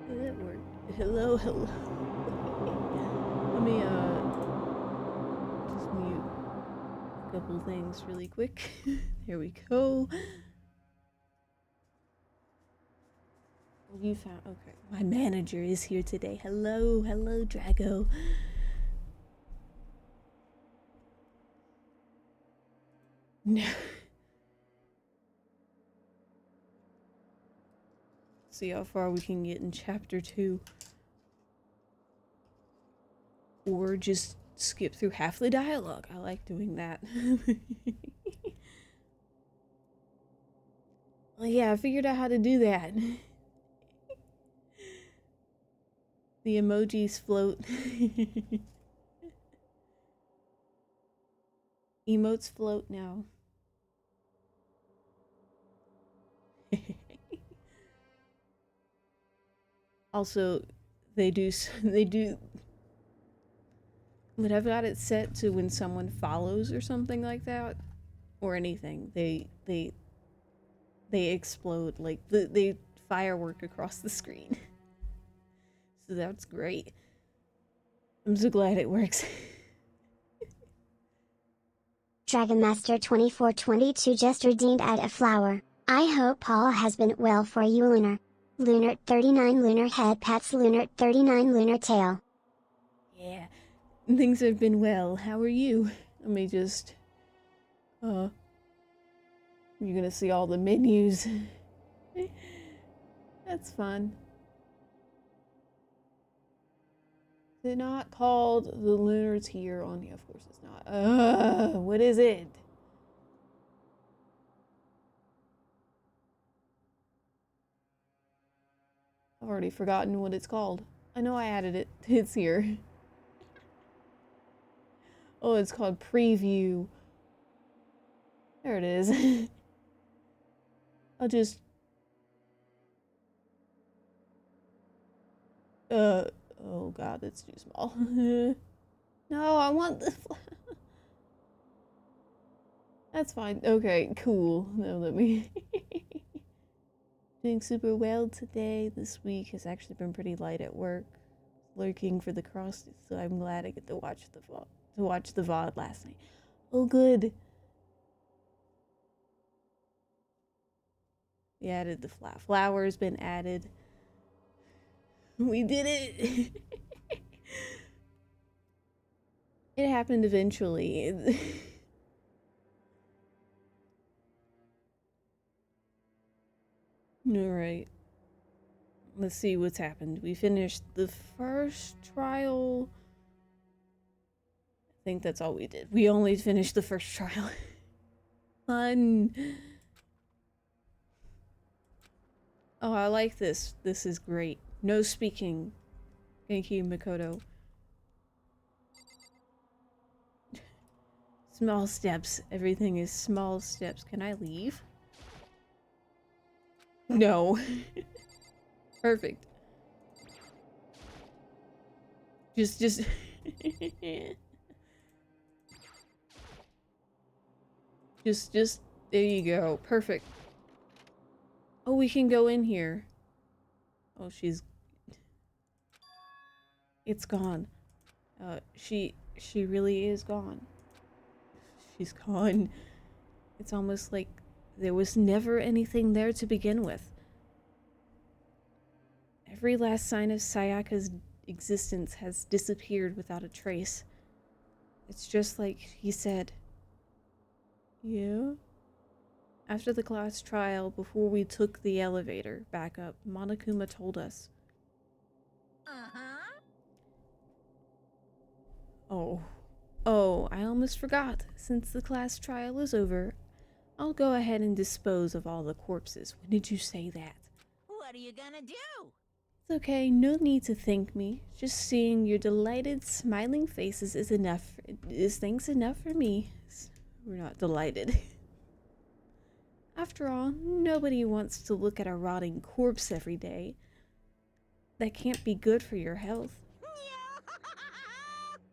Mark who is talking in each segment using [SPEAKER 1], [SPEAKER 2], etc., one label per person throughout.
[SPEAKER 1] That worked. Hello, hello. Let me just mute a couple things really quick. Here we go. You found okay. My manager is here today. Hello, hello, Drago. No. See how far we can get in chapter 2. Or just skip through half the dialogue. I like doing that. Well, yeah, I figured out how to do that. The emojis float. Emotes float now. Also, they do but I've got it set to when someone follows or something like that, or anything, they explode, like they firework across the screen. So that's great. I'm so glad it works.
[SPEAKER 2] Dragon Master 2422 just redeemed at a flower. I hope Paul has been well for you, Lunar. Lunar 39 Lunar head pats Lunar 39 Lunar tail.
[SPEAKER 1] Yeah, things have been well. How are you? Let me just you're gonna see all the menus. That's fun. Is it not called the Lunar Tier on here? Of course it's not. What is it? I've already forgotten what it's called. I know I added it. It's here. Oh, it's called Preview. There it is. I'll just... Oh god, it's too small. No, I want the... That's fine. Okay, cool. No, let me... Doing super well today. This week has actually been pretty light at work. Lurking for the cross, so I'm glad I get to watch the VOD last night. Oh, good. We added the flower's been added. We did it. It happened eventually. Alright. Let's see what's happened. We finished the first trial. I think that's all we did. We only finished the first trial. Fun. Oh, I like this. This is great. No speaking. Thank you, Makoto. Small steps. Everything is small steps. Can I leave? No. Perfect. Just just there you go. Perfect. Oh, we can go in here. Oh, it's gone. She really is gone. She's gone. It's almost like there was never anything there to begin with. Every last sign of Sayaka's existence has disappeared without a trace. It's just like he said. Yeah? After the class trial, before we took the elevator back up, Monokuma told us. Oh. Oh, I almost forgot. Since the class trial is over, I'll go ahead and dispose of all the corpses. When did you say that?
[SPEAKER 3] What are you gonna do?
[SPEAKER 1] It's okay, no need to thank me. Just seeing your delighted, smiling faces is enough. Is thanks enough for me? We're not delighted. After all, nobody wants to look at a rotting corpse every day. That can't be good for your health.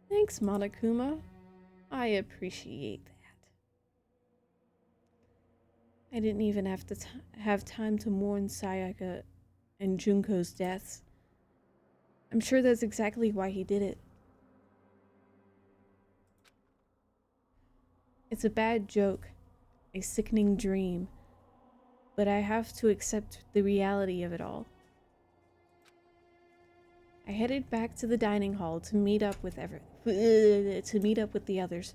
[SPEAKER 1] Thanks, Monokuma. I appreciate that. I didn't even have to have time to mourn Sayaka and Junko's deaths. I'm sure that's exactly why he did it. It's a bad joke, a sickening dream, but I have to accept the reality of it all. I headed back to the dining hall to meet up with the others.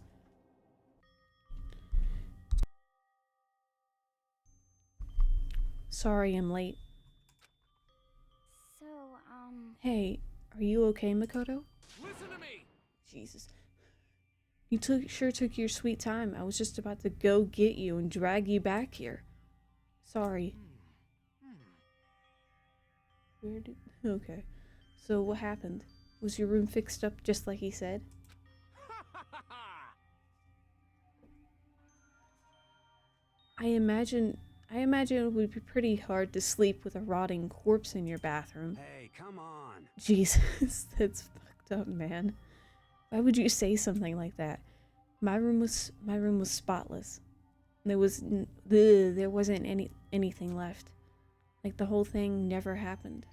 [SPEAKER 1] Sorry I'm late.
[SPEAKER 2] So,
[SPEAKER 1] Hey, are you okay, Makoto?
[SPEAKER 4] Listen to me!
[SPEAKER 1] Jesus. You sure took your sweet time. I was just about to go get you and drag you back here. Sorry. Okay. So what happened? Was your room fixed up just like he said? I imagine it would be pretty hard to sleep with a rotting corpse in your bathroom.
[SPEAKER 4] Hey, come on.
[SPEAKER 1] Jesus, that's fucked up, man. Why would you say something like that? My room was spotless. There wasn't anything left. Like the whole thing never happened.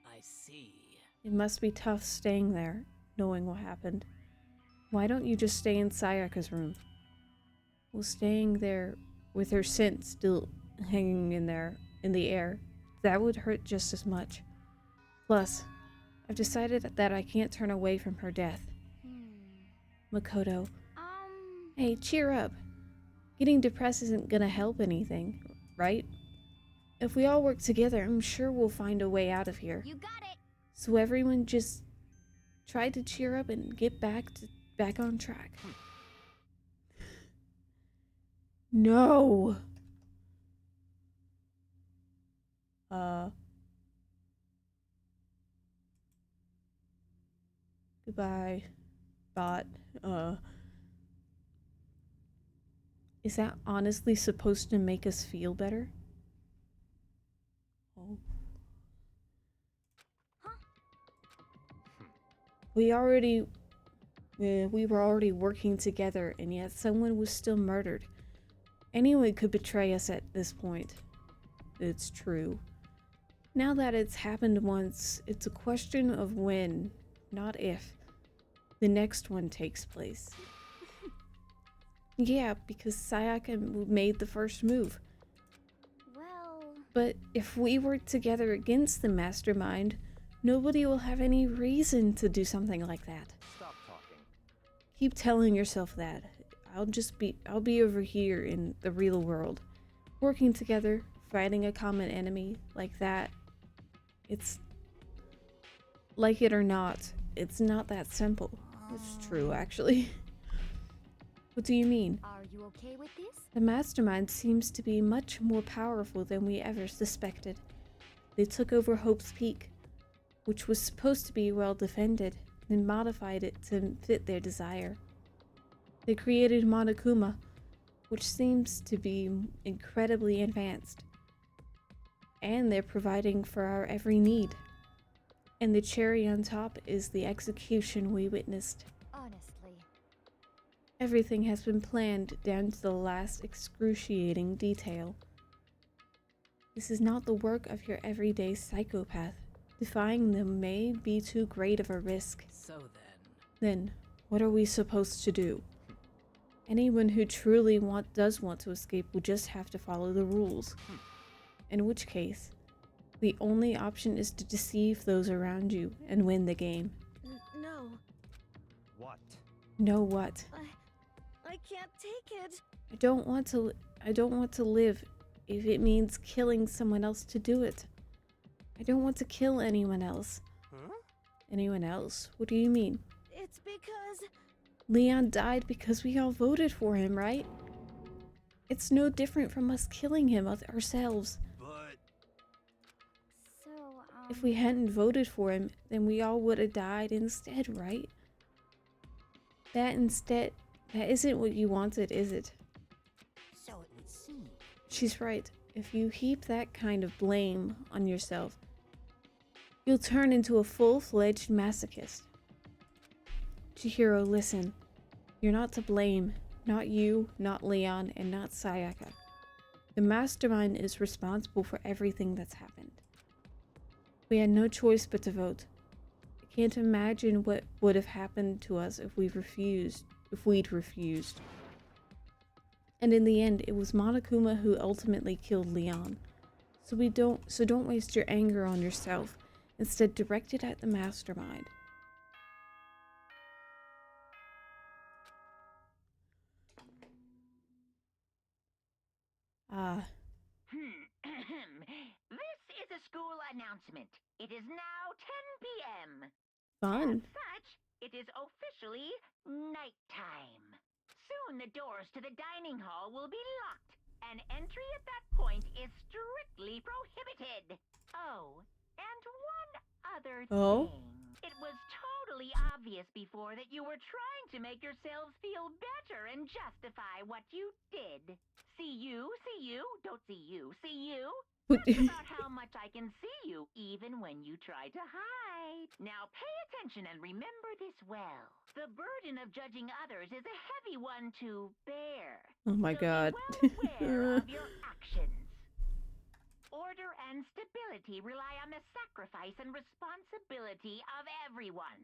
[SPEAKER 3] I see.
[SPEAKER 1] It must be tough staying there, knowing what happened. Why don't you just stay in Sayaka's room? Well, staying there with her scent still hanging in there in the air, that would hurt just as much. Plus, I've decided that I can't turn away from her death. Makoto. Hey, cheer up. Getting depressed isn't gonna help anything, right? If we all work together, I'm sure we'll find a way out of here.
[SPEAKER 2] you got it.
[SPEAKER 1] So everyone just try to cheer up and get back on track. No. Goodbye, bot. Is that honestly supposed to make us feel better? Oh. We were already working together, and yet someone was still murdered. Anyone could betray us at this point. It's true. Now that it's happened once, it's a question of when, not if, the next one takes place. Yeah, because Sayaka made the first move.
[SPEAKER 2] Well,
[SPEAKER 1] But if we work together against the mastermind, nobody will have any reason to do something like that.
[SPEAKER 4] Stop talking.
[SPEAKER 1] Keep telling yourself that. I'll be over here in the real world, working together, fighting a common enemy like that. It's like it or not, it's not that simple. It's true, actually. What do you mean?
[SPEAKER 2] are you okay with this?
[SPEAKER 1] The mastermind seems to be much more powerful than we ever suspected. They took over Hope's Peak, which was supposed to be well defended, and modified it to fit their desire. They created Monokuma, which seems to be incredibly advanced. And they're providing for our every need. And the cherry on top is the execution we witnessed.
[SPEAKER 2] Honestly.
[SPEAKER 1] Everything has been planned down to the last excruciating detail. This is not the work of your everyday psychopath. Defying them may be too great of a risk.
[SPEAKER 3] So
[SPEAKER 1] Then, what are we supposed to do? Anyone who truly does want to escape will just have to follow the rules. In which case, the only option is to deceive those around you and win the game.
[SPEAKER 5] No,
[SPEAKER 4] What?
[SPEAKER 1] Know what?
[SPEAKER 5] I can't take it.
[SPEAKER 1] I don't want to live if it means killing someone else to do it. I don't want to kill anyone else.
[SPEAKER 4] Huh?
[SPEAKER 1] Anyone else? What do you mean?
[SPEAKER 5] It's because
[SPEAKER 1] Leon died because we all voted for him, right? It's no different from us killing him ourselves.
[SPEAKER 4] But
[SPEAKER 2] So,
[SPEAKER 1] If we hadn't voted for him, then we all would have died instead, right? That isn't what you wanted, is it?
[SPEAKER 3] So it would seem.
[SPEAKER 1] She's right. If you heap that kind of blame on yourself, you'll turn into a full-fledged masochist. Chihiro, listen. You're not to blame. Not you, not Leon, and not Sayaka. The mastermind is responsible for everything that's happened. We had no choice but to vote. I can't imagine what would have happened to us if we'd refused. And in the end, it was Monokuma who ultimately killed Leon. So don't waste your anger on yourself. Instead, direct it at the mastermind.
[SPEAKER 6] This is a school announcement. It is now 10 p.m.
[SPEAKER 1] Fun.
[SPEAKER 6] As such, it is officially nighttime. Soon the doors to the dining hall will be locked, and entry at that point is strictly prohibited. Oh, and one other
[SPEAKER 1] Oh?
[SPEAKER 6] thing. It was totally obvious before that you were trying to make yourselves feel better and justify what you did. See you, don't see you, see you. That's about how much I can see you, even when you try to hide. Now pay attention and remember this well. The burden of judging others is a heavy one to bear.
[SPEAKER 1] Oh my
[SPEAKER 6] So
[SPEAKER 1] god.
[SPEAKER 6] be well aware of your actions. Order and stability rely on the sacrifice and responsibility of everyone.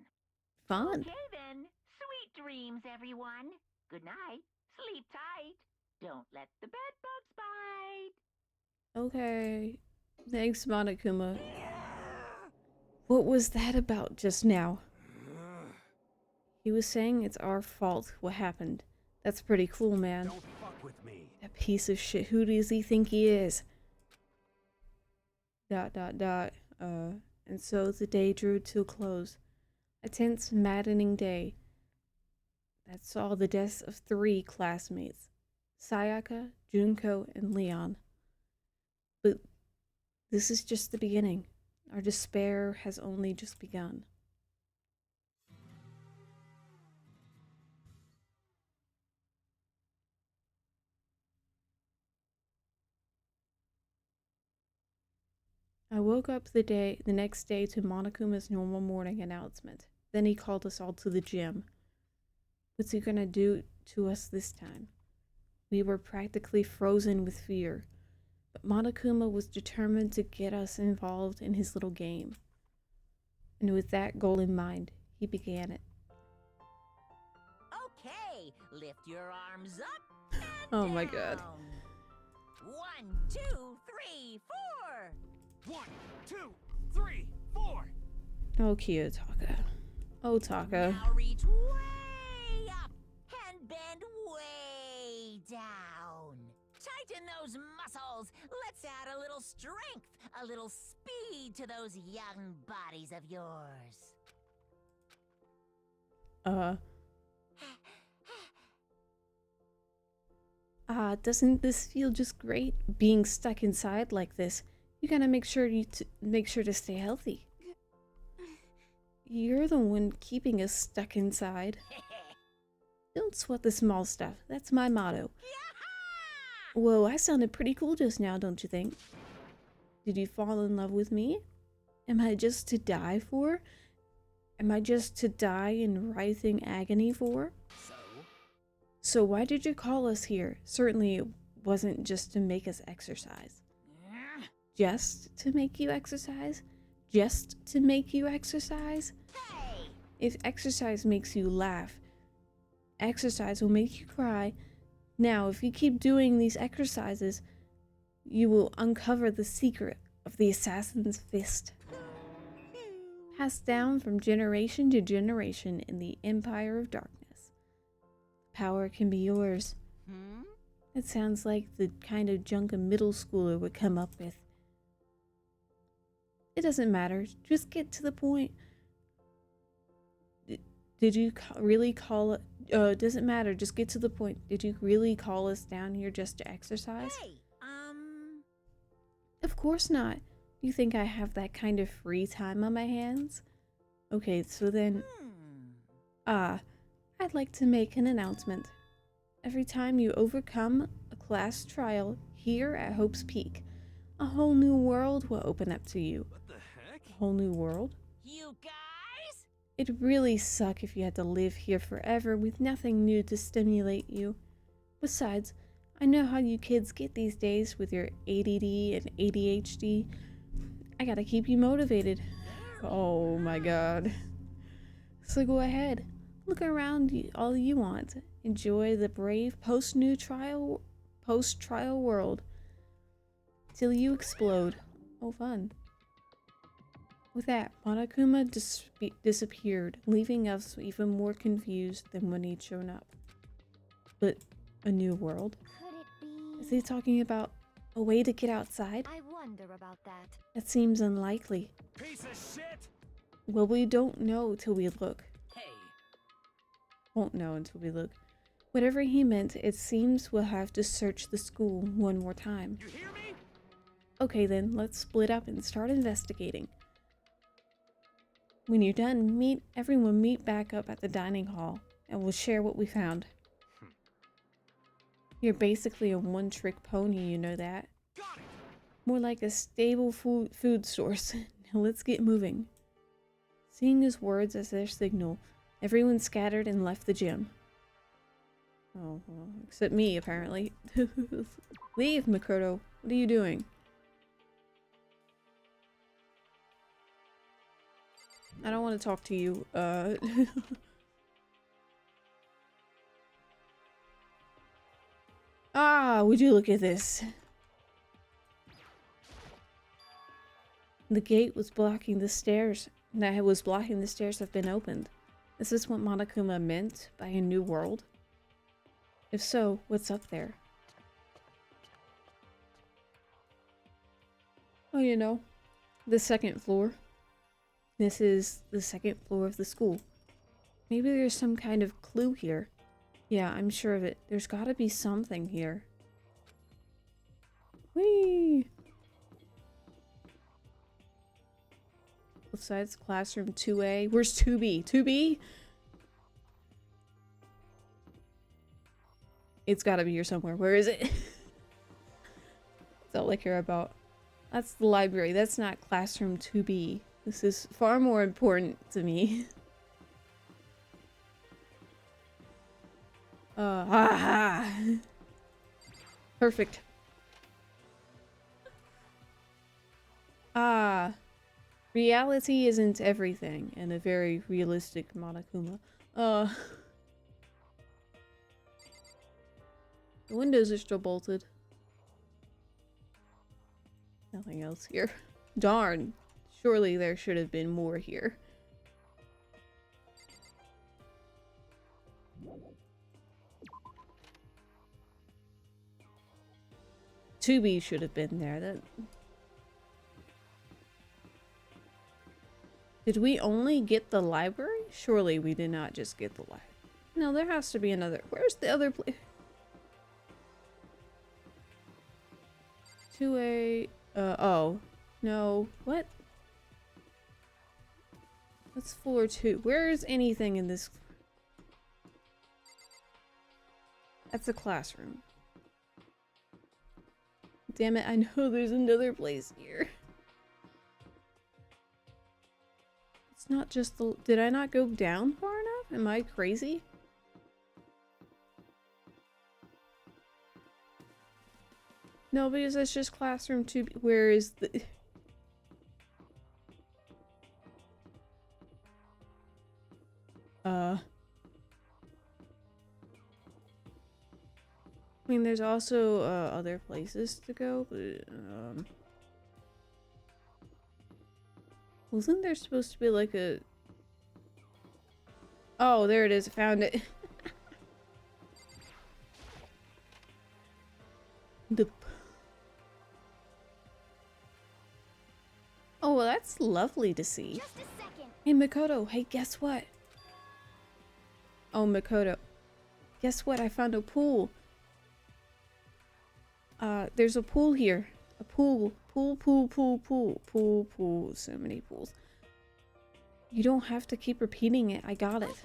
[SPEAKER 1] Fun.
[SPEAKER 6] Okay then. Sweet dreams, everyone. Good night. Sleep tight. Don't let the bed bugs bite.
[SPEAKER 1] Okay. Thanks, Monokuma. What was that about just now? He was saying it's our fault what happened. That's pretty cool, man.
[SPEAKER 4] Don't fuck with me.
[SPEAKER 1] That piece of shit. Who does he think he is? ... And so the day drew to a close. A tense, maddening day that saw the deaths of 3 classmates. Sayaka, Junko, and Leon. But this is just the beginning. Our despair has only just begun. I woke up the next day to Monokuma's normal morning announcement. Then he called us all to the gym. What's he gonna do to us this time? We were practically frozen with fear, but Monokuma was determined to get us involved in his little game. And with that goal in mind, he began it.
[SPEAKER 6] Okay, lift your arms up and
[SPEAKER 1] Oh my god.
[SPEAKER 6] down. 1, 2, 3, 4.
[SPEAKER 4] 1, 2, 3, 4.
[SPEAKER 1] Oh, Kiyotaka. Oh, Taka.
[SPEAKER 6] Now reach way up and bend way down. Tighten those muscles. Let's add a little strength, a little speed to those young bodies of yours.
[SPEAKER 1] Doesn't this feel just great? Being stuck inside like this, you gotta make sure to stay healthy. You're the one keeping us stuck inside. Don't sweat the small stuff. That's my motto. Whoa, I sounded pretty cool just now, don't you think? Did you fall in love with me? Am I just to die for? Am I just to die in writhing agony for? So why did you call us here? Certainly it wasn't just to make us exercise. Just to make you exercise? Just to make you exercise?
[SPEAKER 6] Hey!
[SPEAKER 1] If exercise makes you laugh, exercise will make you cry. Now, if you keep doing these exercises, you will uncover the secret of the assassin's fist. Passed down from generation to generation in the Empire of Darkness. Power can be yours. It sounds like the kind of junk a middle schooler would come up with. It doesn't matter. Just get to the point. Did you really call it? Doesn't matter. Just get to the point. Did you really call us down here just to exercise?
[SPEAKER 6] Hey!
[SPEAKER 1] Of course not. You think I have that kind of free time on my hands? Okay, so then... I'd like to make an announcement. Every time you overcome a class trial here at Hope's Peak, a whole new world will open up to you.
[SPEAKER 4] What the heck?
[SPEAKER 1] A whole new world?
[SPEAKER 6] You guys?
[SPEAKER 1] It'd really suck if you had to live here forever with nothing new to stimulate you. Besides, I know how you kids get these days with your ADD and ADHD. I gotta keep you motivated. Oh my god. So go ahead. Look around you, all you want. Enjoy the brave post-trial world. Till you explode. Oh, fun. With that, Monokuma disappeared, leaving us even more confused than when he'd shown up. But a new world?
[SPEAKER 5] Could it be?
[SPEAKER 1] Is he talking about a way to get outside?
[SPEAKER 5] I wonder about that.
[SPEAKER 1] That seems unlikely.
[SPEAKER 4] Piece of shit!
[SPEAKER 1] Well, we don't know till we look.
[SPEAKER 3] Hey,
[SPEAKER 1] Won't know until we look. Whatever he meant, it seems we'll have to search the school one more time.
[SPEAKER 4] You hear me?
[SPEAKER 1] Okay then, let's split up and start investigating. When you're done, everyone meet back up at the dining hall, and we'll share what we found. You're basically a one-trick pony, you know that.
[SPEAKER 4] Got it!
[SPEAKER 1] More like a stable food source. Now let's get moving. Seeing his words as their signal, everyone scattered and left the gym. Oh, well, except me, apparently. Leave, Makoto. What are you doing? I don't want to talk to you. Ah, would you look at this? The gate was blocking the stairs. That was blocking the stairs have been opened. Is this what Monokuma meant by a new world? If so, what's up there? Oh, you know, the second floor. This is the second floor of the school. Maybe there's some kind of clue here. Yeah, I'm sure of it. There's gotta be something here. Whee! Besides classroom 2A. Where's 2B? 2B? It's gotta be here somewhere. Where is it? That's all I care about. That's the library. That's not classroom 2B. This is far more important to me. Aha! Perfect. Reality isn't everything, and a very realistic Monokuma. The windows are still bolted. Nothing else here. Darn. Surely there should have been more here. Tubi should have been there. That. Did we only get the library? Surely we did not just get the library. No, there has to be another. Where's the other place? 2A. Oh. No. What? That's floor 2. Where is anything in this? That's a classroom. Damn it, I know there's another place here. It's not just the... Did I not go down far enough? Am I crazy? No, because that's just classroom 2. Where is the... I mean, there's also other places to go, but wasn't there supposed to be like a... Oh, there it is. I found it. The... Oh, well, that's lovely to see.
[SPEAKER 5] Just a second.
[SPEAKER 1] Hey, Makoto. Hey, guess what? Oh, Makoto. Guess what? I found a pool. There's a pool here. A pool. Pool. So many pools. You don't have to keep repeating it. I got it.
[SPEAKER 5] Okay.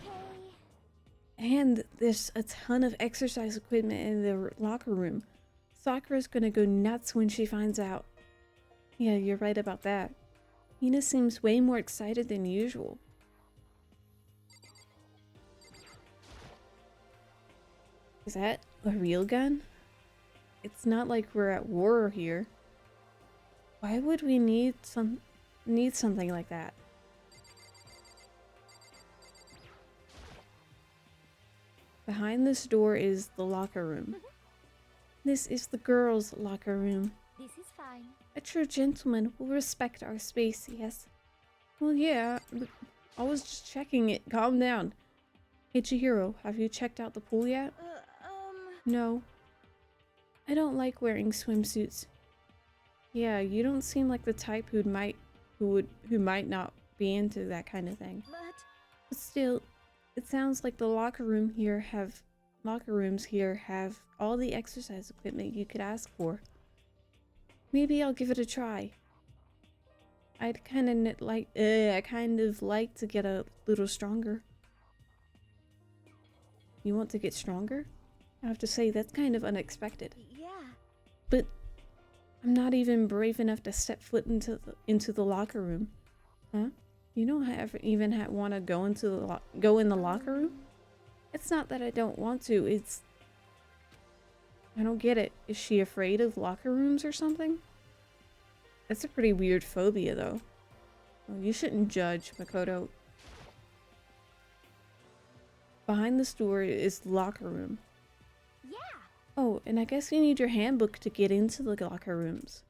[SPEAKER 1] And there's a ton of exercise equipment in the locker room. Sakura's gonna go nuts when she finds out. Yeah, you're right about that. Hina seems way more excited than usual. Is that a real gun? It's not like we're at war here. Why would we need something like that? Behind this door is the locker room. This is the girls' locker room.
[SPEAKER 5] This is fine.
[SPEAKER 1] A true gentleman will respect our space, yes. Well, yeah, but I was just checking it. Calm down. Hey, Chihiro, have you checked out the pool yet? No. I don't like wearing swimsuits. Yeah, you don't seem like the type who might not be into that kind of thing. But still, it sounds like the locker rooms here have all the exercise equipment you could ask for. Maybe I'll give it a try. I kind of like to get a little stronger. You want to get stronger? I have to say that's kind of unexpected.
[SPEAKER 5] Yeah.
[SPEAKER 1] But I'm not even brave enough to step foot into the locker room. Huh? You don't want to go in the locker room? It's not that I don't want to. It's I don't get it. Is she afraid of locker rooms or something? That's a pretty weird phobia, though. Well, you shouldn't judge, Makoto. Behind this door is the locker room.
[SPEAKER 5] Yeah.
[SPEAKER 1] Oh, and I guess you need your handbook to get into the locker rooms.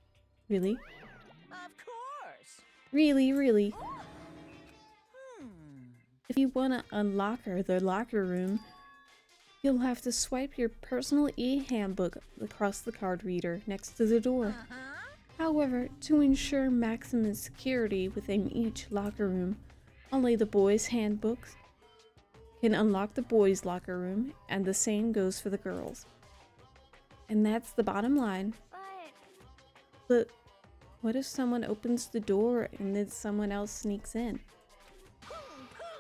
[SPEAKER 1] Really?
[SPEAKER 3] Of course.
[SPEAKER 1] Really?
[SPEAKER 3] Hmm.
[SPEAKER 1] If you want to unlock the locker room, you'll have to swipe your personal e-handbook across the card reader next to the door. However, to ensure maximum security within each locker room, only the boys' handbooks can unlock the boys' locker room, and the same goes for the girls. And that's the bottom line. But what if someone opens the door and then someone else sneaks in?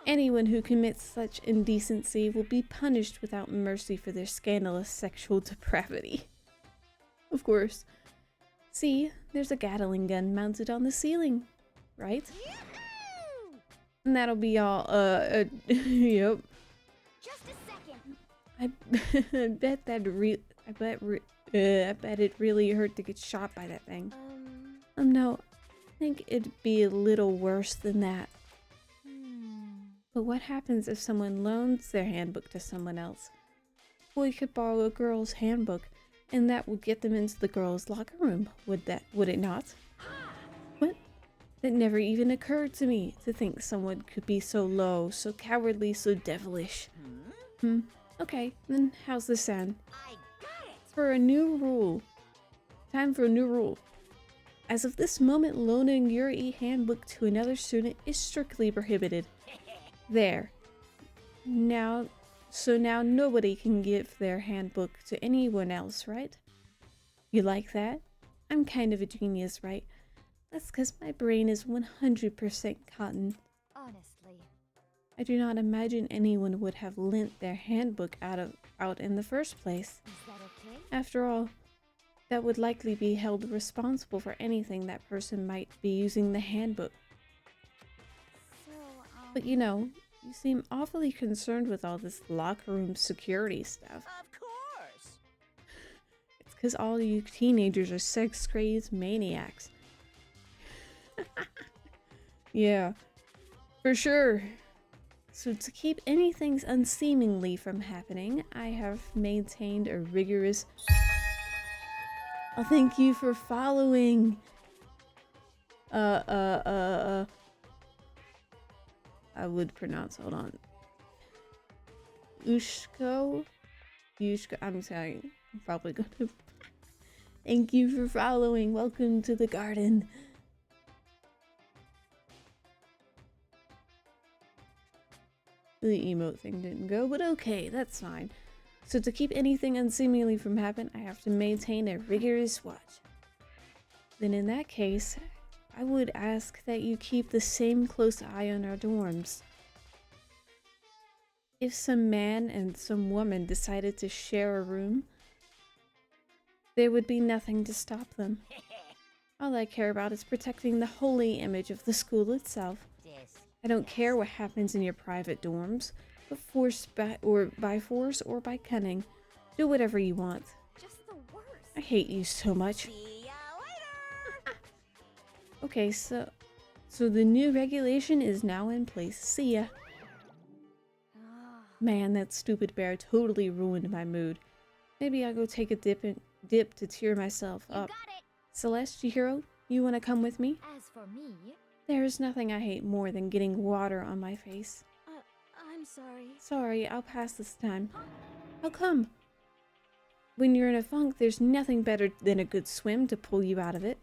[SPEAKER 1] Anyone who commits such indecency will be punished without mercy for their scandalous sexual depravity. Of course. See, there's a Gatling gun mounted on the ceiling, right? And that'll be all, yep.
[SPEAKER 5] Just a second.
[SPEAKER 1] I bet it really hurt to get shot by that thing. No, I think it'd be a little worse than that. But what happens if someone loans their handbook to someone else? Boy could borrow a girl's handbook, and that would get them into the girl's locker room, would it not? What? That never even occurred to me, to think someone could be so low, so cowardly, so devilish. Okay, then how's this sound?
[SPEAKER 3] I got it.
[SPEAKER 1] For a new rule. Time for a new rule. As of this moment, loaning your e-handbook to another student is strictly prohibited. There. Now nobody can give their handbook to anyone else, right? You like that? I'm kind of a genius, right? That's because my brain is 100% cotton.
[SPEAKER 5] Honestly.
[SPEAKER 1] I do not imagine anyone would have lent their handbook out in the first place.
[SPEAKER 5] Is that okay?
[SPEAKER 1] After all, that would likely be held responsible for anything that person might be using the handbook.
[SPEAKER 5] So,
[SPEAKER 1] But you know, you seem awfully concerned with all this locker room security stuff.
[SPEAKER 3] Of course.
[SPEAKER 1] It's because all you teenagers are sex-crazed maniacs. Yeah, for sure. So to keep anything unseemingly from happening, I have maintained a rigorous... Oh, thank you for following. I would pronounce, hold on. Yushko, I'm sorry, I'm probably gonna... Thank you for following. Welcome to the garden. The emote thing didn't go, but okay, that's fine. So to keep anything unseemly from happening, I have to maintain a rigorous watch. Then in that case, I would ask that you keep the same close eye on our dorms. If some man and some woman decided to share a room, there would be nothing to stop them. All I care about is protecting the holy image of the school itself. I don't care what happens in your private dorms, but by force or by cunning, do whatever you want.
[SPEAKER 5] just the worst.
[SPEAKER 1] I hate you so much.
[SPEAKER 3] See ya later.
[SPEAKER 1] Okay, so the new regulation is now in place. See ya.
[SPEAKER 5] Ah,
[SPEAKER 1] Man, that stupid bear totally ruined my mood. Maybe I'll go take a dip to cheer myself
[SPEAKER 5] you
[SPEAKER 1] up.
[SPEAKER 5] got it.
[SPEAKER 1] Celeste, Chihiro, you want to come with me?
[SPEAKER 5] As for me,
[SPEAKER 1] There is nothing I hate more than getting water on my face.
[SPEAKER 5] I'm sorry.
[SPEAKER 1] Sorry, I'll pass this time. How come? When you're in a funk, there's nothing better than a good swim to pull you out of it.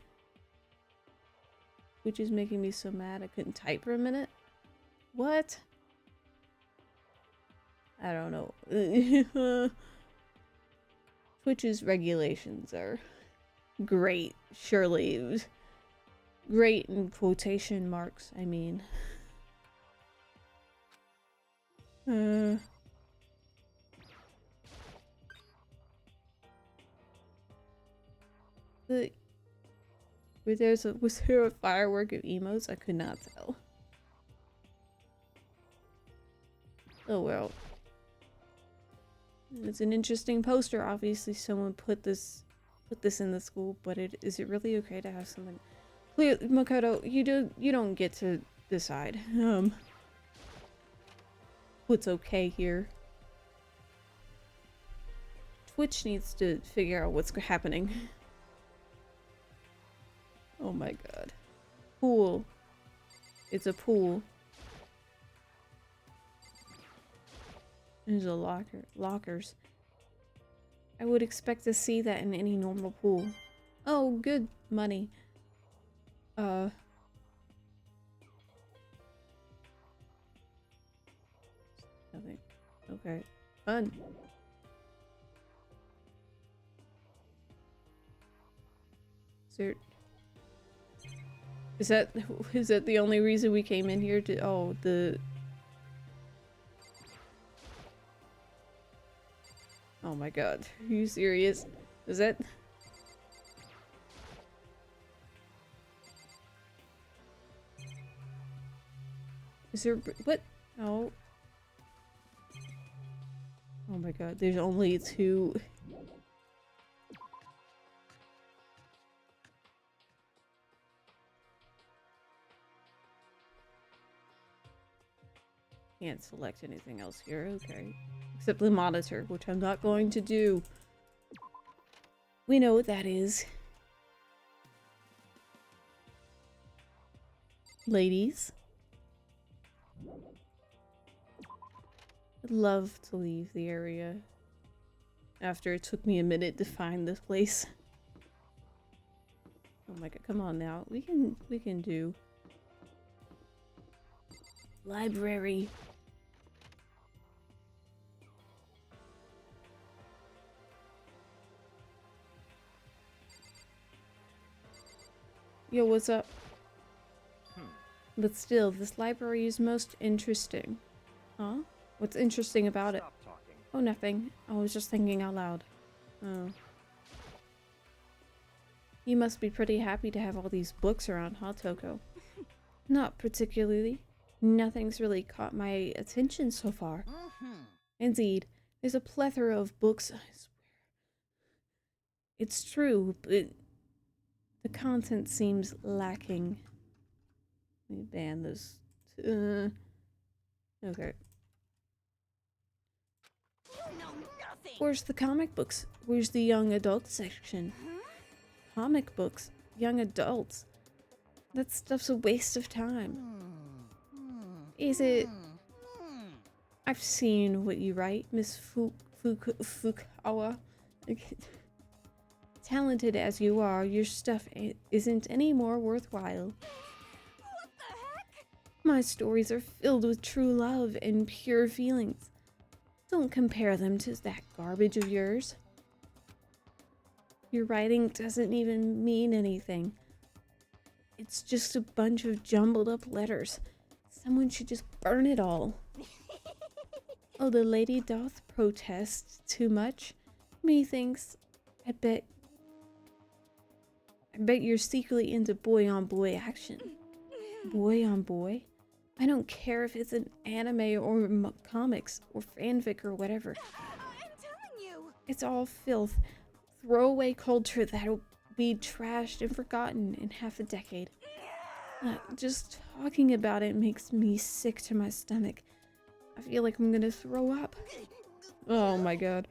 [SPEAKER 1] Which is making me so mad I couldn't type for a minute. What? I don't know. Twitch's regulations are great, surely. Great in quotation marks, I mean. Was there a firework of emotes? I could not tell. Oh well. It's an interesting poster. Obviously someone put this in the school, but is it really okay to have something? Clear, Makoto, you don't get to decide. What's okay here? Twitch needs to figure out what's happening. Oh my god. Pool. It's a pool. There's a lockers. I would expect to see that in any normal pool. Oh, good money. Nothing. Okay. Fun. Is that the only reason we came in here to? Oh, oh my god. Are you serious? Is that? Is there what? Oh. Oh my god, there's only two. Can't select anything else here, okay. Except the monitor, which I'm not going to do. We know what that is. Ladies. I'd love to leave the area after it took me a minute to find this place. Oh my god, come on now. We can do library. Yo, what's up? But still, this library is most interesting. Huh? What's interesting about it?
[SPEAKER 4] Stop talking.
[SPEAKER 1] Oh, nothing. I was just thinking out loud. Oh. You must be pretty happy to have all these books around, huh, Toko? Not particularly. Nothing's really caught my attention so far. Indeed, there's a plethora of books, I swear. It's true, but the content seems lacking. Let me ban this. Okay.
[SPEAKER 3] You know nothing.
[SPEAKER 1] Where's the comic books? Where's the young adult section? Comic books? Young adults? That stuff's a waste of time. Is it? I've seen what you write, Miss Fukawa. Talented as you are, your stuff isn't any more worthwhile.
[SPEAKER 3] What the heck?
[SPEAKER 1] My stories are filled with true love and pure feelings. Don't compare them to that garbage of yours. Your writing doesn't even mean anything. It's just a bunch of jumbled up letters. Someone should just burn it all. Oh, the lady doth protest too much. Methinks, I bet you're secretly into boy-on-boy action. Boy-on-boy? I don't care if it's an anime or comics or fanfic or whatever.
[SPEAKER 3] I'm telling you.
[SPEAKER 1] It's all filth. Throwaway culture that'll be trashed and forgotten in half a decade. Just talking about it makes me sick to my stomach. I feel like I'm gonna throw up. Oh my god.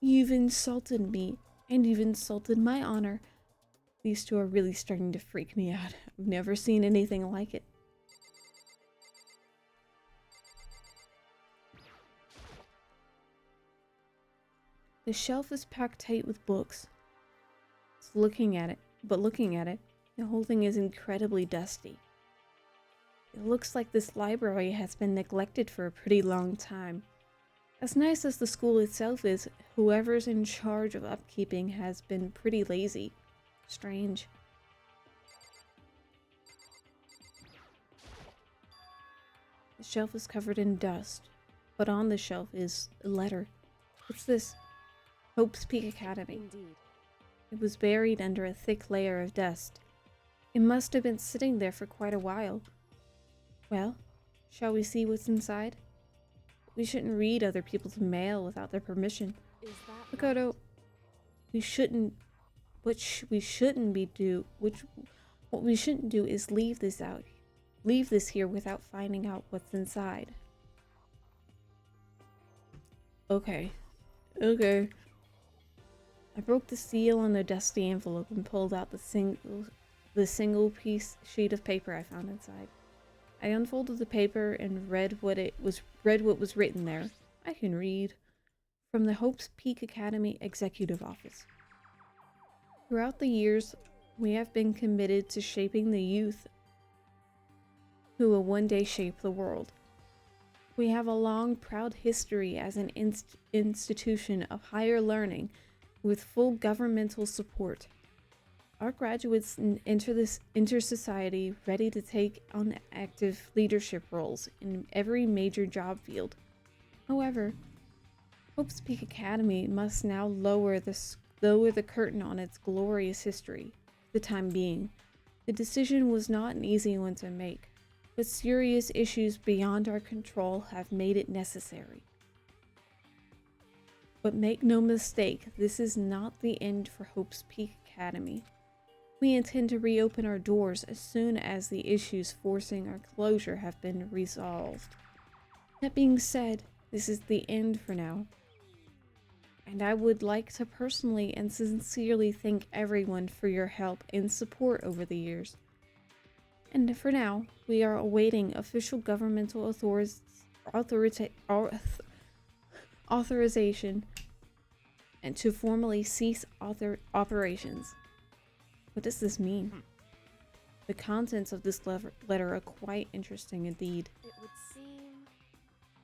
[SPEAKER 1] You've insulted me, and you've insulted my honor. These two are really starting to freak me out. I've never seen anything like it. The shelf is packed tight with books. Looking at it, the whole thing is incredibly dusty. It looks like this library has been neglected for a pretty long time. As nice as the school itself is, whoever's in charge of upkeeping has been pretty lazy. Strange. The shelf is covered in dust, but on the shelf is a letter. What's this? Hope's Peak Academy.
[SPEAKER 5] Indeed.
[SPEAKER 1] It was buried under a thick layer of dust. It must have been sitting there for quite a while. Well, shall we see what's inside? We shouldn't read other people's mail without their permission.
[SPEAKER 5] Is that
[SPEAKER 1] Makoto, what we shouldn't do is leave this here without finding out what's inside. Okay. I broke the seal on the dusty envelope and pulled out the single piece sheet of paper I found inside. I unfolded the paper and read what was written there. I can read. From the Hope's Peak Academy Executive Office. Throughout the years, we have been committed to shaping the youth who will one day shape the world. We have a long, proud history as an institution of higher learning with full governmental support. Our graduates enter society ready to take on active leadership roles in every major job field. However, Hope's Peak Academy must now lower the curtain on its glorious history for the time being. The decision was not an easy one to make, but serious issues beyond our control have made it necessary. But make no mistake, this is not the end for Hope's Peak Academy. We intend to reopen our doors as soon as the issues forcing our closure have been resolved. That being said, this is the end for now. And I would like to personally and sincerely thank everyone for your help and support over the years. And for now, we are awaiting official governmental authorization and to formally cease operations. What does this mean? The contents of this letter are quite interesting indeed.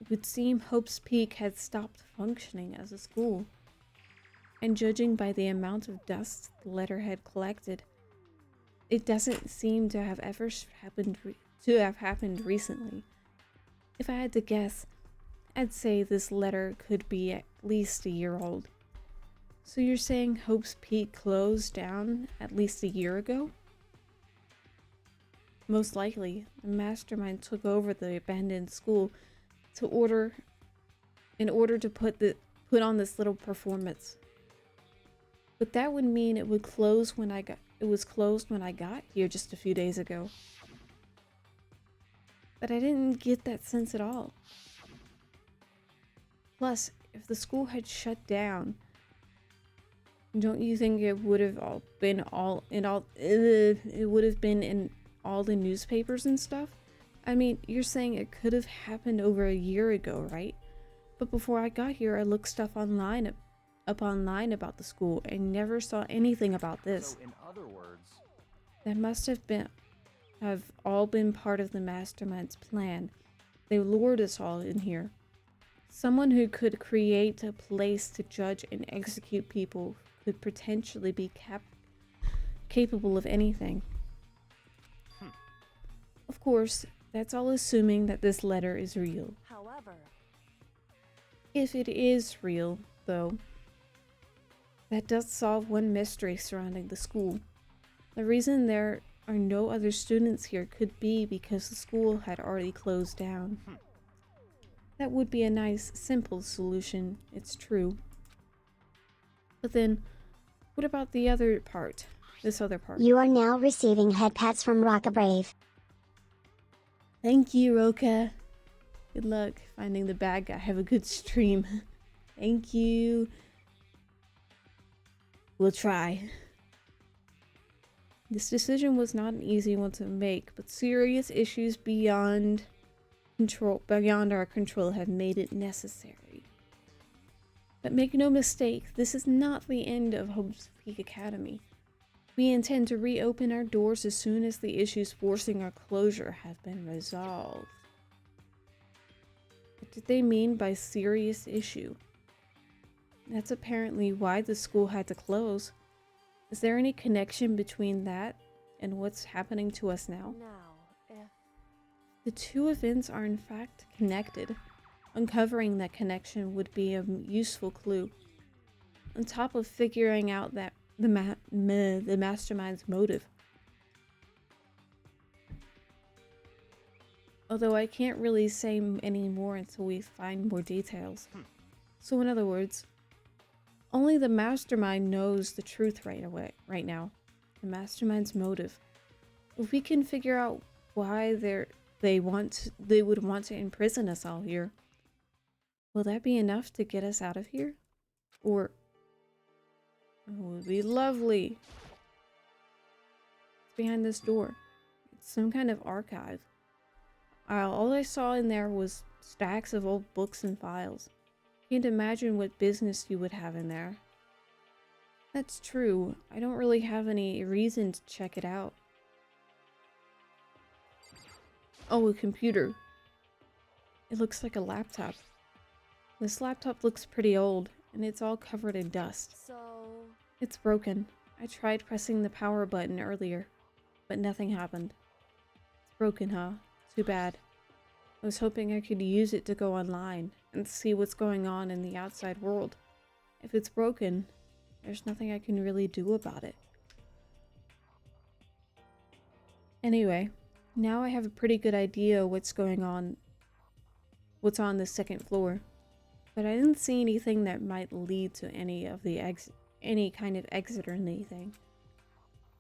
[SPEAKER 1] It would seem Hope's Peak had stopped functioning as a school. And judging by the amount of dust the letter had collected, it doesn't seem to have ever happened recently. If I had to guess, I'd say this letter could be at least a year old. So you're saying Hope's Peak closed down at least a year ago? Most likely, the mastermind took over the abandoned school in order to put on this little performance. But that would mean it was closed when I got here just a few days ago. But I didn't get that sense at all. Plus, if the school had shut down, don't you think it would have been in all the newspapers and stuff? I mean, you're saying it could have happened over a year ago, right? But before I got here, I looked stuff online about the school and never saw anything about this.
[SPEAKER 4] So in other words,
[SPEAKER 1] That must have all been part of the mastermind's plan. They lured us all in here. Someone who could create a place to judge and execute people could potentially be capable of anything. Of course, that's all assuming that this letter is real.
[SPEAKER 5] However,
[SPEAKER 1] If it is real, though, that does solve one mystery surrounding the school. The reason there are no other students here could be because the school had already closed down. That would be a nice, simple solution, it's true. But then, what about the other part? This other part.
[SPEAKER 2] You are now receiving head pats from Roca Brave.
[SPEAKER 1] Thank you, Roka. Good luck finding the bad guy. Have a good stream. Thank you. We'll try. This decision was not an easy one to make, but serious issues beyond our control have made it necessary. But make no mistake, this is not the end of Hope's Peak Academy. We intend to reopen our doors as soon as the issues forcing our closure have been resolved. What did they mean by serious issue? That's apparently why the school had to close. Is there any connection between that and what's happening to us now?
[SPEAKER 5] Now, if
[SPEAKER 1] The two events are in fact connected. Uncovering that connection would be a useful clue. On top of figuring out that the mastermind's motive. Although I can't really say any more until we find more details. So in other words, only the mastermind knows the truth right now. The mastermind's motive. If we can figure out why they would want to imprison us all here, will that be enough to get us out of here? Or it would be lovely. It's behind this door. It's some kind of archive. All I saw in there was stacks of old books and files. Can't imagine what business you would have in there. That's true. I don't really have any reason to check it out. Oh, a computer. It looks like a laptop. This laptop looks pretty old, and it's all covered in dust.
[SPEAKER 5] so,
[SPEAKER 1] It's broken. I tried pressing the power button earlier, but nothing happened. It's broken, huh? Too bad. I was hoping I could use it to go online and see what's going on in the outside world. If it's broken, there's nothing I can really do about it. Anyway, now I have a pretty good idea what's on the second floor. But I didn't see anything that might lead to any kind of exit or anything.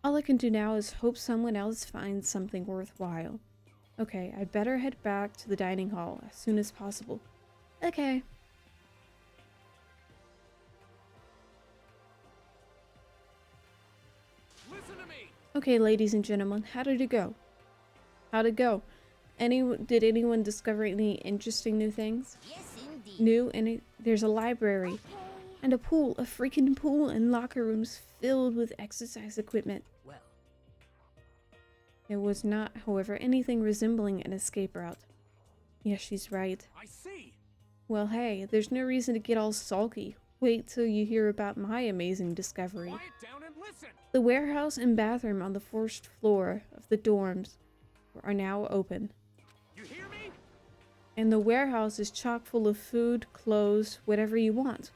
[SPEAKER 1] All I can do now is hope someone else finds something worthwhile. Okay, I'd better head back to the dining hall as soon as possible. Okay.
[SPEAKER 4] Listen to me.
[SPEAKER 1] Okay, ladies and gentlemen, how did it go? How'd it go? Did anyone discover any interesting new things?
[SPEAKER 3] Yes, indeed.
[SPEAKER 1] There's a library and a pool, a freaking pool, and locker rooms filled with exercise equipment.
[SPEAKER 3] Well,
[SPEAKER 1] There was not, however, anything resembling an escape route. Yes, she's right.
[SPEAKER 4] I see.
[SPEAKER 1] Well, hey, there's no reason to get all sulky. Wait till you hear about my amazing discovery.
[SPEAKER 4] Quiet down and listen.
[SPEAKER 1] The warehouse and bathroom on the first floor of the dorms are now open.
[SPEAKER 4] You hear me?
[SPEAKER 1] And the warehouse is chock full of food, clothes, whatever you want.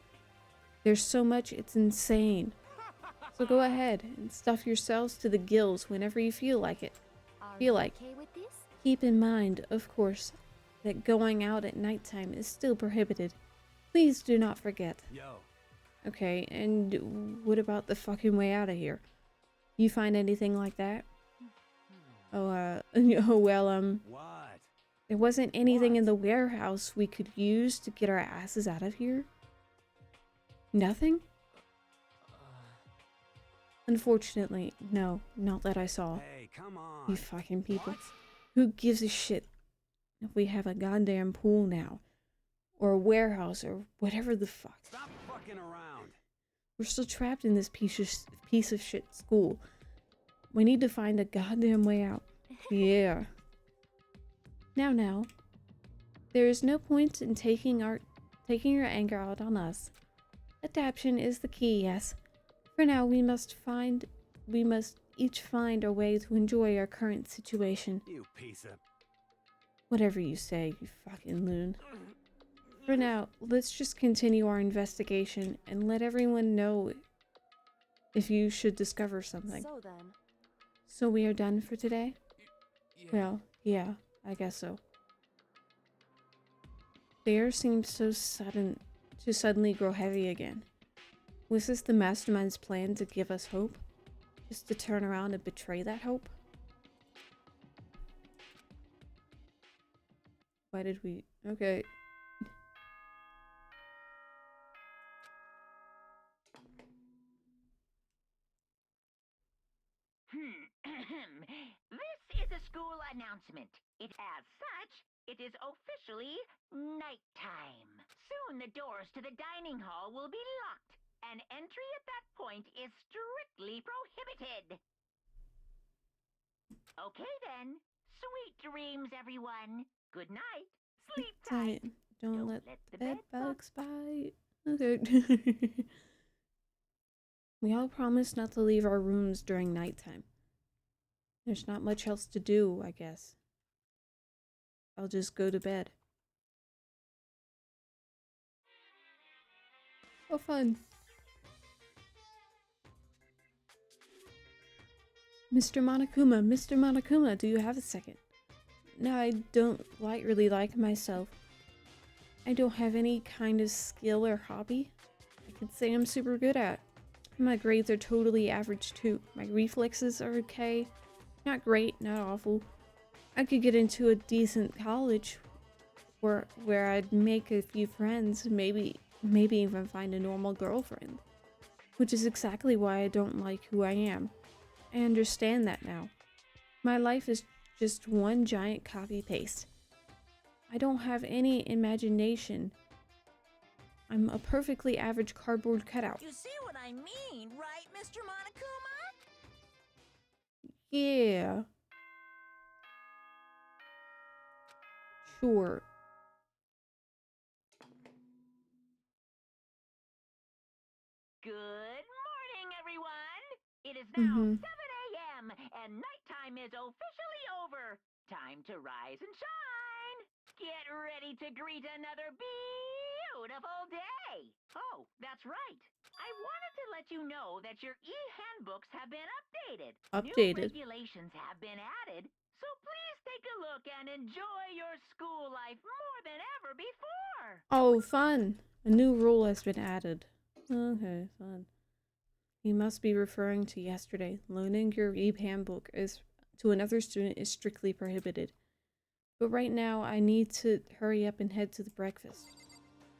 [SPEAKER 1] There's so much, it's insane. So go ahead and stuff yourselves to the gills whenever you feel like it.
[SPEAKER 5] are
[SPEAKER 1] Feel
[SPEAKER 5] you
[SPEAKER 1] like-
[SPEAKER 5] okay with this?
[SPEAKER 1] Keep in mind, of course, that going out at nighttime is still prohibited. Please do not forget.
[SPEAKER 4] Yo.
[SPEAKER 1] Okay, and what about the fucking way out of here? You find anything like that? Oh, oh well,
[SPEAKER 4] What?
[SPEAKER 1] there wasn't anything in the warehouse we could use to get our asses out of here? Nothing? Unfortunately, no, not that I saw.
[SPEAKER 4] Hey, come on.
[SPEAKER 1] You fucking people.
[SPEAKER 4] What?
[SPEAKER 1] Who gives a shit if we have a goddamn pool now? Or a warehouse, or whatever the fuck.
[SPEAKER 4] Stop fucking around.
[SPEAKER 1] We're still trapped in this piece of shit school. We need to find a goddamn way out. Yeah. Now. There is no point in taking your anger out on us. Adaptation is the key, yes. For now, we must each find a way to enjoy our current situation.
[SPEAKER 4] You piece of...
[SPEAKER 1] Whatever you say, you fucking loon. For now, let's just continue our investigation and let everyone know if you should discover something.
[SPEAKER 5] So then,
[SPEAKER 1] So we are done for today?
[SPEAKER 4] Yeah.
[SPEAKER 1] Well, yeah, I guess so. The air seemed to suddenly grow heavy again. Was this the mastermind's plan to give us hope? Just to turn around and betray that hope? Why did we... Okay.
[SPEAKER 6] This is a school announcement. As such, it is officially nighttime. Soon the doors to the dining hall will be locked, and entry at that point is strictly prohibited. Okay then. Sweet dreams, everyone. Good night. Sleep tight.
[SPEAKER 1] Don't let the bed bugs bite. Okay. We all promised not to leave our rooms during nighttime. There's not much else to do, I guess. I'll just go to bed. Oh, fun. Mr. Monokuma, do you have a second? No, I don't really like myself. I don't have any kind of skill or hobby I could say I'm super good at. My grades are totally average too. My reflexes are okay. Not great, not awful. I could get into a decent college where I'd make a few friends, maybe even find a normal girlfriend. Which is exactly why I don't like who I am. I understand that now. My life is just one giant copy-paste. I don't have any imagination. I'm a perfectly average cardboard cutout.
[SPEAKER 3] You see what I mean, right, Mr. Monokuma?
[SPEAKER 1] Yeah. Sure.
[SPEAKER 6] Good morning, everyone. It is now 7 a.m. and nighttime is officially over. Time to rise and shine. Get ready to greet another beautiful day. Oh, that's right. I wanted to let you know that your e-handbooks have been updated. New regulations have been added, so please take a look and enjoy your school life more than ever before.
[SPEAKER 1] Oh, fun. A new rule has been added. Okay, fun. You must be referring to yesterday. Loaning your e-handbook to another student is strictly prohibited. But right now, I need to hurry up and head to the breakfast.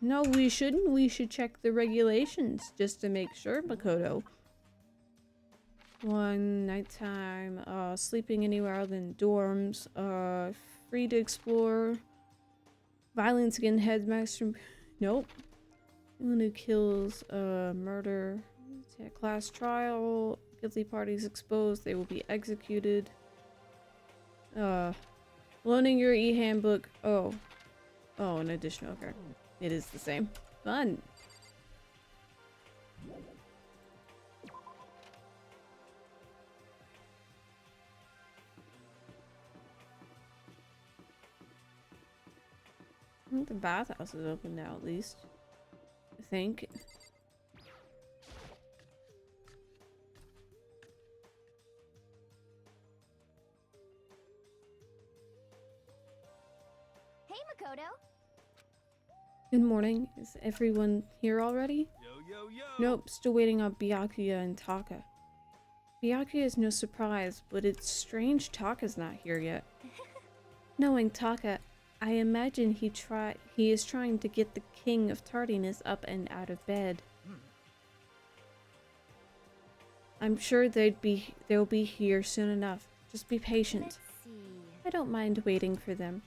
[SPEAKER 1] No, we shouldn't. We should check the regulations just to make sure, Makoto. 1, nighttime, sleeping anywhere other than dorms, free to explore, violence against headmaster, nope. Anyone who kills, murder, class trial, guilty parties exposed, they will be executed. Loaning your e-handbook, oh, an additional, okay. It is the same. Fun. I think the bathhouse is open now, at least. I think.
[SPEAKER 5] Hey, Makoto.
[SPEAKER 1] Good morning. Is everyone here already?
[SPEAKER 4] Yo.
[SPEAKER 1] Nope, still waiting on Byakuya and Taka. Byakuya is no surprise, but it's strange Taka's not here yet. Knowing Taka, I imagine he is trying to get the king of tardiness up and out of bed. I'm sure they'll be here soon enough. Just be patient.
[SPEAKER 5] Let's see.
[SPEAKER 1] I don't mind waiting for them.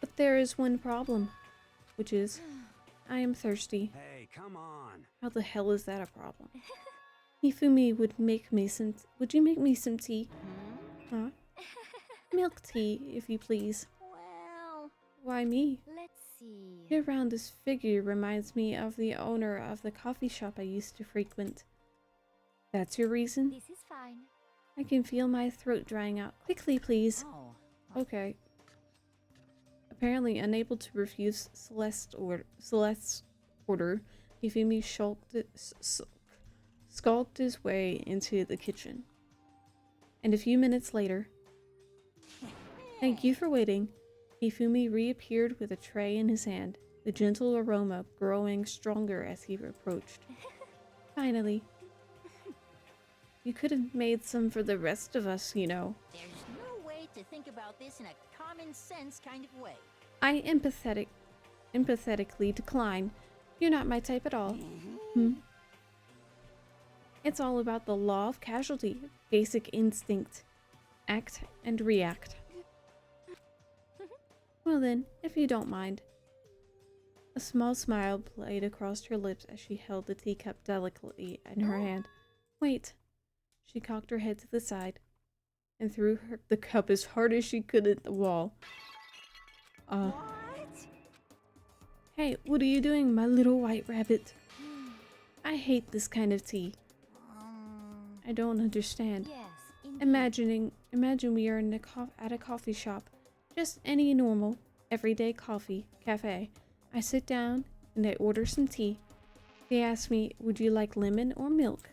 [SPEAKER 1] But there is one problem, which is I am thirsty.
[SPEAKER 4] Hey, come on.
[SPEAKER 1] How the hell is that a problem? Hifumi would you make me some tea? Huh? Milk tea, if you please.
[SPEAKER 5] Well,
[SPEAKER 1] Why me?
[SPEAKER 5] let's see.
[SPEAKER 1] Your roundest figure reminds me of the owner of the coffee shop I used to frequent. That's your reason?
[SPEAKER 5] This is fine.
[SPEAKER 1] I can feel my throat drying out. Quickly, please.
[SPEAKER 3] Oh.
[SPEAKER 1] Okay. Apparently unable to refuse Celeste's order, Hifumi skulked his way into the kitchen. And a few minutes later... Thank you for waiting. Hifumi reappeared with a tray in his hand, the gentle aroma growing stronger as he approached. Finally. You could have made some for the rest of us, you know.
[SPEAKER 3] There's no way to think about this in a common sense kind of way.
[SPEAKER 1] I empathetically decline. You're not my type at all. It's all about the law of casualty, basic instinct. Act and react. Well then, if you don't mind. A small smile played across her lips as she held the teacup delicately in her hand. Wait. She cocked her head to the side and threw the cup as hard as she could at the wall.
[SPEAKER 3] What?
[SPEAKER 1] Hey, what are you doing, my little white rabbit? I hate this kind of tea. I don't understand.
[SPEAKER 5] Yes, indeed.
[SPEAKER 1] Imagine we are in at a coffee shop. Just any normal, everyday cafe. I sit down and I order some tea. They ask me, would you like lemon or milk?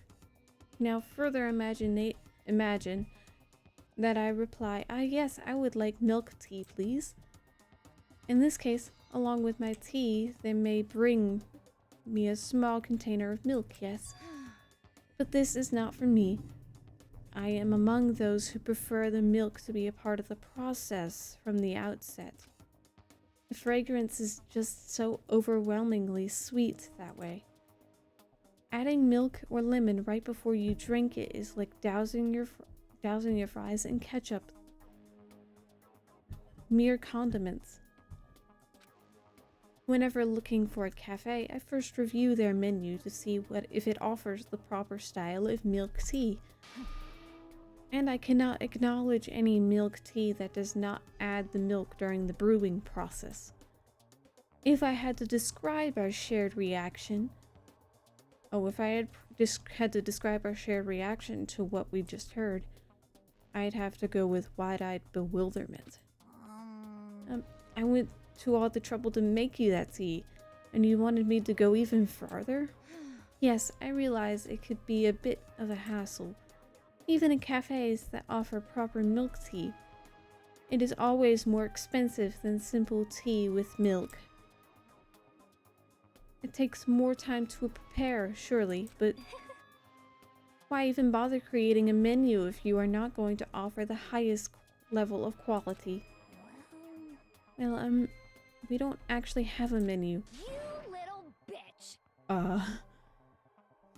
[SPEAKER 1] Now further imagine that I reply, yes, I would like milk tea, please. In this case, along with my tea, they may bring me a small container of milk, yes. But this is not for me. I am among those who prefer the milk to be a part of the process from the outset. The fragrance is just so overwhelmingly sweet that way. Adding milk or lemon right before you drink it is like dousing your fries in ketchup. Mere condiments. Whenever looking for a cafe, I first review their menu to see if it offers the proper style of milk tea. And I cannot acknowledge any milk tea that does not add the milk during the brewing process. If I had to describe our shared reaction... if I had to describe our shared reaction to what we just heard, I'd have to go with wide-eyed bewilderment. I went to all the trouble to make you that tea, and you wanted me to go even farther? Yes, I realize it could be a bit of a hassle. Even in cafes that offer proper milk tea, it is always more expensive than simple tea with milk. It takes more time to prepare, surely, but why even bother creating a menu if you are not going to offer the highest level of quality? Well, we don't actually have a menu.
[SPEAKER 5] You little bitch.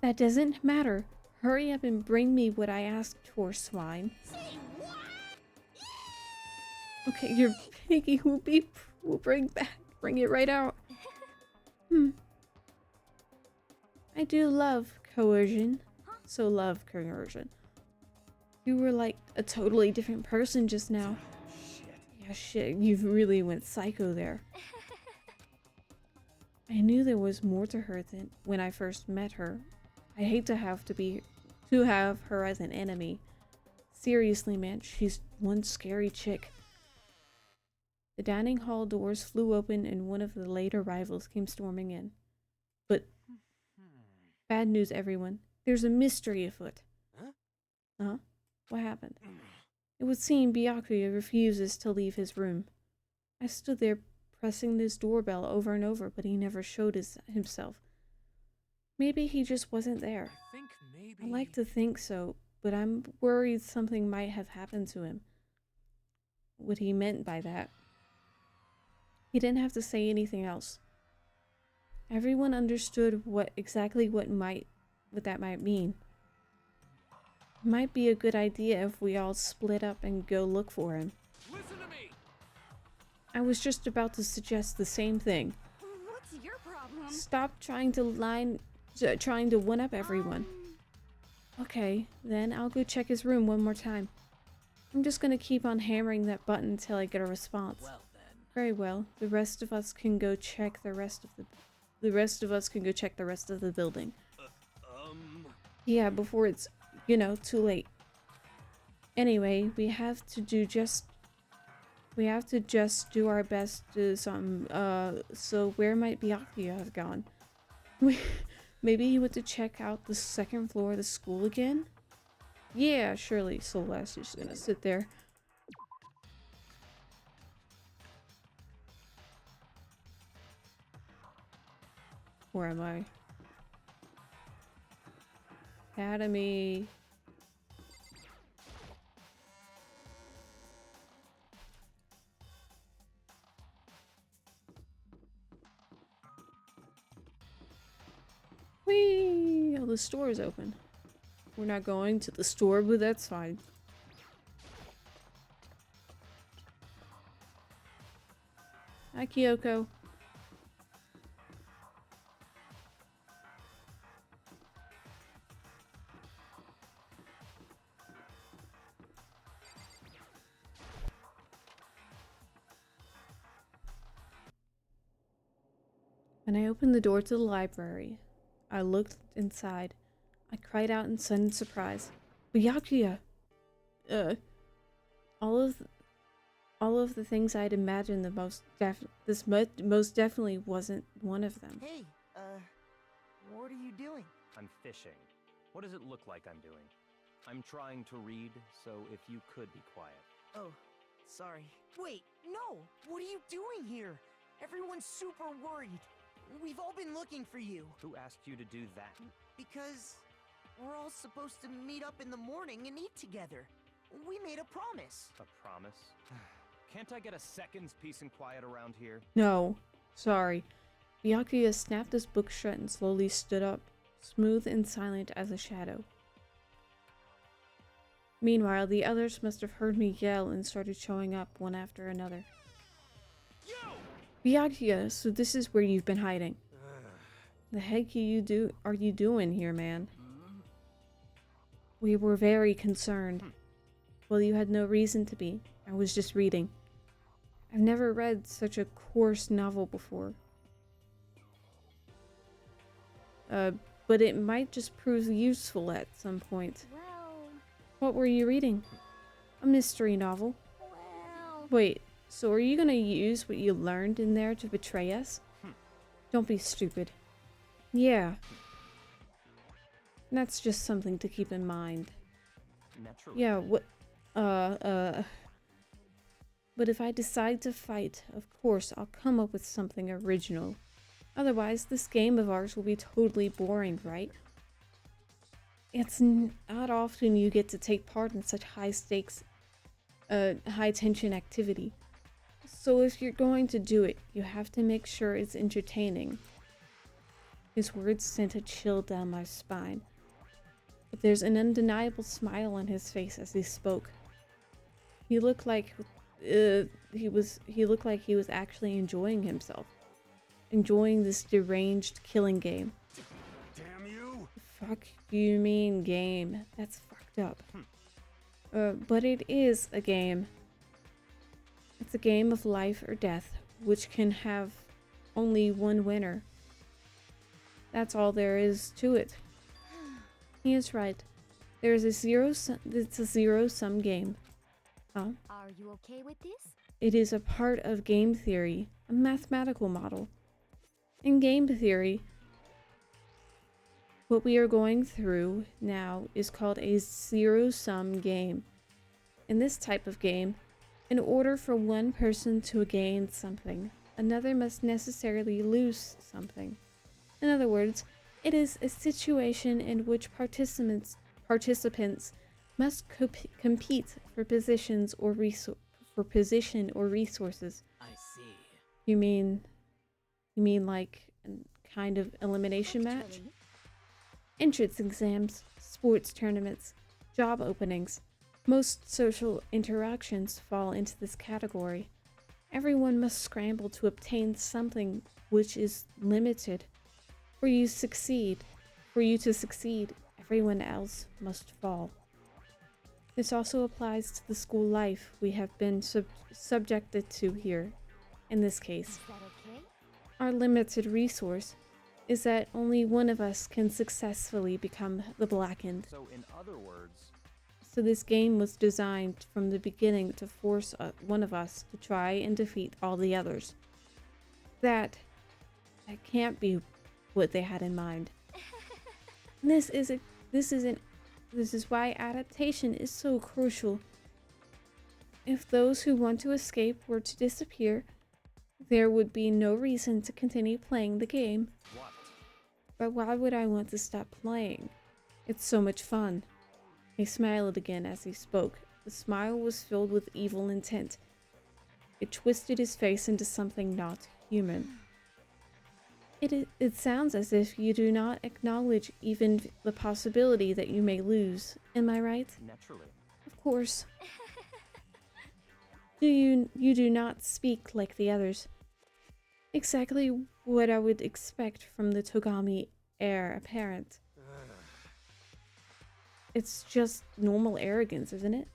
[SPEAKER 1] That doesn't matter. Hurry up and bring me what I asked for, swine.
[SPEAKER 3] Say what?
[SPEAKER 1] Okay, your piggy will beep. We'll bring it right out. I do love coercion. So love coercion. You were like a totally different person just now. Yeah, shit, you really went psycho there. I knew there was more to her than when I first met her. I hate to have her as an enemy. Seriously, man, she's one scary chick. The dining hall doors flew open and one of the late arrivals came storming in. But bad news, everyone. There's a mystery afoot. Huh? What happened? It would seem Byakuya refuses to leave his room. I stood there pressing this doorbell over and over, but he never showed himself. Maybe he just wasn't there. I like to think so, but I'm worried something might have happened to him. What he meant by that. He didn't have to say anything else. Everyone understood what that might mean. It might be a good idea if we all split up and go look for him.
[SPEAKER 4] Listen to me.
[SPEAKER 1] I was just about to suggest the same thing.
[SPEAKER 5] What's your problem?
[SPEAKER 1] Stop trying to one-up everyone. Okay, then I'll go check his room one more time. I'm just gonna keep on hammering that button until I get a response.
[SPEAKER 4] Well then.
[SPEAKER 1] Very well. The rest of us can go check the rest of the building. Yeah, before it's, too late. Anyway, we have to just do our best to so where might Byakuya have gone? Maybe he went to check out the second floor of the school again? Yeah, surely Celeste is gonna sit there. Where am I? Academy. Whee! Oh, the store is open. We're not going to the store, but that's fine. Hi, Kyoko. When I opened the door to the library, I looked inside. I cried out in sudden surprise. Byakuya! All of the things I'd imagined most definitely wasn't one of them.
[SPEAKER 7] Hey, what are you doing?
[SPEAKER 8] I'm fishing. What does it look like I'm doing? I'm trying to read, so if you could be quiet.
[SPEAKER 7] Oh, sorry. Wait, no! What are you doing here? Everyone's super worried. We've all been looking for you.
[SPEAKER 8] Who asked you to do that?
[SPEAKER 7] Because we're all supposed to meet up in the morning and eat together. We made a promise.
[SPEAKER 8] A promise? Can't I get a second's peace and quiet around here?
[SPEAKER 1] No, sorry. Byakuya snapped his book shut and slowly stood up, smooth and silent as a shadow. Meanwhile, the others must have heard me yell and started showing up one after another. Byakuya, so this is where you've been hiding. The heck are you doing here, man? We were very concerned. Well, you had no reason to be. I was just reading. I've never read such a coarse novel before. But it might just prove useful at some point.
[SPEAKER 5] Well,
[SPEAKER 1] What were you reading? A mystery novel.
[SPEAKER 5] well.
[SPEAKER 1] Wait, so are you gonna use what you learned in there to betray us? Don't be stupid. Yeah. That's just something to keep in mind.
[SPEAKER 8] Naturally.
[SPEAKER 1] Yeah, what? But if I decide to fight, of course, I'll come up with something original. Otherwise, this game of ours will be totally boring, right? It's not often you get to take part in such high stakes, high tension activity. So if you're going to do it, you have to make sure it's entertaining. His words sent a chill down my spine. But there's an undeniable smile on his face as he spoke. He looked like he was actually enjoying himself. Enjoying this deranged killing game.
[SPEAKER 4] Damn you!
[SPEAKER 1] Fuck you mean game? That's fucked up. But it is a game. It's a game of life or death, which can have only one winner. That's all there is to it. He is right. It's a zero-sum game. Huh?
[SPEAKER 5] Are you okay with this?
[SPEAKER 1] It is a part of game theory, a mathematical model. In game theory, what we are going through now is called a zero-sum game. In this type of game, in order for one person to gain something, another must necessarily lose something. In other words, it is a situation in which participants must compete for position or resources.
[SPEAKER 7] I see.
[SPEAKER 1] You mean like a kind of elimination match?
[SPEAKER 5] Actually,
[SPEAKER 1] Entrance exams, sports tournaments, job openings. Most social interactions fall into this category. Everyone must scramble to obtain something which is limited. For you to succeed, everyone else must fall. This also applies to the school life we have been subjected to here. In this case,
[SPEAKER 5] is that okay?
[SPEAKER 1] our limited resource is that only one of us can successfully become the Blackened.
[SPEAKER 8] So, in other words,
[SPEAKER 1] So this game was designed from the beginning to force one of us to try and defeat all the others. That can't be what they had in mind. This is why adaptation is so crucial. If those who want to escape were to disappear, there would be no reason to continue playing the game.
[SPEAKER 8] what?
[SPEAKER 1] But why would I want to stop playing? It's so much fun. He smiled again as he spoke. The smile was filled with evil intent. It twisted his face into something not human. It sounds as if you do not acknowledge even the possibility that you may lose. Am I right?
[SPEAKER 8] Naturally.
[SPEAKER 1] Of course. You do not speak like the others. Exactly what I would expect from the Togami heir apparent. It's just normal arrogance, isn't it?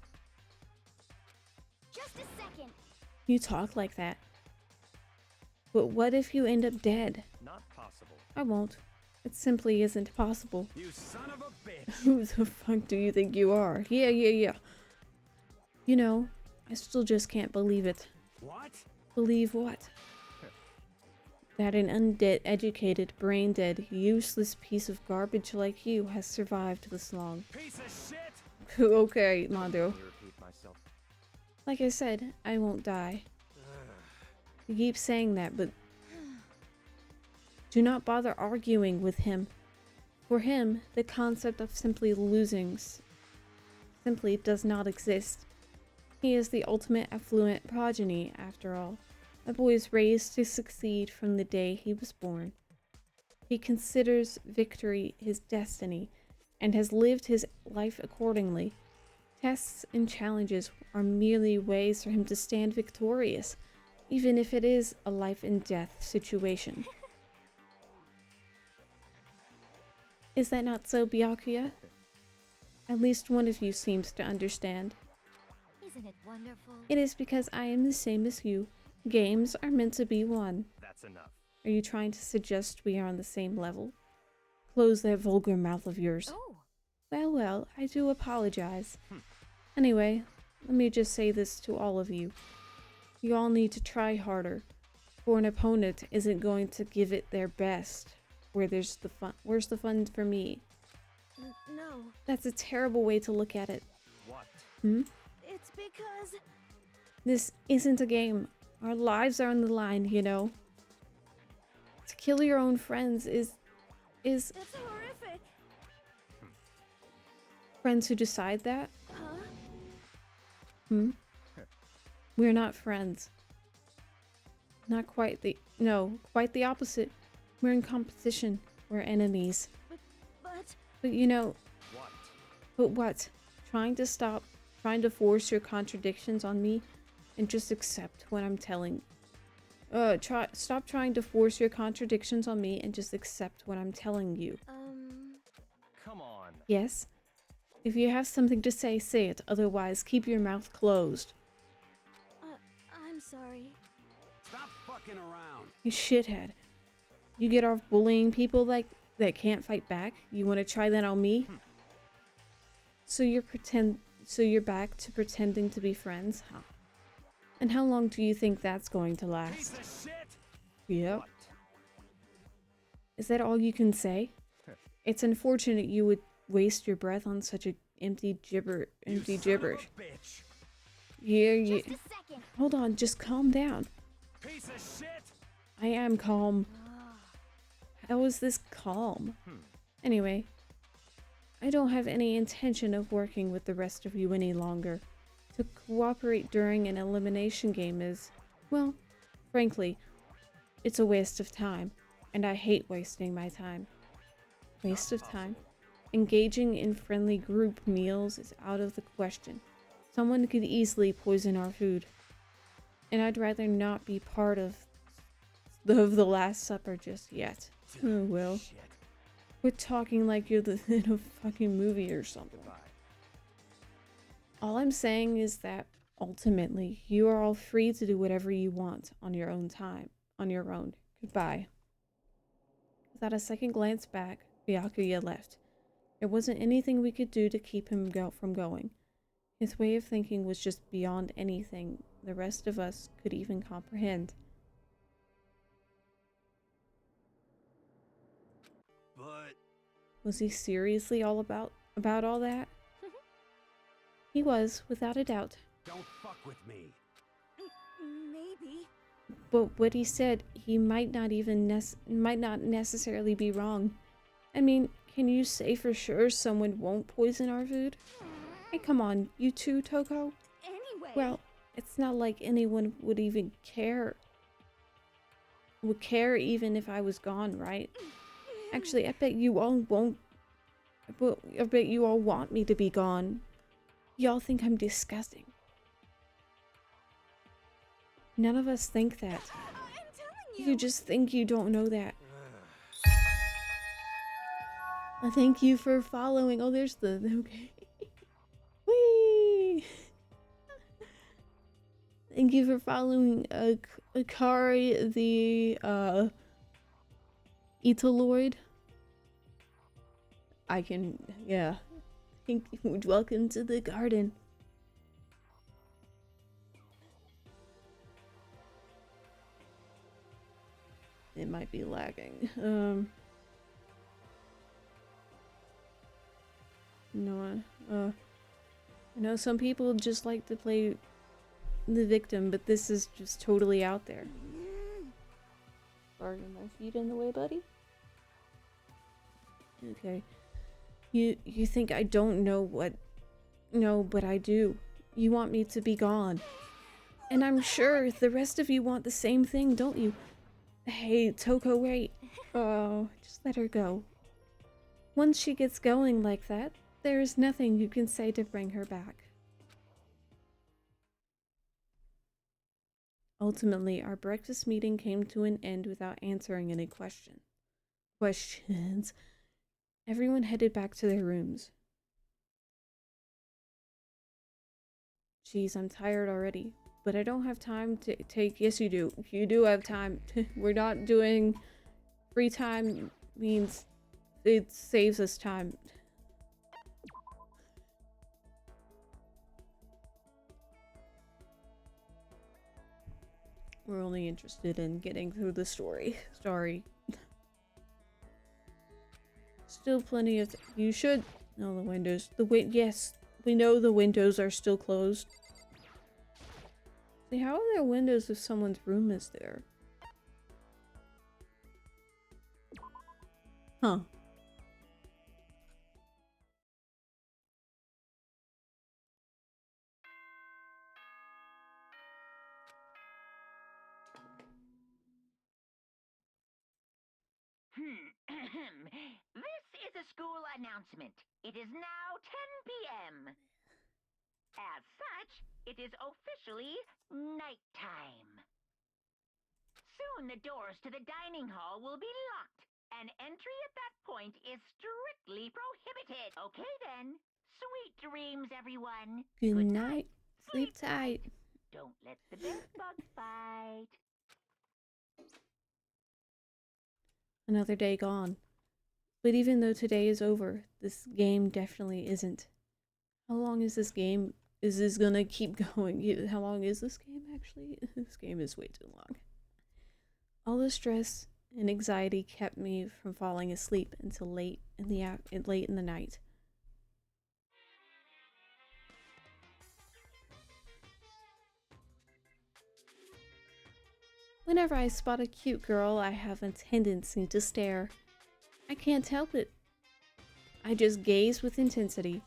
[SPEAKER 5] Just a second.
[SPEAKER 1] You talk like that. But what if you end up dead?
[SPEAKER 8] Not possible.
[SPEAKER 1] I won't. It simply isn't possible.
[SPEAKER 4] You son of a bitch!
[SPEAKER 1] Who the fuck do you think you are? Yeah. You know, I still just can't believe it.
[SPEAKER 4] What?
[SPEAKER 1] Believe what? That an undead, educated, brain-dead, useless piece of garbage like you has survived this long.
[SPEAKER 4] Piece of shit!
[SPEAKER 1] Okay, Mondo.
[SPEAKER 8] Let me repeat myself.
[SPEAKER 1] Like I said, I won't die. You keep saying that, but do not bother arguing with him. For him, the concept of simply losing simply does not exist. He is the ultimate affluent progeny, after all. A boy is raised to succeed from the day he was born. He considers victory his destiny and has lived his life accordingly. Tests and challenges are merely ways for him to stand victorious, even if it is a life and death situation. Is that not so, Byakuya? At least one of you seems to understand.
[SPEAKER 5] Isn't it wonderful?
[SPEAKER 1] It is because I am the same as you. Games are meant to be won.
[SPEAKER 8] That's enough.
[SPEAKER 1] Are you trying to suggest we are on the same level? Close that vulgar mouth of yours.
[SPEAKER 5] Oh,
[SPEAKER 1] Well, I do apologize. Anyway, let me just say this to all of you. You all need to try harder, for an opponent isn't going to give it their best. Where's the fun for me?
[SPEAKER 5] no.
[SPEAKER 1] That's a terrible way to look at it.
[SPEAKER 8] What?
[SPEAKER 5] It's because...
[SPEAKER 1] This isn't a game. Our lives are on the line, you know. To kill your own friends is
[SPEAKER 5] That's horrific.
[SPEAKER 1] friends who decide that?
[SPEAKER 5] Huh?
[SPEAKER 1] We're not friends. Not quite quite the opposite. We're in competition. We're enemies. But you know,
[SPEAKER 8] What?
[SPEAKER 1] but what? Trying to force your contradictions on me and just accept what I'm telling. Stop trying to force your contradictions on me and just accept what I'm telling you.
[SPEAKER 8] Come on.
[SPEAKER 1] Yes? If you have something to say, say it. Otherwise, keep your mouth closed.
[SPEAKER 5] I'm sorry.
[SPEAKER 4] Stop fucking around!
[SPEAKER 1] You shithead. You get off bullying people that can't fight back? You want to try that on me? So you're back to pretending to be friends, huh? And how long do you think that's going to
[SPEAKER 4] Piece
[SPEAKER 1] last?
[SPEAKER 4] of shit!
[SPEAKER 1] Yep.
[SPEAKER 8] What?
[SPEAKER 1] Is that all you can say? It's unfortunate you would waste your breath on such a empty gibberish.
[SPEAKER 4] Bitch!
[SPEAKER 1] Yeah.
[SPEAKER 5] Just a second.
[SPEAKER 1] Hold on, just calm down.
[SPEAKER 4] Piece of shit!
[SPEAKER 1] I am calm. How is this calm? Anyway, I don't have any intention of working with the rest of you any longer. To cooperate during an elimination game is, well, frankly, it's a waste of time, and I hate wasting my time. Waste of time? Engaging in friendly group meals is out of the question. Someone could easily poison our food. And I'd rather not be part of the Last Supper just yet. Oh well.
[SPEAKER 8] Shit.
[SPEAKER 1] Quit talking like you're in a fucking movie or something.
[SPEAKER 8] Goodbye.
[SPEAKER 1] All I'm saying is that ultimately you are all free to do whatever you want on your own time. On your own. Goodbye. Without a second glance back, Byakuya left. There wasn't anything we could do to keep him from going. His way of thinking was just beyond anything the rest of us could even comprehend.
[SPEAKER 4] But
[SPEAKER 1] Was he seriously all about all that? He was, without a doubt.
[SPEAKER 4] don't fuck with me.
[SPEAKER 5] Maybe.
[SPEAKER 1] But what he said, he might not necessarily be wrong. I mean, can you say for sure someone won't poison our food? Hey, come on, you too, Toko?
[SPEAKER 5] Anyway.
[SPEAKER 1] Well, it's not like anyone would even care. would care even if I was gone, right? Actually, I bet you all won't. I bet you all want me to be gone. Y'all think I'm disgusting. None of us think that.
[SPEAKER 5] I'm telling
[SPEAKER 1] You just think you don't know that. Thank you for following. Oh, there's the... Okay. Whee! Thank you for following Akari the Etaloid. I can... Yeah. Thank you. Welcome to the garden. It might be lagging. No, I know some people just like to play the victim, but this is just totally out there. Sorry, are my feet in the way, buddy? Okay. You think I don't know what... No, but I do. You want me to be gone. And I'm sure the rest of you want the same thing, don't you? Hey, Toko, wait. Oh, just let her go. Once she gets going like that, there is nothing you can say to bring her back. Ultimately, our breakfast meeting came to an end without answering any questions. Everyone headed back to their rooms. Jeez, I'm tired already, but I don't have time to take... Yes, you do. You do have time. We're not doing... Free time means it saves us time. We're only interested in getting through the story. Sorry. Still plenty of... You should... No, the windows. Yes, we know the windows are still closed. See, how are there windows if someone's room is there? Huh.
[SPEAKER 6] This is a school announcement. It is now 10 p.m. As such, it is officially nighttime. Soon the doors to the dining hall will be locked, and entry at that point is strictly prohibited. Okay then. Sweet dreams, everyone.
[SPEAKER 1] Good night. Sleep tight.
[SPEAKER 6] Don't let the bed bug bite.
[SPEAKER 1] Another day gone. But even though today is over, this game definitely isn't. How long is this game? Is this gonna keep going? How long is this game actually? This game is way too long. All the stress and anxiety kept me from falling asleep until late in the night. Whenever I spot a cute girl, I have a tendency to stare. I can't help it. I just gaze with intensity.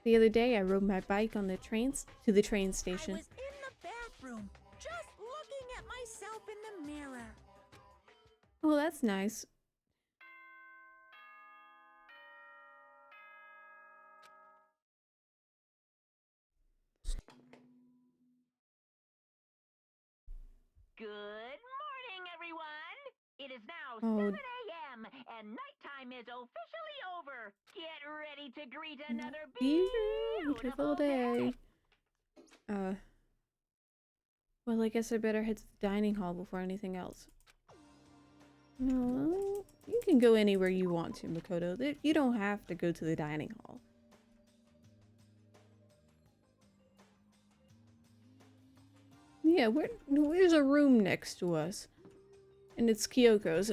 [SPEAKER 1] The other day, I rode my bike on the to the train station.
[SPEAKER 5] I was in the bathroom, just looking at myself in the mirror.
[SPEAKER 1] Oh, that's nice.
[SPEAKER 6] Good morning, everyone! It is now 7
[SPEAKER 1] Oh.
[SPEAKER 6] a.m. and nighttime is officially over. Get ready to greet another
[SPEAKER 1] Beautiful day. Well, I guess I better head to the dining hall before anything else. No, you can go anywhere you want to, Makoto. You don't have to go to the dining hall. Yeah, there's a room next to us. And it's Kyoko's.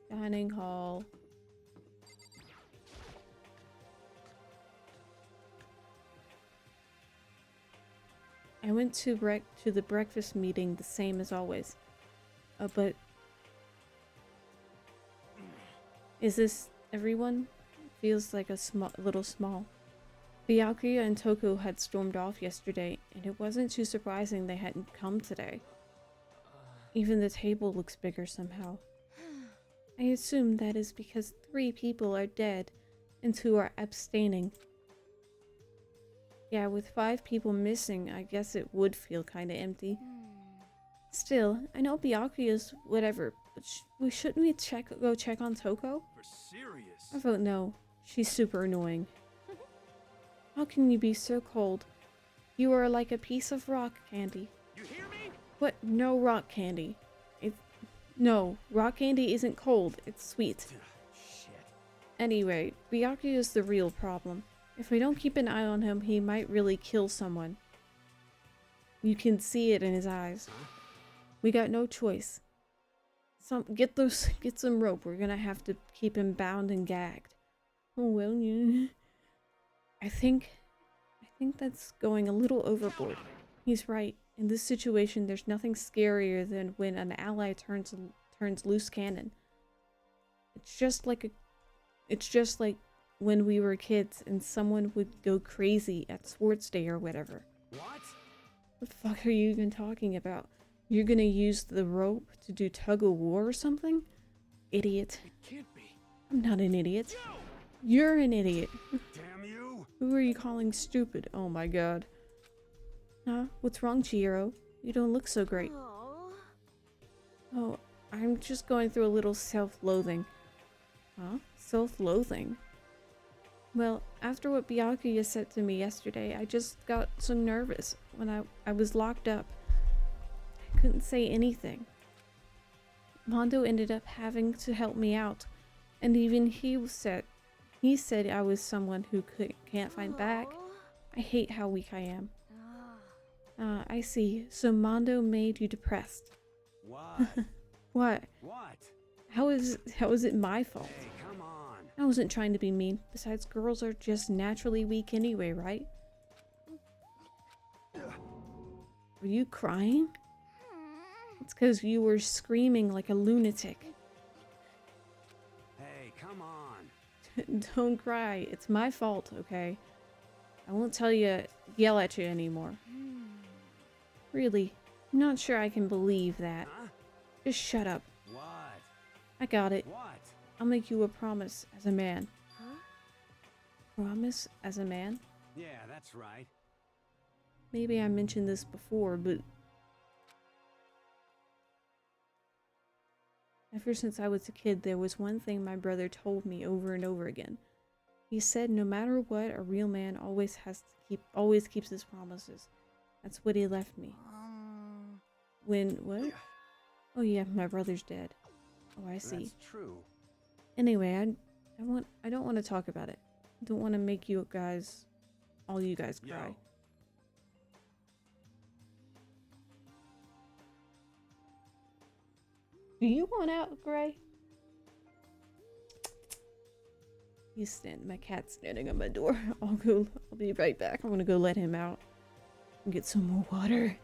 [SPEAKER 1] Dining hall. I went to the breakfast meeting the same as always. But... Is this everyone? Feels like a little small. Byakuya and Toko had stormed off yesterday, and it wasn't too surprising they hadn't come today. Even the table looks bigger somehow. I assume that is because 3 people are dead and 2 are abstaining. Yeah, with 5 people missing, I guess it would feel kinda empty. Still, I know Byakuya's whatever, but shouldn't we go check on Toko?
[SPEAKER 4] For serious?
[SPEAKER 1] I vote no. She's super annoying. How can you be so cold? You are like a piece of rock candy.
[SPEAKER 4] You hear me?
[SPEAKER 1] What? No rock candy. No, rock candy isn't cold, it's sweet.
[SPEAKER 4] Shit.
[SPEAKER 1] Anyway, Byakuya is the real problem. If we don't keep an eye on him, he might really kill someone. You can see it in his eyes. We got no choice. Get some rope. We're gonna have to keep him bound and gagged. Oh well, yeah. I think that's going a little overboard. He's right. In this situation, there's nothing scarier than when an ally turns loose cannon. It's just like when we were kids and someone would go crazy at Sports Day or whatever.
[SPEAKER 4] What?
[SPEAKER 1] What the fuck are you even talking about? You're gonna use the rope to do tug of war or something? Idiot.
[SPEAKER 4] It can't be.
[SPEAKER 1] I'm not an idiot.
[SPEAKER 4] Yo!
[SPEAKER 1] You're an idiot.
[SPEAKER 4] Damn you!
[SPEAKER 1] Who are you calling stupid? Oh my god. Huh? What's wrong, Chihiro? You don't look so great. Oh, I'm just going through a little self-loathing. Huh? Self-loathing? Well, after what Byakuya said to me yesterday, I just got so nervous when I was locked up. I couldn't say anything. Mondo ended up having to help me out, and even he said I was someone who can't fight back. I hate how weak I am. I see. So Mondo made you depressed.
[SPEAKER 4] What?
[SPEAKER 1] What?
[SPEAKER 4] What?
[SPEAKER 1] How is it my fault?
[SPEAKER 4] Hey, come on.
[SPEAKER 1] I wasn't trying to be mean. Besides, girls are just naturally weak anyway, right? Are you crying? It's because you were screaming like a lunatic.
[SPEAKER 4] Hey, come on.
[SPEAKER 1] Don't cry. It's my fault, okay? I won't yell at you anymore. Really, I'm not sure I can believe that.
[SPEAKER 4] Huh?
[SPEAKER 1] Just shut up.
[SPEAKER 4] What?
[SPEAKER 1] I got it.
[SPEAKER 4] What?
[SPEAKER 1] I'll make you a promise as a man. Promise as a man?
[SPEAKER 4] Yeah, that's right.
[SPEAKER 1] Maybe I mentioned this before, but ever since I was a kid, there was one thing my brother told me over and over again. He said no matter what, a real man always keeps his promises. That's what he left me. What? Oh yeah, my brother's dead. Oh, I see.
[SPEAKER 4] That's true.
[SPEAKER 1] Anyway, I don't want to talk about it. I don't want to make all you guys cry.
[SPEAKER 4] Yo.
[SPEAKER 1] Do you want out, Gray? My cat's standing on my door. I'll be right back. I'm gonna go let him out and get some more water.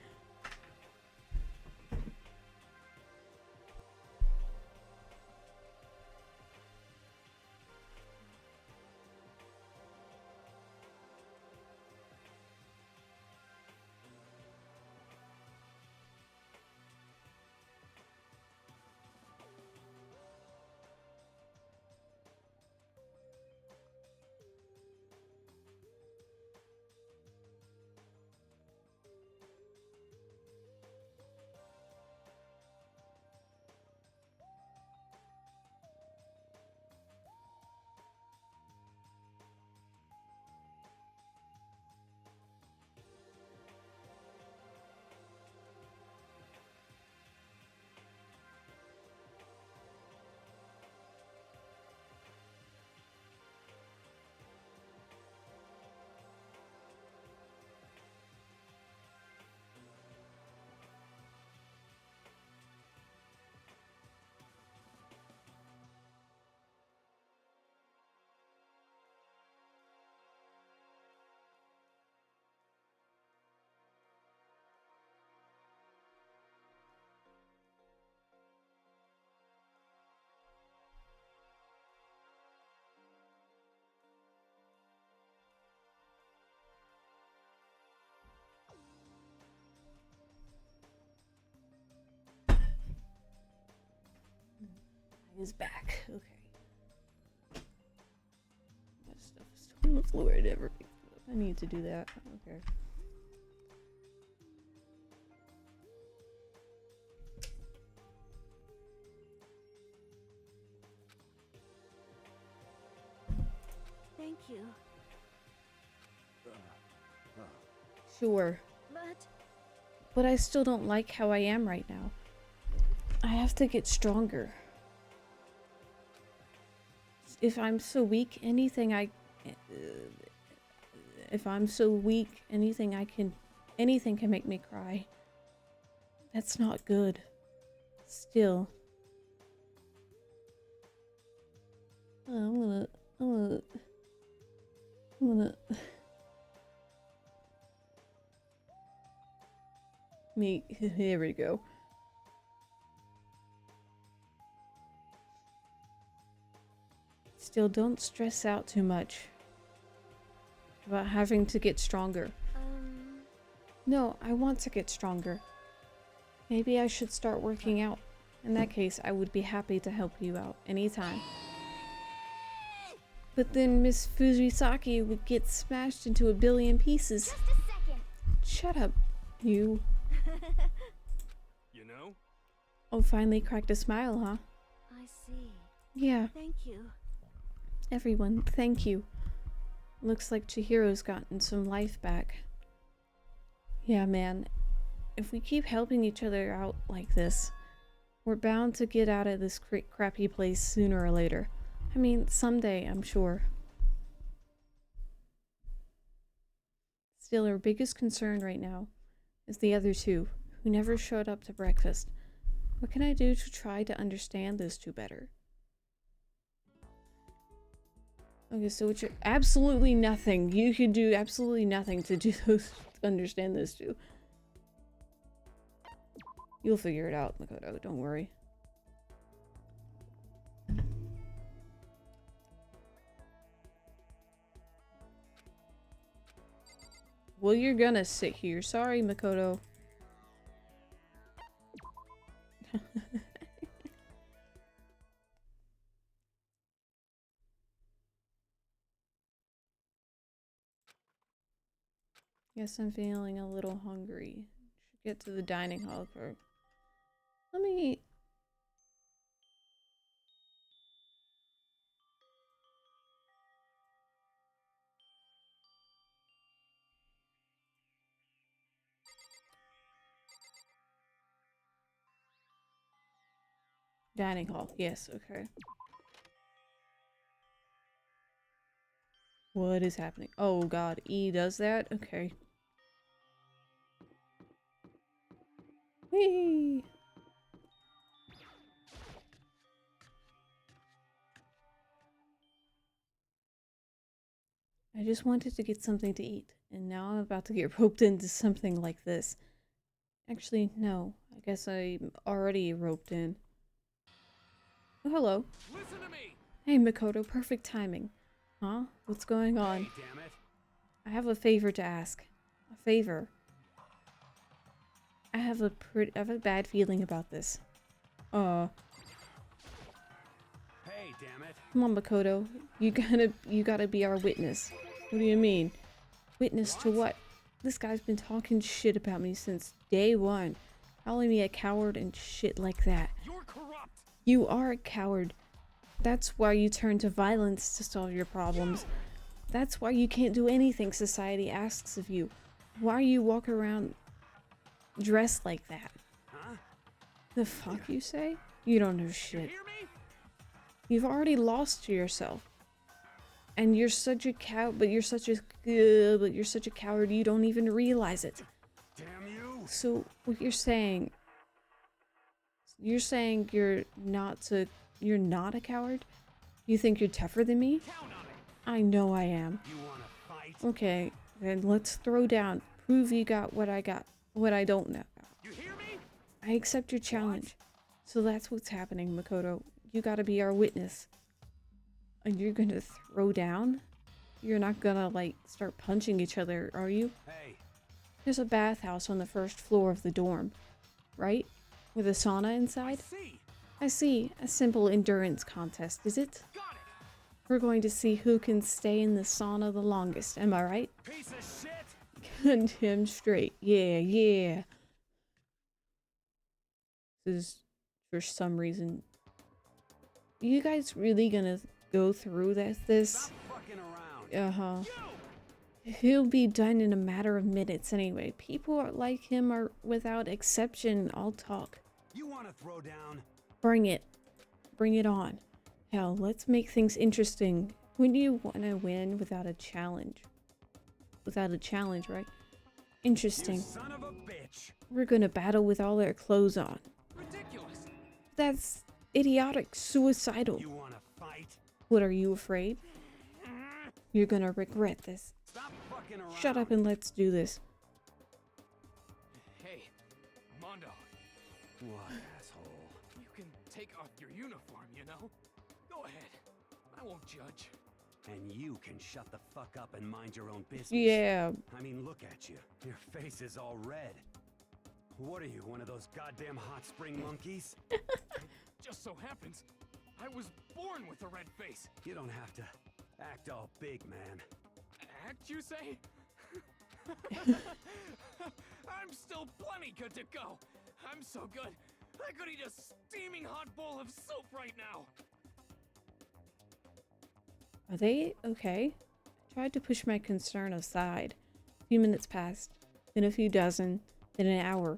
[SPEAKER 1] is back. Okay. That stuff is still on the floor. I never picked it up. I need to do that. Okay.
[SPEAKER 5] Thank you.
[SPEAKER 1] Sure. But I still don't like how I am right now. I have to get stronger. If I'm so weak, anything I can make me cry. That's not good. Still. I'm gonna me, here we go. Still, don't stress out too much about having to get stronger. No, I want to get stronger. Maybe I should start working out. In that case, I would be happy to help you out anytime. But then Miss Fujisaki would get smashed into a billion pieces.
[SPEAKER 6] Just a second.
[SPEAKER 1] Shut up, you.
[SPEAKER 8] You know?
[SPEAKER 1] Oh, finally cracked a smile, huh?
[SPEAKER 5] I see.
[SPEAKER 1] Yeah,
[SPEAKER 5] Thank you.
[SPEAKER 1] everyone, thank you. Looks like Chihiro's gotten some life back. Yeah, man. If we keep helping each other out like this, we're bound to get out of this crappy place sooner or later. I mean, someday, I'm sure. Still, our biggest concern right now is the other two, who never showed up to breakfast. What can I do to try to understand those two better? Okay, so it's absolutely nothing. You can do absolutely nothing to do those, to understand those two. You'll figure it out, Makoto, don't worry. Well, you're gonna sit here. Sorry, Makoto. Guess I'm feeling a little hungry. Should get to the dining hall for... Let me eat. Dining hall. Yes, okay. What is happening? Oh god, E does that? Okay. Whee! I just wanted to get something to eat, and now I'm about to get roped into something like this. Actually, no. I guess I'm already roped in. Oh, hello.
[SPEAKER 4] Listen to me.
[SPEAKER 1] Hey, Makoto, perfect timing. Huh? What's going on?
[SPEAKER 4] Hey, damn it.
[SPEAKER 1] I have a favor to ask. A favor. I have a bad feeling about this.
[SPEAKER 4] Hey, damn it.
[SPEAKER 1] Come on, Makoto. You gotta be our witness. What do you mean? Witness to what? This guy's been talking shit about me since day one. Calling me a coward and shit like that.
[SPEAKER 4] You're corrupt.
[SPEAKER 1] You are a coward. That's why you turn to violence to solve your problems. That's why you can't do anything society asks of you. Why you walk around dressed like that?
[SPEAKER 4] Huh?
[SPEAKER 1] The fuck you say? You don't know
[SPEAKER 4] You
[SPEAKER 1] shit.
[SPEAKER 4] hear me?
[SPEAKER 1] You've already lost yourself. And you're such a but you're such a coward you don't even realize it.
[SPEAKER 4] Damn you.
[SPEAKER 1] So what you're saying you're not a coward? You think you're tougher than me?
[SPEAKER 4] Count on it.
[SPEAKER 1] I know I am.
[SPEAKER 4] You wanna fight?
[SPEAKER 1] Okay, then let's throw down. Prove you got what I got, what I don't know.
[SPEAKER 4] You hear me?
[SPEAKER 1] I accept your challenge. So that's what's happening, Makoto. You gotta be our witness. And you're gonna throw down? You're not gonna, like, start punching each other, are you?
[SPEAKER 4] Hey.
[SPEAKER 1] There's a bathhouse on the first floor of the dorm, right? With a sauna
[SPEAKER 4] I
[SPEAKER 1] inside?
[SPEAKER 4] see.
[SPEAKER 1] I see. A simple endurance contest, is it?
[SPEAKER 4] Got it!
[SPEAKER 1] We're going to see who can stay in the sauna the longest, am I right?
[SPEAKER 4] Piece of shit!
[SPEAKER 1] Condemn straight. Yeah, yeah. This is, for some reason... You guys really gonna go through this?
[SPEAKER 4] Stop fucking around.
[SPEAKER 1] Uh-huh.
[SPEAKER 4] You!
[SPEAKER 1] He'll be done in a matter of minutes anyway. People like him are without exception all talk.
[SPEAKER 4] You want to throw down?
[SPEAKER 1] Bring it. Bring it on. Hell, let's make things interesting. Wouldn't you want to win without a challenge? Without a challenge, right? Interesting.
[SPEAKER 4] You son of a bitch!
[SPEAKER 1] We're gonna battle with all our clothes on.
[SPEAKER 4] Ridiculous!
[SPEAKER 1] That's idiotic, suicidal.
[SPEAKER 4] You want to fight?
[SPEAKER 1] What, are you afraid? You're gonna regret this.
[SPEAKER 4] Stop fucking around.
[SPEAKER 1] Shut up and let's do this.
[SPEAKER 9] Hey, Mondo,
[SPEAKER 4] What, asshole?
[SPEAKER 9] you can take off your uniform, you know? Go ahead. I won't judge.
[SPEAKER 4] And you can shut the fuck up and mind your own business.
[SPEAKER 1] Yeah.
[SPEAKER 4] I mean, look at you. Your face is all red. What are you, one of those goddamn hot spring monkeys?
[SPEAKER 9] Just so happens, I was born with a red face.
[SPEAKER 4] You don't have to act all big, man.
[SPEAKER 9] Act, you say? I'm still plenty good to go. I'm so good, I could eat a steaming hot bowl of soup right now.
[SPEAKER 1] Are they okay? I tried to push my concern aside. A few minutes passed, then a few dozen, then an hour.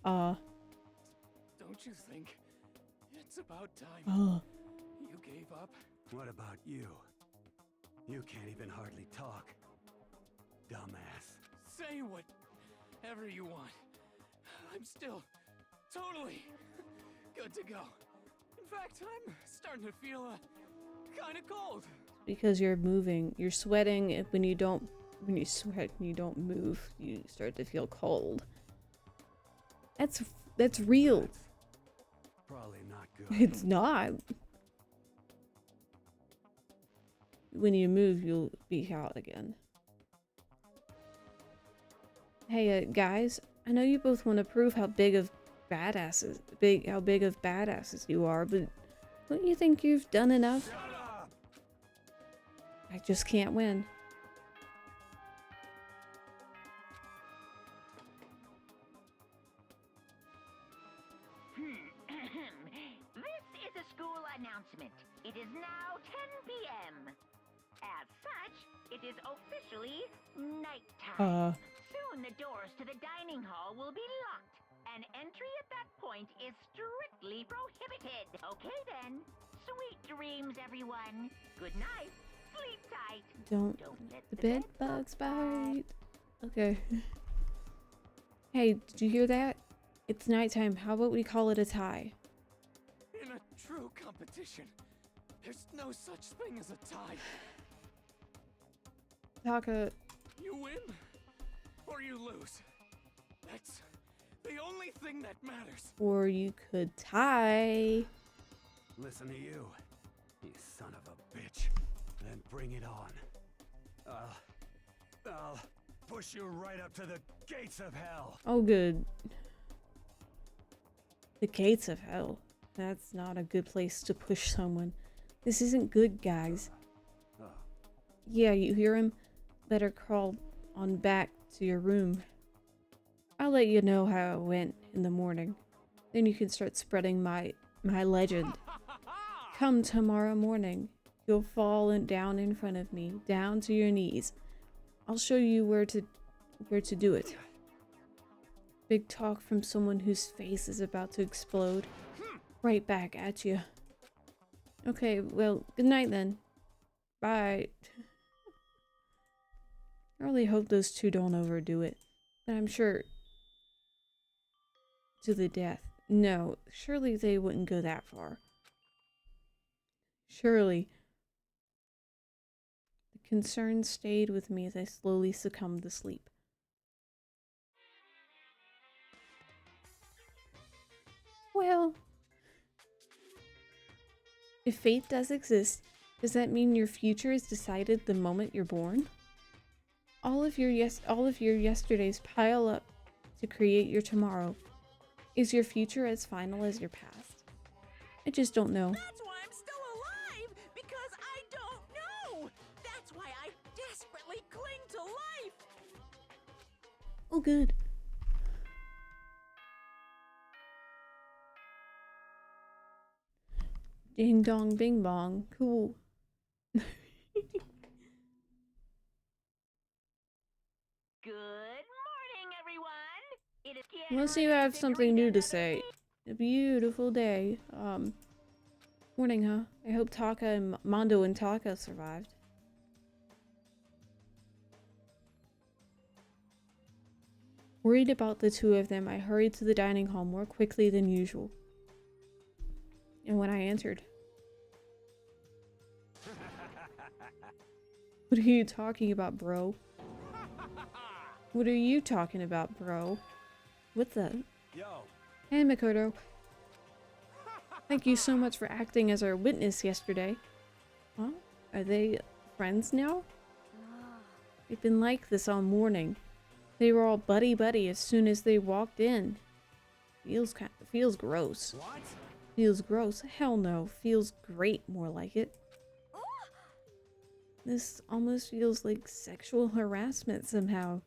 [SPEAKER 9] Don't you think it's about time you gave up?
[SPEAKER 4] What about you? You can't even hardly talk. Dumbass.
[SPEAKER 9] Say whatever you want. I'm still totally good to go. In fact, I'm starting to feel kind of cold.
[SPEAKER 1] Because you're moving, you're sweating. When you sweat and you don't move, you start to feel cold. That's real.
[SPEAKER 4] Probably not good.
[SPEAKER 1] It's not. When you move, you'll be hot again. Hey, guys, I know you both want to prove how big of badasses you are, but don't you think you've done enough?
[SPEAKER 4] Shut up!
[SPEAKER 1] I just can't win.
[SPEAKER 6] This is a school announcement. It is now 10 p.m. As such, it is officially nighttime. Soon the doors to the dining hall will be locked, and entry at that point is strictly prohibited. Okay then. Sweet dreams, everyone. Good night. Sleep tight.
[SPEAKER 1] Don't
[SPEAKER 6] let
[SPEAKER 1] the bed bugs bite. Okay. Hey, did you hear that? It's nighttime. How about we call it a tie?
[SPEAKER 9] In a true competition, there's no such thing as a tie.
[SPEAKER 1] Taka,
[SPEAKER 9] You win or you lose. That's the only thing that matters.
[SPEAKER 1] or you could tie.
[SPEAKER 4] Listen to you, you son of a bitch. Then bring it on. I'll push you right up to the gates of hell.
[SPEAKER 1] Oh, good. The gates of hell. That's not a good place to push someone. This isn't good, guys.
[SPEAKER 4] Oh,
[SPEAKER 1] Yeah, you hear him? Better crawl on back to your room. I'll let you know how it went in the morning. Then you can start spreading my legend. Come tomorrow morning. You'll fall down in front of me, down to your knees. I'll show you where to do it. Big talk from someone whose face is about to explode. Right back at you. Okay, well, good night then. Bye. I really hope those two don't overdo it. But I'm sure... to the death. No, surely they wouldn't go that far. Surely. The concern stayed with me as I slowly succumbed to sleep. Well, if fate does exist, does that mean your future is decided the moment you're born? All of your yesterdays pile up to create your tomorrow. Is your future as final as your past? I just don't know.
[SPEAKER 5] That's why I'm still alive, because I don't know. That's why I desperately cling to life.
[SPEAKER 1] Oh, good. Ding dong, bing bong. Cool.
[SPEAKER 6] Good morning, everyone. It is
[SPEAKER 1] Unless you have something new to say. A beautiful day. Morning, huh? I hope Taka and Mondo and Taka survived. Worried about the two of them, I hurried to the dining hall more quickly than usual. And when I entered, what are you talking about, bro? What are you talking about, bro? What the?
[SPEAKER 4] Yo.
[SPEAKER 1] Hey, Makoto. Thank you so much for acting as our witness yesterday. Huh? Are they friends now? They've been like this all morning. They were all buddy-buddy as soon as they walked in. Feels gross.
[SPEAKER 4] What?
[SPEAKER 1] Feels gross. Hell no. Feels great, more like it. This almost feels like sexual harassment somehow.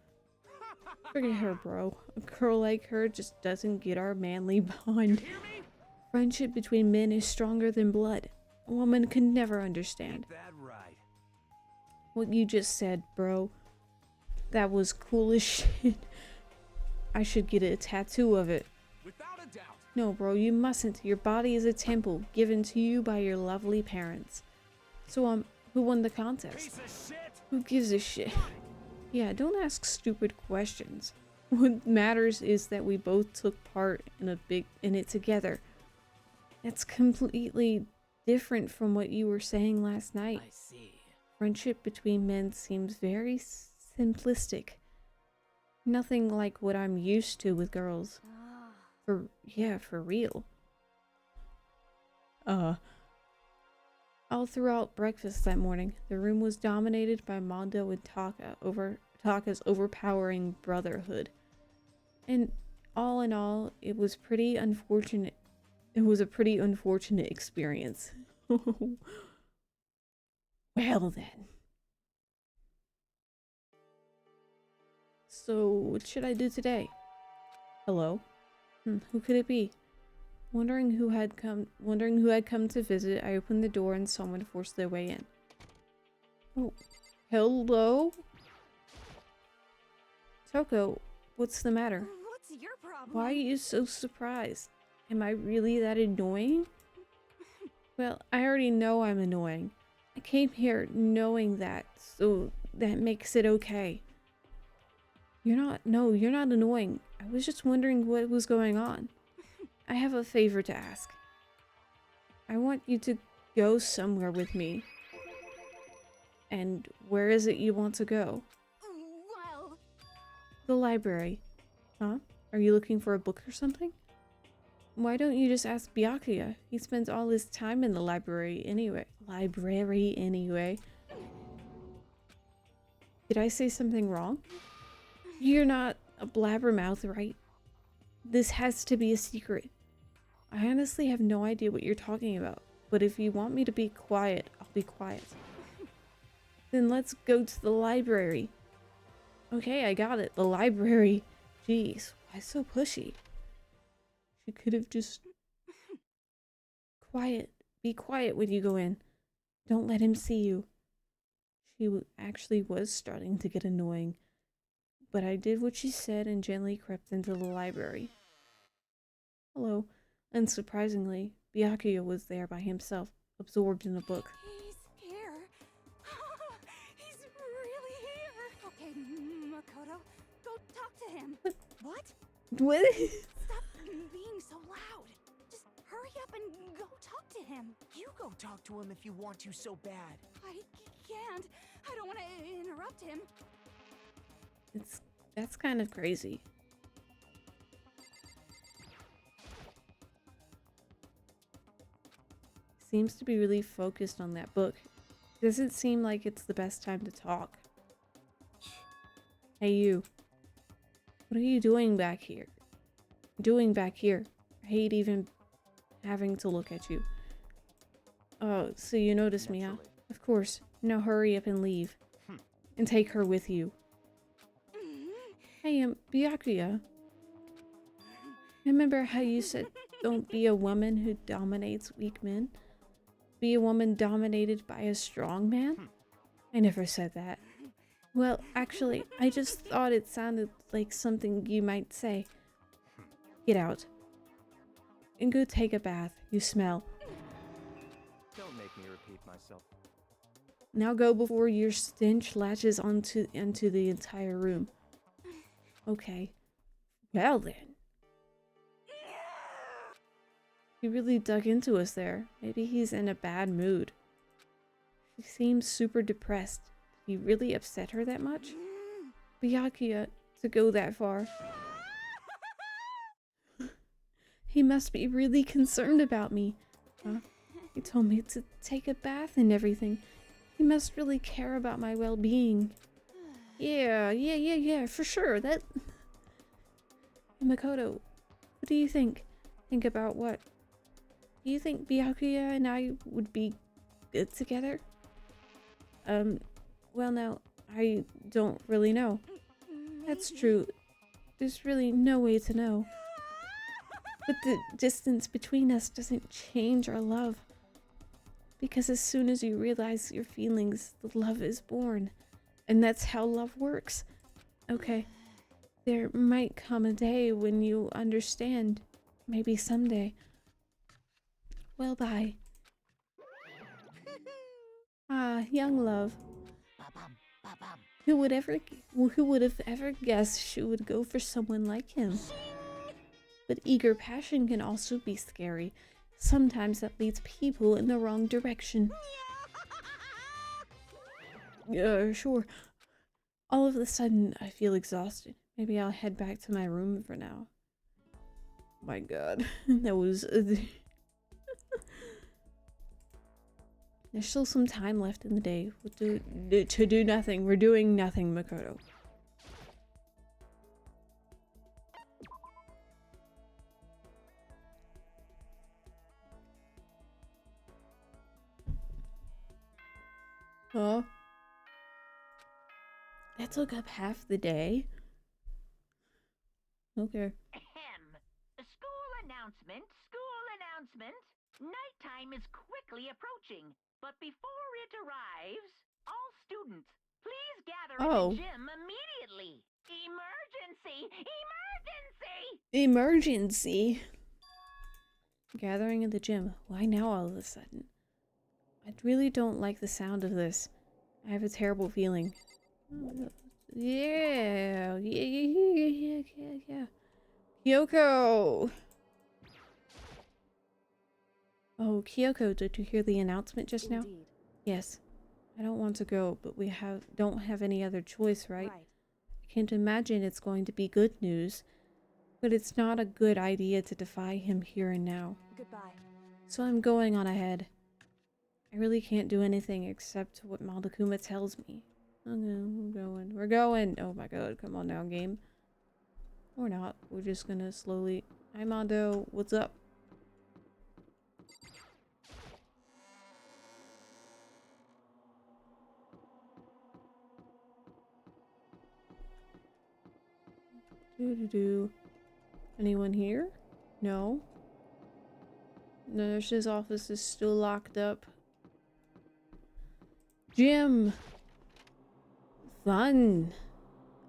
[SPEAKER 1] Forget her, bro. A girl like her just doesn't get our manly bond. Friendship between men is stronger than blood. A woman could never understand.
[SPEAKER 4] Get that right.
[SPEAKER 1] What you just said, bro. That was cool as shit. I should get a tattoo of it.
[SPEAKER 9] Without a doubt.
[SPEAKER 1] No, bro, you mustn't. Your body is a temple given to you by your lovely parents. So, who won the contest?
[SPEAKER 4] Piece of shit.
[SPEAKER 1] Who gives a shit? Yeah, don't ask stupid questions. What matters is that we both took part in it together. That's completely different from what you were saying last night.
[SPEAKER 9] I see.
[SPEAKER 1] Friendship between men seems very simplistic. Nothing like what I'm used to with girls. For real. All throughout breakfast that morning, the room was dominated by Mondo and Taka over Taka's overpowering brotherhood. And all in all, it was pretty unfortunate. It was a pretty unfortunate experience. Well then. So, what should I do today? Hello? Who could it be? Wondering who had come to visit, I opened the door and someone forced their way in. Oh, hello? Toko, what's the matter?
[SPEAKER 5] What's your problem?
[SPEAKER 1] Why are you so surprised? Am I really that annoying? Well, I already know I'm annoying. I came here knowing that, so that makes it okay. You're not annoying. I was just wondering what was going on. I have a favor to ask. I want you to go somewhere with me. And where is it you want to go?
[SPEAKER 5] Well,
[SPEAKER 1] The library. Huh? Are you looking for a book or something? Why don't you just ask Byakuya? He spends all his time in the library anyway. Did I say something wrong? You're not a blabbermouth, right? This has to be a secret. I honestly have no idea what you're talking about, but if you want me to be quiet, I'll be quiet. Then let's go to the library. Okay, I got it. The library. Jeez, why so pushy? She could have just... Quiet. Be quiet when you go in. Don't let him see you. She actually was starting to get annoying. But I did what she said and gently crept into the library. Hello. Unsurprisingly, Byakuya was there by himself, absorbed in a book.
[SPEAKER 5] he's here. He's really here. Okay, Makoto, go talk to him. What?
[SPEAKER 1] What?
[SPEAKER 5] Stop being so loud. Just hurry up and go talk to him.
[SPEAKER 7] You go talk to him if you want to so bad.
[SPEAKER 5] I can't. I don't want to interrupt him.
[SPEAKER 1] That's kind of crazy. Seems to be really focused on that book. Doesn't seem like it's the best time to talk. Hey you. What are you doing back here? I hate even having to look at you. Oh, so you noticed me, huh?
[SPEAKER 8] Naturally.
[SPEAKER 1] Of course. Now hurry up and leave. And take her with you. Hey, Byakuya. Remember how you said don't be a woman who dominates weak men? Be a woman dominated by a strong man? I never said that. Well, actually, I just thought it sounded like something you might say. Get out. And go take a bath. You smell.
[SPEAKER 8] Don't make me repeat myself.
[SPEAKER 1] Now go before your stench latches into the entire room. Okay. Well then. He really dug into us there. Maybe he's in a bad mood. She seems super depressed. Did he really upset her that much? Byakuya, to go that far. He must be really concerned about me. Huh? He told me to take a bath and everything. He must really care about my well-being. Yeah, for sure. That... Makoto, what do you think? Think about what? Do you think Byakuya and I would be good together? Well now, I don't really know. That's true. There's really no way to know. But the distance between us doesn't change our love. Because as soon as you realize your feelings, the love is born. And that's how love works. Okay. There might come a day when you understand. Maybe someday. Well, bye. Ah, young love. Who would have ever guessed she would go for someone like him? But eager passion can also be scary. Sometimes that leads people in the wrong direction. Yeah, sure. All of a sudden, I feel exhausted. Maybe I'll head back to my room for now. My god, that was... There's still some time left in the day to do nothing. We're doing nothing, Makoto. Huh? That took up half the day. Okay.
[SPEAKER 6] School announcement, school announcement. Nighttime is quickly approaching, but before it arrives, all students, please gather in the gym immediately. Emergency! Emergency!
[SPEAKER 1] Emergency! Gathering in the gym. Why now all of a sudden? I really don't like the sound of this. I have a terrible feeling. Yeah. Kyoko! Oh, Kyoko, did you hear the announcement just now? Yes. I don't want to go, but we don't have any other choice, right? I can't imagine it's going to be good news, but it's not a good idea to defy him here and now.
[SPEAKER 5] Goodbye.
[SPEAKER 1] So I'm going on ahead. I really can't do anything except what Monokuma tells me. Okay, we're going. We're going! Oh my god, come on now, game. Or not. We're just gonna slowly... Hi, Mondo. What's up? Anyone here? No. The nurse's office is still locked up. Gym! Fun!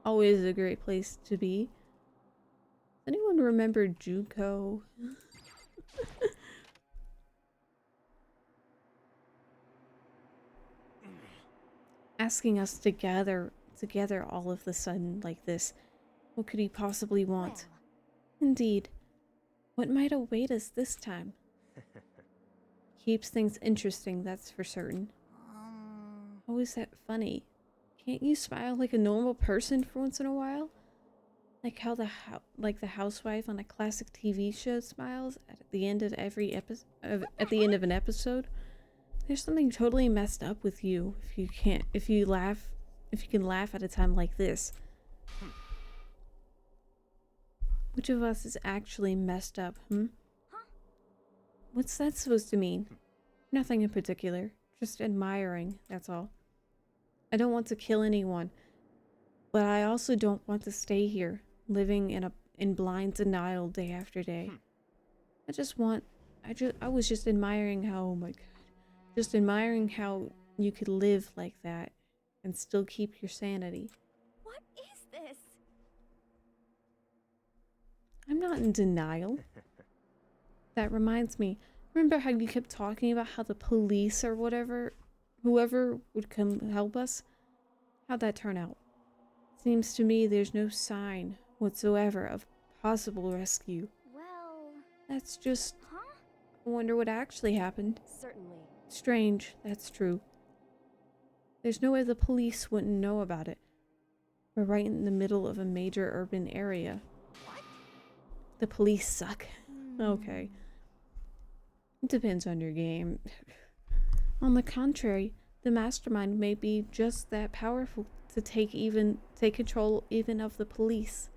[SPEAKER 1] Always a great place to be. Anyone remember Juko? Asking us to gather together all of the sudden like this. What could he possibly want? Indeed. What might await us this time? Keeps things interesting, that's for certain. How is that funny? Can't you smile like a normal person for once in a while? Like how the housewife on a classic TV show smiles at the end of every episode. At the end of an episode. There's something totally messed up with you if you can laugh at a time like this. Which of us is actually messed up, What's that supposed to mean? Nothing in particular. Just admiring, that's all. I don't want to kill anyone, but I also don't want to stay here, living in blind denial day after day. I was just admiring how, oh my god, just admiring how you could live like that and still keep your sanity.
[SPEAKER 5] What is this?
[SPEAKER 1] I'm not in denial. That reminds me, remember how you kept talking about how the police or whatever, whoever would come help us? How'd that turn out? Seems to me there's no sign whatsoever of possible rescue.
[SPEAKER 5] Well...
[SPEAKER 1] That's just...
[SPEAKER 5] Huh?
[SPEAKER 1] I wonder what actually happened.
[SPEAKER 5] Certainly.
[SPEAKER 1] Strange, that's true. There's no way the police wouldn't know about it. We're right in the middle of a major urban area.
[SPEAKER 5] What?
[SPEAKER 1] The police suck. Okay. It depends on your game. On the contrary, the mastermind may be just that powerful to take control even of the police.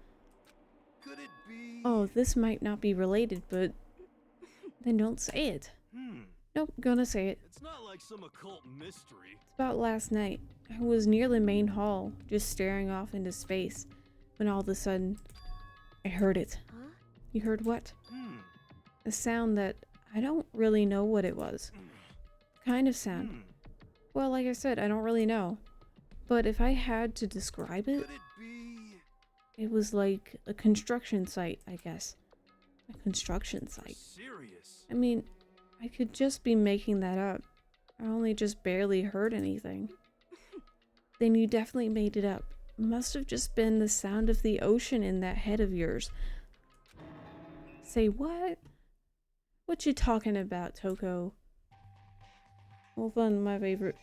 [SPEAKER 4] Could it be?
[SPEAKER 1] Oh, this might not be related, but then don't say it. Nope, gonna say it.
[SPEAKER 4] It's not like some occult mystery.
[SPEAKER 1] It's about last night. I was near the main hall, just staring off into space, when all of a sudden, I heard it.
[SPEAKER 5] Huh?
[SPEAKER 1] You heard what? A sound that I don't really know what it was. Kind of sound. Well, like I said, I don't really know. But if I had to describe it,
[SPEAKER 4] Could it be?
[SPEAKER 1] it was like a construction site, I guess. A construction site.
[SPEAKER 4] Serious?
[SPEAKER 1] I mean, I could just be making that up. I only just barely heard anything. Then you definitely made it up. Must have just been the sound of the ocean in that head of yours. Say what? What you talking about, Toko? Well, fun, my favorite.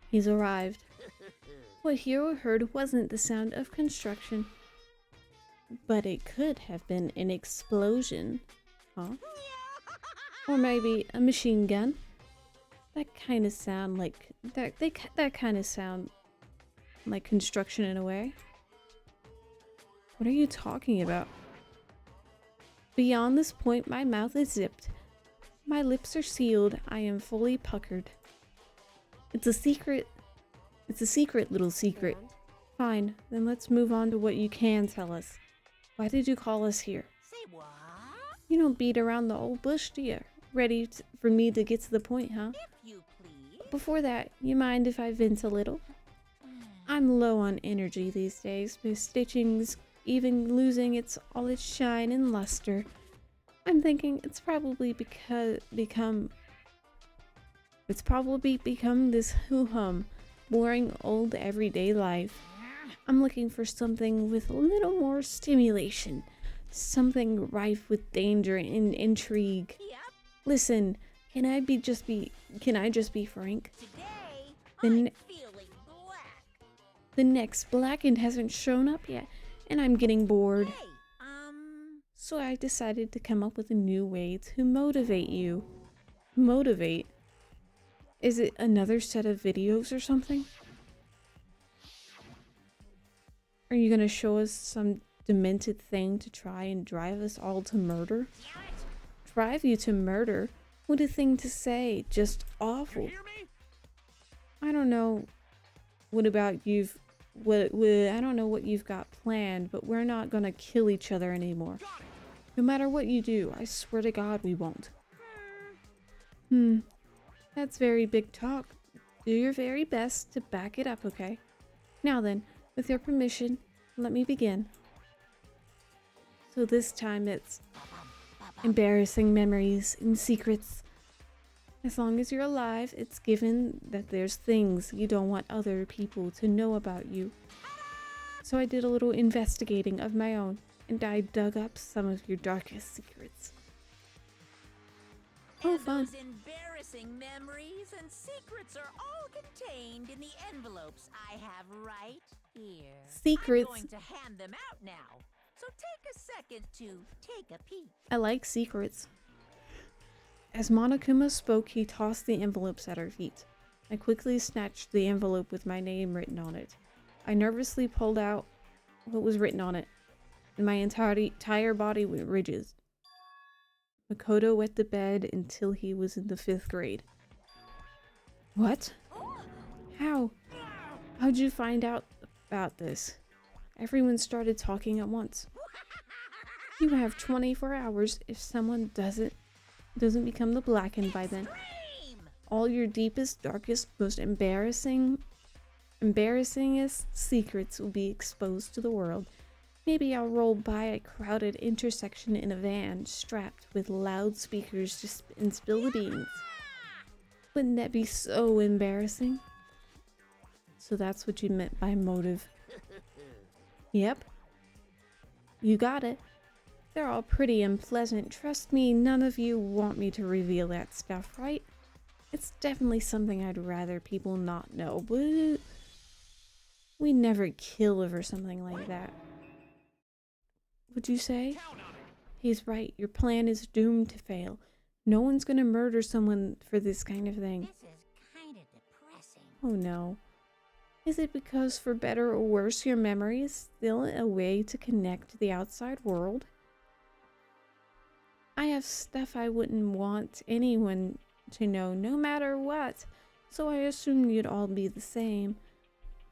[SPEAKER 1] He's arrived. What Hiro heard wasn't the sound of construction, but it could have been an explosion. Huh? Or maybe a machine gun. That kind of sound like that kind of sound like construction in a way. What are you talking about? Beyond this point, my mouth is zipped. My lips are sealed. I am fully puckered. It's a secret. It's a secret, little secret. Fine, then let's move on to what you can tell us. Why did you call us here?
[SPEAKER 3] Say what?
[SPEAKER 1] You don't beat around the old bush, do you? Ready for me to get to the point, huh?
[SPEAKER 3] If you please.
[SPEAKER 1] Before that, you mind if I vent a little? I'm low on energy these days. My stitching's even losing all its shine and luster. I'm thinking it's probably become this hoo-hum, boring old everyday life. I'm looking for something with a little more stimulation, something rife with danger and intrigue.
[SPEAKER 3] Yep.
[SPEAKER 1] Listen, can I just be frank?
[SPEAKER 3] Today,
[SPEAKER 1] The
[SPEAKER 3] I'm
[SPEAKER 1] ne-
[SPEAKER 3] feeling black.
[SPEAKER 1] The next blackened hasn't shown up yet, and I'm getting bored.
[SPEAKER 3] Hey,
[SPEAKER 1] So I decided to come up with a new way to motivate you. Motivate? Is it another set of videos or something? Are you gonna show us some demented thing to try and drive us all to murder? Drive you to murder? What a thing to say. Just awful. I don't know what about I don't know what you've got planned, but we're not gonna kill each other anymore. No matter what you do, I swear to God we won't. That's very big talk. Do your very best to back it up, okay? Now then, with your permission, let me begin. So this time it's embarrassing memories and secrets. As long as you're alive, it's given that there's things you don't want other people to know about you. So I did a little investigating of my own, and I dug up some of your darkest secrets. Oh,
[SPEAKER 3] and
[SPEAKER 1] fun.
[SPEAKER 3] those embarrassing memories and secrets are all contained in the envelopes I have right here.
[SPEAKER 1] Secrets?
[SPEAKER 3] I'm going to hand them out now, so take a second to take a peek.
[SPEAKER 1] I like secrets. As Monokuma spoke, he tossed the envelopes at our feet. I quickly snatched the envelope with my name written on it. I nervously pulled out what was written on it, and my entire body went rigid. Makoto wet the bed until he was in the 5th grade. What? How? How'd you find out about this? Everyone started talking at once. You have 24 hours. If someone doesn't become the Blackened by then, all your deepest, darkest, most embarrassingest secrets will be exposed to the world. Maybe I'll roll by a crowded intersection in a van strapped with loudspeakers and spill the beans. Wouldn't that be so embarrassing? So that's what you meant by motive. Yep. You got it. They're all pretty unpleasant. Trust me, none of you want me to reveal that stuff, right? It's definitely something I'd rather people not know, but we never kill over something like that. What'd you say? He's right. Your plan is doomed to fail. No one's gonna murder someone for this kind of thing.
[SPEAKER 3] This is kind of depressing.
[SPEAKER 1] Oh no. Is it because, for better or worse, your memory is still a way to connect to the outside world? I have stuff I wouldn't want anyone to know, no matter what, so I assumed you'd all be the same.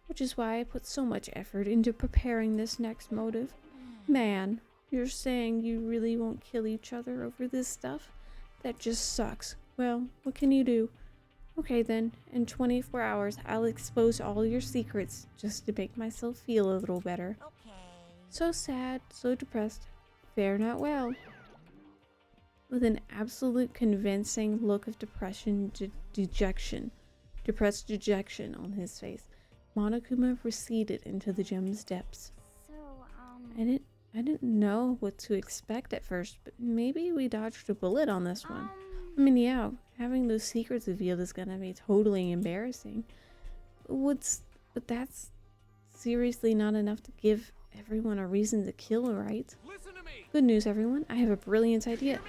[SPEAKER 1] Which is why I put so much effort into preparing this next motive. Man, you're saying you really won't kill each other over this stuff? That just sucks. Well, what can you do? Okay then, in 24 hours I'll expose all your secrets just to make myself feel a little better.
[SPEAKER 3] Okay.
[SPEAKER 1] So sad, so depressed. Fare not well. With an absolute convincing look of depressed dejection on his face, Monokuma receded into the gem's depths.
[SPEAKER 5] So,
[SPEAKER 1] I didn't know what to expect at first, but maybe we dodged a bullet on this one. I mean, yeah, having those secrets revealed is gonna be totally embarrassing. But that's seriously not enough to give everyone a reason to kill, right?
[SPEAKER 9] Listen to me.
[SPEAKER 1] Good news, everyone. I have a brilliant idea.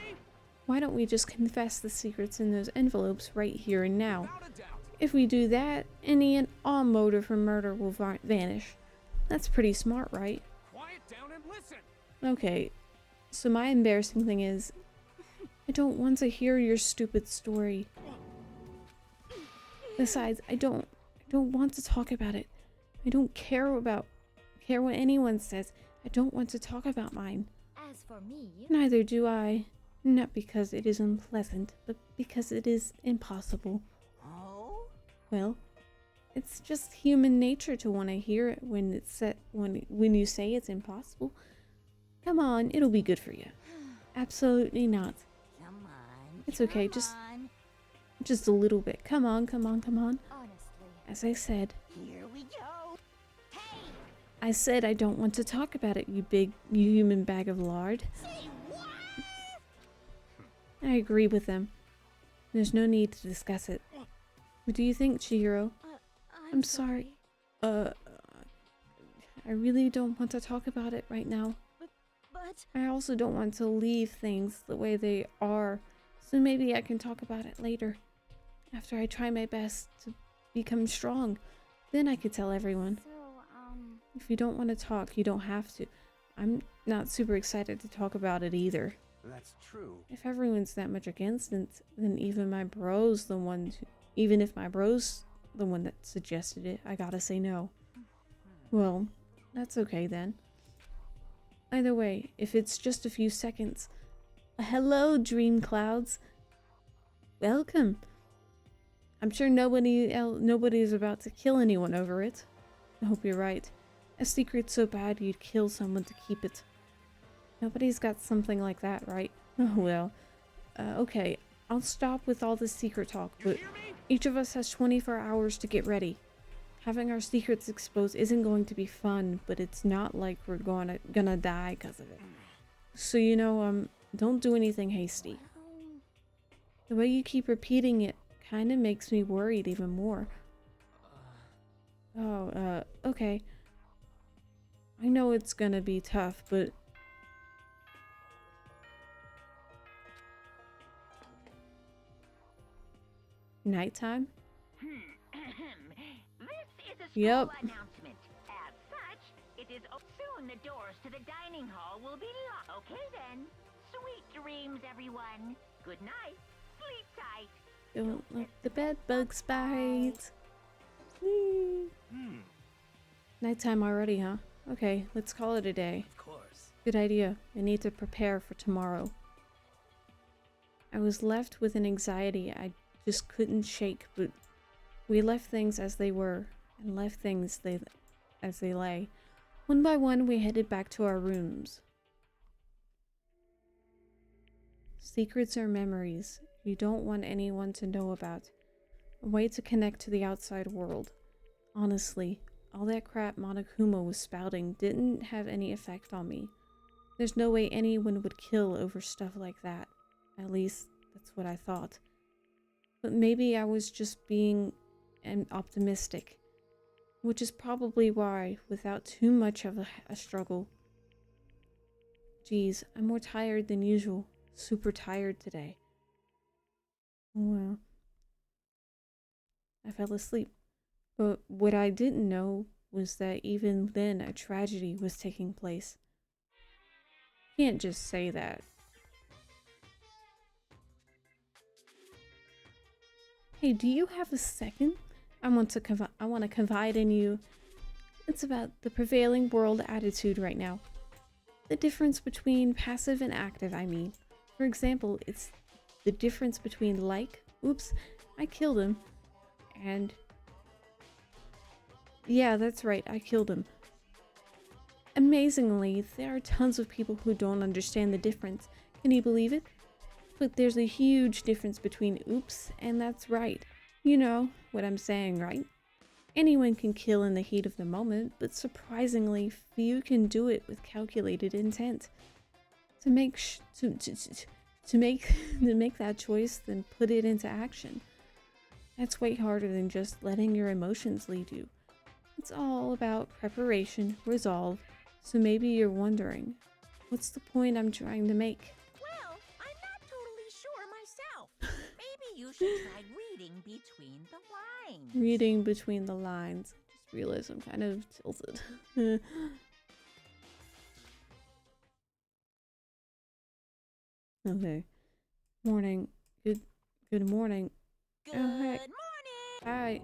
[SPEAKER 1] Why don't we just confess the secrets in those envelopes right here and now?
[SPEAKER 9] Without a doubt.
[SPEAKER 1] If we do that, any and all motive for murder will vanish. That's pretty smart, right?
[SPEAKER 9] Quiet down and listen.
[SPEAKER 1] Okay, so my embarrassing thing is, I don't want to hear your stupid story. Besides, I don't want to talk about it. I don't care what anyone says. I don't want to talk about mine.
[SPEAKER 5] as for me,
[SPEAKER 1] Neither do I. Not because it is unpleasant, but because it is impossible.
[SPEAKER 3] Oh?
[SPEAKER 1] Well, it's just human nature to want to hear it when you say it's impossible. Come on, it'll be good for you. Absolutely not.
[SPEAKER 3] Come on.
[SPEAKER 1] It's okay,
[SPEAKER 3] come on.
[SPEAKER 1] just a little bit. Come on.
[SPEAKER 5] honestly.
[SPEAKER 1] As I said,
[SPEAKER 3] Here we go. Hey!
[SPEAKER 1] I said I don't want to talk about it, you human bag of lard.
[SPEAKER 3] Say what?
[SPEAKER 1] I agree with them. There's no need to discuss it. What do you think, Chihiro?
[SPEAKER 5] I'm
[SPEAKER 1] sorry. I really don't want to talk about it right now.
[SPEAKER 5] But
[SPEAKER 1] I also don't want to leave things the way they are, so maybe I can talk about it later. After I try my best to become strong, then I could tell everyone.
[SPEAKER 5] so,
[SPEAKER 1] If you don't want to talk, you don't have to. I'm not super excited to talk about it either.
[SPEAKER 4] That's true.
[SPEAKER 1] If everyone's that much against it, then even if my bro's the one that suggested it, I gotta say no. Well, that's okay then. Either way, if it's just a few seconds. Hello, dream clouds. Welcome. I'm sure nobody is about to kill anyone over it. I hope you're right. A secret so bad you'd kill someone to keep it. Nobody's got something like that, right? Oh well. Okay, I'll stop with all this secret talk, but each of us has 24 hours to get ready. Having our secrets exposed isn't going to be fun, but it's not like we're gonna die because of it. So don't do anything hasty. The way you keep repeating it kind of makes me worried even more. Okay. I know it's gonna be tough, but Nighttime?
[SPEAKER 6] This is a school
[SPEAKER 1] Yep.
[SPEAKER 6] announcement. As such, it is soon the doors to the dining hall will be locked. Okay then. Sweet dreams, everyone. Good night. Sleep tight.
[SPEAKER 1] Don't let the bed bugs bite. Sleep. Nighttime already, huh? Okay, let's call it a day.
[SPEAKER 9] Of course.
[SPEAKER 1] Good idea. I need to prepare for tomorrow. I was left with an anxiety I just couldn't shake, but we left things as they were, and left things as they lay. One by one, we headed back to our rooms. Secrets are memories you don't want anyone to know about. A way to connect to the outside world. Honestly, all that crap Monokuma was spouting didn't have any effect on me. There's no way anyone would kill over stuff like that. At least, that's what I thought. But maybe I was just being optimistic. Which is probably why, without too much of a struggle. Geez, I'm more tired than usual. Super tired today. Well, I fell asleep. But what I didn't know was that even then a tragedy was taking place. Can't just say that. Hey, do you have a second? I want to confide in you. It's about the prevailing world attitude right now. The difference between passive and active, I mean. For example, it's the difference between like, oops, I killed him, and yeah, that's right, I killed him. Amazingly, there are tons of people who don't understand the difference. Can you believe it? But there's a huge difference between oops and that's right. You know what I'm saying, right? Anyone can kill in the heat of the moment, but surprisingly few can do it with calculated intent. To make that choice, then put it into action. That's way harder than just letting your emotions lead you. It's all about preparation, resolve. So maybe you're wondering, what's the point I'm trying to make?
[SPEAKER 3] Well, I'm not totally sure myself. Maybe you should try reading between the lines.
[SPEAKER 1] Reading between the lines. Just realized I'm kind of tilted. Okay. Morning. Good morning.
[SPEAKER 3] Good
[SPEAKER 1] Oh, hey.
[SPEAKER 3] morning.
[SPEAKER 1] Hi.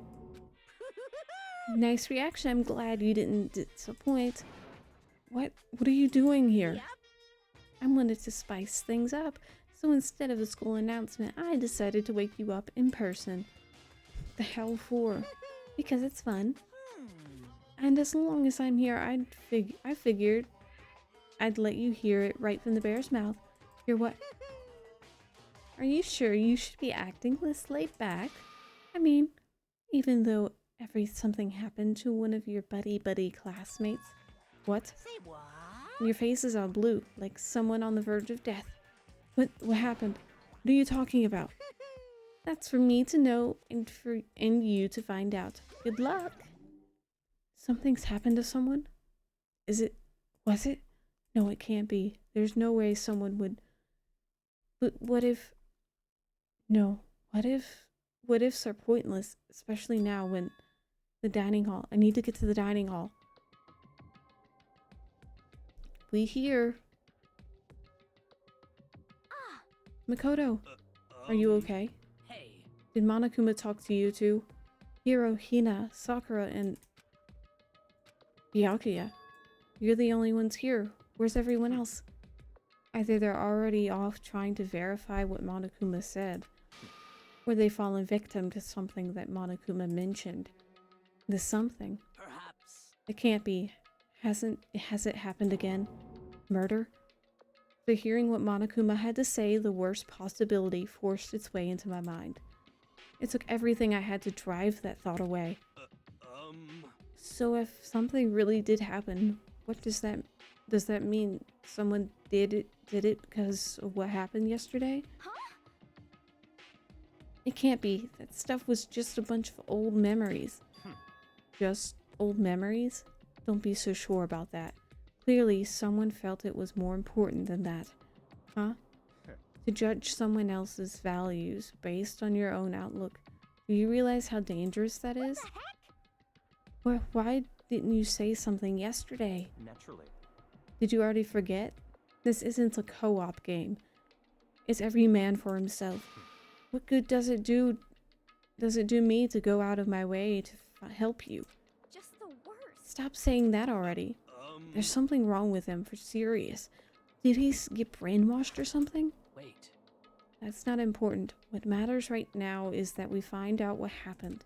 [SPEAKER 1] Nice reaction. I'm glad you didn't disappoint. What are you doing here?
[SPEAKER 3] Yep.
[SPEAKER 1] I wanted to spice things up, so instead of a school announcement, I decided to wake you up in person. The hell for? Because it's fun. And as long as I'm here, I figured I'd let you hear it right from the bear's mouth. Hear what? Are you sure you should be acting this laid back? I mean, even though something happened to one of your buddy classmates. What?
[SPEAKER 3] Say what?
[SPEAKER 1] Your face is all blue, like someone on the verge of death. What happened? What are you talking about? That's for me to know and you to find out. Good luck. Something's happened to someone? Was it? No, it can't be. There's no way someone would. But what if ifs are pointless, especially now when the dining hall. I need to get to the dining hall. We here. Makoto, are you okay?
[SPEAKER 9] Hey.
[SPEAKER 1] Did Monokuma talk to you too? Hiro, Hina, Sakura, and Byakuya. You're the only ones here. Where's everyone else? Either they're already off trying to verify what Monokuma said, or they've fallen victim to something that Monokuma mentioned. The something.
[SPEAKER 9] Perhaps.
[SPEAKER 1] It can't be. Has it happened again? Murder? So hearing what Monokuma had to say, the worst possibility forced its way into my mind. It took everything I had to drive that thought away. So if something really did happen, what does that mean? Someone did it because of what happened yesterday?
[SPEAKER 3] Huh?
[SPEAKER 1] It can't be. That stuff was just a bunch of old memories. Just old memories? Don't be so sure about that. Clearly, someone felt it was more important than that. Huh? To judge someone else's values based on your own outlook Do you realize how dangerous that is? Why didn't you say something yesterday?
[SPEAKER 8] Naturally.
[SPEAKER 1] Did you already forget? This isn't a co-op game. It's every man for himself. What good does it do me to go out of my way to help you?
[SPEAKER 5] Just the worst.
[SPEAKER 1] Stop saying that already. There's something wrong with him, for serious. Did he get brainwashed or something?
[SPEAKER 9] Wait.
[SPEAKER 1] That's not important. What matters right now is that we find out what happened.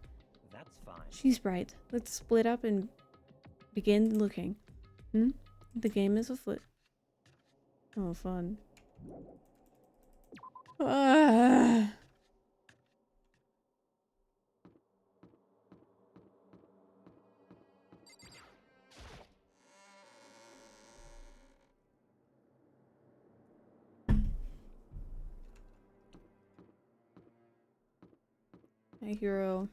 [SPEAKER 8] That's fine.
[SPEAKER 1] She's right. Let's split up and begin looking. The game is afoot. Oh, fun. Ah. My hero.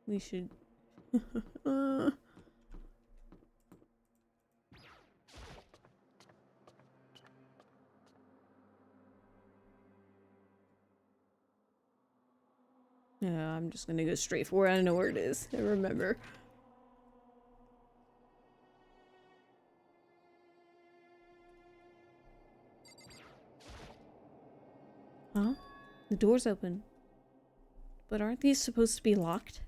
[SPEAKER 1] We should... Yeah, I'm just gonna go straight for it. I know where it is. I remember. Huh? The door's open. But aren't these supposed to be locked?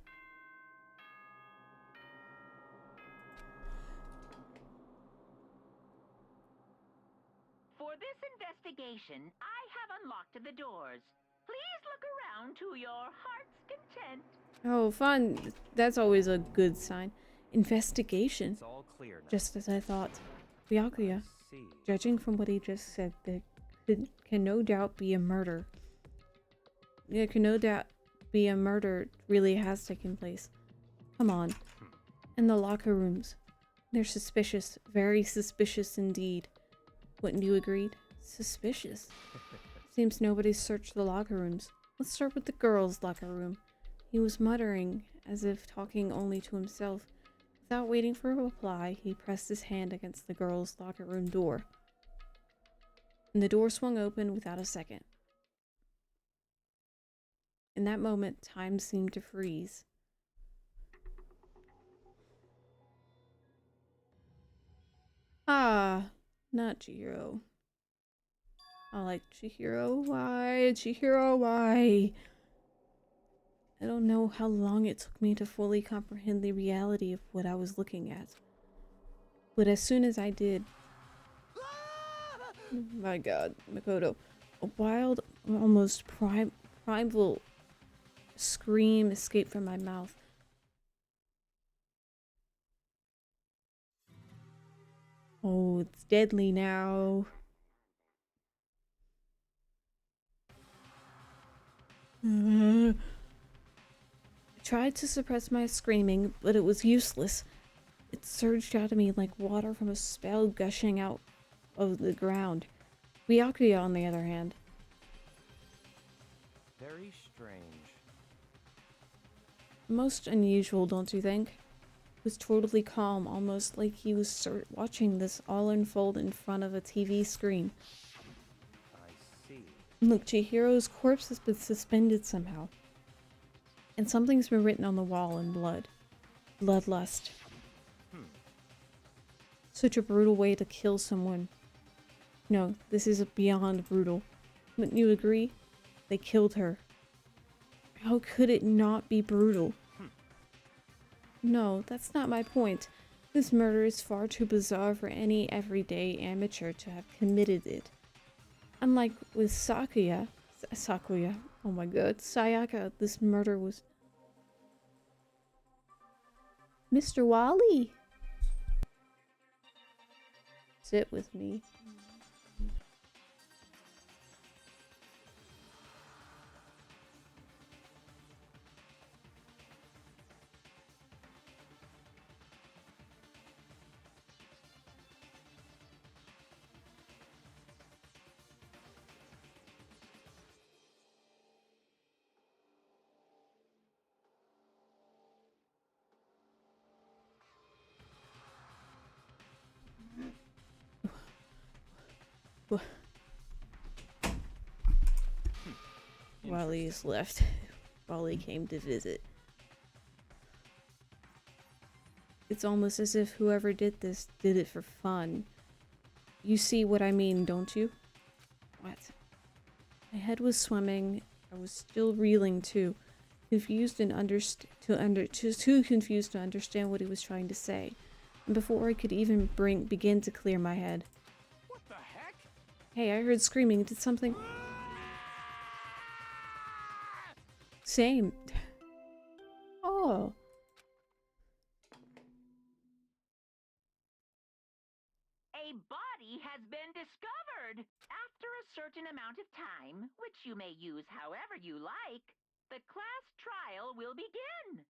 [SPEAKER 6] For this investigation, I have unlocked the doors. Please look around to your heart's content.
[SPEAKER 1] Oh, fun. That's always a good sign. Investigation.
[SPEAKER 8] It's all clear now.
[SPEAKER 1] Just as I thought. Byakuya,
[SPEAKER 8] See.
[SPEAKER 1] judging from what he just said, there can no doubt be a murder. There can no doubt be a murder really has taken place. Come on. And the locker rooms. They're suspicious. Very suspicious indeed. Wouldn't you agree? Suspicious. Seems nobody searched the locker rooms. Let's start with the girls' locker room. He was muttering, as if talking only to himself. Without waiting for a reply, he pressed his hand against the girls' locker room door. And the door swung open without a second. In that moment, time seemed to freeze. Ah, not Chihiro. I like Chihiro. Why? Chihiro, why? I don't know how long it took me to fully comprehend the reality of what I was looking at. But as soon as I did... Oh my god, Makoto. A wild, almost primal scream escaped from my mouth. Oh, it's deadly now. I tried to suppress my screaming, but it was useless. It surged out of me like water from a spout gushing out of the ground. Byakuya, on the other hand.
[SPEAKER 8] Very strange.
[SPEAKER 1] Most unusual, don't you think? Was totally calm, almost like he was watching this all unfold in front of a TV screen.
[SPEAKER 8] I see.
[SPEAKER 1] Look, Chihiro's corpse has been suspended somehow. And something's been written on the wall in blood. Bloodlust. Such a brutal way to kill someone. No, this is beyond brutal. Wouldn't you agree? They killed her. How could it not be brutal? No, that's not my point. This murder is far too bizarre for any everyday amateur to have committed it. Unlike with Sayaka, oh my god, Sayaka, this murder was... Mr. Wally! Sit with me. Wally's left. Wally came to visit. It's almost as if whoever did this did it for fun. You see what I mean, don't you? What? My head was swimming. I was still reeling too, confused and too confused to understand what he was trying to say. And before I could even begin to clear my head.
[SPEAKER 9] What the heck?
[SPEAKER 1] Hey, I heard screaming. Did something? Same. Oh.
[SPEAKER 6] A body has been discovered. After a certain amount of time, which you may use however you like, the class trial will begin.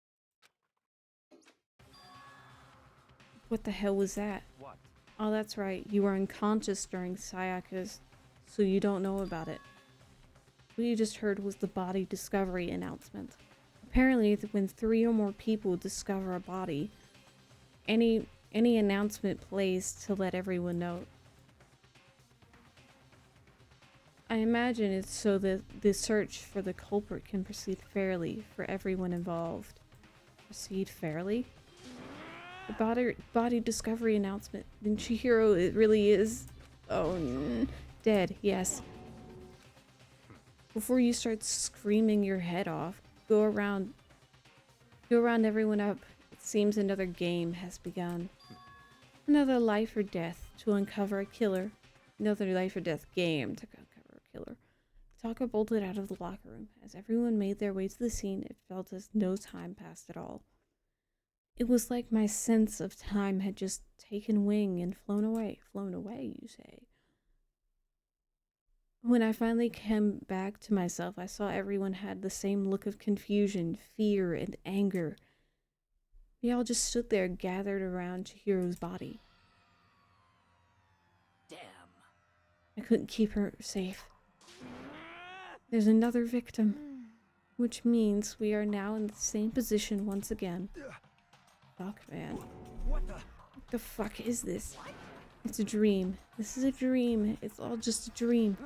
[SPEAKER 1] What the hell was that?
[SPEAKER 8] What?
[SPEAKER 1] Oh, that's right. You were unconscious during Sayaka's, so you don't know about it. What you just heard was the body discovery announcement. Apparently, when 3 or more people discover a body, any announcement plays to let everyone know. I imagine it's so that the search for the culprit can proceed fairly for everyone involved. Proceed fairly? The body discovery announcement. Chihiro, it really is. Oh, dead, yes. Before you start screaming your head off, go around everyone up. It seems another game has begun. Another life or death to uncover a killer. Another life or death game to uncover a killer. Taka bolted out of the locker room. As everyone made their way to the scene, it felt as no time passed at all. It was like my sense of time had just taken wing and flown away. Flown away, you say? When I finally came back to myself, I saw everyone had the same look of confusion, fear, and anger. They all just stood there gathered around Chihiro's body.
[SPEAKER 9] Damn.
[SPEAKER 1] I couldn't keep her safe. There's another victim, which means we are now in the same position once again. Fuck, man.
[SPEAKER 9] What
[SPEAKER 1] the fuck is this? It's a dream. This is a dream. It's all just a dream.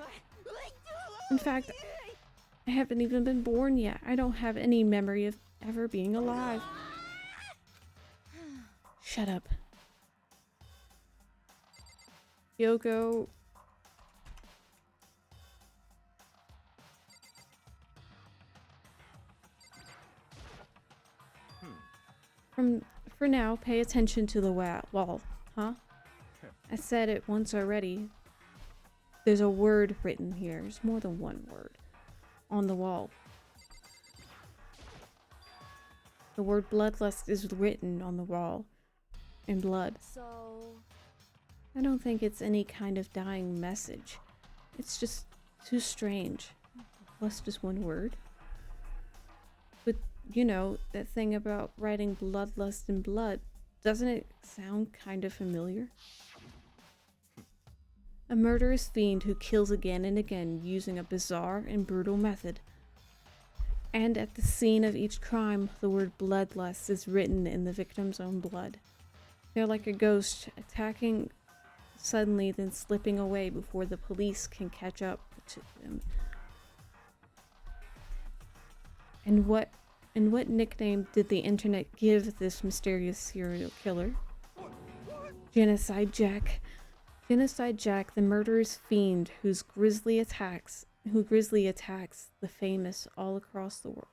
[SPEAKER 1] In fact, I haven't even been born yet. I don't have any memory of ever being alive. Shut up. Yoko. For now, pay attention to the wall, huh? I said it once already. There's a word written here. There's more than one word on the wall. The word bloodlust is written on the wall in blood.
[SPEAKER 5] So...
[SPEAKER 1] I don't think it's any kind of dying message. It's just too strange. Lust is one word. But, you know, that thing about writing bloodlust in blood, doesn't it sound kind of familiar? A murderous fiend who kills again and again using a bizarre and brutal method. And at the scene of each crime, the word bloodlust is written in the victim's own blood. They're like a ghost, attacking suddenly, then slipping away before the police can catch up to them. And what nickname did the internet give this mysterious serial killer? Genocide Jack. Genocide Jack, the murderous fiend who grisly attacks the famous all across the world.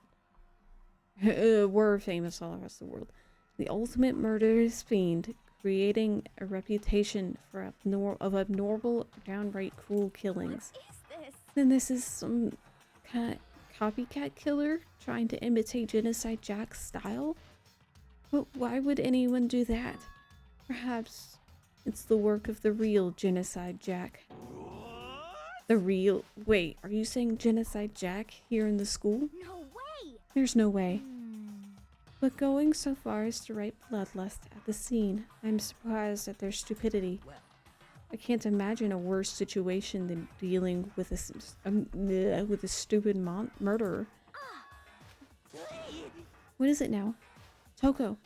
[SPEAKER 1] Were famous all across the world. The ultimate murderous fiend, creating a reputation for abnormal, downright cruel killings.
[SPEAKER 5] What is this?
[SPEAKER 1] Then this is some kind of copycat killer trying to imitate Genocide Jack's style? But why would anyone do that? Perhaps it's the work of the real Genocide Jack. The real... Wait, are you saying Genocide Jack here in the school?
[SPEAKER 5] No way!
[SPEAKER 1] There's no way. But going so far as to write bloodlust at the scene, I'm surprised at their stupidity. I can't imagine a worse situation than dealing with a stupid murderer. What is it now? Toko.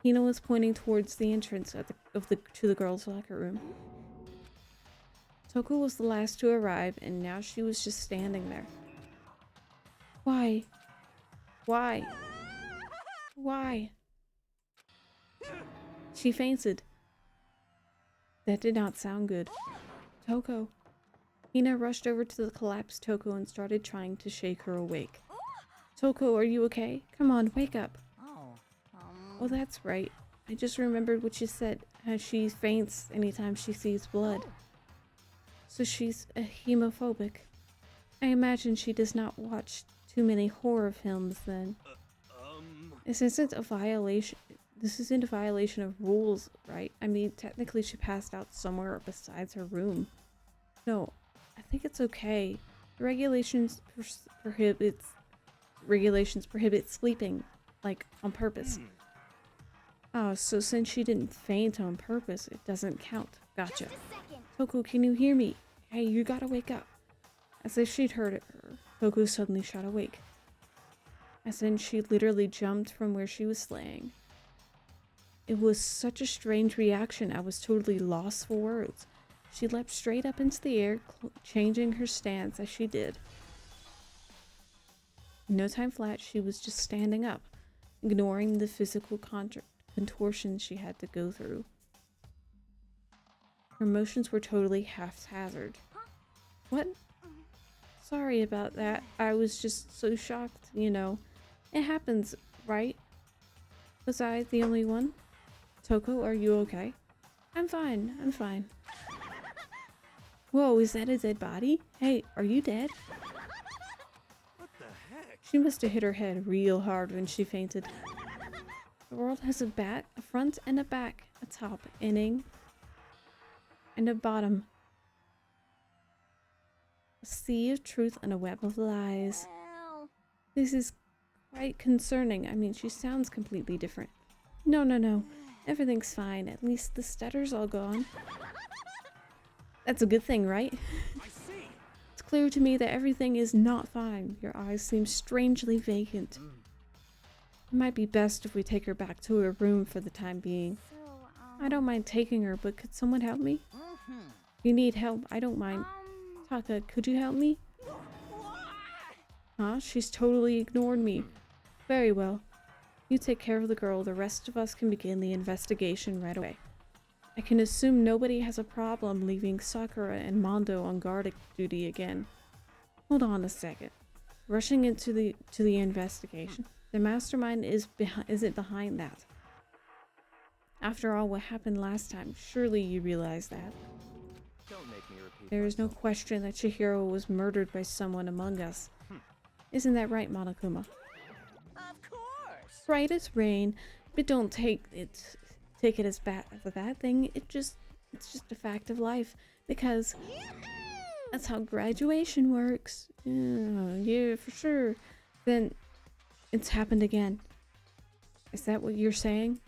[SPEAKER 1] Hina was pointing towards the entrance to the girls' locker room. Toko was the last to arrive, and now she was just standing there. Why? Why? Why? She fainted. That did not sound good. Toko. Hina rushed over to the collapsed Toko and started trying to shake her awake. Toko, are you okay? Come on, wake up. Oh, that's right. I just remembered what you said, how she faints anytime she sees blood. So she's a hemophobic. I imagine she does not watch too many horror films then. This isn't a violation. This isn't a violation of rules, right? I mean, technically she passed out somewhere besides her room. No, I think it's okay. The regulations prohibit sleeping, like, on purpose. Oh, so since she didn't faint on purpose, it doesn't count. Gotcha. Toko, can you hear me? Hey, you gotta wake up. As if she'd heard it, Toko suddenly shot awake. As in, she literally jumped from where she was laying. It was such a strange reaction, I was totally lost for words. She leapt straight up into the air, changing her stance as she did. In no time flat, she was just standing up, ignoring the physical contortions she had to go through. Her motions were totally haphazard. What? Sorry about that. I was just so shocked, you know. It happens, right? Was I the only one? Toko, are you okay? I'm fine. I'm fine. Whoa, is that a dead body? Hey, are you dead?
[SPEAKER 9] What the heck?
[SPEAKER 1] She must have hit her head real hard when she fainted. The world has a back, a front and a back, a top, inning, and a bottom. A sea of truth and a web of lies. This is quite concerning. I mean, she sounds completely different. No. Everything's fine. At least the stutter's all gone. That's a good thing, right?
[SPEAKER 9] I see.
[SPEAKER 1] It's clear to me that everything is not fine. Your eyes seem strangely vacant. It might be best if we take her back to her room for the time being. I don't mind taking her, but could someone help me? If you need help, I don't mind. Taka, could you help me? Huh? She's totally ignored me. Very well. You take care of the girl. The rest of us can begin the investigation right away. I can assume nobody has a problem leaving Sakura and Mondo on guard duty again. Hold on a second. Rushing into the investigation. The mastermind isn't behind that. After all what happened last time, surely you realize that.
[SPEAKER 8] Don't make me repeat
[SPEAKER 1] There is no
[SPEAKER 8] myself.
[SPEAKER 1] question that Chihiro was murdered by someone among us. Isn't that right, Monokuma?
[SPEAKER 3] Of course.
[SPEAKER 1] Right as rain, but don't take it as a bad thing. It's just a fact of life, because that's how graduation works. Yeah, for sure. Then it's happened again. Is that what you're saying?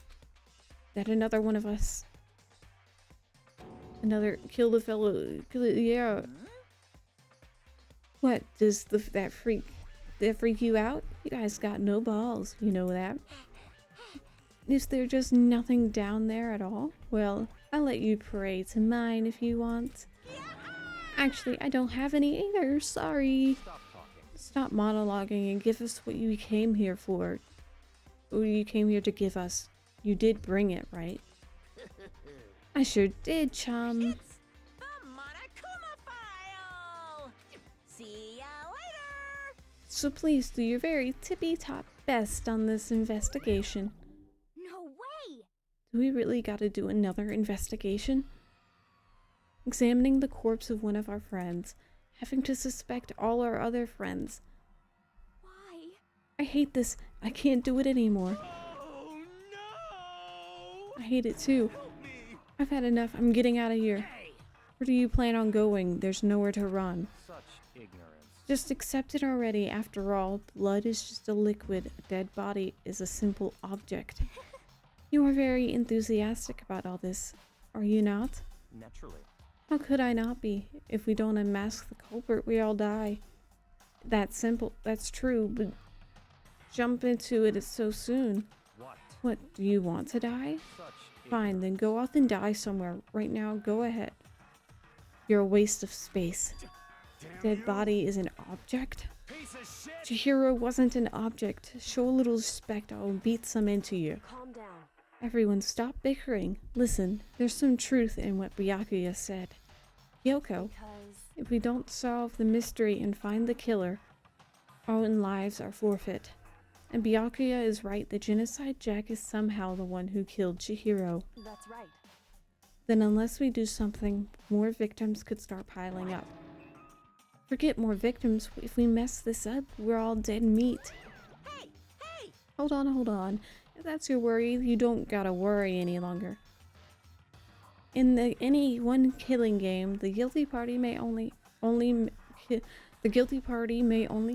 [SPEAKER 1] That another one of us, another kill the fellow? Yeah. What does that freak you out? You guys got no balls, you know that. Is there just nothing down there at all? Well, I'll let you pray to mine if you want. Actually, I don't have any either, sorry.
[SPEAKER 8] Stop talking.
[SPEAKER 1] Stop monologuing and give us what you came here for. What you came here to give us. You did bring it, right? I sure did, chum.
[SPEAKER 3] It's the Monokuma File. See ya later.
[SPEAKER 1] So please do your very tippy-top best on this investigation.
[SPEAKER 5] No way!
[SPEAKER 1] Do we really gotta do another investigation? Examining the corpse of one of our friends, having to suspect all our other friends.
[SPEAKER 5] Why?
[SPEAKER 1] I hate this. I can't do it anymore.
[SPEAKER 9] Oh no!
[SPEAKER 1] I hate it too.
[SPEAKER 9] Help me!
[SPEAKER 1] I've had enough. I'm getting out of here.
[SPEAKER 9] Hey!
[SPEAKER 1] Where do you plan on going? There's nowhere to run.
[SPEAKER 8] Such ignorance.
[SPEAKER 1] Just accept it already. After all, blood is just a liquid. A dead body is a simple object. You are very enthusiastic about all this, are you not?
[SPEAKER 8] Naturally.
[SPEAKER 1] How could I not be? If we don't unmask the culprit, we all die. That's simple. That's true, but jump into it so soon.
[SPEAKER 8] What?
[SPEAKER 1] What, do you want to die?
[SPEAKER 8] Such
[SPEAKER 1] Fine, then go off and die somewhere. Right now, go ahead. You're a waste of space.
[SPEAKER 4] Damn
[SPEAKER 1] Dead
[SPEAKER 4] you.
[SPEAKER 1] body is an object?
[SPEAKER 4] Piece of shit.
[SPEAKER 1] Chihiro wasn't an object. Show a little respect, I'll beat some into you.
[SPEAKER 10] Calm down.
[SPEAKER 1] Everyone, stop bickering. Listen, there's some truth in what Byakuya said. Yoko,
[SPEAKER 10] Because
[SPEAKER 1] if we don't solve the mystery and find the killer, our own lives are forfeit. And Byakuya is right, the genocide Jack is somehow the one who killed Chihiro.
[SPEAKER 10] that's right.
[SPEAKER 1] Then unless we do something, more victims could start piling up. Forget more victims, if we mess this up, we're all dead meat.
[SPEAKER 3] Hey! Hey!
[SPEAKER 1] Hold on. If that's your worry, you don't gotta worry any longer. In any one killing game, the guilty party may only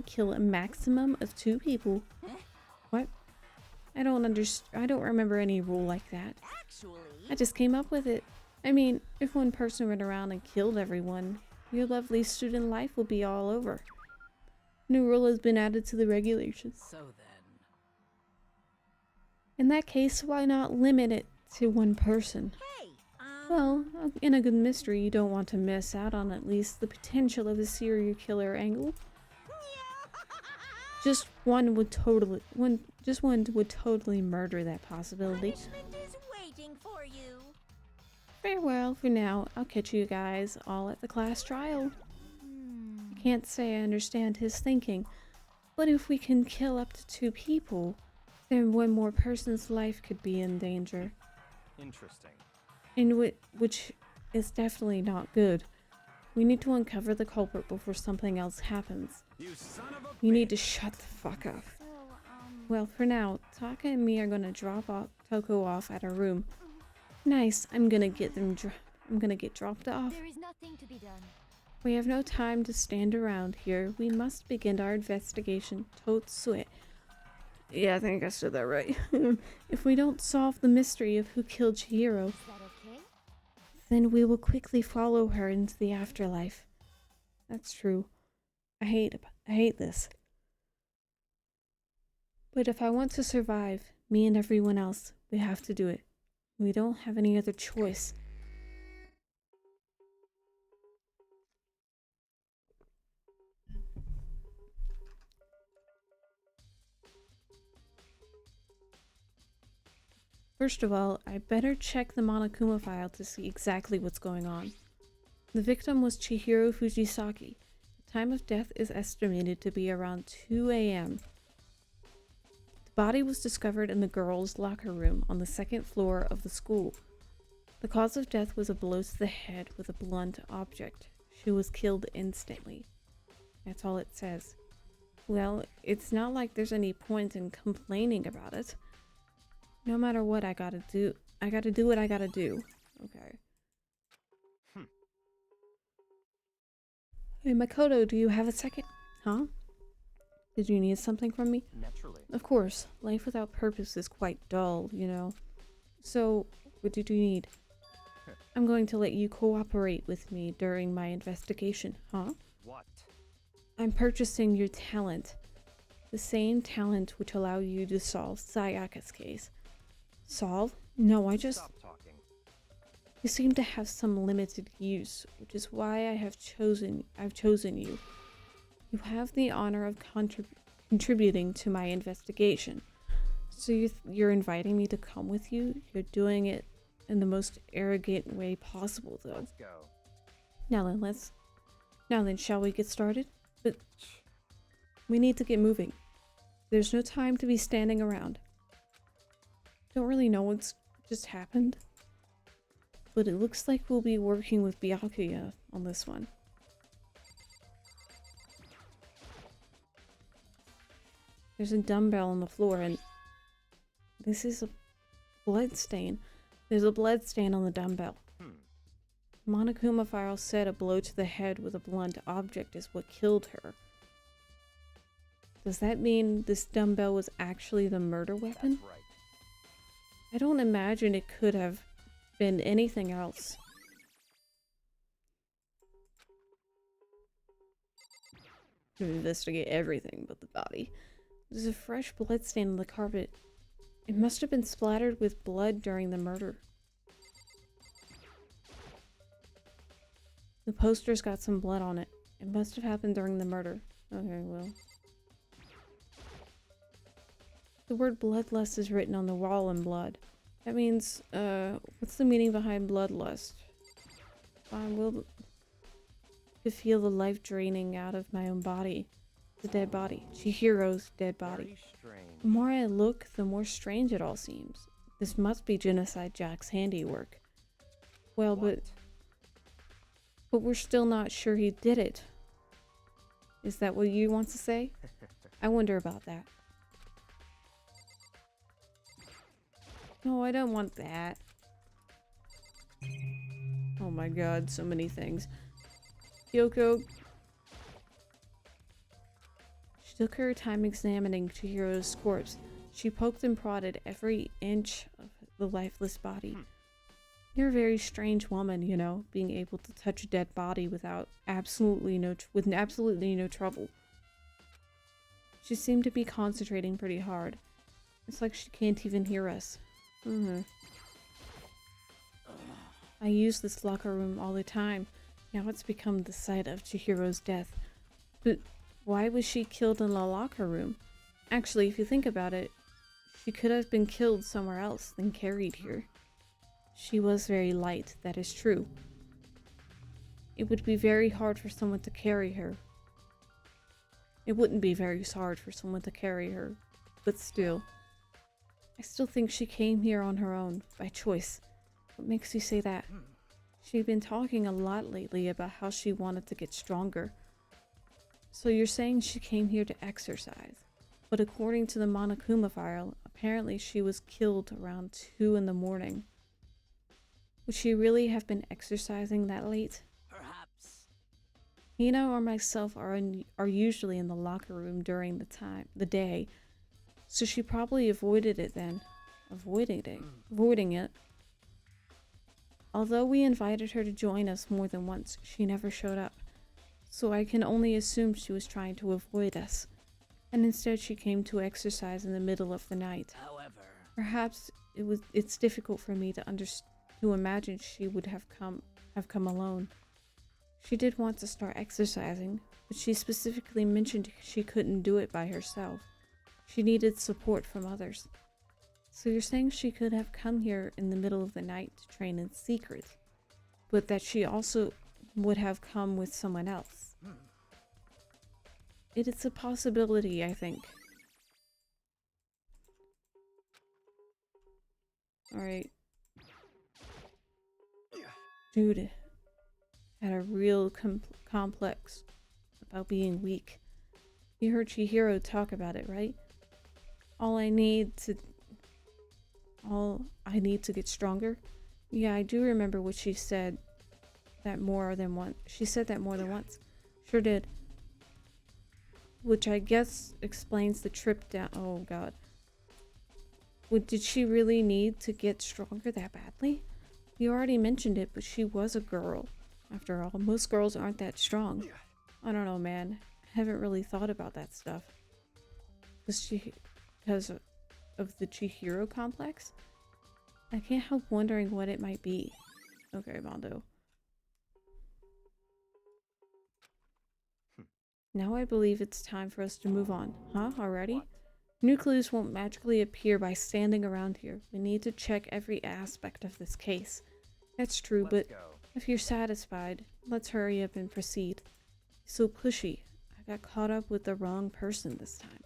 [SPEAKER 1] kill a maximum of 2 people. What? I don't remember any rule like that.
[SPEAKER 3] Actually,
[SPEAKER 1] I just came up with it. I mean, if one person went around and killed everyone, your lovely student life will be all over. New rule has been added to the regulations.
[SPEAKER 9] So then,
[SPEAKER 1] In that case, why not limit it to 1 person?
[SPEAKER 3] hey,
[SPEAKER 1] Well, in a good mystery, you don't want to miss out on at least the potential of a serial killer angle. Just one would totally murder that possibility.
[SPEAKER 3] punishment is waiting for you.
[SPEAKER 1] Farewell for now. I'll catch you guys all at the class trial. I can't say I understand his thinking, but if we can kill up to 2 people, then 1 more person's life could be in danger.
[SPEAKER 8] Interesting.
[SPEAKER 1] Which is definitely not good. We need to uncover the culprit before something else happens.
[SPEAKER 4] You son of a.
[SPEAKER 1] You need to shut the fuck up.
[SPEAKER 5] So,
[SPEAKER 1] Well, for now, Taka and me are gonna drop Toko off at our room. Nice. I'm gonna get dropped off.
[SPEAKER 10] There is nothing to be done.
[SPEAKER 1] We have no time to stand around here. We must begin our investigation. Totsue. Yeah, I think I said that right. If we don't solve the mystery of who killed Chihiro,
[SPEAKER 10] Is that okay?
[SPEAKER 1] then we will quickly follow her into the afterlife. That's true. I hate this. But if I want to survive, me and everyone else, we have to do it. We don't have any other choice. First of all, I better check the Monokuma file to see exactly what's going on. The victim was Chihiro Fujisaki. The time of death is estimated to be around 2 a.m. The body was discovered in the girls' locker room on the 2nd floor of the school. The cause of death was a blow to the head with a blunt object. She was killed instantly. That's all it says. Well, it's not like there's any point in complaining about it. No matter what I gotta do what I gotta do. Okay. Hey, Makoto, do you have a second? Huh? Did you need something from me?
[SPEAKER 8] Naturally.
[SPEAKER 1] Of course. Life without purpose is quite dull, you know. So, what did you need? I'm going to let you cooperate with me during my investigation, huh?
[SPEAKER 8] What?
[SPEAKER 1] I'm purchasing your talent. The same talent which allowed you to solve Sayaka's case. Solve? No, I just...
[SPEAKER 8] Stop talking.
[SPEAKER 1] You seem to have some limited use, which is why I've chosen you. You have the honor of contributing to my investigation. So you're inviting me to come with you? You're doing it in the most arrogant way possible, though.
[SPEAKER 8] Let's go.
[SPEAKER 1] Now then, shall we get started? But we need to get moving. There's no time to be standing around. Don't really know what's just happened, but it looks like we'll be working with Byakuya on this one. There's a dumbbell on the floor, and this is a blood stain. There's a blood stain on the dumbbell. Monokuma file said a blow to the head with a blunt object is what killed her. Does that mean this dumbbell was actually the murder weapon?
[SPEAKER 8] That's right.
[SPEAKER 1] I don't imagine it could have been anything else. To investigate everything but the body. There's a fresh blood stain on the carpet. It must have been splattered with blood during the murder. The poster's got some blood on it. It must have happened during the murder. Okay, well. The word bloodlust is written on the wall in blood. That means, what's the meaning behind bloodlust? I will to feel the life draining out of my own body. The dead body. Chihiro's dead body.
[SPEAKER 8] Very strange.
[SPEAKER 1] The more I look, the more strange it all seems. This must be Genocide Jack's handiwork. Well, but we're still not sure he did it. Is that what you want to say? I wonder about that. No, I don't want that. Oh my god, so many things. Yoko. She took her time examining Chihiro's corpse. She poked and prodded every inch of the lifeless body. You're a very strange woman, you know, being able to touch a dead body without absolutely no trouble. She seemed to be concentrating pretty hard. It's like she can't even hear us. I use this locker room all the time. Now it's become the site of Chihiro's death. But why was she killed in the locker room? Actually, if you think about it, she could have been killed somewhere else than carried here. She was very light, that is true. It would be very hard for someone to carry her. It wouldn't be very hard for someone to carry her, but still. I still think she came here on her own, by choice. What makes you say that? She'd been talking a lot lately about how she wanted to get stronger. So you're saying she came here to exercise. But according to the Monokuma file, apparently she was killed around 2 in the morning. Would she really have been exercising that late?
[SPEAKER 3] Perhaps.
[SPEAKER 1] Hina or myself are usually in the locker room during the day, so she probably avoided it then. Avoiding it. Although we invited her to join us more than once, she never showed up. So I can only assume she was trying to avoid us. And instead she came to exercise in the middle of the night.
[SPEAKER 3] However,
[SPEAKER 1] Perhaps it's difficult for me to imagine she would have come alone. She did want to start exercising, but she specifically mentioned she couldn't do it by herself. She needed support from others. So you're saying she could have come here in the middle of the night to train in secret, but that she also would have come with someone else. It is a possibility, I think. Alright. Dude had a real complex about being weak. You heard Chihiro talk about it, right? I need to get stronger? Yeah, I do remember what she said that more than once. She said that more than once. Sure did. Which I guess explains the trip down. Oh god. Did she really need to get stronger that badly? You already mentioned it, but she was a girl. After all, most girls aren't that strong. I don't know, man. I haven't really thought about that stuff. Because of the Chihiro complex? I can't help wondering what it might be. Okay, Mondo. Now I believe it's time for us to move on. Huh? Already? New clues won't magically appear by standing around here. We need to check every aspect of this case. That's true, but if you're satisfied, let's hurry up and proceed. So pushy. I got caught up with the wrong person this time.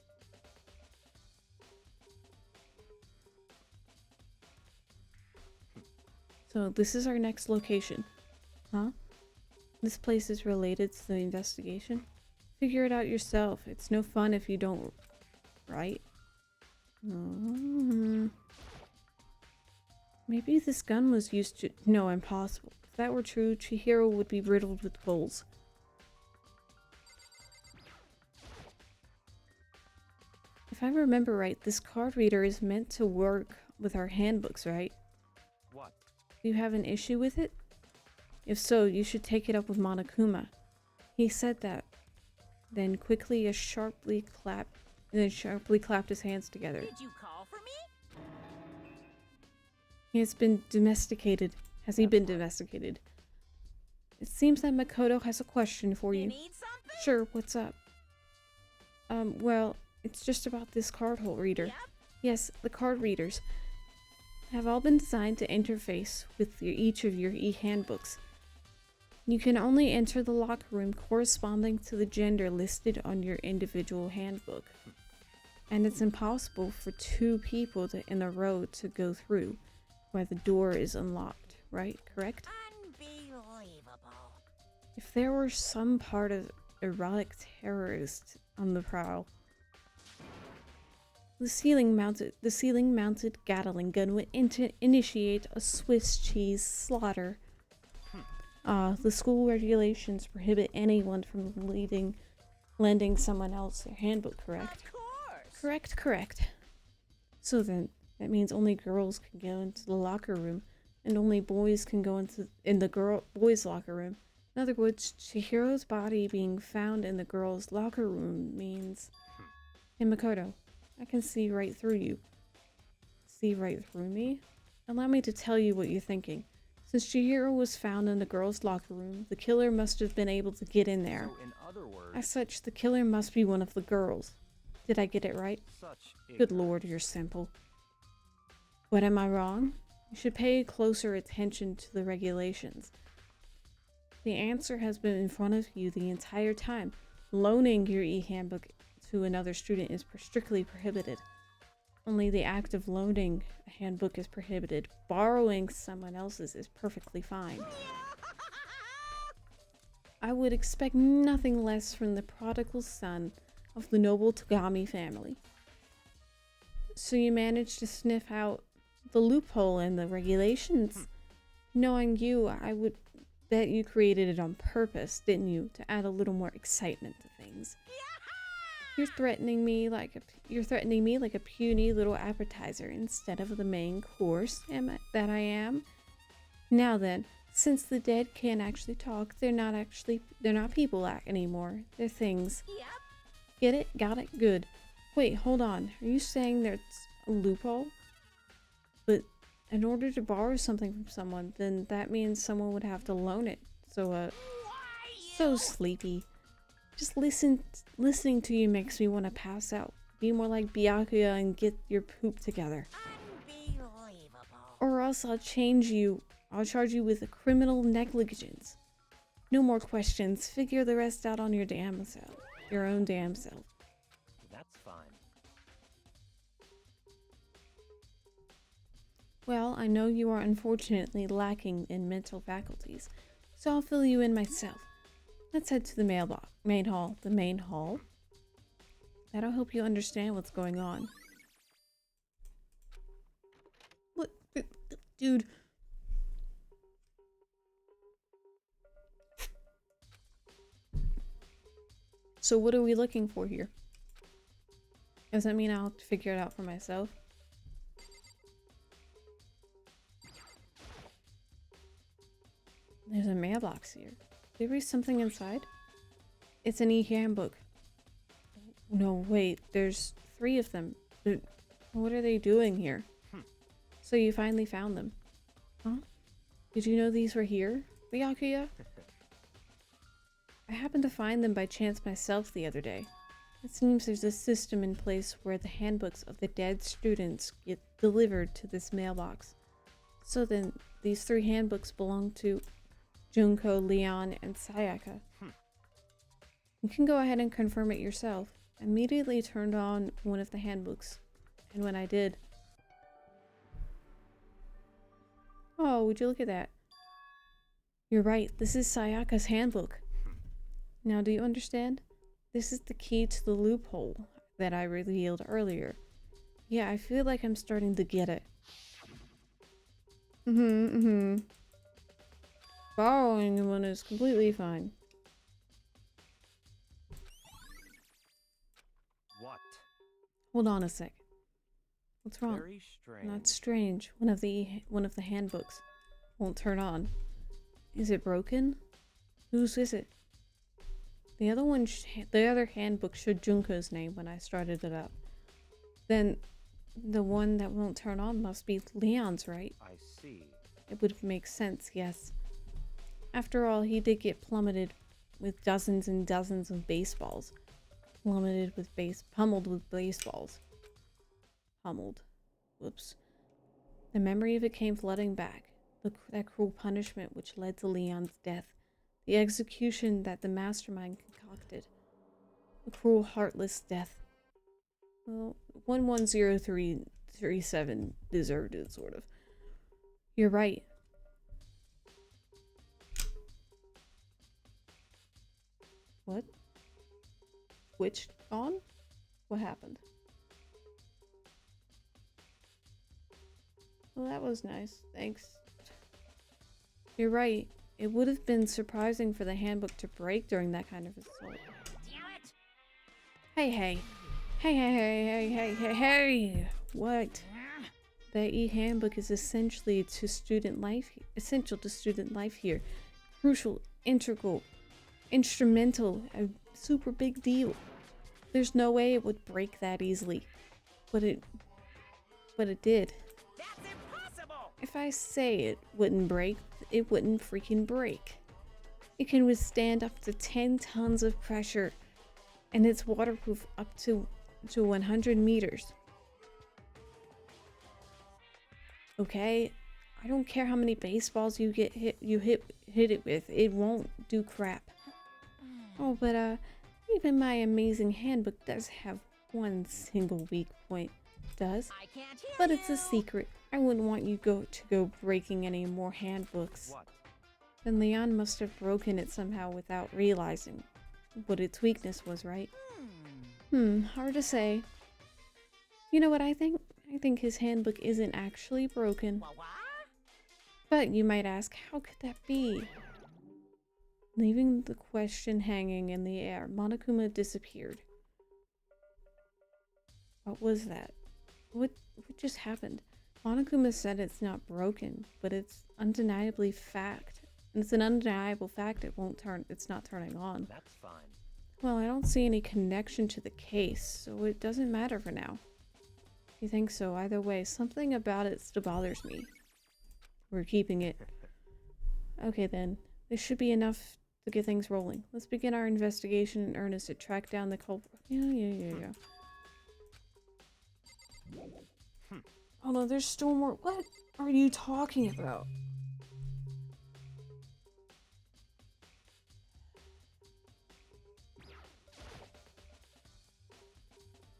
[SPEAKER 1] So this is our next location. Huh? This place is related to the investigation? Figure it out yourself. It's no fun if you don't, right? Maybe this gun was used to... No, impossible. If that were true, Chihiro would be riddled with holes. If I remember right, this card reader is meant to work with our handbooks, right?
[SPEAKER 8] What?
[SPEAKER 1] Do you have an issue with it? If so, you should take it up with Monokuma. He said that. Then sharply clapped his hands together.
[SPEAKER 3] did you call for me?
[SPEAKER 1] He has been domesticated. Has he been domesticated? It seems that Makoto has a question for you.
[SPEAKER 3] Need something?
[SPEAKER 1] Sure, what's up? Well, it's just about this card hole reader.
[SPEAKER 3] Yep.
[SPEAKER 1] Yes, the card readers have all been designed to interface with each of your e-handbooks. You can only enter the locker room corresponding to the gender listed on your individual handbook. And it's impossible for two people in a row to go through while the door is unlocked, right? Correct?
[SPEAKER 3] Unbelievable.
[SPEAKER 1] If there were some part of erotic terrorist on the prowl, the ceiling-mounted Gatling gun would initiate a Swiss cheese slaughter. The school regulations prohibit anyone from lending someone else their handbook, correct?
[SPEAKER 3] Of course.
[SPEAKER 1] Correct. So then, that means only girls can go into the locker room, and only boys can go in the boys' locker room. In other words, Chihiro's body being found in the girls' locker room means... Hey Makoto, I can see right through you. See right through me? Allow me to tell you what you're thinking. Since Chihiro was found in the girls' locker room, the killer must have been able to get in there.
[SPEAKER 8] So, in other words,
[SPEAKER 1] As such, the killer must be one of the girls. Did I get it right?
[SPEAKER 8] such
[SPEAKER 1] Good lord, you're simple. What, am I wrong? You should pay closer attention to the regulations. The answer has been in front of you the entire time. Loaning your e-handbook to another student is strictly prohibited. Only the act of loaning a handbook is prohibited. Borrowing someone else's is perfectly fine. I would expect nothing less from the prodigal son of the noble Tagami family. So you managed to sniff out the loophole in the regulations? Knowing you, I would bet you created it on purpose, didn't you? To add a little more excitement to things. You're threatening me like a puny little appetizer instead of the main course that I am. Now then, since the dead can't actually talk, they're not people anymore. They're things.
[SPEAKER 3] Yep.
[SPEAKER 1] Get it? Got it? Good. Wait, hold on. Are you saying there's a loophole? But in order to borrow something from someone, then that means someone would have to loan it. So, so sleepy. Just listening to you makes me want to pass out. Be more like Byakuya and get your poop together.
[SPEAKER 3] Unbelievable.
[SPEAKER 1] Or else I'll charge you with a criminal negligence. No more questions. Figure the rest out on your own damn self.
[SPEAKER 8] That's fine.
[SPEAKER 1] Well, I know you are unfortunately lacking in mental faculties, so I'll fill you in myself. Let's head to the main hall. The main hall? That'll help you understand what's going on. What? Dude. So what are we looking for here? Does that mean I'll have to figure it out for myself? There's a mailbox here. Did there be something inside? It's an e-handbook. No, wait. There's 3 of them. What are they doing here? So you finally found them. Huh? Did you know these were here, Byakuya? I happened to find them by chance myself the other day. It seems there's a system in place where the handbooks of the dead students get delivered to this mailbox. So then, these 3 handbooks belong to Junko, Leon, and Sayaka. You can go ahead and confirm it yourself. I immediately turned on one of the handbooks, and when I did... Oh, would you look at that? You're right, this is Sayaka's handbook. Now, do you understand? This is the key to the loophole that I revealed earlier. Yeah, I feel like I'm starting to get it. Borrowing one is completely fine.
[SPEAKER 8] What?
[SPEAKER 1] Hold on a sec. What's wrong?
[SPEAKER 8] Very strange.
[SPEAKER 1] Not strange. One of the handbooks won't turn on. Is it broken? Whose is it? The other handbook showed Junko's name when I started it up. Then the one that won't turn on must be Leon's, right?
[SPEAKER 8] I see.
[SPEAKER 1] It would make sense, yes. After all, he did get plummeted with dozens and dozens of baseballs. Pummeled with baseballs. Pummeled. Whoops. The memory of it came flooding back. That cruel punishment which led to Leon's death. The execution that the mastermind concocted. The cruel, heartless death. Well, 110337 deserved it, sort of. You're right. What? Twitch on? What happened? Well, that was nice. Thanks. You're right. It would have been surprising for the handbook to break during that kind of assault.
[SPEAKER 3] Damn it!
[SPEAKER 1] Hey, hey. Hey, hey, hey, hey, hey, hey, hey! What? The e-handbook is essential to student life here. Crucial, integral, instrumental, a super big deal. There's no way it would break that easily. But it did.
[SPEAKER 3] That's impossible!
[SPEAKER 1] If I say it wouldn't break, it wouldn't freaking break. It can withstand up to 10 tons of pressure, and it's waterproof up to 100 meters. Okay, I don't care how many baseballs you hit it with, it won't do crap. Oh, but even my amazing handbook does have one single weak point. Does?
[SPEAKER 3] I can't hear
[SPEAKER 1] But it's a
[SPEAKER 3] you.
[SPEAKER 1] secret. I wouldn't want you to go breaking any more handbooks.
[SPEAKER 8] What?
[SPEAKER 1] Then Leon must have broken it somehow without realizing what its weakness was, right? Hard to say. You know what I think? I think his handbook isn't actually broken.
[SPEAKER 3] What?
[SPEAKER 1] But you might ask, how could that be? Leaving the question hanging in the air, Monokuma disappeared. What was that? What just happened? Monokuma said it's not broken, but it's undeniably fact. It's an undeniable fact it's not turning on.
[SPEAKER 8] That's fine.
[SPEAKER 1] Well, I don't see any connection to the case, so it doesn't matter for now. If you think so, either way, something about it still bothers me. We're keeping it. Okay then, this should be enough to get things rolling. Let's begin our investigation in earnest to track down the culprit. Yeah. Oh no, there's still more. What are you talking about?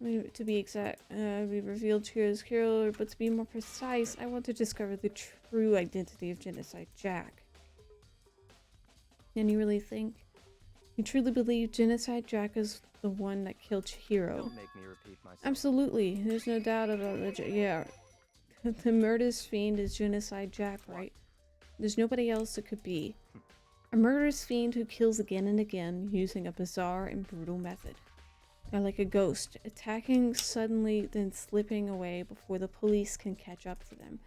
[SPEAKER 1] I mean, to be exact, we revealed Chihiro's killer, but to be more precise, I want to discover the true identity of Genocide Jack. And you really think? You truly believe Genocide Jack is the one that killed Chihiro?
[SPEAKER 8] Don't make me repeat myself.
[SPEAKER 1] Absolutely, there's no doubt about it. Yeah. The murderous fiend is Genocide Jack, right? There's nobody else it could be. A murderous fiend who kills again and again using a bizarre and brutal method. They're like a ghost, attacking suddenly, then slipping away before the police can catch up to them.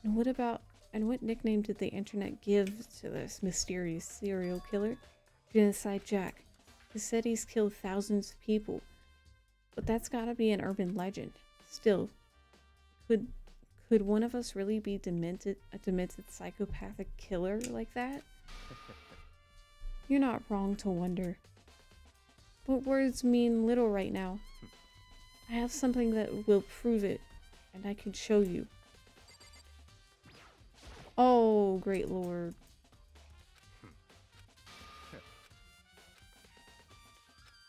[SPEAKER 1] And what nickname did the internet give to this mysterious serial killer? Genocide Jack. They said he's killed thousands of people. But that's gotta be an urban legend. Still, could one of us really be a demented psychopathic killer like that? You're not wrong to wonder. But words mean little right now. I have something that will prove it, and I can show you. Oh, great lord.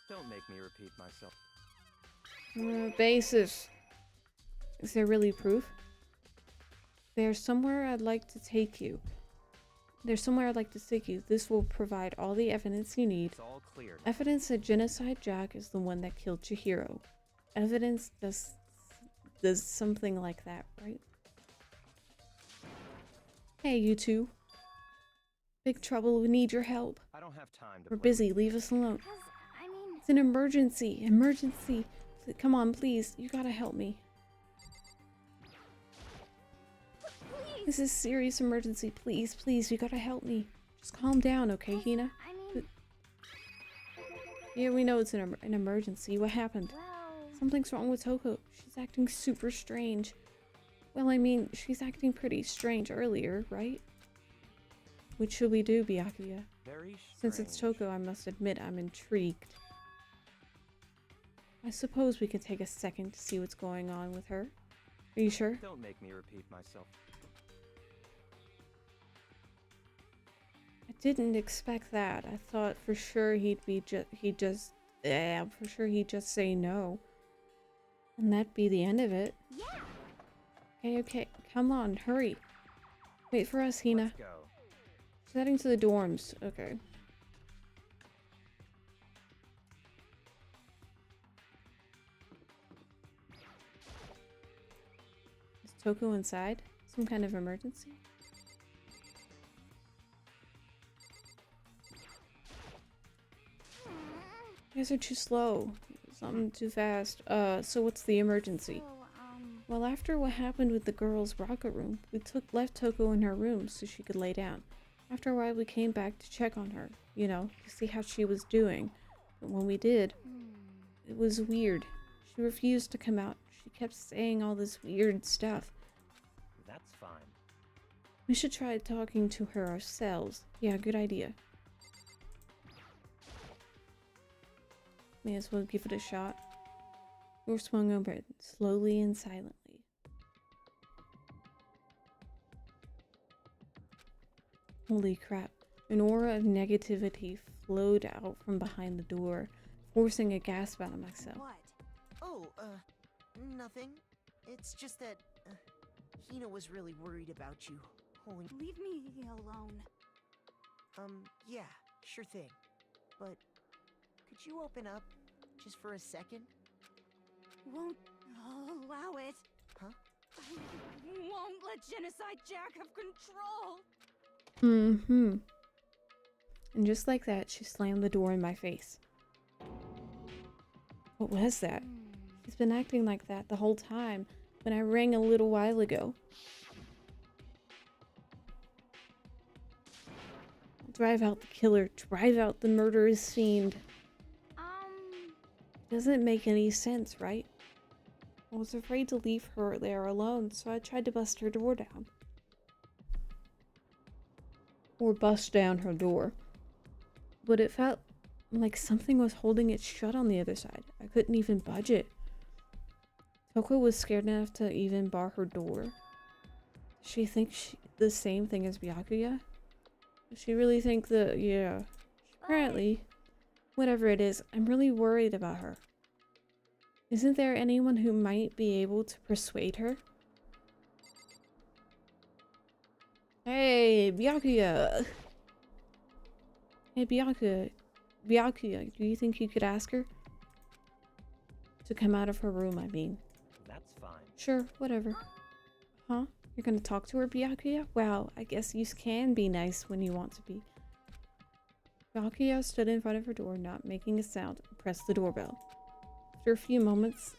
[SPEAKER 8] Don't make me repeat myself.
[SPEAKER 1] Basis. Is there really proof? There's somewhere I'd like to take you. This will provide all the evidence you need.
[SPEAKER 8] It's all clear.
[SPEAKER 1] Evidence that Genocide Jack is the one that killed Chihiro. Evidence does something like that, right? Hey, you two. Big trouble, we need your help.
[SPEAKER 8] I don't have time to
[SPEAKER 1] We're
[SPEAKER 8] play
[SPEAKER 1] busy, leave us alone.
[SPEAKER 5] I mean,
[SPEAKER 1] It's an emergency. Emergency. Come on, please. You gotta help me.
[SPEAKER 5] please.
[SPEAKER 1] This is serious emergency. Please, please, you gotta help me. Just calm down, okay, Hina?
[SPEAKER 5] I mean,
[SPEAKER 1] Yeah, we know it's an emergency. What happened?
[SPEAKER 5] well,
[SPEAKER 1] Something's wrong with Toko. She's acting super strange. Well, I mean, she's acting pretty strange earlier, right? What should we do, Byakuya?
[SPEAKER 8] Very
[SPEAKER 1] Since it's
[SPEAKER 8] strange.
[SPEAKER 1] Toko, I must admit I'm intrigued. I suppose we could take a second to see what's going on with her. Are you sure?
[SPEAKER 8] Don't make me repeat myself.
[SPEAKER 1] I didn't expect that. I thought for sure he'd just say no. And that'd be the end of it.
[SPEAKER 5] Yeah.
[SPEAKER 1] Okay, come on, hurry. Wait for us, Hina.
[SPEAKER 8] Let's go.
[SPEAKER 1] She's heading to the dorms. Okay. Is Toko inside? Some kind of emergency? You guys are too slow. Something too fast. So what's the emergency? Well, after what happened with the girls' rocket room, we left Toko in her room so she could lay down. After a while, we came back to check on her, you know, to see how she was doing. But when we did, it was weird. She refused to come out. She kept saying all this weird stuff.
[SPEAKER 8] That's fine.
[SPEAKER 1] We should try talking to her ourselves. Yeah, good idea. May as well give it a shot. Door swung open, slowly and silently. Holy crap. An aura of negativity flowed out from behind the door, forcing a gasp out of myself.
[SPEAKER 7] What? Oh, nothing. It's just that, Hina was really worried about you. Holy...
[SPEAKER 5] Leave me alone.
[SPEAKER 7] Yeah, sure thing. But, could you open up, just for a second?
[SPEAKER 5] Won't allow it.
[SPEAKER 7] Huh?
[SPEAKER 5] I won't let Genocide Jack have control.
[SPEAKER 1] And just like that, she slammed the door in my face. What was that? He's been acting like that the whole time when I rang a little while ago. Drive out the killer. Drive out the murderous fiend. Doesn't make any sense, right? I was afraid to leave her there alone, so I tried to bust her door down. Or bust down her door. But it felt like something was holding it shut on the other side. I couldn't even budge it. Toko was scared enough to even bar her door. Does she think the same thing as Byakuya? Does she really think that, yeah. Apparently, whatever it is, I'm really worried about her. Isn't there anyone who might be able to persuade her? Hey, Byakuya! Hey, Byakuya, do you think you could ask her? To come out of her room, I mean.
[SPEAKER 8] That's fine.
[SPEAKER 1] Sure, whatever. Huh? You're gonna talk to her, Byakuya? Wow, I guess you can be nice when you want to be. Byakuya stood in front of her door, not making a sound, and pressed the doorbell. After a few moments...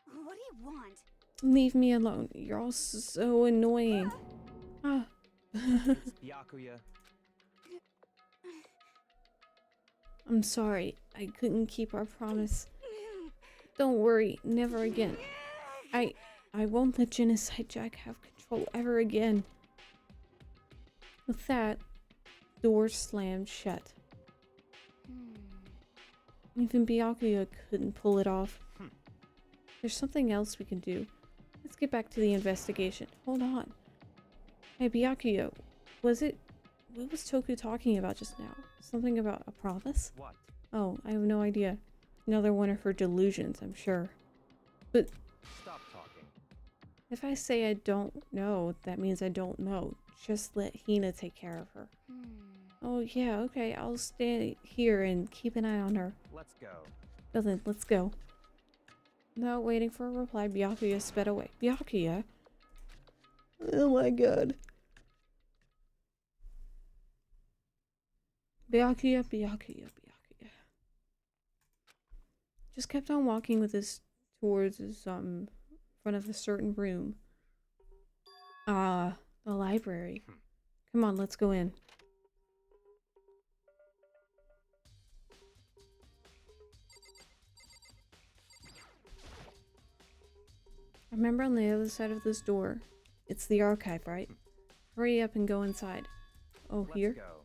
[SPEAKER 5] What do you want?
[SPEAKER 1] Leave me alone. You're all so annoying. Ah.
[SPEAKER 8] It's Byakuya.
[SPEAKER 1] I'm sorry. I couldn't keep our promise. Don't worry. Never again. I won't let Genocide Jack have control ever again. With that, the door slammed shut. Even Byakuya couldn't pull it off. There's something else we can do. Let's get back to the investigation. Hold on. Hey, Byakuya, what was Toku talking about just now? Something about a promise?
[SPEAKER 8] What?
[SPEAKER 1] Oh, I have no idea. Another one of her delusions, I'm sure. But
[SPEAKER 8] Stop talking.
[SPEAKER 1] if I say I don't know, that means I don't know. Just let Hina take care of her. Oh yeah, okay, I'll stay here and keep an eye on her.
[SPEAKER 8] Let's go.
[SPEAKER 1] Well then, let's go. Without waiting for a reply, Byakuya sped away. Byakuya? Oh my god. Byakuya. Just kept on walking with us towards his, front of a certain room. Ah, the library. Come on, let's go in. I remember on the other side of this door, It's the archive, right? Hurry up and go inside. Oh,
[SPEAKER 8] Let's
[SPEAKER 1] here?
[SPEAKER 8] go.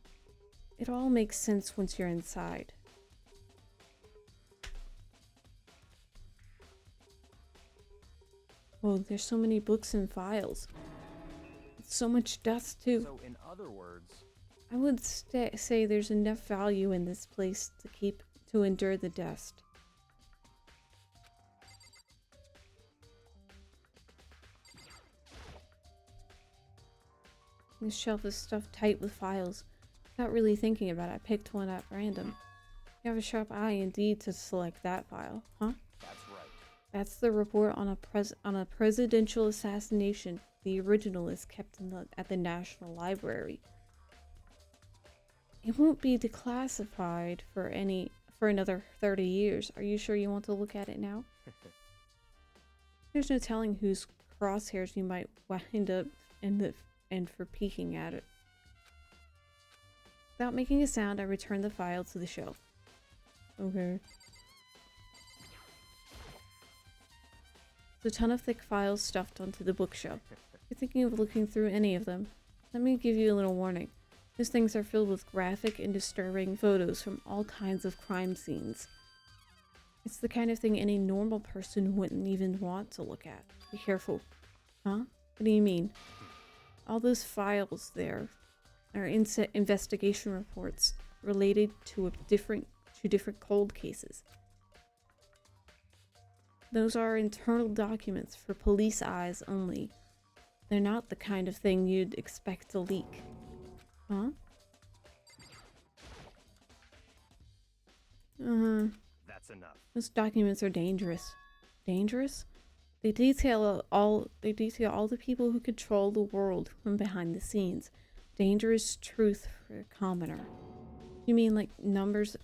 [SPEAKER 1] It all makes sense once you're inside. Oh, there's so many books and files. So much dust, too.
[SPEAKER 8] So, in other words,
[SPEAKER 1] I would say there's enough value in this place to endure the dust. This shelf is stuffed tight with files. Without really thinking about it, I picked one at random. You have a sharp eye indeed to select that file, huh?
[SPEAKER 8] that's right.
[SPEAKER 1] That's the report on a presidential assassination. The original is kept at the National Library. It won't be declassified for another 30 years. Are you sure you want to look at it now? There's no telling whose crosshairs you might wind up and for peeking at it. Without making a sound, I returned the file to the shelf. Okay. There's a ton of thick files stuffed onto the bookshelf. If you're thinking of looking through any of them, let me give you a little warning. Those things are filled with graphic and disturbing photos from all kinds of crime scenes. It's the kind of thing any normal person wouldn't even want to look at. Be careful. Huh? What do you mean? All those files there are investigation reports related to different cold cases. Those are internal documents for police eyes only. They're not the kind of thing you'd expect to leak. Huh?
[SPEAKER 8] That's enough.
[SPEAKER 1] Those documents are dangerous. Dangerous? They detail all the people who control the world from behind the scenes. Dangerous truth for a commoner. You mean like members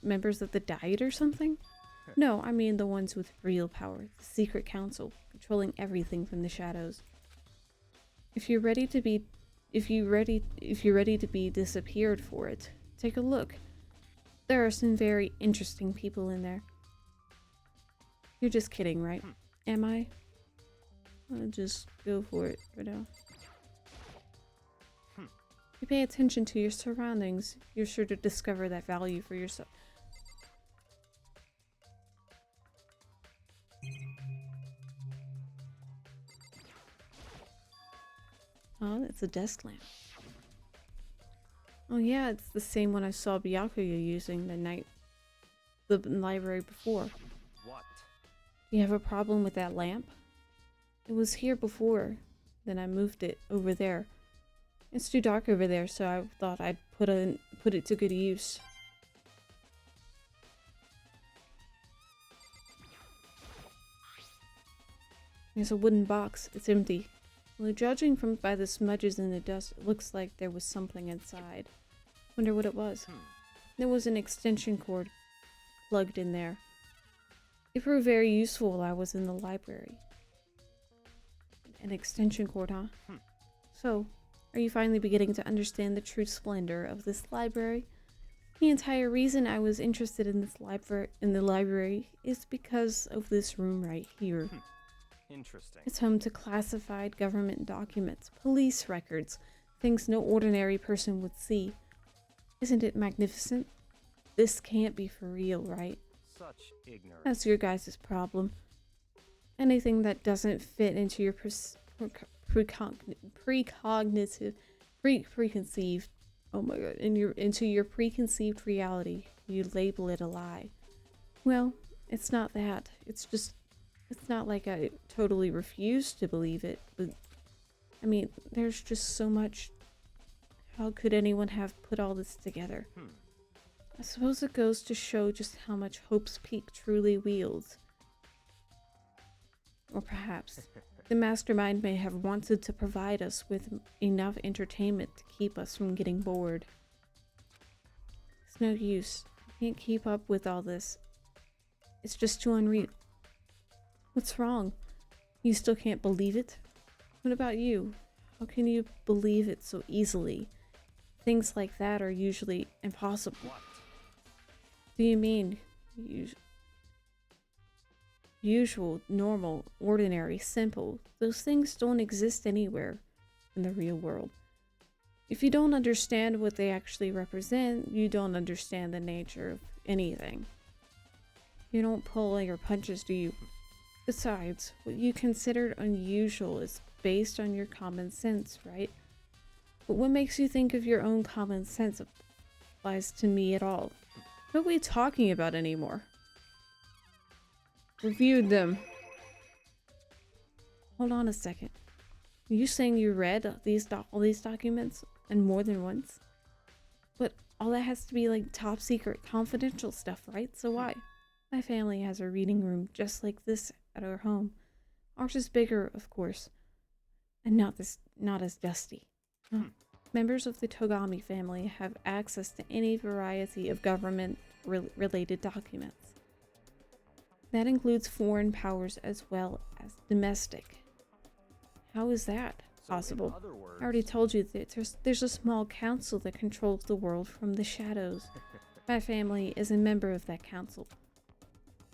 [SPEAKER 1] of the Diet or something? No, I mean the ones with real power, the secret council, controlling everything from the shadows. If you're ready to be disappeared for it, take a look. There are some very interesting people in there. You're just kidding, right? Am I? I'll just go for it for now. If you pay attention to your surroundings, you're sure to discover that value for yourself. Oh, it's a desk lamp. Oh yeah, it's the same one I saw Byakuya using the library before.
[SPEAKER 8] What?
[SPEAKER 1] Do you have a problem with that lamp? It was here before, then I moved it over there. It's too dark over there, so I thought I'd put it to good use. There's a wooden box. It's empty. Well, judging by the smudges in the dust, it looks like there was something inside. Wonder what it was. There was an extension cord plugged in there. It proved very useful while I was in the library. An extension cord, huh? So, are you finally beginning to understand the true splendor of this library? The entire reason I was interested in the library is because of this room right here.
[SPEAKER 8] Interesting.
[SPEAKER 1] It's home to classified government documents, police records, things no ordinary person would see. Isn't it magnificent? This can't be for real, right?
[SPEAKER 8] Such ignorance.
[SPEAKER 1] That's your guys' problem. Anything that doesn't fit into your preconceived, oh my god, into your preconceived reality, you label it a lie. Well, it's not that. It's not like I totally refuse to believe it, but I mean, there's just so much. How could anyone have put all this together? I suppose it goes to show just how much Hope's Peak truly wields. Or perhaps the mastermind may have wanted to provide us with enough entertainment to keep us from getting bored. It's no use. I can't keep up with all this. It's just too unreal. What's wrong? You still can't believe it? What about you? How can you believe it so easily? Things like that are usually impossible.
[SPEAKER 8] What?
[SPEAKER 1] Do you mean usual, normal, ordinary, simple? Those things don't exist anywhere. in the real world. If you don't understand what they actually represent, you don't understand the nature of anything. You don't pull your punches, do you? Besides, what you considered unusual is based on your common sense, right? But what makes you think of your own common sense applies to me at all? What are we talking about anymore? Reviewed them. Hold on a second. Are you saying you read all these documents and more than once? But all that has to be like top secret, confidential stuff, right? So why? My family has a reading room just like this at our home. Ours is bigger, of course, and not as dusty. Members of the Togami family have access to any variety of government-related documents. That includes foreign powers as well as domestic. How is that possible? I already told you that there's a small council that controls the world from the shadows. My family is a member of that council.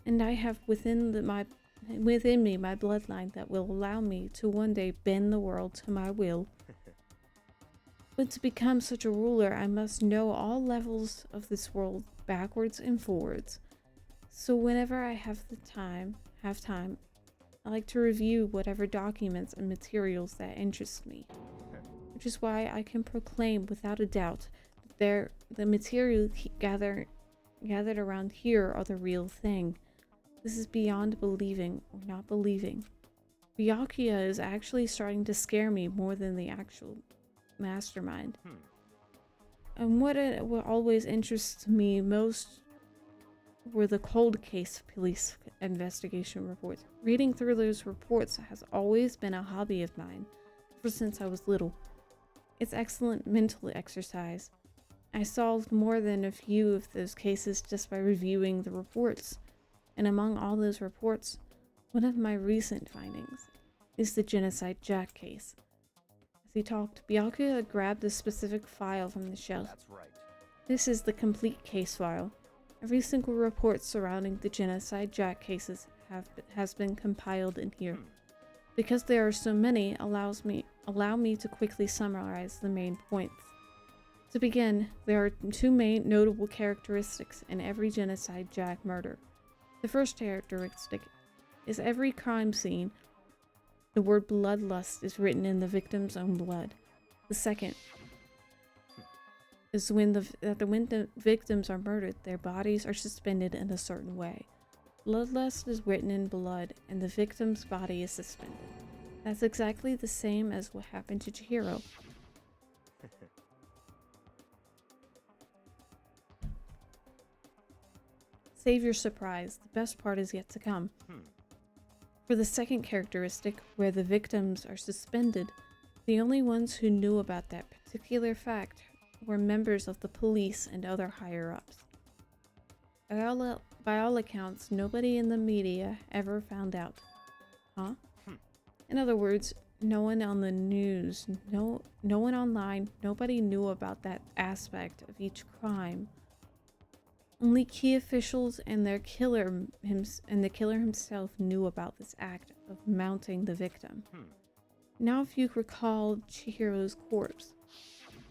[SPEAKER 1] And I have within me my bloodline that will allow me to one day bend the world to my will. But to become such a ruler, I must know all levels of this world backwards and forwards. So whenever I have time, I like to review whatever documents and materials that interest me. Which is why I can proclaim without a doubt that the material gathered around here are the real thing. This is beyond believing or not believing. Byakuya is actually starting to scare me more than the actual mastermind. And what always interests me most were the cold case police investigation reports. Reading through those reports has always been a hobby of mine ever since I was little. It's excellent mental exercise. I solved more than a few of those cases just by reviewing the reports. And among all those reports, one of my recent findings is the Genocide Jack case. As he talked, Byakuya grabbed a specific file from the shelf.
[SPEAKER 8] That's right.
[SPEAKER 1] This is the complete case file. Every single report surrounding the Genocide Jack cases has been compiled in here. Because there are so many, allow me to quickly summarize the main points. To begin, there are two main notable characteristics in every Genocide Jack murder. The first characteristic is every crime scene, the word bloodlust is written in the victim's own blood. The second is when the victims are murdered, their bodies are suspended in a certain way. Bloodlust is written in blood, and the victim's body is suspended. That's exactly the same as what happened to Chihiro. Save your surprise, the best part is yet to come. For the second characteristic, where the victims are suspended, the only ones who knew about that particular fact were members of the police and other higher-ups. By all accounts, nobody in the media ever found out. Huh? In other words, no one on the news, no one online, nobody knew about that aspect of each crime. Only key officials and the killer himself knew about this act of mounting the victim. Now if you recall Chihiro's corpse,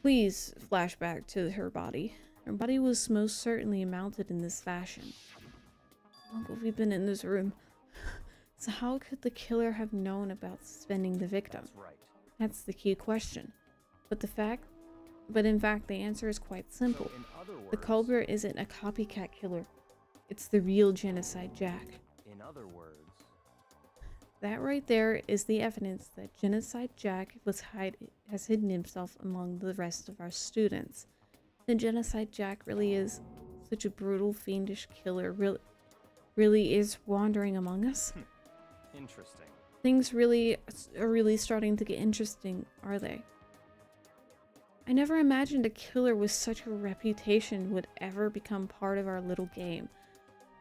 [SPEAKER 1] please flash back to her body. Her body was most certainly mounted in this fashion. How long have we been in this room? So how could the killer have known about suspending the victim?
[SPEAKER 8] That's right.
[SPEAKER 1] That's the key question. But in fact, the answer is quite simple.
[SPEAKER 8] So in other words,
[SPEAKER 1] The culprit isn't a copycat killer. It's the real Genocide Jack.
[SPEAKER 8] In other words,
[SPEAKER 1] That right there is the evidence that Genocide Jack has hidden himself among the rest of our students. The Genocide Jack really is such a brutal, fiendish killer. Really is wandering among us.
[SPEAKER 8] interesting.
[SPEAKER 1] Things are really starting to get interesting, are they? I never imagined a killer with such a reputation would ever become part of our little game.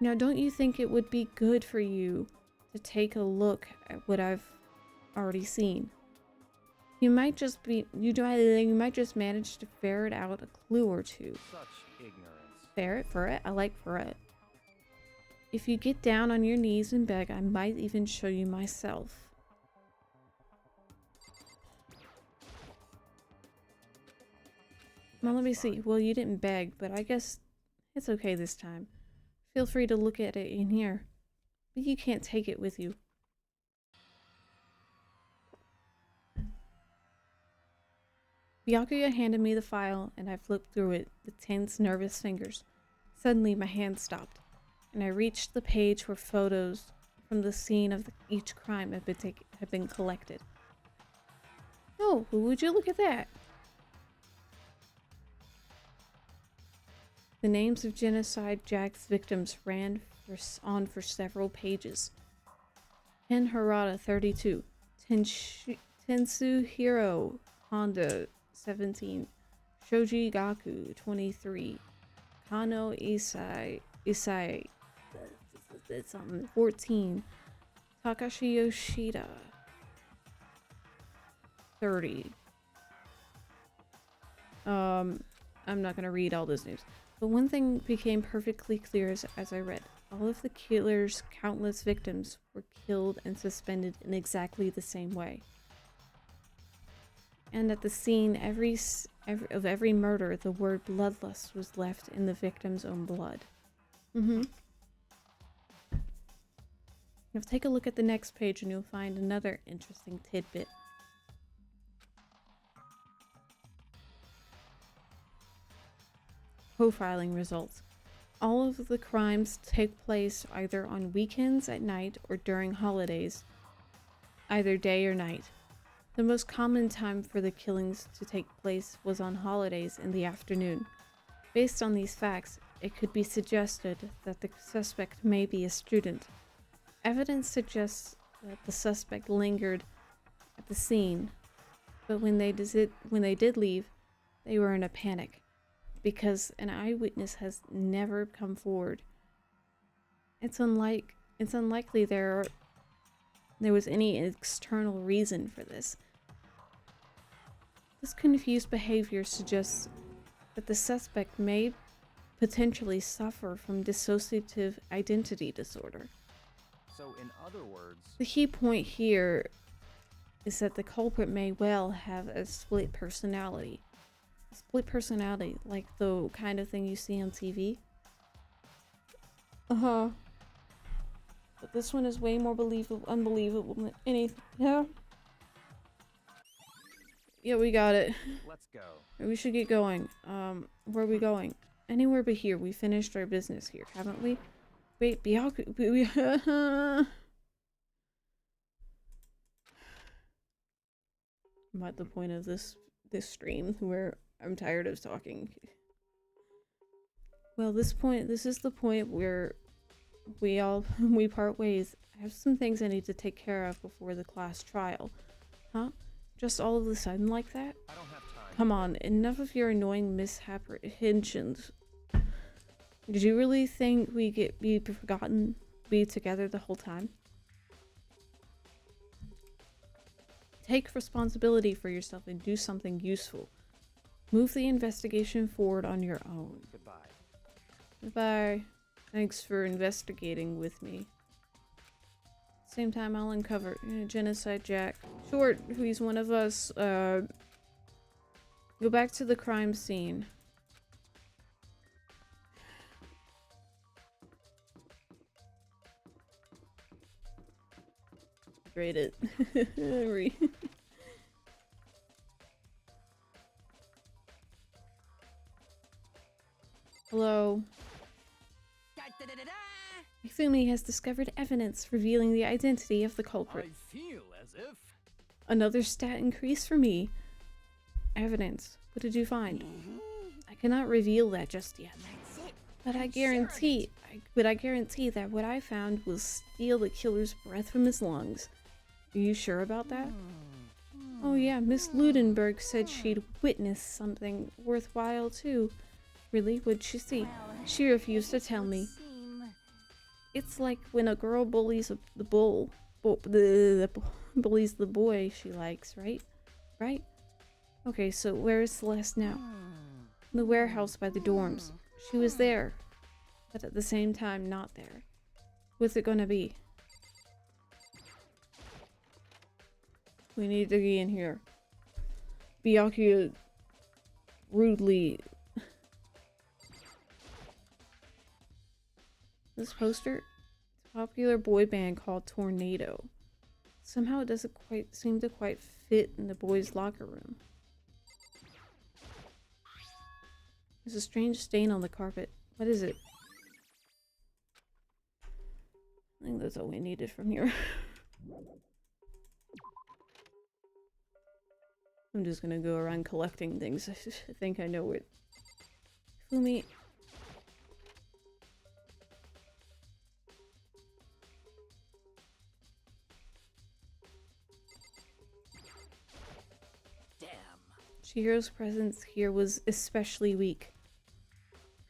[SPEAKER 1] Now, don't you think it would be good for you to take a look at what I've already seen? You might just manage to ferret out a clue or two.
[SPEAKER 8] Such ignorance.
[SPEAKER 1] Ferret? I like ferret. If you get down on your knees and beg, I might even show you myself. Well, let
[SPEAKER 8] That's
[SPEAKER 1] me see.
[SPEAKER 8] fine.
[SPEAKER 1] Well, you didn't beg, but I guess it's okay this time. Feel free to look at it in here, but you can't take it with you. Byakuya handed me the file, and I flipped through it with tense, nervous fingers. Suddenly, my hand stopped, and I reached the page where photos from the scene of each crime had been collected. Oh, would you look at that? The names of genocide Jack's victims ran on for several pages. Ken Harada, 32. Tetsuhiro Honda, 17. Shoji Gaku, 23. Kano Isai, that's something, 14. Takashi Yoshida, 30. I'm not gonna read all those names. But one thing became perfectly clear as I read. All of the killer's countless victims were killed and suspended in exactly the same way. And at the scene of every murder, the word bloodlust was left in the victim's own blood. Now take a look at the next page and you'll find another interesting tidbit. Profiling results. All of the crimes take place either on weekends at night or during holidays, either day or night. The most common time for the killings to take place was on holidays in the afternoon. Based on these facts, it could be suggested that the suspect may be a student. Evidence suggests that the suspect lingered at the scene, but when they did leave, they were in a panic, because an eyewitness has never come forward. It's unlikely there was any external reason for this. This confused behavior suggests that the suspect may potentially suffer from dissociative identity disorder.
[SPEAKER 8] So, in other words,
[SPEAKER 1] The key point here is that the culprit may well have a split personality. A split personality, like the kind of thing you see on TV. But this one is way more unbelievable than anything. Yeah? Yeah, we got it.
[SPEAKER 8] let's go.
[SPEAKER 1] We should get going. Where are we going? Anywhere but here. We finished our business here, haven't we? Wait, Byaku... I'm at the point of this stream where I'm tired of talking. Well, this is the point where we part ways. I have some things I need to take care of before the class trial. Huh? Just all of a sudden like that?
[SPEAKER 8] I don't have time.
[SPEAKER 1] Come on, enough of your annoying misapprehensions. Did you really think we'd be together the whole time? Take responsibility for yourself and do something useful. Move the investigation forward on your own.
[SPEAKER 8] Goodbye.
[SPEAKER 1] Goodbye. Thanks for investigating with me. Same time, I'll uncover Genocide Jack. Sure, he's one of us. Go back to the crime scene. Rate it. Hello. Ifumi has discovered evidence revealing the identity of the culprit.
[SPEAKER 9] I feel as if...
[SPEAKER 1] Another stat increase for me. Evidence. What did you find? I cannot reveal that just yet. But I guarantee that what I found will steal the killer's breath from his lungs. Are you sure about that? Oh yeah, Miss Ludenberg said she'd witnessed something worthwhile too. Really? What'd she see? She refused to tell me. It's like when a girl bullies bullies the boy she likes, right? Right? Okay, so where is Celeste now? In the warehouse by the dorms. She was there, but at the same time not there. What's it gonna be? We need to get in here. Byakuya rudely. This poster, it's a popular boy band called Tornado. Somehow it doesn't quite seem to quite fit in the boys' locker room. There's a strange stain on the carpet. What is it? I think that's all we needed from here. I'm just gonna go around collecting things. I think I know it. Fumi.
[SPEAKER 9] Damn.
[SPEAKER 1] Chihiro's presence here was especially weak.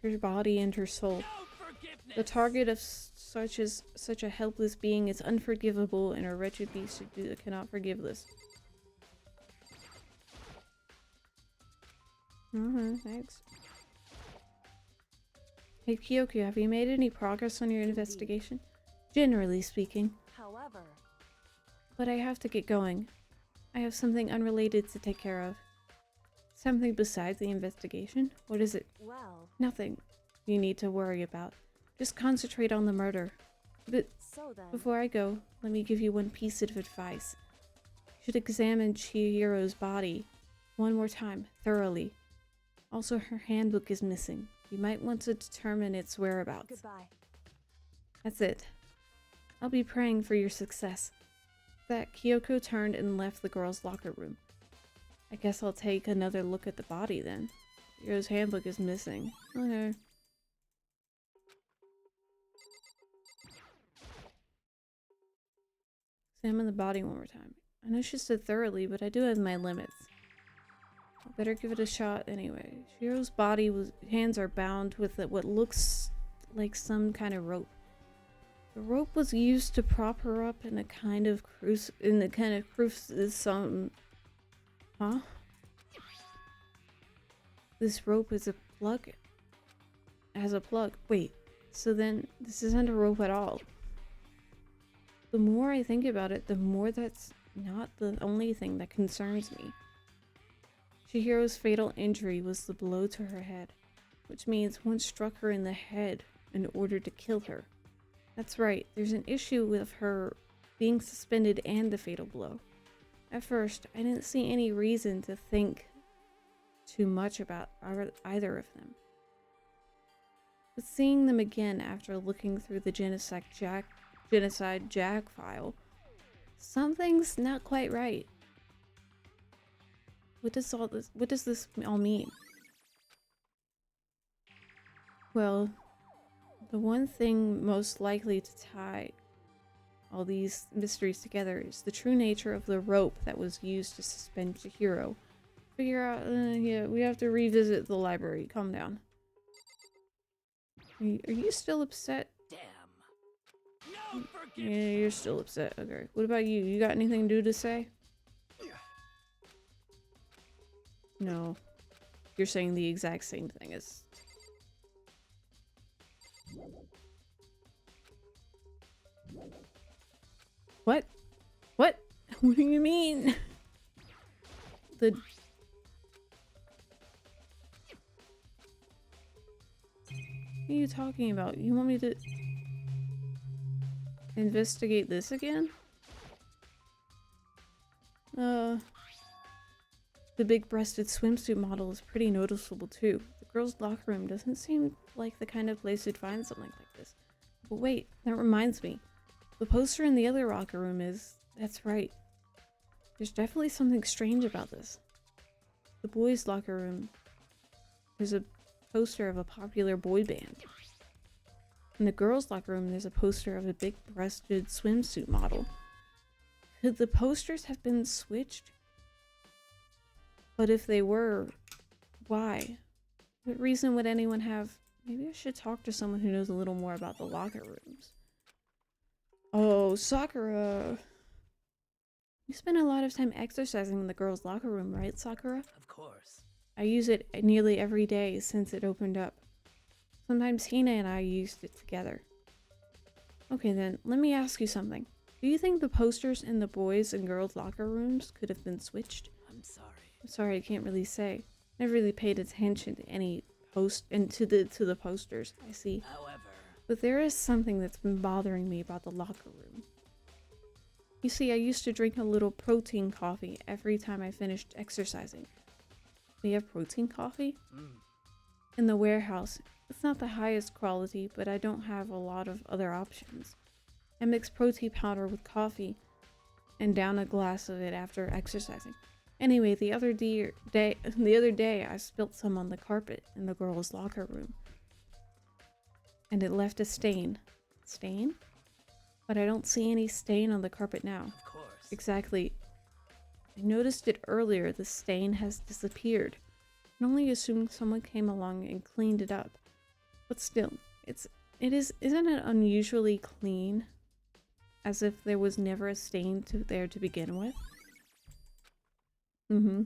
[SPEAKER 1] Her body and her soul.
[SPEAKER 9] No forgiveness.
[SPEAKER 1] The target of such a helpless being is unforgivable, and a wretched beast cannot forgive this. Thanks. Hey Kyoko, have you made any progress on your investigation? Generally speaking.
[SPEAKER 10] However,
[SPEAKER 1] But I have to get going. I have something unrelated to take care of. Something besides the investigation? What is it?
[SPEAKER 10] well,
[SPEAKER 1] Nothing you need to worry about. Just concentrate on the murder. But
[SPEAKER 10] so then.
[SPEAKER 1] before I go, let me give you one piece of advice. You should examine Chihiro's body one more time, thoroughly. Also, her handbook is missing. You might want to determine its whereabouts.
[SPEAKER 10] Goodbye.
[SPEAKER 1] That's it. I'll be praying for your success. That Kyoko turned and left the girls' locker room. I guess I'll take another look at the body then. Chihiro's handbook is missing. Okay. Examine the body one more time. I know she said thoroughly, but I do have my limits. I better give it a shot anyway. Chihiro's hands are bound with what looks like some kind of rope. The rope was used to prop her up in a kind of Huh? This rope is a plug. Has a plug. Wait, so then this isn't a rope at all. The more I think about it, the more that's not the only thing that concerns me. Chihiro's fatal injury was the blow to her head, which means one struck her in the head in order to kill her. That's right, there's an issue with her being suspended and the fatal blow. At first, I didn't see any reason to think too much about either of them. But seeing them again after looking through the Genocide Jag file, something's not quite right. What does this all mean? Well, the one thing most likely to tie all these mysteries together is the true nature of the rope that was used to suspend Chihiro. Figure out, yeah, we have to revisit the library. Calm down. Are you still upset?
[SPEAKER 9] Damn. No forgiveness.
[SPEAKER 1] Yeah, you're still upset. Okay. What about you? You got anything new to say? No. You're saying the exact same thing as... What? What? What do you mean? What are you talking about? You want me to investigate this again? The big-breasted swimsuit model is pretty noticeable too. The girls' locker room doesn't seem like the kind of place you'd find something like this. But wait, that reminds me. The poster in the other locker room is... That's right. There's definitely something strange about this. The boys' locker room, there's a poster of a popular boy band. In the girls' locker room, there's a poster of a big-breasted swimsuit model. Could the posters have been switched? But if they were, why? What reason would anyone have? Maybe I should talk to someone who knows a little more about the locker rooms. Oh, Sakura! You spend a lot of time exercising in the girls' locker room, right, Sakura?
[SPEAKER 9] Of course.
[SPEAKER 1] I use it nearly every day since it opened up. Sometimes Hina and I used it together. Okay then, let me ask you something. Do you think the posters in the boys' and girls' locker rooms could have been switched?
[SPEAKER 9] I'm sorry.
[SPEAKER 1] I'm sorry, I can't really say. I really paid attention to any post and to the posters I see.
[SPEAKER 9] However,
[SPEAKER 1] But there is something that's been bothering me about the locker room. You see, I used to drink a little protein coffee every time I finished exercising. We have protein coffee? In the warehouse. It's not the highest quality, but I don't have a lot of other options. I mix protein powder with coffee and down a glass of it after exercising. Anyway, the other day I spilt some on the carpet in the girls' locker room. And it left a stain. Stain? But I don't see any stain on the carpet now.
[SPEAKER 9] of course.
[SPEAKER 1] Exactly. I noticed it earlier. The stain has disappeared. I only assumed someone came along and cleaned it up. But still, isn't it unusually clean? As if there was never a stain there to begin with? Mm-hmm.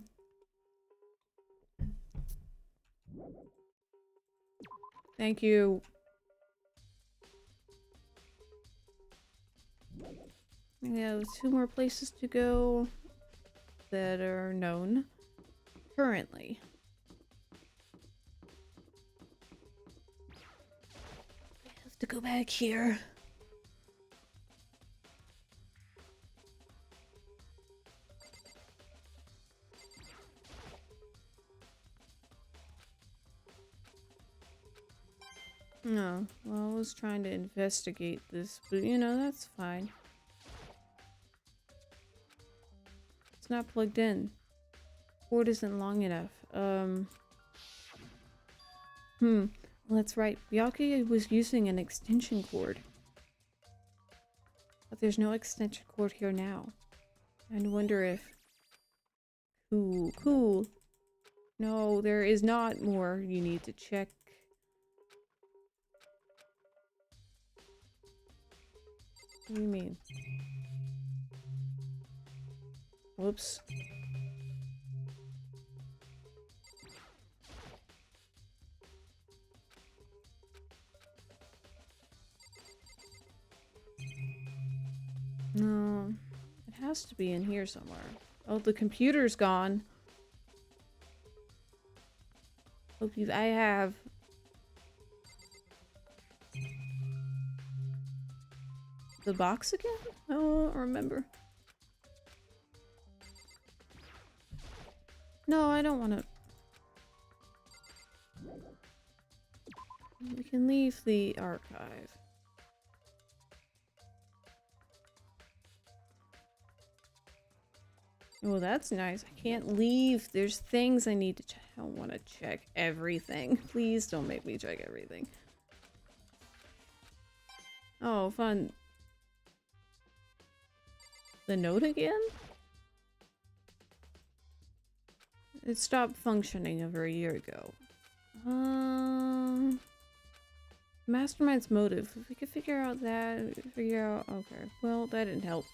[SPEAKER 1] Thank you. We have 2 more places to go that are known currently. I have to go back here. No, well, I was trying to investigate this, but you know, that's fine. It's not plugged in. Cord isn't long enough. Well, that's right. Byakuya was using an extension cord. But there's no extension cord here now. I wonder if... Cool. No, there is not more. You need to check. What do you mean? Whoops. No, it has to be in here somewhere. Oh, the computer's gone. I have. The box again? I don't remember. No, I don't want to. We can leave the archive. Oh, that's nice. I can't leave. There's things I need to check. I don't want to check everything. Please don't make me check everything. Oh, fun. The note again? It stopped functioning over a year ago. Mastermind's motive. If we could figure out that, okay. Well, that didn't help.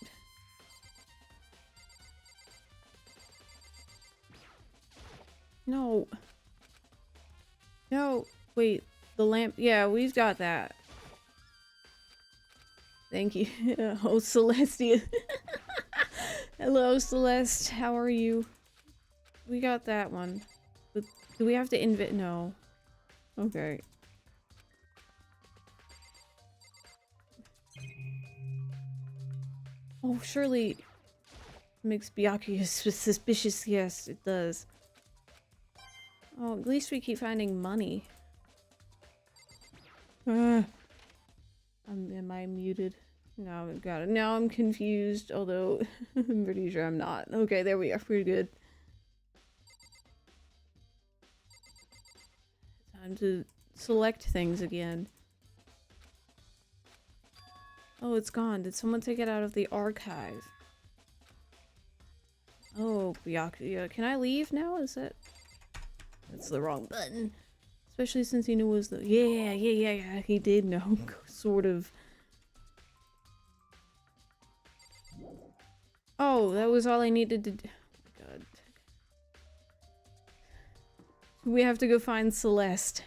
[SPEAKER 1] No. No. Wait. The lamp. Yeah, we've got that. Thank you. Oh, Celestia. Hello, Celeste. How are you? We got that one. But do we have to invent? No. Okay. Oh, surely makes Byakuya suspicious. Yes, it does. Oh, at least we keep finding money. Am I muted? No, I've got it. Now I'm confused, although I'm pretty sure I'm not. Okay, there we are. We're good. Time to select things again. Oh, it's gone. Did someone take it out of the archive? Oh, Byakuya. Can I leave now? Is it? That's the wrong button. Especially since he knew it was the... Yeah, he did know. Sort of. Oh, that was all I needed to do. Oh my god. We have to go find Celeste.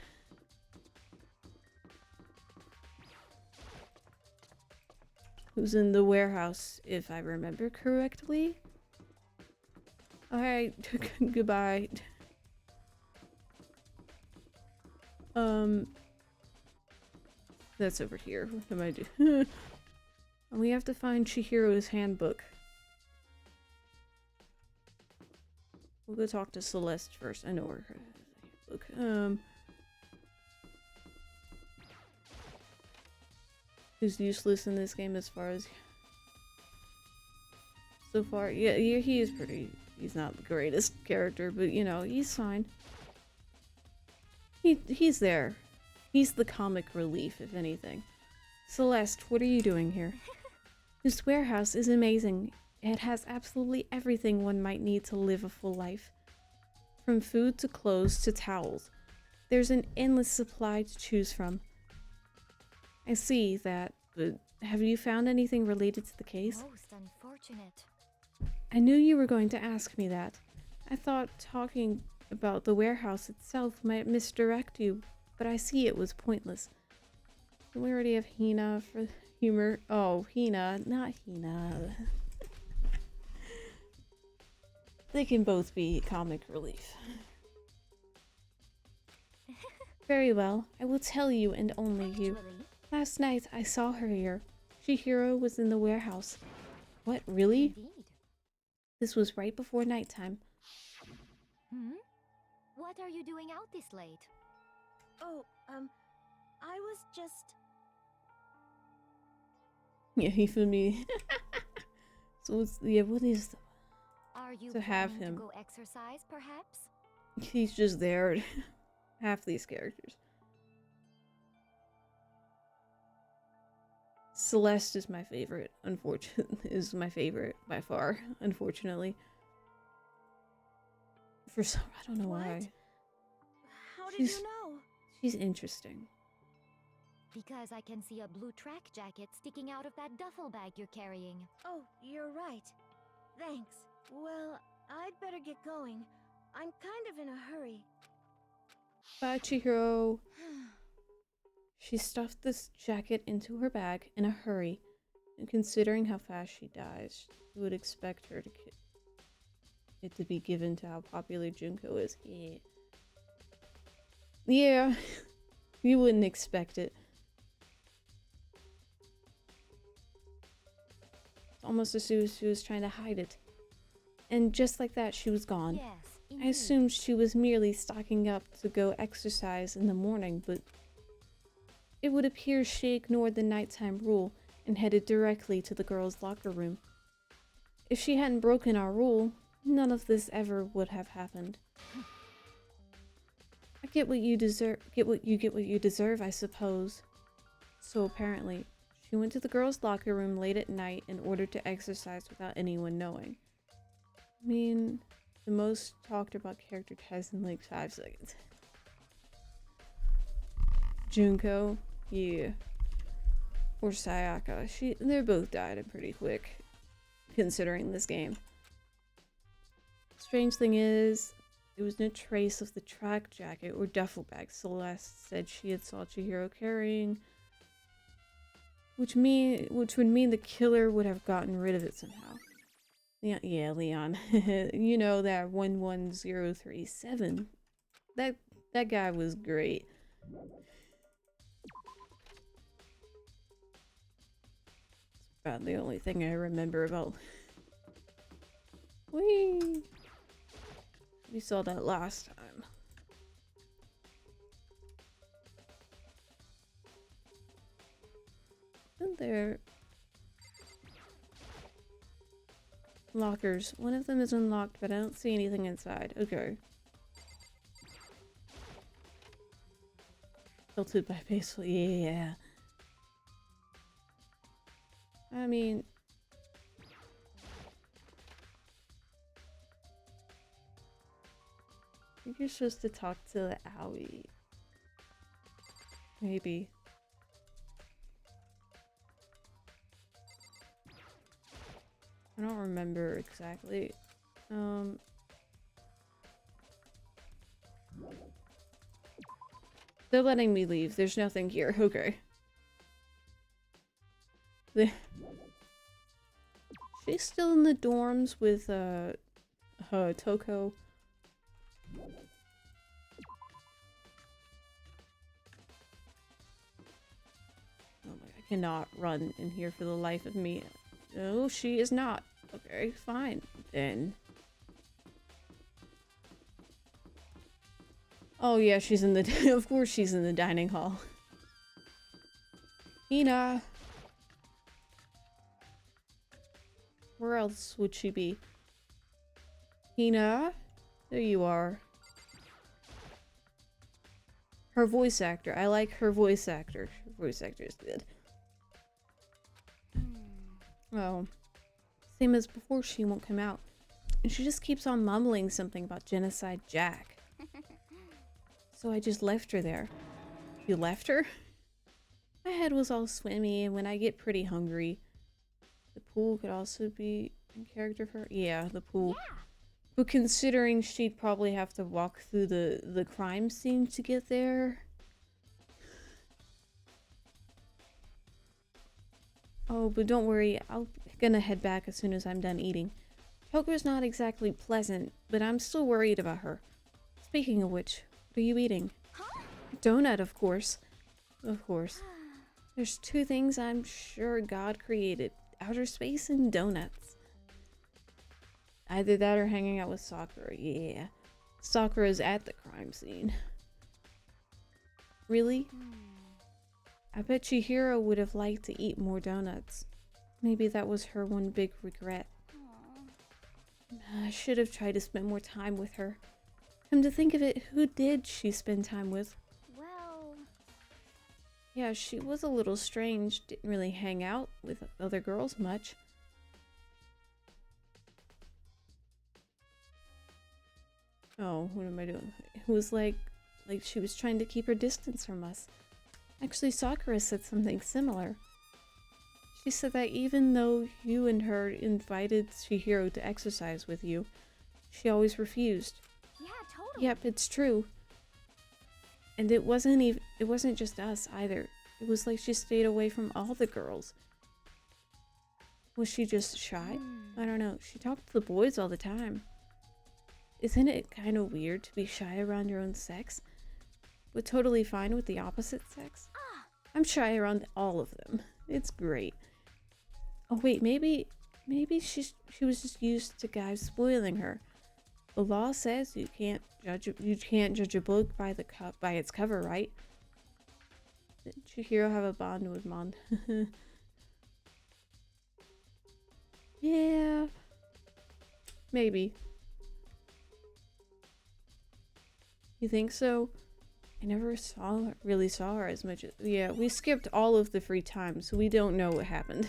[SPEAKER 1] Who's in the warehouse, if I remember correctly. Alright, goodbye. That's over here. What am I doing? And we have to find Chihiro's handbook. We'll go talk to Celeste first. I know her handbook. Who's useless in this game as far as so far. Yeah, he is pretty. He's not the greatest character, but you know, he's fine. He's there. He's the comic relief, if anything. Celeste, what are you doing here? This warehouse is amazing. It has absolutely everything one might need to live a full life. From food to clothes to towels. There's an endless supply to choose from. I see that, but have you found anything related to the case?
[SPEAKER 10] Most unfortunate.
[SPEAKER 1] I knew you were going to ask me that. I thought talking about the warehouse itself might misdirect you, but I see it was pointless. We already have Hina for humor. Oh, Hina, not Hina. They can both be comic relief. Very well, I will tell you and only you. Last night I saw her here. Chihiro was in the warehouse. What, really?
[SPEAKER 10] Indeed.
[SPEAKER 1] This was right before nighttime.
[SPEAKER 10] What are you doing out this late?
[SPEAKER 5] Oh, I was just...
[SPEAKER 1] Yeah, he for me. So it's, yeah, what is
[SPEAKER 10] Are you
[SPEAKER 1] to have
[SPEAKER 10] planning
[SPEAKER 1] him?
[SPEAKER 10] to go exercise, perhaps?
[SPEAKER 1] He's just there. Half these characters. Celeste is my favorite. Is my favorite by far. Unfortunately, for some I don't know why.
[SPEAKER 5] How did you know?
[SPEAKER 1] She's interesting.
[SPEAKER 10] Because I can see a blue track jacket sticking out of that duffel bag you're carrying.
[SPEAKER 5] Oh, you're right. Thanks. Well, I'd better get going. I'm kind of in a hurry.
[SPEAKER 1] Bye, Chihiro. She stuffed this jacket into her bag in a hurry, and considering how fast she dies, you would expect her to it to be given to how popular Junko is. Yeah, you wouldn't expect it. It's almost as if she was trying to hide it. And just like that, she was gone.
[SPEAKER 10] Yes,
[SPEAKER 1] I
[SPEAKER 10] indeed.
[SPEAKER 1] assumed she was merely stocking up to go exercise in the morning, but it would appear she ignored the nighttime rule and headed directly to the girls' locker room. If she hadn't broken our rule, none of this ever would have happened. I get what you deserve. Get what you deserve, I suppose. So apparently, she went to the girls' locker room late at night in order to exercise without anyone knowing. I mean, the most talked about character dies in like 5 seconds. Junko, yeah. Or Sayaka. They both died pretty quick, considering this game. Strange thing is, there was no trace of the track jacket or duffel bag Celeste said she had saw Chihiro carrying, which would mean the killer would have gotten rid of it somehow. Yeah, Leon. You know that 11037. That guy was great. It's about the only thing I remember about. Whee! We saw that last time. Isn't there lockers? One of them is unlocked, but I don't see anything inside. Okay. Filtered by baseball. Yeah. I mean, I think you're supposed to talk to the owie. Maybe. I don't remember exactly. They're letting me leave. There's nothing here. Okay. She's still in the dorms with Toko. cannot run in here for the life of me. No, she is not. Okay, fine. Then. Oh yeah, she's in the of course she's in the dining hall. Hina. Where else would she be? Hina? There you are. Her voice actor. I like her voice actor. Her voice actor is good. Oh. Same as before, she won't come out. And she just keeps on mumbling something about Genocide Jack. So I just left her there. You left her? My head was all swimmy, and when I get pretty hungry, the pool could also be in character for her. Yeah, the pool. Yeah. But considering she'd probably have to walk through the crime scene to get there. Oh, but don't worry, I'm gonna head back as soon as I'm done eating. Choker's not exactly pleasant, but I'm still worried about her. Speaking of which, what are you eating? Huh? Donut, of course. Of course. There's two things I'm sure God created. Outer space and donuts. Either that or hanging out with Sakura. Yeah. Sakura's at the crime scene. Really? I bet Chihiro would have liked to eat more donuts. Maybe that was her one big regret. I should have tried to spend more time with her. Come to think of it, who did she spend time with?
[SPEAKER 10] Well...
[SPEAKER 1] Yeah, she was a little strange. Didn't really hang out with other girls much. Oh, what am I doing? It was like she was trying to keep her distance from us. Actually, Sakura said something similar. She said that even though you and her invited Chihiro to exercise with you, she always refused.
[SPEAKER 10] Yeah, totally.
[SPEAKER 1] Yep, it's true. And it wasn't just us either. It was like she stayed away from all the girls. Was she just shy? I don't know. She talked to the boys all the time. Isn't it kind of weird to be shy around your own sex, but totally fine with the opposite sex? I'm shy around all of them. It's great. Oh wait, maybe she was just used to guys spoiling her. The law says you can't judge a book by its cover, right? Did Chihiro have a bond with Mon? Yeah, maybe. You think so? I never really saw her as much as... Yeah, we skipped all of the free time, so we don't know what happened.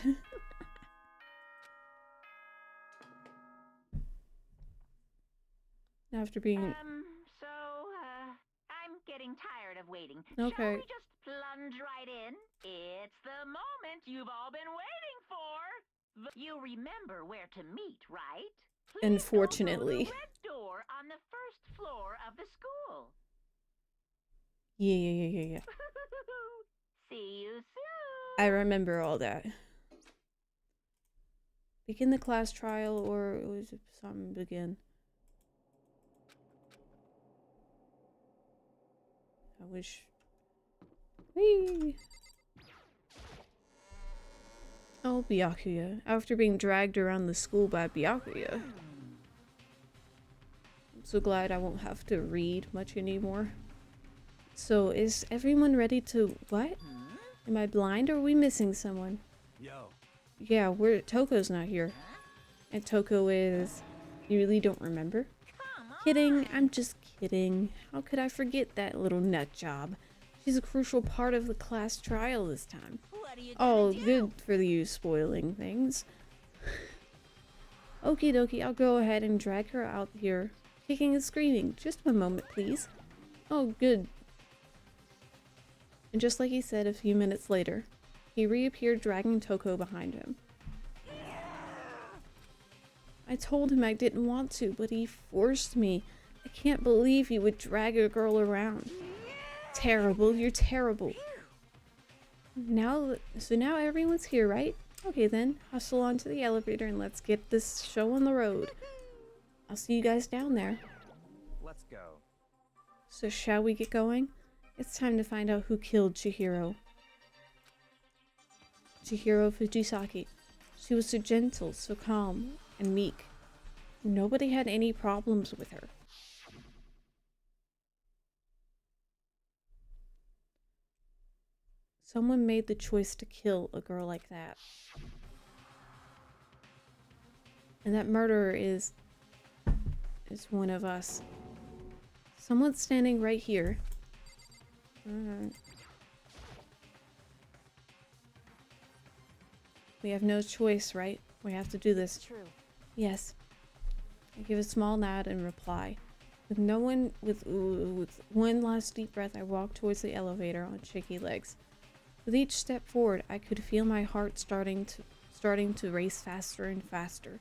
[SPEAKER 1] After being...
[SPEAKER 6] I'm getting tired of waiting.
[SPEAKER 1] Okay.
[SPEAKER 6] Shall we just plunge right in? It's the moment you've all been waiting for. You remember where to meet, right? Please
[SPEAKER 1] Unfortunately.
[SPEAKER 6] go through the red door on the first floor of the school.
[SPEAKER 1] Yeah.
[SPEAKER 6] See you soon.
[SPEAKER 1] I remember all that. Begin the class trial, or was it something begin? I wish. Whee! Oh, Byakuya. After being dragged around the school by Byakuya. I'm so glad I won't have to read much anymore. So, is everyone ready to... What? Am I blind or are we missing someone?
[SPEAKER 4] Yo.
[SPEAKER 1] Yeah, Toko's not here. And Toko is... You really don't remember? Kidding, I'm just kidding. How could I forget that little nut job? She's a crucial part of the class trial this time. Oh, good for you spoiling things. Okie dokie, I'll go ahead and drag her out here, kicking and screaming. Just one moment, please. Oh, good. And just like he said a few minutes later, he reappeared dragging Toko behind him. I told him I didn't want to, but he forced me. I can't believe he would drag a girl around. Terrible, you're terrible. So now everyone's here, right? Okay then, hustle onto the elevator and let's get this show on the road. I'll see you guys down there.
[SPEAKER 8] Let's go.
[SPEAKER 1] So shall we get going? It's time to find out who killed Chihiro. Chihiro Fujisaki. She was so gentle, so calm, and meek. Nobody had any problems with her. Someone made the choice to kill a girl like that. And that murderer is one of us. Someone's standing right here. We have no choice, right? We have to do this.
[SPEAKER 5] True.
[SPEAKER 1] Yes. I give a small nod and reply. With one last deep breath, I walk towards the elevator on shaky legs. With each step forward, I could feel my heart starting to race faster and faster.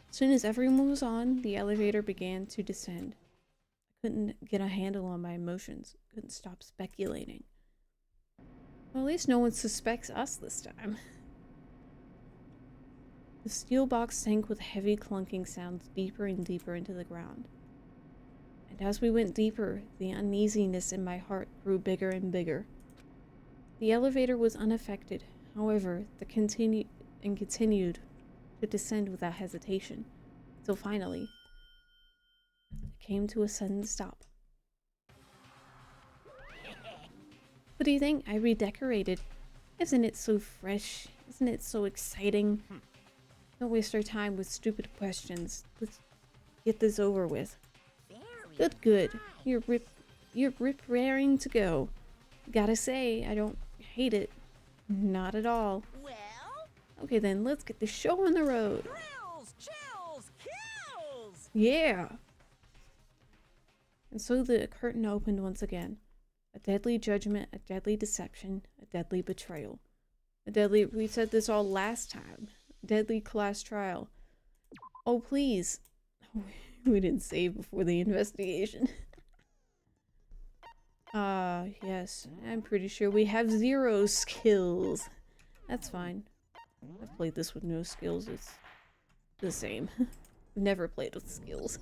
[SPEAKER 1] As soon as everyone was on, the elevator began to descend. I couldn't get a handle on my emotions. Couldn't stop speculating. Well, at least no one suspects us this time. The steel box sank with heavy clunking sounds deeper and deeper into the ground. And as we went deeper, the uneasiness in my heart grew bigger and bigger. The elevator was unaffected, however, continued to descend without hesitation, until finally, it came to a sudden stop. What do you think? I redecorated. Isn't it so fresh? Isn't it so exciting? Don't waste our time with stupid questions. Let's get this over with. Good. You're raring to go. Gotta say, I don't hate it. Not at all.
[SPEAKER 3] Well?
[SPEAKER 1] Okay then, let's get the show on the road.
[SPEAKER 3] Thrills, chills, kills!
[SPEAKER 1] Yeah! And so the curtain opened once again. A deadly judgment, a deadly deception, a deadly betrayal. We said this all last time. Deadly class trial. Oh please. We didn't save before the investigation. Yes. I'm pretty sure we have 0 skills. That's fine. I've played this with no skills. It's the same. Never played with skills.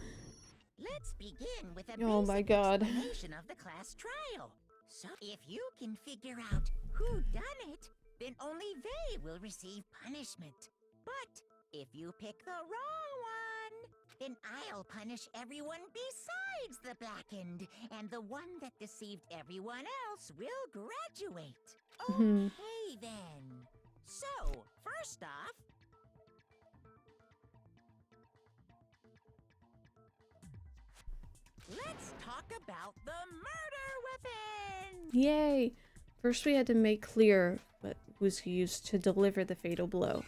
[SPEAKER 3] Let's begin with a
[SPEAKER 1] Oh my
[SPEAKER 3] basic
[SPEAKER 1] god.
[SPEAKER 3] explanation of the class trial. So if you can figure out who done it, then only they will receive punishment. But if you pick the wrong one, then I'll punish everyone besides the blackened, and the one that deceived everyone else will graduate. Okay then. So, first off, let's talk about the murder weapon!
[SPEAKER 1] Yay! First we had to make clear what was used to deliver the fatal blow.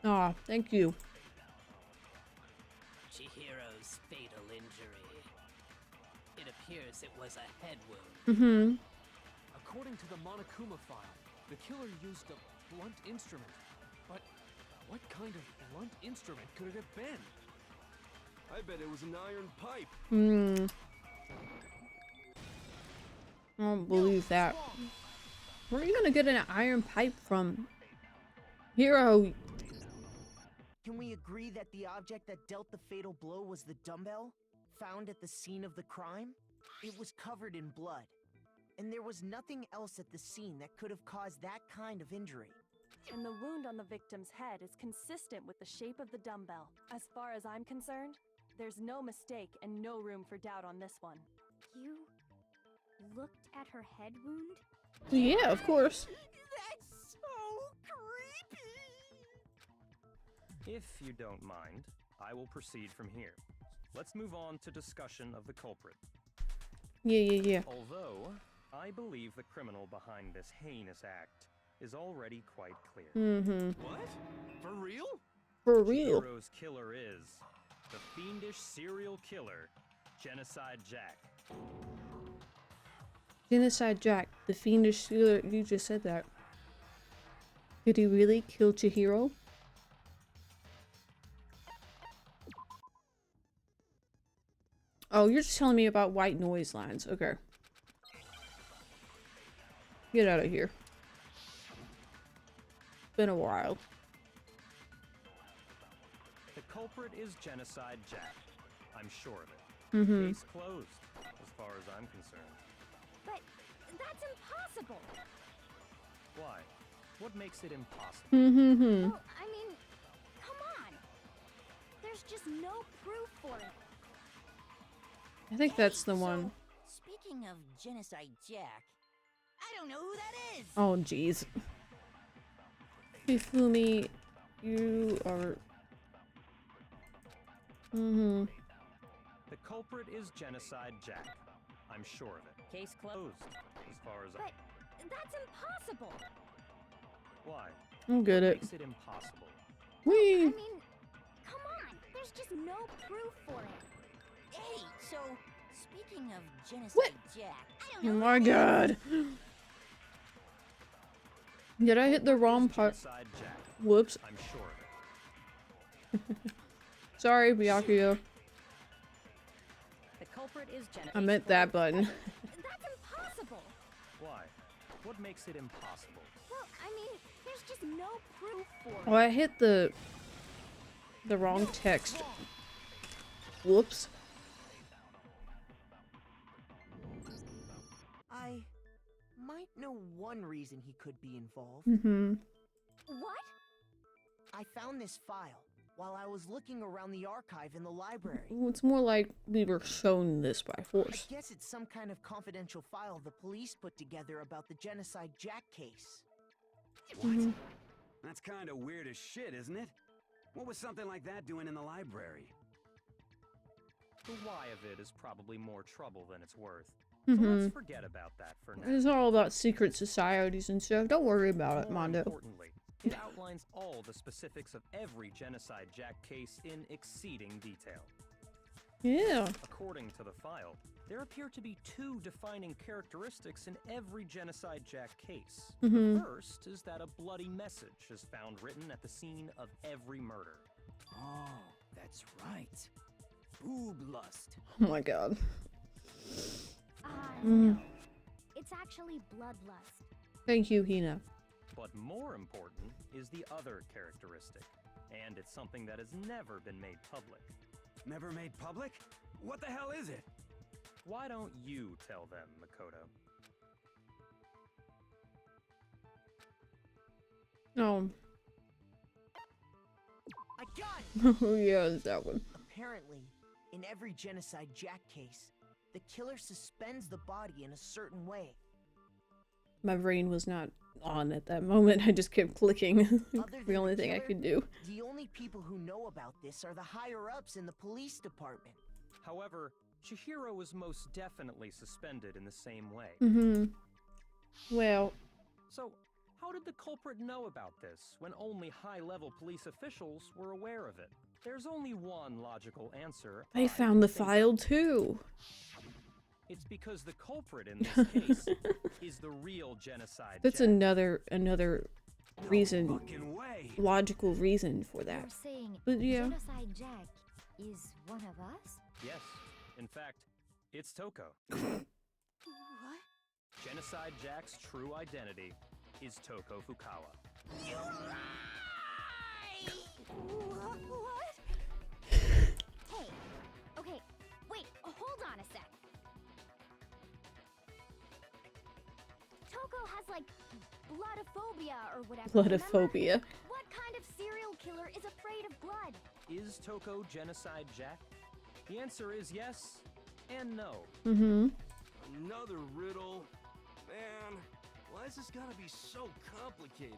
[SPEAKER 1] Aw, thank you.
[SPEAKER 11] Chihiro's fatal injury. It appears it was a head wound.
[SPEAKER 9] According to the Monokuma file, the killer used a blunt instrument. But what kind of blunt instrument could it have been?
[SPEAKER 4] I bet it was an iron pipe.
[SPEAKER 1] I don't believe that. Where are you gonna get an iron pipe from? Hero.
[SPEAKER 7] Can we agree that the object that dealt the fatal blow was the dumbbell, found at the scene of the crime? It was covered in blood, and there was nothing else at the scene that could have caused that kind of injury.
[SPEAKER 5] And the wound on the victim's head is consistent with the shape of the dumbbell. As far as I'm concerned, there's no mistake and no room for doubt on this one.
[SPEAKER 10] You looked at her head wound?
[SPEAKER 1] Yeah, of course.
[SPEAKER 3] That's so creepy!
[SPEAKER 8] If you don't mind, I will proceed from here. Let's move on to discussion of the culprit.
[SPEAKER 1] Yeah.
[SPEAKER 8] Although, I believe the criminal behind this heinous act is already quite clear.
[SPEAKER 9] What? For real?
[SPEAKER 1] For real.
[SPEAKER 8] Chihiro's killer is the fiendish serial killer, Genocide Jack.
[SPEAKER 1] Genocide Jack, the fiendish stealer. You just said that. Did he really kill Chihiro? Oh, you're just telling me about white noise lines. Okay. Get out of here. Been a while.
[SPEAKER 8] The culprit is Genocide Jack. I'm sure of it. Case closed, as far as I'm concerned.
[SPEAKER 10] But that's impossible.
[SPEAKER 8] Why? What makes it impossible?
[SPEAKER 10] Well, I mean, come on. There's just no proof for it.
[SPEAKER 1] I think that's the one.
[SPEAKER 3] Speaking of Genocide Jack, I don't know who that is.
[SPEAKER 1] Oh, jeez. Hifumi, you are...
[SPEAKER 8] The culprit is Genocide Jack. I'm sure of it.
[SPEAKER 3] Case closed.
[SPEAKER 8] As far as
[SPEAKER 10] But that's impossible.
[SPEAKER 8] Why?
[SPEAKER 1] I'll get it.
[SPEAKER 8] Makes it impossible.
[SPEAKER 10] I
[SPEAKER 1] Whee!
[SPEAKER 10] mean, come on. There's just no proof for it.
[SPEAKER 3] Hey, so speaking of Genocide
[SPEAKER 1] What?
[SPEAKER 3] Jack, I
[SPEAKER 1] Oh
[SPEAKER 3] don't know.
[SPEAKER 1] my god. Did I hit the wrong part?
[SPEAKER 8] Genocide Jack.
[SPEAKER 1] Whoops.
[SPEAKER 8] I'm sure of it.
[SPEAKER 1] Sorry, Byakuya.
[SPEAKER 3] The culprit is Genocide.
[SPEAKER 1] I meant that button.
[SPEAKER 10] That's impossible.
[SPEAKER 8] Why? What makes it impossible?
[SPEAKER 10] Well, I mean, there's just no proof for
[SPEAKER 1] Oh,
[SPEAKER 10] it.
[SPEAKER 1] I hit the wrong text. Whoops.
[SPEAKER 7] I might know one reason he could be involved.
[SPEAKER 10] What?
[SPEAKER 7] I found this file while I was looking around the archive in the library.
[SPEAKER 1] It's more like we were shown this by force.
[SPEAKER 7] I guess it's some kind of confidential file the police put together about the Genocide Jack case.
[SPEAKER 4] What? That's kind of weird as shit, isn't it? What was something like that doing in the library?
[SPEAKER 8] The why of it is probably more trouble than it's worth. So let's forget about that for now.
[SPEAKER 1] It's all about secret societies and stuff. Don't worry about it,
[SPEAKER 8] More
[SPEAKER 1] Mondo.
[SPEAKER 8] importantly, it outlines all the specifics of every Genocide Jack case in exceeding detail.
[SPEAKER 1] Yeah.
[SPEAKER 8] According to the file, there appear to be two defining characteristics in every Genocide Jack case. The first is that a bloody message is found written at the scene of every murder.
[SPEAKER 9] Oh, that's right. Boob lust.
[SPEAKER 1] Oh my god.
[SPEAKER 10] No. It's actually bloodlust.
[SPEAKER 1] Thank you, Hina.
[SPEAKER 8] But more important is the other characteristic, and it's something that has never been made public.
[SPEAKER 4] Never made public? What the hell is it?
[SPEAKER 8] Why don't you tell them, Makoto?
[SPEAKER 1] Oh.
[SPEAKER 7] I got it!
[SPEAKER 1] Oh yeah, it's that one.
[SPEAKER 7] Apparently, in every Genocide Jack case, the killer suspends the body in a certain way.
[SPEAKER 1] My brain was not on at that moment. I just kept clicking.
[SPEAKER 7] Other
[SPEAKER 1] The
[SPEAKER 7] than
[SPEAKER 1] only
[SPEAKER 7] the
[SPEAKER 1] thing I
[SPEAKER 7] killer,
[SPEAKER 1] could do.
[SPEAKER 7] The only people who know about this are the higher-ups in the police department.
[SPEAKER 8] However, Chihiro was most definitely suspended in the same way.
[SPEAKER 1] Well,
[SPEAKER 8] So, how did the culprit know about this when only high-level police officials were aware of it? There's only one logical answer.
[SPEAKER 1] I
[SPEAKER 8] I
[SPEAKER 1] found the
[SPEAKER 8] think.
[SPEAKER 1] file too.
[SPEAKER 8] It's because the culprit in this case is the real Genocide
[SPEAKER 1] That's
[SPEAKER 8] Jack.
[SPEAKER 1] another reason,
[SPEAKER 4] Fucking way.
[SPEAKER 1] logical reason for that.
[SPEAKER 10] You're saying
[SPEAKER 1] But yeah.
[SPEAKER 10] Genocide Jack is one of us?
[SPEAKER 8] Yes. In fact, it's Toko.
[SPEAKER 7] What?
[SPEAKER 8] Genocide Jack's true identity is Toko Fukawa.
[SPEAKER 3] You lie!
[SPEAKER 10] What? Hey, okay, wait, hold on a sec. Toko has like bloodophobia or whatever.
[SPEAKER 1] Bloodophobia.
[SPEAKER 10] remember? What kind of serial killer is afraid of blood?
[SPEAKER 8] Is Toko Genocide Jack? The answer is yes and no.
[SPEAKER 9] Another riddle. Man, why is this gotta be so complicated?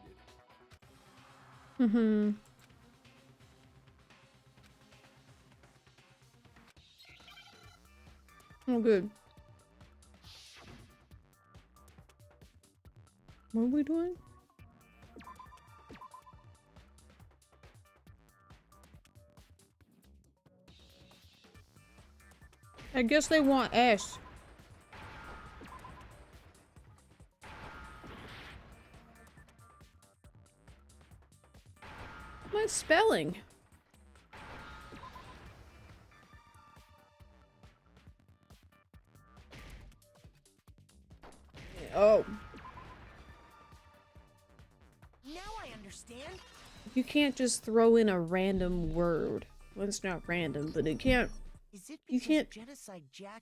[SPEAKER 1] Oh, good. What are we doing? I guess they want S. My spelling. Oh,
[SPEAKER 7] Now I understand.
[SPEAKER 1] you can't just throw in a random word. Well, it's not random, but it can't
[SPEAKER 7] Is it
[SPEAKER 1] You
[SPEAKER 7] because
[SPEAKER 1] can't-
[SPEAKER 7] Genocide Jack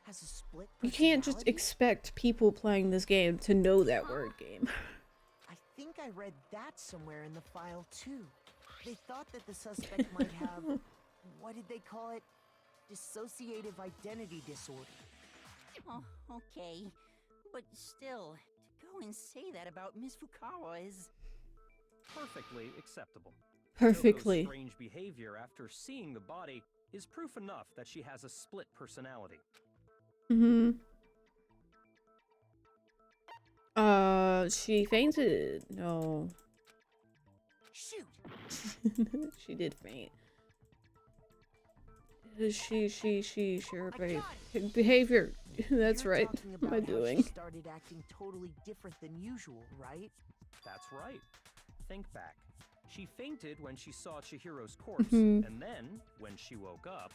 [SPEAKER 7] has a split
[SPEAKER 1] You can't just
[SPEAKER 7] personality?
[SPEAKER 1] expect people playing this game to know that word game.
[SPEAKER 7] I think I read that somewhere in the file too. They thought that the suspect might have, what did they call it? Dissociative identity disorder.
[SPEAKER 3] Oh, okay. But still, to go and say that about Miss Fukawa is...
[SPEAKER 8] Perfectly acceptable.
[SPEAKER 1] Perfectly.
[SPEAKER 8] Toko's strange behavior after seeing the body is proof enough that she has a split personality.
[SPEAKER 1] She fainted. No.
[SPEAKER 3] Shoot!
[SPEAKER 1] She did faint. Sure, behavior. That's
[SPEAKER 7] You're
[SPEAKER 1] right.
[SPEAKER 7] talking
[SPEAKER 1] What am I
[SPEAKER 7] about how
[SPEAKER 1] doing?
[SPEAKER 7] she started acting totally different than usual, right?
[SPEAKER 8] That's right. Think back. She fainted when she saw Chihiro's corpse,
[SPEAKER 1] Mhm.
[SPEAKER 8] and then, when she woke up...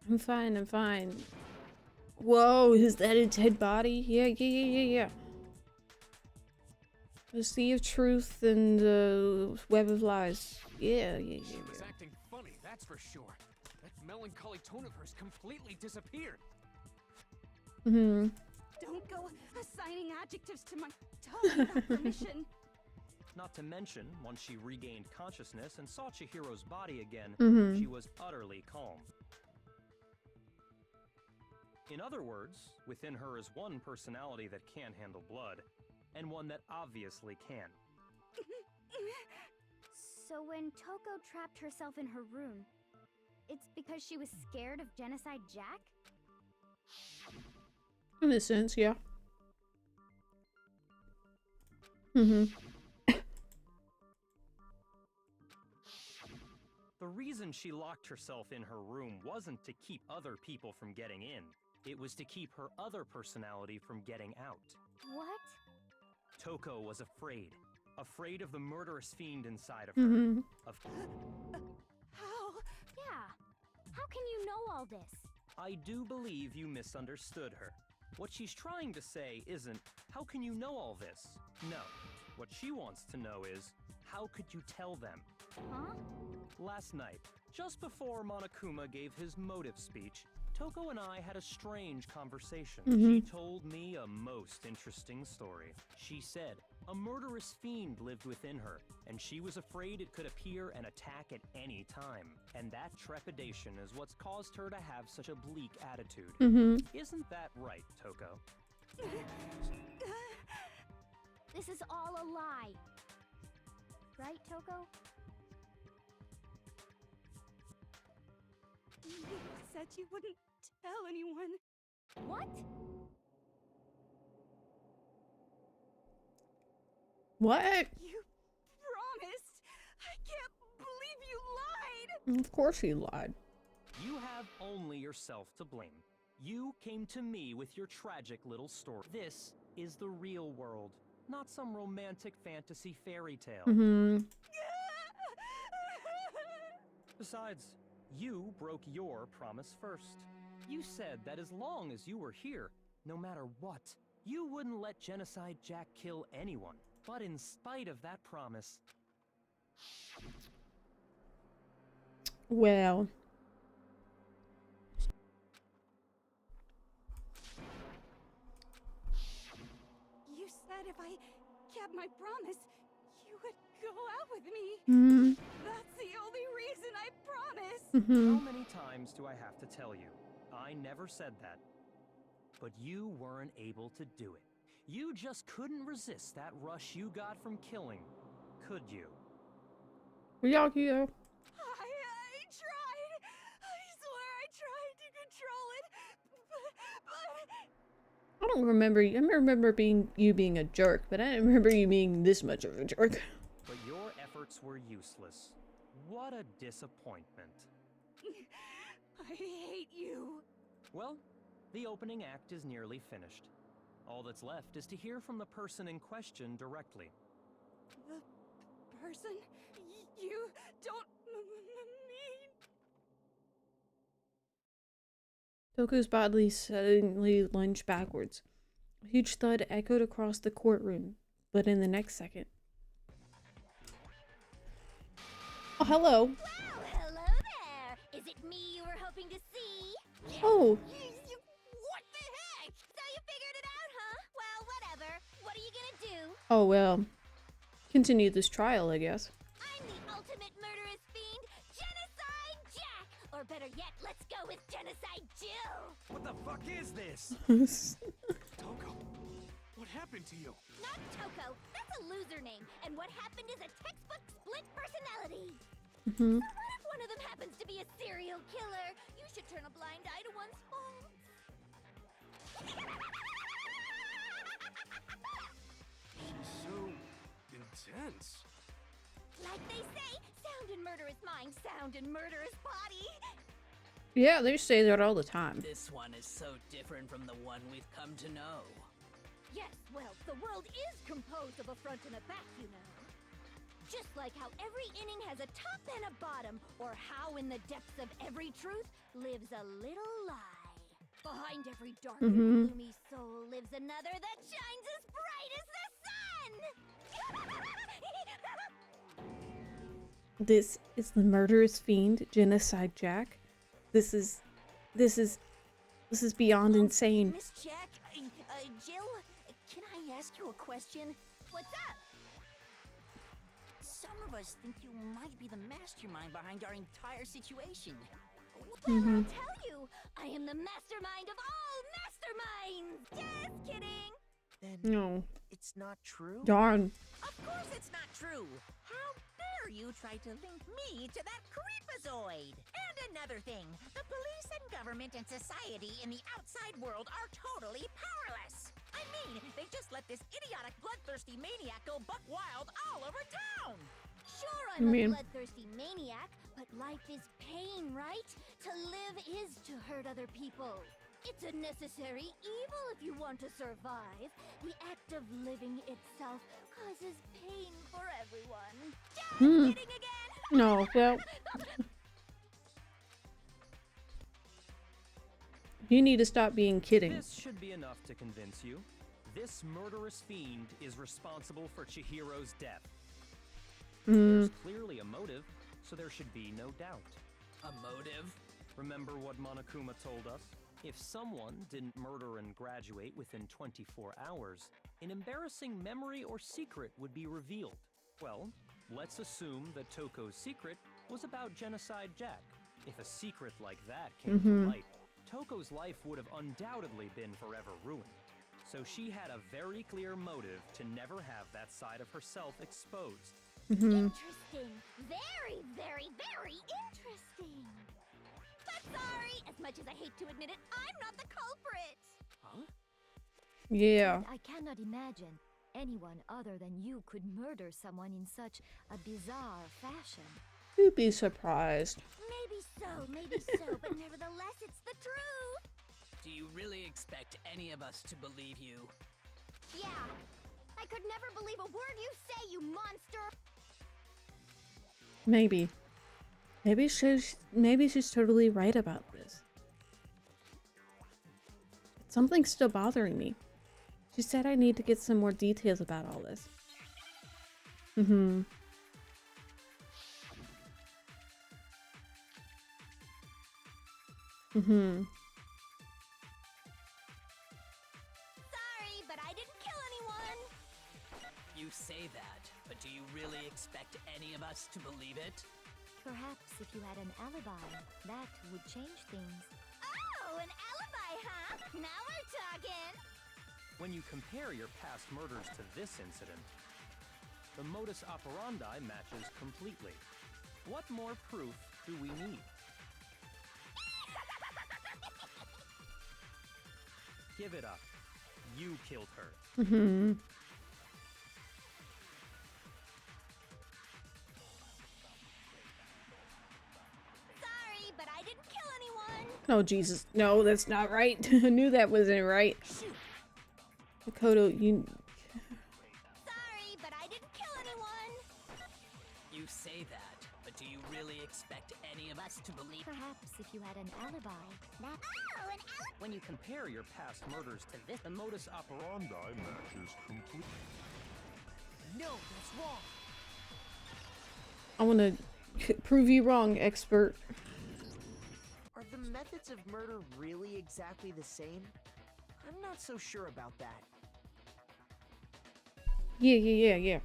[SPEAKER 1] I'm fine, I'm fine. Whoa, is that a dead body? Yeah. The Sea of Truth and the Web of Lies. Yeah.
[SPEAKER 9] She was acting funny, that's for sure. That melancholy tone of hers completely disappeared.
[SPEAKER 1] Mhm.
[SPEAKER 12] Don't go assigning adjectives to my tongue without permission.
[SPEAKER 8] Not to mention, once she regained consciousness and saw Chihiro's body again,
[SPEAKER 1] Mhm.
[SPEAKER 8] she was utterly calm. In other words, within her is one personality that can't handle blood, and one that obviously can.
[SPEAKER 10] So when Toko trapped herself in her room, it's because she was scared of Genocide Jack?
[SPEAKER 1] In a sense, yeah. Mhm.
[SPEAKER 8] The reason she locked herself in her room wasn't to keep other people from getting in. It was to keep her other personality from getting out.
[SPEAKER 10] What?
[SPEAKER 8] Toko was afraid. Afraid of the murderous fiend inside of her.
[SPEAKER 1] Mhm.
[SPEAKER 8] Of...
[SPEAKER 10] How? Yeah. How can you know all this?
[SPEAKER 8] I do believe you misunderstood her. What she's trying to say isn't, how can you know all this? No. What she wants to know is, how could you tell them?
[SPEAKER 10] Huh?
[SPEAKER 8] Last night, just before Monokuma gave his motive speech, Toko and I had a strange conversation. She told me a most interesting story. She said a murderous fiend lived within her, and she was afraid it could appear and attack at any time. And that trepidation is what's caused her to have such a bleak attitude. Isn't that right, Toko?
[SPEAKER 10] This is all a lie. Right, Toko?
[SPEAKER 12] You said you wouldn't tell anyone.
[SPEAKER 10] What?
[SPEAKER 1] What?
[SPEAKER 12] You promised. I can't believe you lied.
[SPEAKER 1] Of course he lied.
[SPEAKER 8] You have only yourself to blame. You came to me with your tragic little story. This is the real world, not some romantic fantasy fairy tale. Besides, you broke your promise first. You said that as long as you were here, no matter what, you wouldn't let Genocide Jack kill anyone. But in spite of that promise...
[SPEAKER 1] Well...
[SPEAKER 12] You said if I kept my promise, you would go out with me. That's the only reason I promised.
[SPEAKER 8] How many times do I have to tell you? I never said that. But you weren't able to do it. You just couldn't resist that rush you got from killing, could you?
[SPEAKER 1] Ryagyo.
[SPEAKER 12] I tried. I swear I tried to control it, but...
[SPEAKER 1] I don't remember. I remember you being a jerk, but I didn't remember you being this much of a jerk.
[SPEAKER 8] But your efforts were useless. What a disappointment.
[SPEAKER 12] I hate you.
[SPEAKER 8] Well, the opening act is nearly finished. All that's left is to hear from the person in question directly.
[SPEAKER 12] The person? You don't mean...
[SPEAKER 1] Toku's body suddenly lunged backwards. A huge thud echoed across the courtroom, but in the next second... Oh, hello!
[SPEAKER 3] Well, hello
[SPEAKER 10] Is it me you were hoping to see?
[SPEAKER 1] Oh.
[SPEAKER 10] What the heck? So you figured it out, huh? Well, whatever. What are you gonna do?
[SPEAKER 1] Oh, well. Continue this trial, I guess.
[SPEAKER 10] I'm the ultimate murderous fiend, Genocide Jack! Or better yet, let's go with Genocide Jill!
[SPEAKER 4] What the fuck is this?
[SPEAKER 9] Toko, what happened to you?
[SPEAKER 10] Not Toko, that's a loser name, and what happened is a textbook split personality. So what if one of them happens to be a serial killer? You should turn a blind eye to one's faults.
[SPEAKER 9] She's so intense.
[SPEAKER 10] Like they say, sound in murderous mind, sound in murderous body.
[SPEAKER 1] Yeah, they say that all the time.
[SPEAKER 11] This one is so different from the one we've come to know.
[SPEAKER 10] Yes, well, the world is composed of a front and a back, you know. Just like how every inning has a top and a bottom, or how in the depths of every truth lives a little lie. Behind every dark and gloomy soul lives another that shines as bright as the sun!
[SPEAKER 1] This is the murderous fiend, Genocide Jack. This is beyond insane.
[SPEAKER 3] Miss Jack, Jill, can I ask you a question?
[SPEAKER 10] What's up?
[SPEAKER 3] Some of us think you might be the mastermind behind our entire situation.
[SPEAKER 10] Well, I'll tell you, I am the mastermind of all masterminds! Just kidding!
[SPEAKER 7] Then
[SPEAKER 1] No.
[SPEAKER 7] it's not true?
[SPEAKER 1] Darn.
[SPEAKER 3] Of course it's not true. How dare you try to link me to that creepazoid? And another thing, the police and government and society in the outside world are totally powerless. I mean, they just let this idiotic bloodthirsty maniac go buck wild all over town.
[SPEAKER 10] Sure, I'm a bloodthirsty maniac, but life is pain, right? To live is to hurt other people. It's a necessary evil if you want to survive. The act of living itself causes pain for everyone. Just kidding again!
[SPEAKER 1] No, well... You need to stop being kidding.
[SPEAKER 8] This should be enough to convince you. This murderous fiend is responsible for Chihiro's death. There's clearly a motive, so there should be no doubt.
[SPEAKER 11] A motive?
[SPEAKER 8] Remember what Monokuma told us? If someone didn't murder and graduate within 24 hours, an embarrassing memory or secret would be revealed. Well, let's assume that Toko's secret was about Genocide Jack. If a secret like that came to light, Toko's life would have undoubtedly been forever ruined. So she had a very clear motive to never have that side of herself exposed.
[SPEAKER 10] Interesting. Very, very, very interesting. But sorry, as much as I hate to admit it, I'm not the culprit.
[SPEAKER 11] Huh?
[SPEAKER 1] Yeah.
[SPEAKER 13] I cannot imagine anyone other than you could murder someone in such a bizarre fashion.
[SPEAKER 1] You'd be surprised.
[SPEAKER 10] Maybe so, but nevertheless, it's the truth.
[SPEAKER 11] Do you really expect any of us to believe you?
[SPEAKER 10] Yeah. I could never believe a word you say, you monster.
[SPEAKER 1] Maybe. Maybe she's totally right about this. Something's still bothering me. She said I need to get some more details about all this.
[SPEAKER 10] Sorry, but I didn't kill anyone.
[SPEAKER 11] You say that, but do you really expect any of us to believe it?
[SPEAKER 13] Perhaps if you had an alibi, that would change things.
[SPEAKER 10] Oh, an alibi, huh? Now we're talking.
[SPEAKER 8] When you compare your past murders to this incident, the modus operandi matches completely. What more proof do we need? Give it up. You killed her.
[SPEAKER 10] Sorry, but I didn't kill anyone.
[SPEAKER 1] Oh, Jesus. No, that's not right. I knew that wasn't right. Makoto, you...
[SPEAKER 10] Sorry, but I didn't kill anyone.
[SPEAKER 11] You say that, but do you really expect any of us to believe?
[SPEAKER 13] Perhaps if you had an alibi, that...
[SPEAKER 10] Oh, an alibi.
[SPEAKER 8] When you compare your past murders to this, the modus operandi matches completely.
[SPEAKER 7] No, that's wrong.
[SPEAKER 1] I want to prove you wrong, expert.
[SPEAKER 7] methods of murder really exactly the same? I'm not so sure about that.
[SPEAKER 1] Yeah.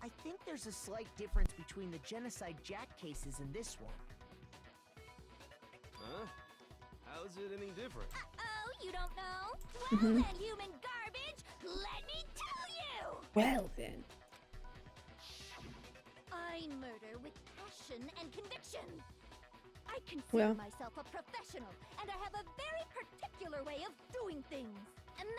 [SPEAKER 7] I think there's a slight difference between the Genocide Jack cases and this one.
[SPEAKER 4] Huh? How's it any different?
[SPEAKER 10] Oh, you don't know? Well then, human garbage, let me tell you!
[SPEAKER 1] Well then.
[SPEAKER 10] I murder with passion and conviction. I consider myself a professional, and I have a very particular way of doing things.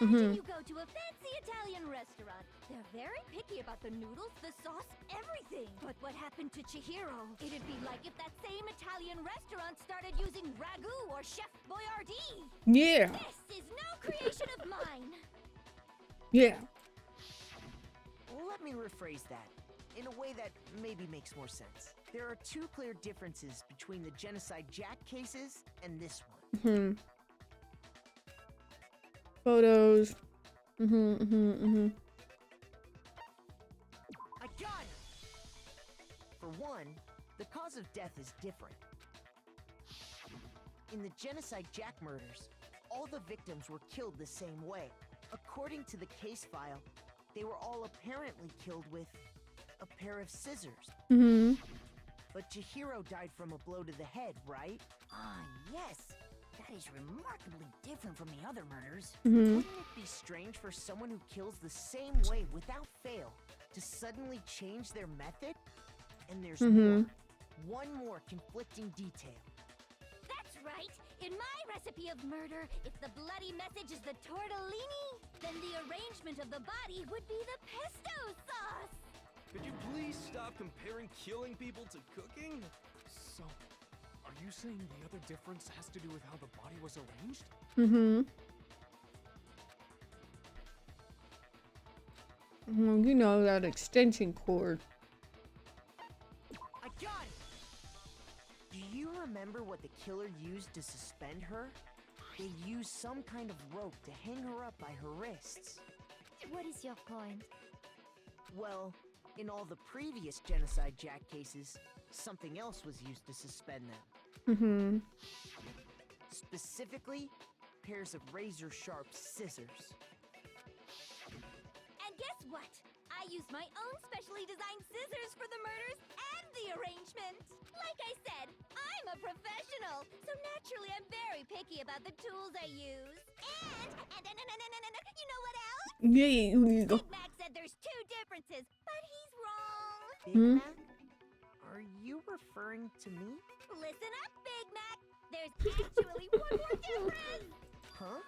[SPEAKER 10] Imagine you go to a fancy Italian restaurant. They're very picky about the noodles, the sauce, everything. But what happened to Chihiro? It'd be like if that same Italian restaurant started using ragu or Chef Boyardee.
[SPEAKER 1] Yeah.
[SPEAKER 10] This is no creation of mine.
[SPEAKER 1] Yeah.
[SPEAKER 7] Let me rephrase that in a way that maybe makes more sense. There are two clear differences between the Genocide Jack cases and this one.
[SPEAKER 1] Photos.
[SPEAKER 7] I got it! For one, the cause of death is different. In the Genocide Jack murders, all the victims were killed the same way. According to the case file, they were all apparently killed with a pair of scissors. But Chihiro died from a blow to the head, right?
[SPEAKER 3] Ah, yes. That is remarkably different from the other murders.
[SPEAKER 7] Wouldn't it be strange for someone who kills the same way without fail to suddenly change their method? And there's more. One more conflicting detail.
[SPEAKER 10] That's right. In my recipe of murder, if the bloody message is the tortellini, then the arrangement of the body would be the pesto sauce.
[SPEAKER 4] Could you please stop comparing killing people to cooking?
[SPEAKER 9] So, are you saying the other difference has to do with how the body was arranged?
[SPEAKER 1] Well, you know, that extension cord.
[SPEAKER 7] I got it! Do you remember what the killer used to suspend her? They used some kind of rope to hang her up by her wrists.
[SPEAKER 13] What is your point?
[SPEAKER 7] Well, in all the previous Genocide Jack cases, something else was used to suspend them. Specifically, pairs of razor-sharp scissors.
[SPEAKER 10] And guess what? I used my own specially designed scissors for the murders and the arrangement. Like I said, I'm a professional, so naturally I'm very picky about the tools I use. And you know what else?
[SPEAKER 1] Yeah.
[SPEAKER 10] Big Mac said there's two differences, but he's wrong.
[SPEAKER 7] Big Mac? Are you referring to me?
[SPEAKER 10] Listen up, Big Mac. There's actually one more difference.
[SPEAKER 7] Huh?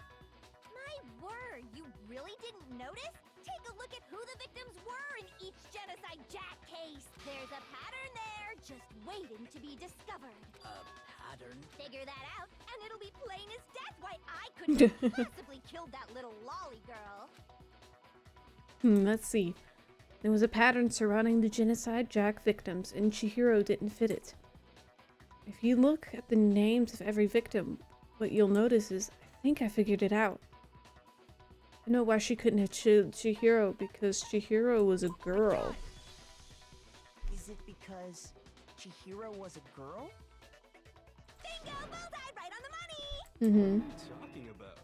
[SPEAKER 10] My word, you really didn't notice? Take a look at who the victims were in each Genocide Jack case. There's a pattern there, just waiting to be discovered.
[SPEAKER 11] A pattern?
[SPEAKER 10] Figure that out, and it'll be plain as death why I couldn't have possibly killed that little lolly girl.
[SPEAKER 1] Let's see. There was a pattern surrounding the Genocide Jack victims, and Chihiro didn't fit it. If you look at the names of every victim, what you'll notice is, I think I figured it out. I know why she couldn't have killed Chihiro, because Chihiro was a girl.
[SPEAKER 7] Is it because Chihiro was a girl?
[SPEAKER 10] Bingo! Bullseye! Right on the money!
[SPEAKER 4] What are you talking about?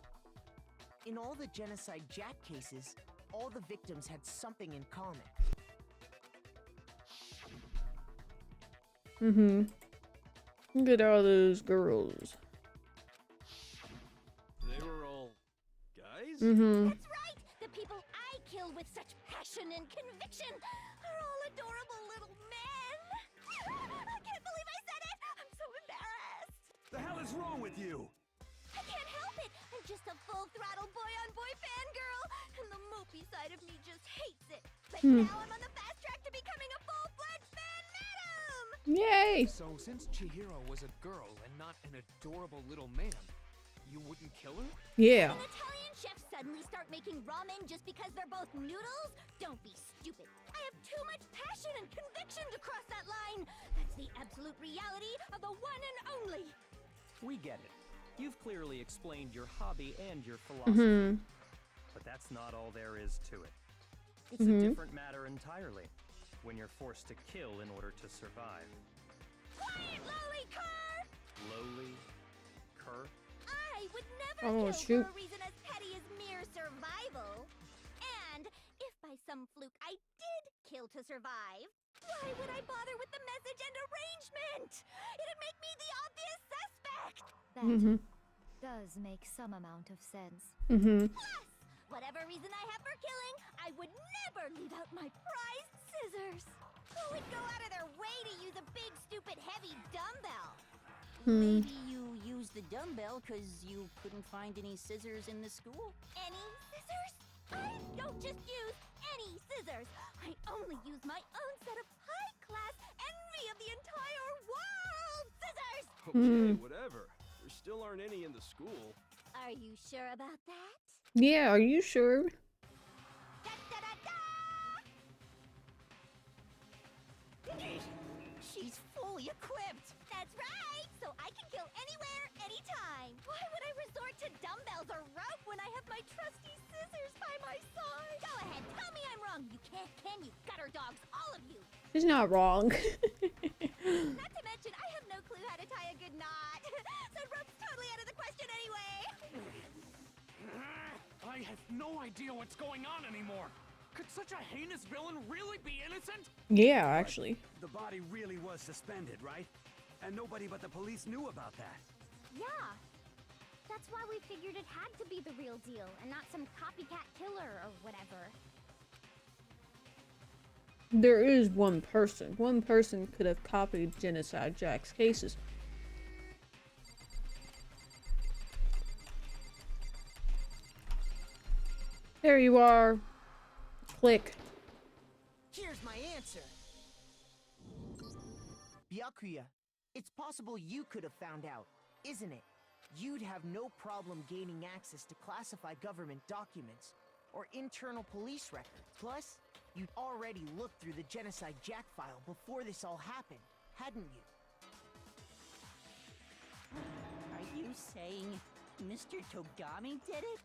[SPEAKER 7] In all the Genocide Jack cases, all the victims had something in common.
[SPEAKER 1] Look at all those girls.
[SPEAKER 4] They were all guys?
[SPEAKER 10] That's right! The people I kill with such passion and conviction are all adorable little men! I can't believe I said it! I'm so embarrassed!
[SPEAKER 4] The hell is wrong with you?
[SPEAKER 10] I can't help it! I'm just a full-throttle boy-on-boy fangirl, and the mopey side of me just hates it. But now I'm on the fast track to becoming a full-fledged fan madam!
[SPEAKER 1] Yay!
[SPEAKER 9] So, since Chihiro was a girl and not an adorable little man, you wouldn't kill her?
[SPEAKER 1] Yeah.
[SPEAKER 10] An Italian chef suddenly start making ramen just because they're both noodles? Don't be stupid. I have too much passion and conviction to cross that line. That's the absolute reality of the one and only.
[SPEAKER 8] We get it. You've clearly explained your hobby and your philosophy. But that's not all there is to it. It's a different matter entirely when you're forced to kill in order to survive.
[SPEAKER 10] Quiet, lowly car!
[SPEAKER 8] Lowly her?
[SPEAKER 10] I would never
[SPEAKER 1] Oh,
[SPEAKER 10] kill
[SPEAKER 1] shoot.
[SPEAKER 10] for a reason as petty as mere survival. And if by some fluke I did kill to survive, why would I bother with the message and arrangement? It'd make me the obvious suspect.
[SPEAKER 13] That does make some amount of sense.
[SPEAKER 10] Plus, whatever reason I have for killing, I would never leave out my prized scissors. Who would go out of their way to use a big, stupid, heavy dumbbell?
[SPEAKER 3] Maybe you used the dumbbell because you couldn't find any scissors in the school?
[SPEAKER 10] Any scissors? I don't just use any scissors. I only use my own set of high-class, envy of the entire world scissors!
[SPEAKER 14] Okay, whatever. There still aren't any in the school.
[SPEAKER 10] Are you sure about that?
[SPEAKER 1] Yeah, are you sure?
[SPEAKER 3] She's fully equipped!
[SPEAKER 10] That's right! So I can kill anywhere, anytime! Why would I resort to dumbbells or rope when I have my trusty scissors by my side? Go ahead, tell me I'm wrong! You can't, can you? Gutter dogs, all of you!
[SPEAKER 1] She's not wrong.
[SPEAKER 10] Not to mention, I have no clue how to tie a good knot. So rope's totally out of the question anyway!
[SPEAKER 9] I have no idea what's going on anymore. Could such a heinous villain really be innocent?
[SPEAKER 1] Yeah, actually.
[SPEAKER 4] The body really was suspended, right? And nobody but the police knew about that.
[SPEAKER 15] Yeah. That's why we figured it had to be the real deal and not some copycat killer or whatever.
[SPEAKER 1] There is one person. One person could have copied Genocide Jack's cases. There you are. Click.
[SPEAKER 7] Here's my answer. Byakuya, it's possible you could have found out, isn't it? You'd have no problem gaining access to classified government documents or internal police records. Plus, you'd already looked through the Genocide Jack file before this all happened, hadn't you?
[SPEAKER 3] Are you saying Mr. Togami did it?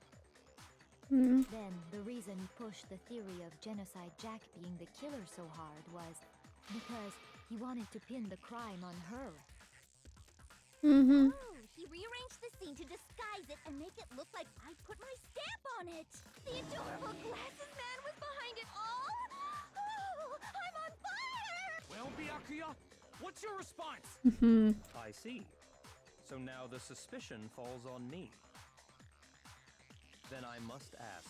[SPEAKER 13] Then the reason he pushed the theory of Genocide Jack being the killer so hard was because he wanted to pin the crime on her.
[SPEAKER 10] Oh, he rearranged the scene to disguise it and make it look like I put my stamp on it. The adorable glasses man was behind it all. Oh, I'm on fire!
[SPEAKER 9] Well, Byakuya, what's your response?
[SPEAKER 8] I see. So now the suspicion falls on me. Then I must ask,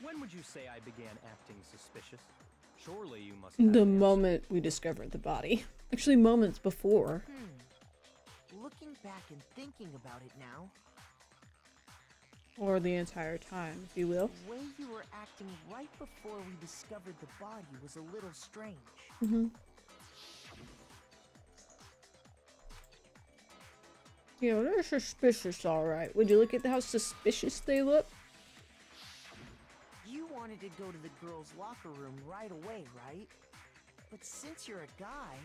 [SPEAKER 8] when would you say I began acting suspicious? Surely you must have
[SPEAKER 1] The
[SPEAKER 8] an answer.
[SPEAKER 1] moment we discovered the body. Actually, moments before.
[SPEAKER 7] Looking back and thinking about it now,
[SPEAKER 1] Or the entire time, if you will.
[SPEAKER 7] the way you were acting right before we discovered the body was a little strange.
[SPEAKER 1] Yeah, they're suspicious, alright. Would you look at how suspicious they look?
[SPEAKER 7] You wanted to go to the girls' locker room right away, right? But since you're a guy...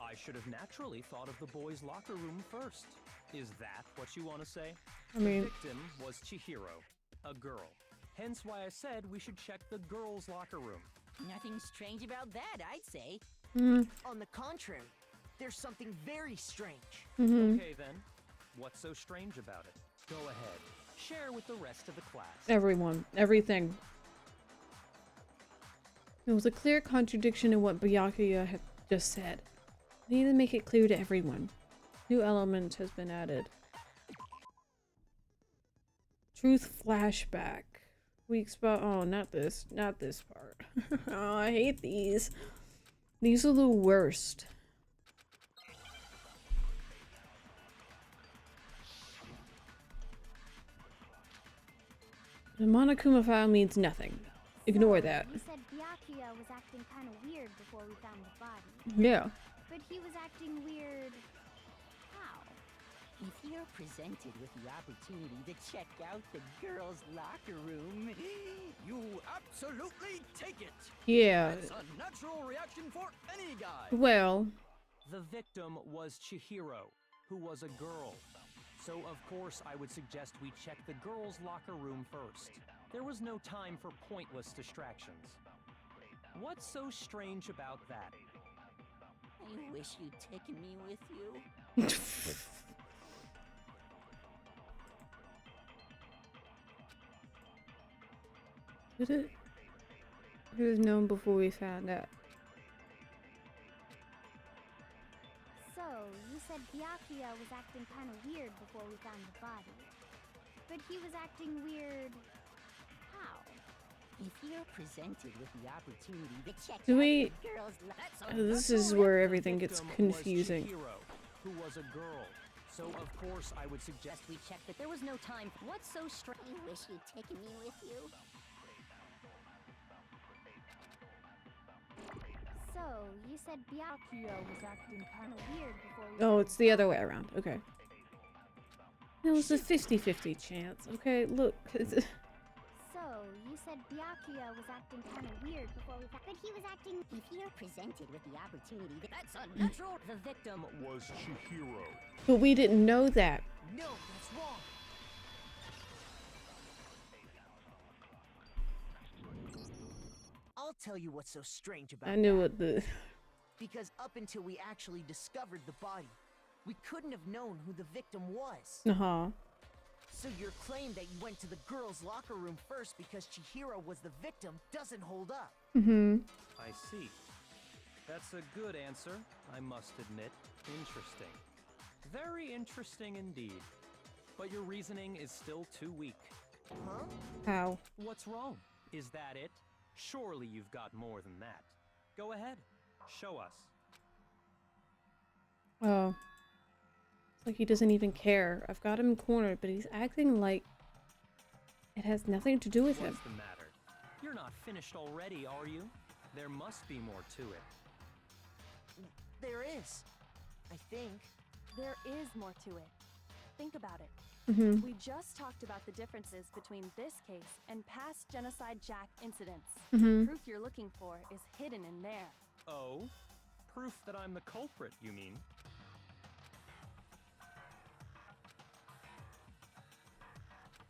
[SPEAKER 8] I should have naturally thought of the boys' locker room first. Is that what you want to say?
[SPEAKER 1] I mean-
[SPEAKER 8] The victim was Chihiro, a girl. Hence why I said we should check the girls' locker room.
[SPEAKER 3] Nothing strange about that, I'd say.
[SPEAKER 7] On the contrary, there's something very strange.
[SPEAKER 8] Okay then, what's so strange about it? Go ahead, share with the rest of the class.
[SPEAKER 1] Everyone. Everything. There was a clear contradiction in what Byakuya had just said. I need to make it clear to everyone. New element has been added. Truth flashback. Weak spot. Oh, not this. Not this part. Oh, I hate these. These are the worst. The Monokuma file means nothing. Ignore that.
[SPEAKER 15] You said Byakuya was acting kind of weird before we found the body.
[SPEAKER 1] Yeah.
[SPEAKER 15] But he was acting weird... how?
[SPEAKER 3] If you're presented with the opportunity to check out the girls' locker room,
[SPEAKER 14] You absolutely take it.
[SPEAKER 1] Yeah.
[SPEAKER 14] It's a natural reaction for any guy.
[SPEAKER 1] Well.
[SPEAKER 8] The victim was Chihiro, who was a girl. So of course I would suggest we check the girls' locker room first. There was no time for pointless distractions. What's so strange about that?
[SPEAKER 3] I wish you'd taken me with you.
[SPEAKER 1] Could it have known before we found out?
[SPEAKER 15] So, you said Byakuya was acting kind of weird before we found the body. But he was acting weird... how?
[SPEAKER 3] If you're presented with the opportunity to check
[SPEAKER 1] Do
[SPEAKER 3] out
[SPEAKER 1] we...
[SPEAKER 3] the girls'
[SPEAKER 1] This is where everything gets confusing.
[SPEAKER 8] Who was a girl. So, of course, I would suggest
[SPEAKER 3] we check that there was no time. What's so strange? I wish you'd taken me with you.
[SPEAKER 15] So, you said Byakuya was acting kind of weird before we...
[SPEAKER 1] Oh, it's the other way around. Okay. It was a 50-50 chance. Okay, look.
[SPEAKER 15] So, you said Byakuya was acting kind of weird before we found...
[SPEAKER 3] But he was acting... If you're presented with the opportunity, that's unnatural. The victim
[SPEAKER 14] was Chihiro.
[SPEAKER 1] But we didn't know that.
[SPEAKER 7] No, that's wrong. I'll tell you what's so strange about
[SPEAKER 1] I knew
[SPEAKER 7] that.
[SPEAKER 1] what the...
[SPEAKER 7] Because up until we actually discovered the body, we couldn't have known who the victim was.
[SPEAKER 1] Uh-huh.
[SPEAKER 7] So your claim that you went to the girls' locker room first because Chihiro was the victim doesn't hold up.
[SPEAKER 1] Mm-hmm.
[SPEAKER 8] I see. That's a good answer, I must admit. Interesting. Very interesting indeed. But your reasoning is still too weak.
[SPEAKER 7] Huh?
[SPEAKER 1] How?
[SPEAKER 8] What's wrong? Is that it? Surely you've got more than that. Go ahead. Show us.
[SPEAKER 1] Oh. It's like he doesn't even care. I've got him cornered, but he's acting like it has nothing to do with him.
[SPEAKER 8] What's the matter? You're not finished already, are you? There must be more to it.
[SPEAKER 7] There is. I think.
[SPEAKER 5] There is more to it. Think about it.
[SPEAKER 1] Mm-hmm.
[SPEAKER 5] We just talked about the differences between this case and past Genocide Jack incidents.
[SPEAKER 1] Mm-hmm.
[SPEAKER 5] Proof you're looking for is hidden in there.
[SPEAKER 8] Oh? Proof that I'm the culprit, you mean?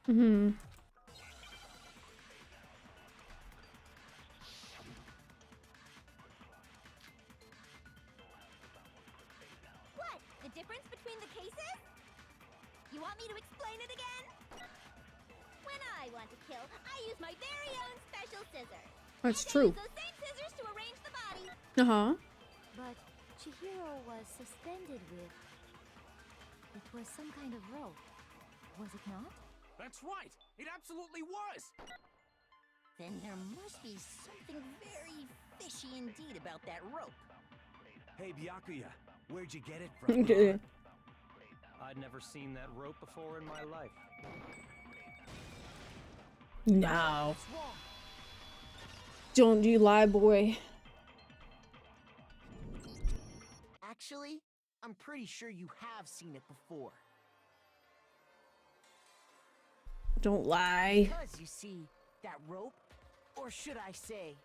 [SPEAKER 1] Mm-hmm.
[SPEAKER 10] What? The difference between the cases? You want me to explain it again? When I want to kill, I use my very own special scissors.
[SPEAKER 1] That's
[SPEAKER 10] And I
[SPEAKER 1] true.
[SPEAKER 10] use those same scissors to arrange the body.
[SPEAKER 1] Uh-huh.
[SPEAKER 13] But Chihiro was suspended with... It was some kind of rope. Was it not?
[SPEAKER 9] That's right! It absolutely was!
[SPEAKER 3] Then there must be something very fishy indeed about that rope.
[SPEAKER 4] Hey, Byakuya, where'd you get it from?
[SPEAKER 8] I'd never seen that rope before in my life.
[SPEAKER 1] No. Don't you lie, boy.
[SPEAKER 7] Actually, I'm pretty sure you have seen it before.
[SPEAKER 1] Don't lie.
[SPEAKER 7] Because you see, that rope, or should I say,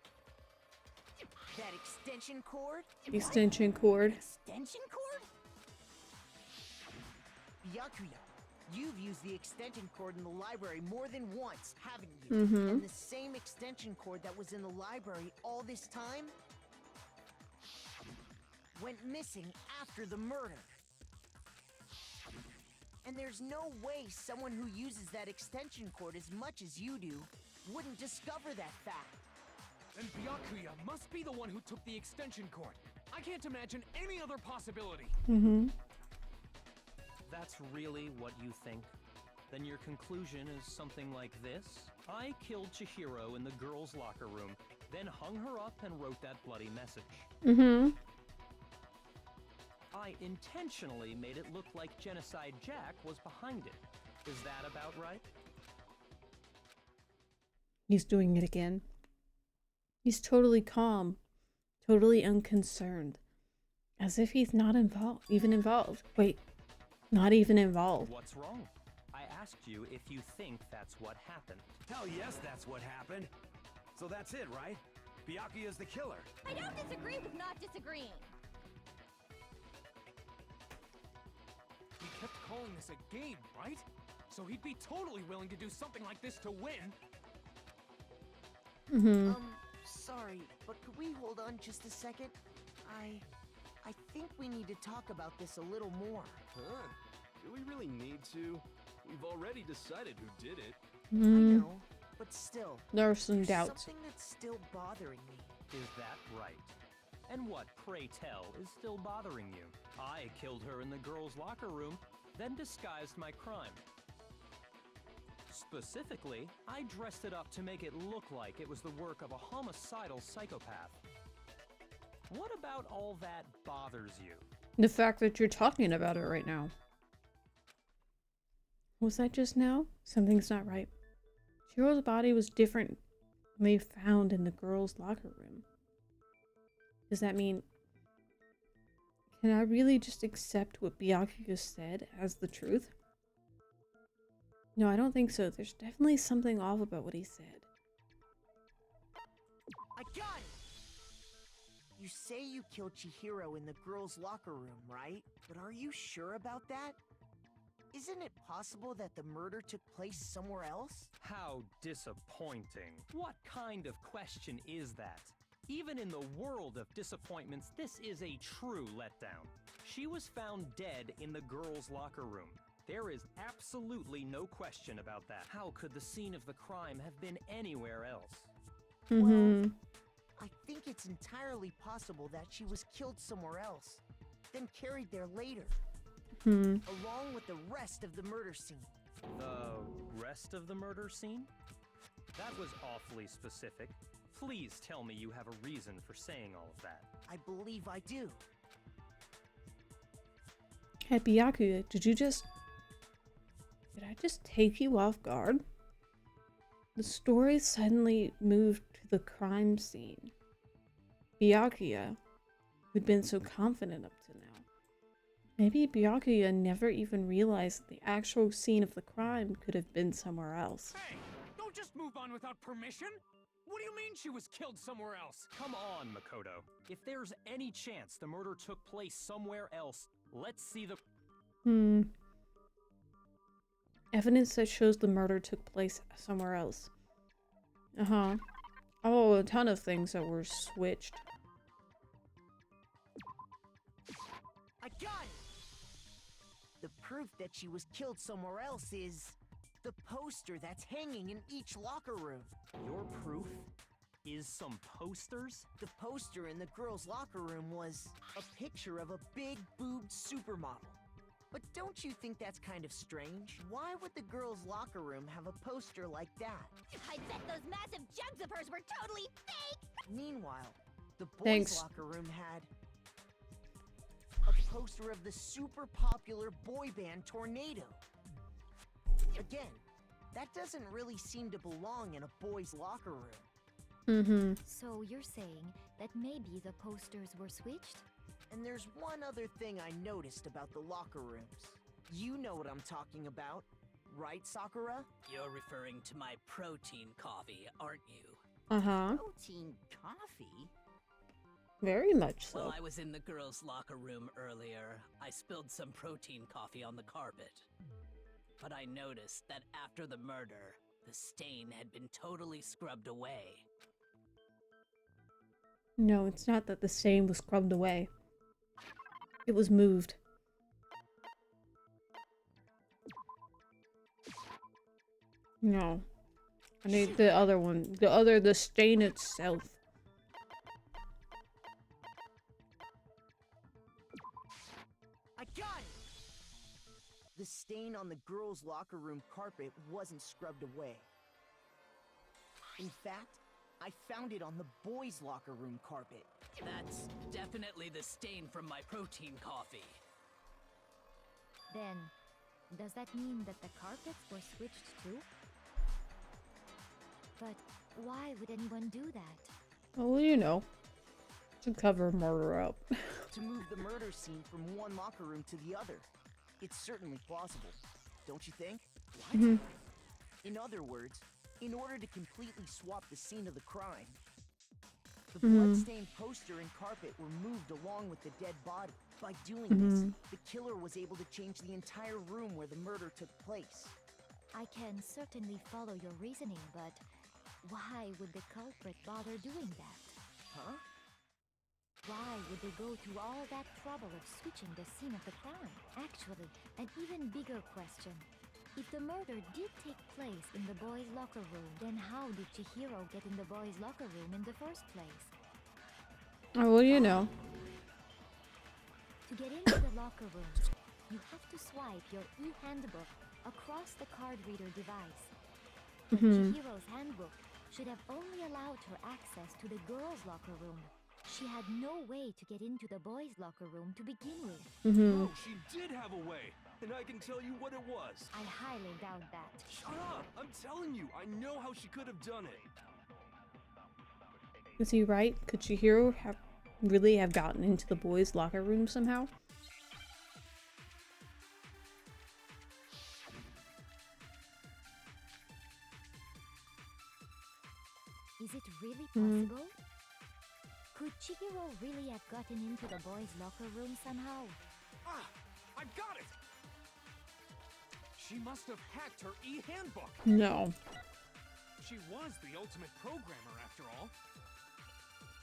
[SPEAKER 7] that extension cord?
[SPEAKER 1] Extension cord.
[SPEAKER 3] Extension cord?
[SPEAKER 7] Byakuya, you've used the extension cord in the library more than once, haven't you?
[SPEAKER 1] Mm-hmm.
[SPEAKER 7] And the same extension cord that was in the library all this time went missing after the murder. And there's no way someone who uses that extension cord as much as you do wouldn't discover that fact.
[SPEAKER 9] Then Byakuya must be the one who took the extension cord. I can't imagine any other possibility.
[SPEAKER 1] Mm-hmm.
[SPEAKER 8] That's really what you think? Then your conclusion is something like this? I killed Chihiro in the girls' locker room, then hung her up and wrote that bloody message.
[SPEAKER 1] Mm-hmm.
[SPEAKER 8] I intentionally made it look like Genocide Jack was behind it. Is that about right?
[SPEAKER 1] He's doing it again. He's totally calm, totally unconcerned, as if he's not even involved. Wait, not even involved.
[SPEAKER 8] What's wrong? I asked you if you think that's what happened.
[SPEAKER 4] Hell yes, that's what happened. So that's it, right? Byakuya's the killer.
[SPEAKER 10] I don't disagree with not disagreeing.
[SPEAKER 9] He kept calling this a game, right? So he'd be totally willing to do something like this to win.
[SPEAKER 1] Mm-hmm.
[SPEAKER 7] Sorry, but could we hold on just a second? I think we need to talk about this a little more.
[SPEAKER 14] Huh? Do we really need to? We've already decided who did it.
[SPEAKER 1] Mm.
[SPEAKER 7] I know, But still,
[SPEAKER 1] There are some
[SPEAKER 7] there's
[SPEAKER 1] doubts.
[SPEAKER 7] something that's still bothering me.
[SPEAKER 8] Is that right? And what, pray tell, is still bothering you? I killed her in the girls' locker room, then disguised my crime. Specifically, I dressed it up to make it look like it was the work of a homicidal psychopath. What about all that bothers you?
[SPEAKER 1] The fact that you're talking about it right now. Was that just now? Something's not right. Shiro's body was differently found in the girls' locker room. Does that mean... Can I really just accept what Byakuya said as the truth? No, I don't think so. There's definitely something off about what he said.
[SPEAKER 7] I got it! You say you killed Chihiro in the girls' locker room, right? But are you sure about that? Isn't it possible that the murder took place somewhere else?
[SPEAKER 8] How disappointing. What kind of question is that? Even in the world of disappointments, this is a true letdown. She was found dead in the girls' locker room. There is absolutely no question about that. How could the scene of the crime have been anywhere else?
[SPEAKER 7] Well, I think it's entirely possible that she was killed somewhere else, then carried there later, along with the rest of the murder scene.
[SPEAKER 8] The rest of the murder scene? That was awfully specific. Please tell me you have a reason for saying all of that.
[SPEAKER 7] I believe I do.
[SPEAKER 1] Hey, Byakuya, did I just take you off guard? The story suddenly moved to the crime scene. Byakuya, who'd been so confident up to now. Maybe Byakuya never even realized that the actual scene of the crime could have been somewhere else.
[SPEAKER 9] Hey, don't just move on without permission. What do you mean she was killed somewhere else?
[SPEAKER 8] Come on, Makoto. If there's any chance the murder took place somewhere else, let's see the...
[SPEAKER 1] Evidence that shows the murder took place somewhere else. Oh, a ton of things that were switched.
[SPEAKER 7] I got it! The proof that she was killed somewhere else is the poster that's hanging in each locker room.
[SPEAKER 8] Your proof is some posters?
[SPEAKER 7] The poster in the girls' locker room was a picture of a big boobed supermodel. But don't you think that's kind of strange? Why would the girls' locker room have a poster like that?
[SPEAKER 10] I bet those massive jugs of hers were totally fake!
[SPEAKER 7] Meanwhile, the boys'
[SPEAKER 1] Thanks.
[SPEAKER 7] locker room had a poster of the super popular boy band Tornado. Again, that doesn't really seem to belong in a boys' locker room.
[SPEAKER 13] So you're saying that maybe the posters were switched?
[SPEAKER 7] And there's one other thing I noticed about the locker rooms. You know what I'm talking about, right, Sakura?
[SPEAKER 11] You're referring to my protein coffee, aren't you?
[SPEAKER 3] Protein coffee?
[SPEAKER 1] Very much so.
[SPEAKER 11] While I was in the girls' locker room earlier, I spilled some protein coffee on the carpet. But I noticed that after the murder, the stain had been totally scrubbed away.
[SPEAKER 1] No, it's not that the stain was scrubbed away. It was moved. No. I need the other one. The stain itself.
[SPEAKER 7] I got it! The stain on the girls' locker room carpet wasn't scrubbed away. In fact, I found it on the boys' locker room carpet.
[SPEAKER 11] That's definitely the stain from my protein coffee.
[SPEAKER 13] Then, does that mean that the carpets were switched too? But why would anyone do that?
[SPEAKER 1] Well, you know. To cover murder up.
[SPEAKER 7] To move the murder scene from one locker room to the other. It's certainly plausible, don't you think? What? In other words, in order to completely swap the scene of the crime, the bloodstained poster and carpet were moved along with the dead body. By doing this, the killer was able to change the entire room where the murder took place.
[SPEAKER 13] I can certainly follow your reasoning, but why would the culprit bother doing that?
[SPEAKER 7] Huh?
[SPEAKER 13] Why would they go through all that trouble of switching the scene of the crime? Actually, an even bigger question. If the murder did take place in the boys' locker room, then how did Chihiro get in the boys' locker room in the first place?
[SPEAKER 1] Oh, well, you know.
[SPEAKER 13] To get into the locker room, you have to swipe your e-handbook across the card reader device. But Chihiro's handbook should have only allowed her access to the girls' locker room. She had no way to get into the boys' locker room to begin with.
[SPEAKER 14] No, she did have a way, and I can tell you what it was.
[SPEAKER 13] I highly doubt that.
[SPEAKER 14] Shut up! I'm telling you, I know how she could have done it.
[SPEAKER 1] Is he right? Could Chihiro really have gotten into the boys' locker room somehow?
[SPEAKER 13] Is it really possible? Could Chihiro really have gotten into the boys' locker room somehow?
[SPEAKER 9] Ah! I got it! She must have hacked her e-handbook!
[SPEAKER 1] No.
[SPEAKER 9] She was the ultimate programmer, after all.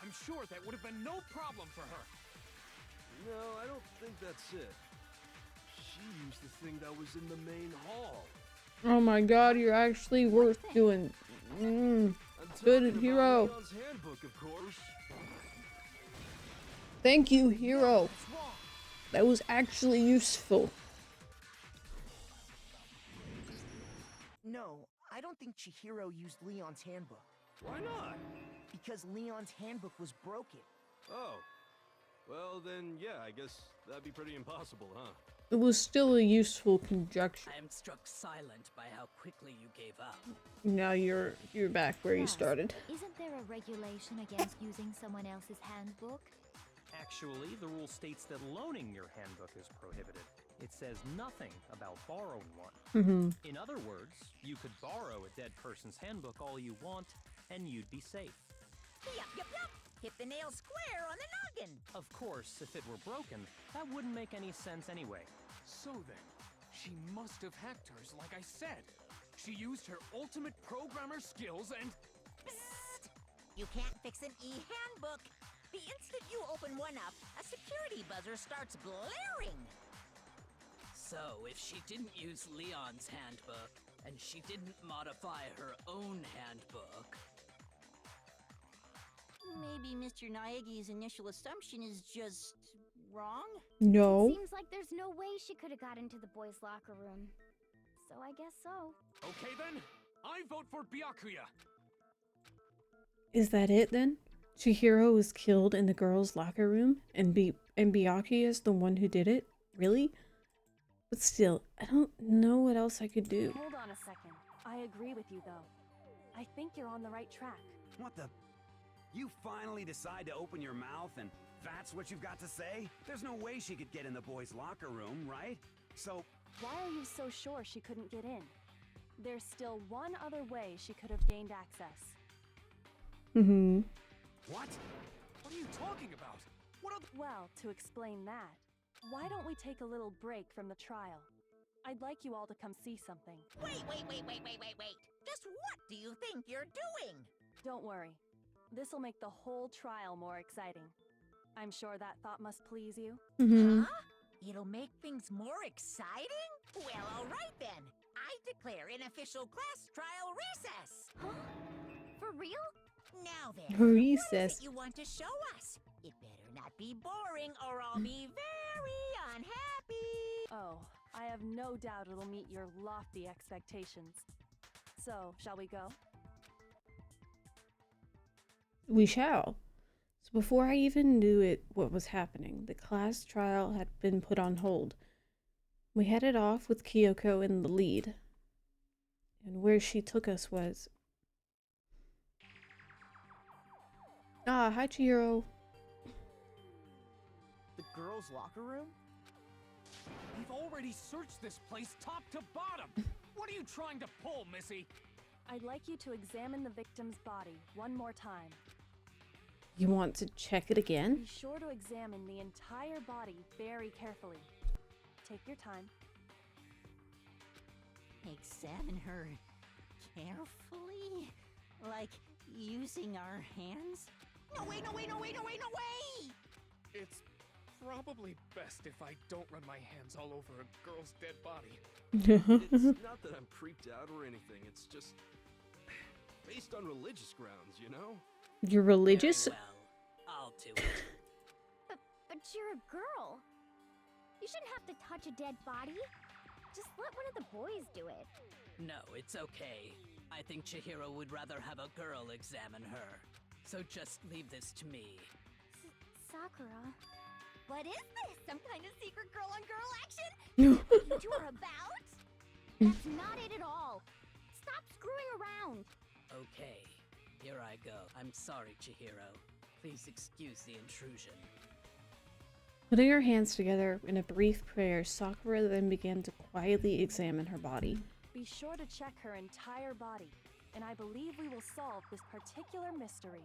[SPEAKER 9] I'm sure that would have been no problem for her.
[SPEAKER 14] No, I don't think that's it. She used the thing that was in the main hall.
[SPEAKER 1] Oh my god, you're actually worth doing. Good hero.
[SPEAKER 14] Leon's handbook, of course.
[SPEAKER 1] Thank you, hero. That was actually useful.
[SPEAKER 7] No, I don't think Chihiro used Leon's handbook.
[SPEAKER 14] Why not?
[SPEAKER 7] Because Leon's handbook was broken.
[SPEAKER 14] Oh. Well, then, yeah, I guess that'd be pretty impossible, huh?
[SPEAKER 1] It was still a useful conjecture.
[SPEAKER 11] I am struck silent by how quickly you gave up.
[SPEAKER 1] Now you're back where you started.
[SPEAKER 13] Isn't there a regulation against using someone else's handbook?
[SPEAKER 8] Actually, the rule states that loaning your handbook is prohibited. It says nothing about borrowing one. In other words, you could borrow a dead person's handbook all you want, and you'd be safe.
[SPEAKER 3] Yup, yup, yup! Hit the nail square on the noggin!
[SPEAKER 8] Of course, if it were broken, that wouldn't make any sense anyway.
[SPEAKER 9] So then, she must have hacked hers like I said. She used her ultimate programmer skills and...
[SPEAKER 3] Psst! You can't fix an e-handbook! The instant you open one up, a security buzzer starts blaring!
[SPEAKER 11] So, if she didn't use Leon's handbook, and she didn't modify her own handbook...
[SPEAKER 10] Maybe Mr. Naegi's initial assumption is just wrong?
[SPEAKER 1] No.
[SPEAKER 15] Seems like there's no way she could have got into the boys' locker room. So I guess so.
[SPEAKER 9] Okay then, I vote for Byakuya!
[SPEAKER 1] Is that it then? Chihiro was killed in the girls' locker room, and Byakuya is the one who did it? Really? But still, I don't know what else I could do.
[SPEAKER 5] Hold on a second. I agree with you, though. I think you're on the right track.
[SPEAKER 4] What the? You finally decide to open your mouth and that's what you've got to say? There's no way she could get in the boys' locker room, right? So...
[SPEAKER 5] Why are you so sure she couldn't get in? There's still one other way she could have gained access.
[SPEAKER 9] What? What are you talking about?
[SPEAKER 5] Well, to explain that, why don't we take a little break from the trial? I'd like you all to come see something.
[SPEAKER 3] Wait! Just what do you think you're doing?
[SPEAKER 5] Don't worry. This'll make the whole trial more exciting. I'm sure that thought must please you.
[SPEAKER 3] Huh? It'll make things more exciting? Well, alright then. I declare an official class trial recess!
[SPEAKER 15] Huh? For real?
[SPEAKER 3] Now then,
[SPEAKER 1] Recess.
[SPEAKER 3] what is it you want to show us? It better not be boring or I'll be very unhappy!
[SPEAKER 5] Oh, I have no doubt it'll meet your lofty expectations. So, shall we go?
[SPEAKER 1] We shall. So before I even knew what was happening, the class trial had been put on hold. We headed off with Kyoko in the lead. And where she took us was... Ah, hi Chihiro.
[SPEAKER 7] The girls' locker room?
[SPEAKER 9] We've already searched this place top to bottom! What are you trying to pull, Missy?
[SPEAKER 5] I'd like you to examine the victim's body one more time.
[SPEAKER 1] You want to check it again?
[SPEAKER 5] Be sure to examine the entire body very carefully. Take your time.
[SPEAKER 10] Examine her carefully? Like using our hands?
[SPEAKER 3] No way!
[SPEAKER 9] It's probably best if I don't run my hands all over a girl's dead body.
[SPEAKER 14] It's not that I'm creeped out or anything, it's just based on religious grounds, you know?
[SPEAKER 1] You're religious?
[SPEAKER 11] Very well, I'll do it.
[SPEAKER 15] But you're a girl. You shouldn't have to touch a dead body. Just let one of the boys do it.
[SPEAKER 11] No, it's okay. I think Chihiro would rather have a girl examine her. So just leave this to me.
[SPEAKER 15] Sakura.
[SPEAKER 10] What is this? Some kind of secret girl-on-girl action?
[SPEAKER 15] You two are about? That's not it at all. Stop screwing around.
[SPEAKER 11] Okay, here I go. I'm sorry, Chihiro. Please excuse the intrusion.
[SPEAKER 1] Putting her hands together in a brief prayer, Sakura then began to quietly examine her body.
[SPEAKER 5] Be sure to check her entire body, and I believe we will solve this particular mystery.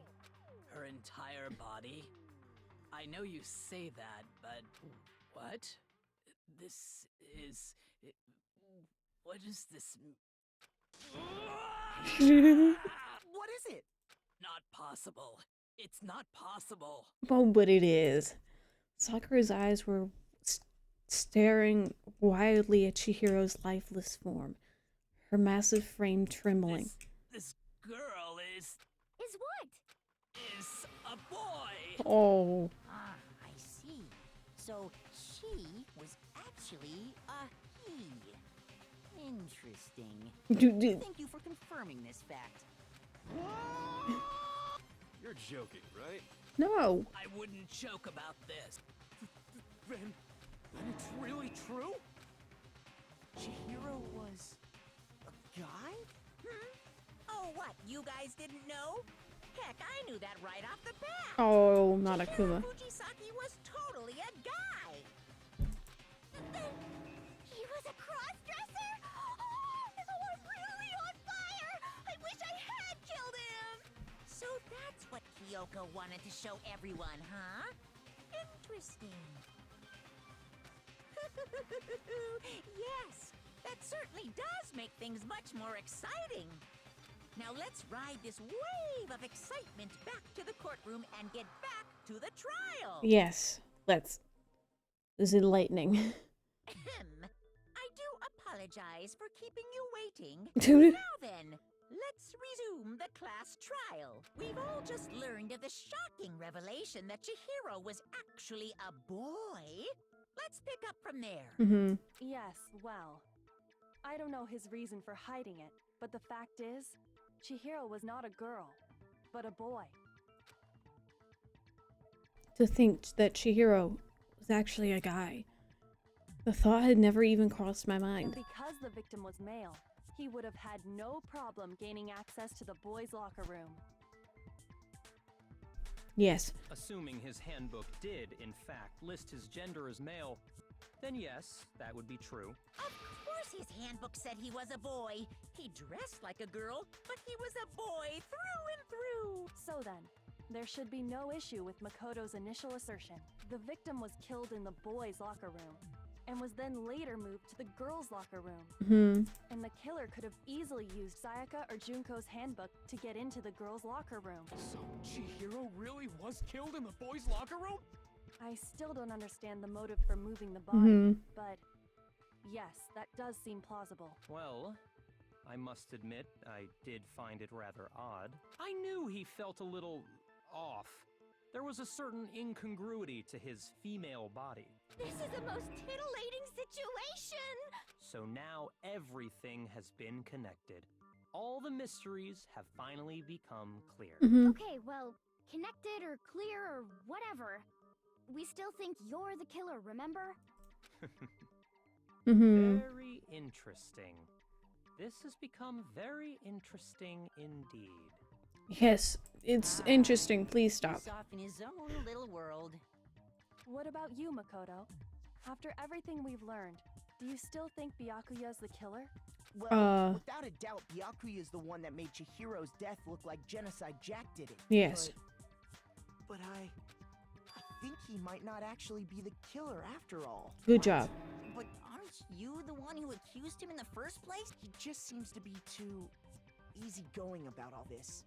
[SPEAKER 11] Her entire body? I know you say that, but what? This is... What is this?
[SPEAKER 7] What is it?
[SPEAKER 11] Not possible. It's not possible.
[SPEAKER 1] Oh, but it is. Sakura's eyes were staring wildly at Chihiro's lifeless form, her massive frame trembling.
[SPEAKER 11] This girl is
[SPEAKER 10] what?
[SPEAKER 11] Is a boy.
[SPEAKER 1] Oh.
[SPEAKER 3] Ah, I see. So she was actually a he. Interesting. Thank you for confirming this fact.
[SPEAKER 14] You're joking, right?
[SPEAKER 1] No.
[SPEAKER 11] I wouldn't joke about this.
[SPEAKER 9] Then it's really true? Chihiro was a guy?
[SPEAKER 3] Oh, what? You guys didn't know? Heck, I knew that right off the bat.
[SPEAKER 1] Oh, not
[SPEAKER 3] Chihiro
[SPEAKER 1] Akuma.
[SPEAKER 3] Fujisaki was totally a guy.
[SPEAKER 10] He was a cross-dresser? Oh, I'm really on fire! I wish I had killed him!
[SPEAKER 3] So that's what Kyoko wanted to show everyone, huh? Interesting. Yes, that certainly does make things much more exciting. Now let's ride this wave of excitement back to the courtroom and get back to the trial.
[SPEAKER 1] Yes, let's. This is enlightening.
[SPEAKER 3] I do apologize for keeping you waiting. Now then, let's resume the class trial. We've all just learned of the shocking revelation that Chihiro was actually a boy. Let's pick up from there.
[SPEAKER 5] Yes, well, I don't know his reason for hiding it, but the fact is, Chihiro was not a girl, but a boy.
[SPEAKER 1] To think that Chihiro was actually a guy. The thought had never even crossed my mind.
[SPEAKER 5] And because the victim was male, he would have had no problem gaining access to the boys' locker room.
[SPEAKER 1] Yes.
[SPEAKER 8] Assuming his handbook did, in fact, list his gender as male, then yes, that would be true.
[SPEAKER 3] Of course his handbook said he was a boy. He dressed like a girl, but he was a boy through and through.
[SPEAKER 5] So then, there should be no issue with Makoto's initial assertion. The victim was killed in the boys' locker room, and was then later moved to the girls' locker room. And the killer could have easily used Sayaka or Junko's handbook to get into the girls' locker room.
[SPEAKER 9] So Chihiro really was killed in the boys' locker room?
[SPEAKER 5] I still don't understand the motive for moving the body, but yes, that does seem plausible.
[SPEAKER 8] Well, I must admit, I did find it rather odd. I knew he felt a little off. There was a certain incongruity to his female body.
[SPEAKER 10] This is a most titillating situation!
[SPEAKER 8] So now everything has been connected. All the mysteries have finally become clear.
[SPEAKER 15] Okay, well, connected or clear or whatever. We still think you're the killer, remember?
[SPEAKER 8] Very interesting. This has become very interesting indeed.
[SPEAKER 1] Yes, it's interesting. Please stop.
[SPEAKER 3] He's off in his own little world.
[SPEAKER 5] What about you, Makoto? After everything we've learned, do you still think Byakuya's the killer?
[SPEAKER 7] Well, without a doubt, Byakuya is the one that made Chihiro's death look like Genocide Jack did it.
[SPEAKER 1] Yes.
[SPEAKER 7] But I think he might not actually be the killer after all.
[SPEAKER 1] Good job.
[SPEAKER 3] But aren't you the one who accused him in the first place?
[SPEAKER 7] He just seems to be too easygoing about all this.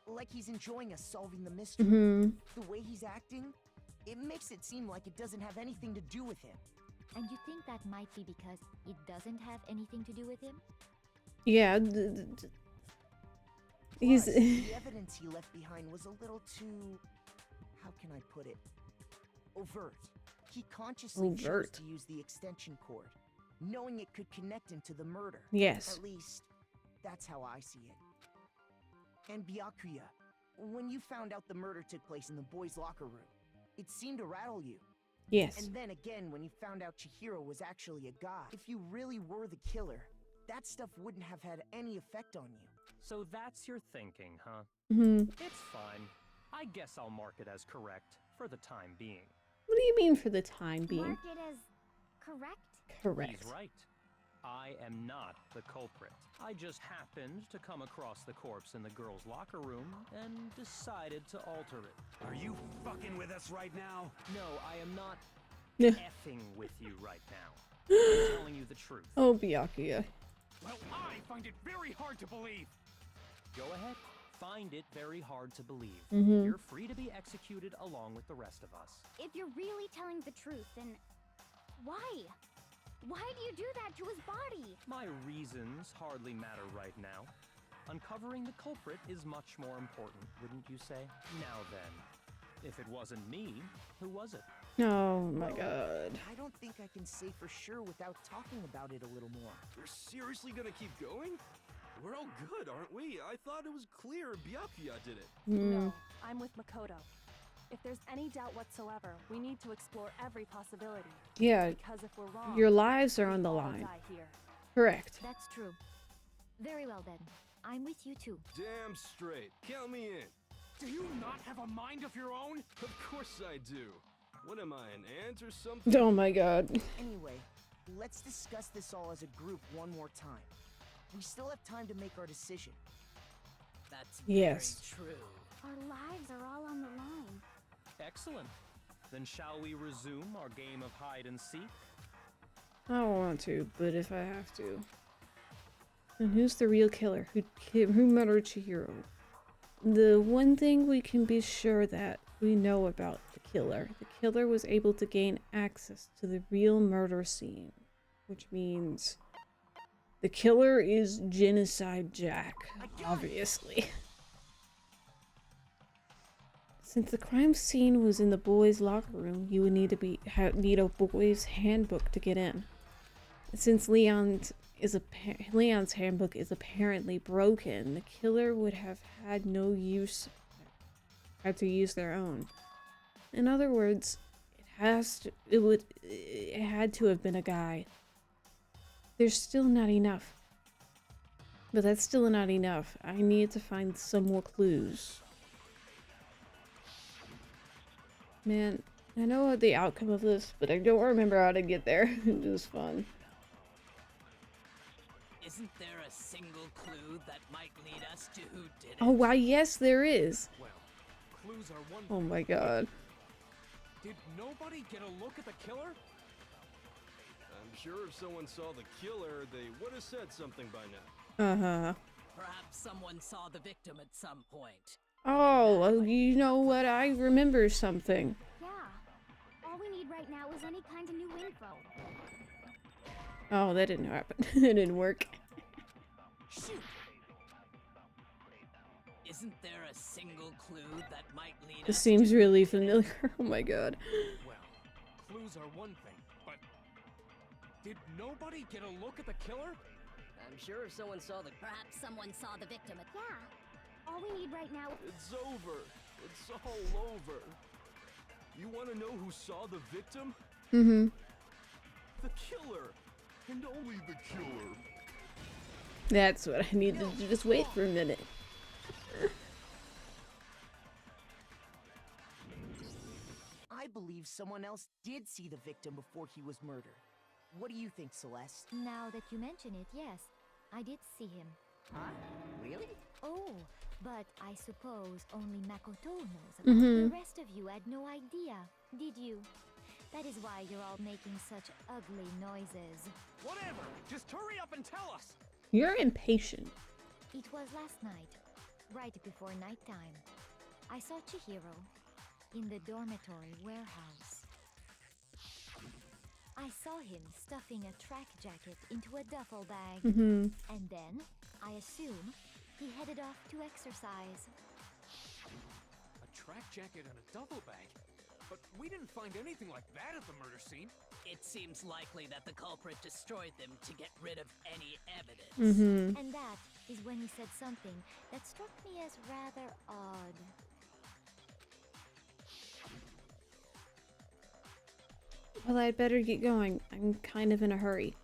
[SPEAKER 7] Like he's enjoying us solving the mystery. The way he's acting, It makes it seem like it doesn't have anything to do with him.
[SPEAKER 13] And you think that might be because it doesn't have anything to do with him?
[SPEAKER 1] Yeah. He's
[SPEAKER 7] Plus, the evidence he left behind was a little too... how can I put it? Overt. He consciously chose to use the extension cord, knowing it could connect him to the murder.
[SPEAKER 1] Yes.
[SPEAKER 7] At least, that's how I see it. And Byakuya, when you found out the murder took place in the boys' locker room, it seemed to rattle you.
[SPEAKER 1] Yes.
[SPEAKER 7] And then again, when you found out Chihiro was actually a guy, if you really were the killer, that stuff wouldn't have had any effect on you.
[SPEAKER 8] So that's your thinking, huh? It's fine. I guess I'll mark it as correct for the time being.
[SPEAKER 1] What do you mean for the time being?
[SPEAKER 15] Mark it as correct?
[SPEAKER 1] Correct.
[SPEAKER 8] He's right. I am not the culprit. I just happened to come across the corpse in the girls' locker room and decided to alter it.
[SPEAKER 4] Are you fucking with us right now?
[SPEAKER 8] No, I am not effing with you right now. I'm telling you the truth.
[SPEAKER 1] Oh, Byakuya.
[SPEAKER 9] Well, I find it very hard to believe.
[SPEAKER 8] Go ahead. Find it very hard to believe.
[SPEAKER 1] Mm-hmm.
[SPEAKER 8] You're free to be executed along with the rest of us.
[SPEAKER 15] If you're really telling the truth, then why? Why do you do that to his body?
[SPEAKER 8] My reasons hardly matter right now. Uncovering the culprit is much more important, wouldn't you say? Now then, if it wasn't me, who was it?
[SPEAKER 1] Oh my god.
[SPEAKER 7] I don't think I can say for sure without talking about it a little more.
[SPEAKER 14] We're seriously gonna keep going? We're all good, aren't we? I thought it was clear Byakuya did it.
[SPEAKER 5] No, I'm with Makoto. If there's any doubt whatsoever, we need to explore every possibility.
[SPEAKER 1] Yeah.
[SPEAKER 5] Because if we're wrong,
[SPEAKER 1] your lives are on the
[SPEAKER 5] we'll
[SPEAKER 1] line.
[SPEAKER 5] die here.
[SPEAKER 1] Correct.
[SPEAKER 13] That's true. Very well then. I'm with you too.
[SPEAKER 14] Damn straight. Count me in.
[SPEAKER 9] Do you not have a mind of your own?
[SPEAKER 14] Of course I do. What am I, an ant or something?
[SPEAKER 1] Oh my god.
[SPEAKER 7] Anyway, let's discuss this all as a group one more time. We still have time to make our decision.
[SPEAKER 11] That's
[SPEAKER 1] Yes.
[SPEAKER 11] very true.
[SPEAKER 15] Our lives are all on the line.
[SPEAKER 8] Excellent. Then shall we resume our game of hide and seek?
[SPEAKER 1] I don't want to, but if I have to. And who's the real killer? Who murdered Chihiro? The one thing we can be sure that we know about the killer was able to gain access to the real murder scene, which means the killer is Genocide Jack, obviously. Since the crime scene was in the boys' locker room, you would need to need a boys' handbook to get in. Since Leon's handbook is apparently broken, the killer would have had to use their own. In other words, it had to have been a guy. There's still not enough. But that's still not enough. I need to find some more clues. Man, I know the outcome of this, but I don't remember how to get there. It was fun.
[SPEAKER 11] Isn't there a single clue that might lead us to who did it?
[SPEAKER 1] Oh, wow, yes, there is.
[SPEAKER 9] Well, clues are one
[SPEAKER 1] Oh
[SPEAKER 9] thing.
[SPEAKER 1] my god.
[SPEAKER 9] Did nobody get a look at the killer?
[SPEAKER 14] I'm sure if someone saw the killer, they would have said something by now.
[SPEAKER 1] Uh-huh.
[SPEAKER 11] Perhaps someone saw the victim at some point.
[SPEAKER 1] Oh, well, you know what? I remember something.
[SPEAKER 15] Yeah. All we need right now is any kind of new info.
[SPEAKER 1] Oh, that didn't happen. It didn't work.
[SPEAKER 11] Shoot! Isn't there a single clue that might lead
[SPEAKER 1] This
[SPEAKER 11] us
[SPEAKER 1] seems
[SPEAKER 11] to
[SPEAKER 1] really familiar. Oh my god.
[SPEAKER 9] Well, clues are one thing, but did nobody get a look at the killer?
[SPEAKER 16] I'm sure if someone saw the...
[SPEAKER 10] Perhaps someone saw the victim.
[SPEAKER 15] Yeah. All we need right now.
[SPEAKER 14] It's over. It's all over. You want to know who saw the victim?
[SPEAKER 1] Mm-hmm.
[SPEAKER 14] The killer. And only the killer.
[SPEAKER 1] That's what I need to do. Just wait for a minute.
[SPEAKER 7] I believe someone else did see the victim before he was murdered. What do you think, Celeste?
[SPEAKER 13] Now that you mention it, yes, I did see him.
[SPEAKER 3] Huh? Really?
[SPEAKER 13] Oh, but I suppose only Makoto knows about it. The rest of you had no idea, did you? That is why you're all making such ugly noises.
[SPEAKER 9] Whatever! Just hurry up and tell us!
[SPEAKER 1] You're impatient.
[SPEAKER 13] It was last night, right before nighttime. I saw Chihiro. in the dormitory warehouse. I saw him stuffing a track jacket into a duffel bag.
[SPEAKER 1] Mm-hmm.
[SPEAKER 13] And then, I assume, he headed off to exercise.
[SPEAKER 9] A track jacket and a duffel bag? But we didn't find anything like that at the murder scene.
[SPEAKER 11] It seems likely that the culprit destroyed them to get rid of any evidence.
[SPEAKER 1] Mm-hmm.
[SPEAKER 13] And that is when he said something that struck me as rather odd.
[SPEAKER 1] Well, I'd better get going. I'm kind of in a hurry.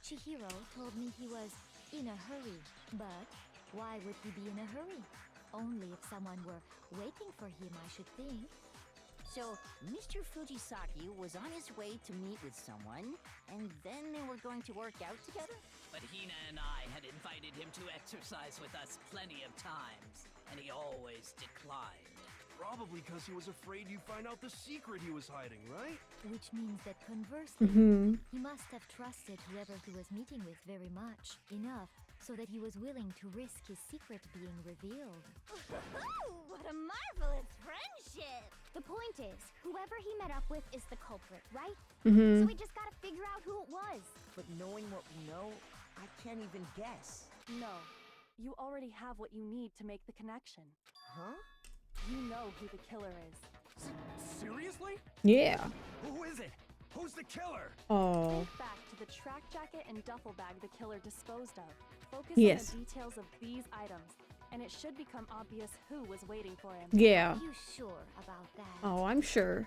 [SPEAKER 13] Chihiro told me he was in a hurry, but why would he be in a hurry? Only if someone were waiting for him, I should think.
[SPEAKER 3] So, Mr. Fujisaki was on his way to meet with someone, and then they were going to work out together?
[SPEAKER 11] But Hina and I had invited him to exercise with us plenty of times, and he always declined.
[SPEAKER 14] Probably because he was afraid you'd find out the secret he was hiding, right?
[SPEAKER 13] Which means that conversely,
[SPEAKER 1] Mm-hmm.
[SPEAKER 13] he must have trusted whoever he was meeting with very much, enough so that he was willing to risk his secret being revealed.
[SPEAKER 10] What a marvelous friendship! The point is, whoever he met up with is the culprit, right?
[SPEAKER 1] Mm-hmm.
[SPEAKER 10] So we just gotta figure out who it was.
[SPEAKER 7] But knowing what we know, I can't even guess.
[SPEAKER 5] No. You already have what you need to make the connection.
[SPEAKER 7] Huh?
[SPEAKER 5] You know who the killer is.
[SPEAKER 9] Seriously?
[SPEAKER 1] Yeah.
[SPEAKER 4] Who is it? Who's the killer?
[SPEAKER 1] Oh.
[SPEAKER 5] Think back to the track jacket and duffel bag the killer disposed of. Focus
[SPEAKER 1] Yes.
[SPEAKER 5] on the details of these items, and it should become obvious who was waiting for him.
[SPEAKER 1] Yeah.
[SPEAKER 13] Are you sure about that?
[SPEAKER 1] Oh, I'm sure.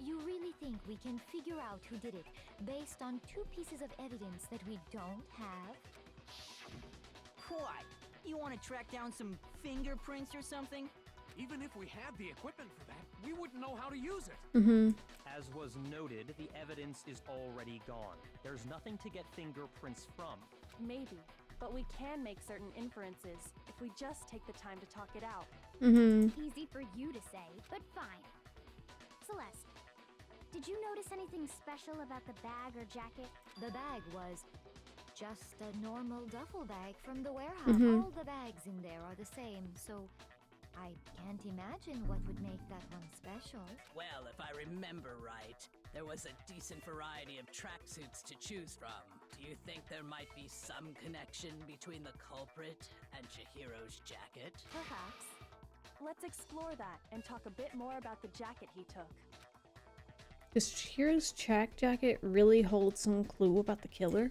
[SPEAKER 13] You really think we can figure out who did it based on 2 pieces of evidence that we don't have?
[SPEAKER 3] What? You want to track down some fingerprints or something?
[SPEAKER 9] Even if we had the equipment for that, we wouldn't know how to use it.
[SPEAKER 1] Mm-hmm.
[SPEAKER 8] As was noted, the evidence is already gone. There's nothing to get fingerprints from.
[SPEAKER 5] Maybe, but we can make certain inferences if we just take the time to talk it out.
[SPEAKER 1] Mm-hmm.
[SPEAKER 10] Easy for you to say, but fine. Celeste, did you notice anything special about the bag or jacket?
[SPEAKER 13] The bag was just a normal duffel bag from the warehouse.
[SPEAKER 1] Mhm.
[SPEAKER 13] All the bags in there are the same, so I can't imagine what would make that one special.
[SPEAKER 11] Well, if I remember right, there was a decent variety of tracksuits to choose from. Do you think there might be some connection between the culprit and Chihiro's jacket?
[SPEAKER 5] Perhaps. Let's explore that and talk a bit more about the jacket he took.
[SPEAKER 1] Does Chihiro's track jacket really hold some clue about the killer?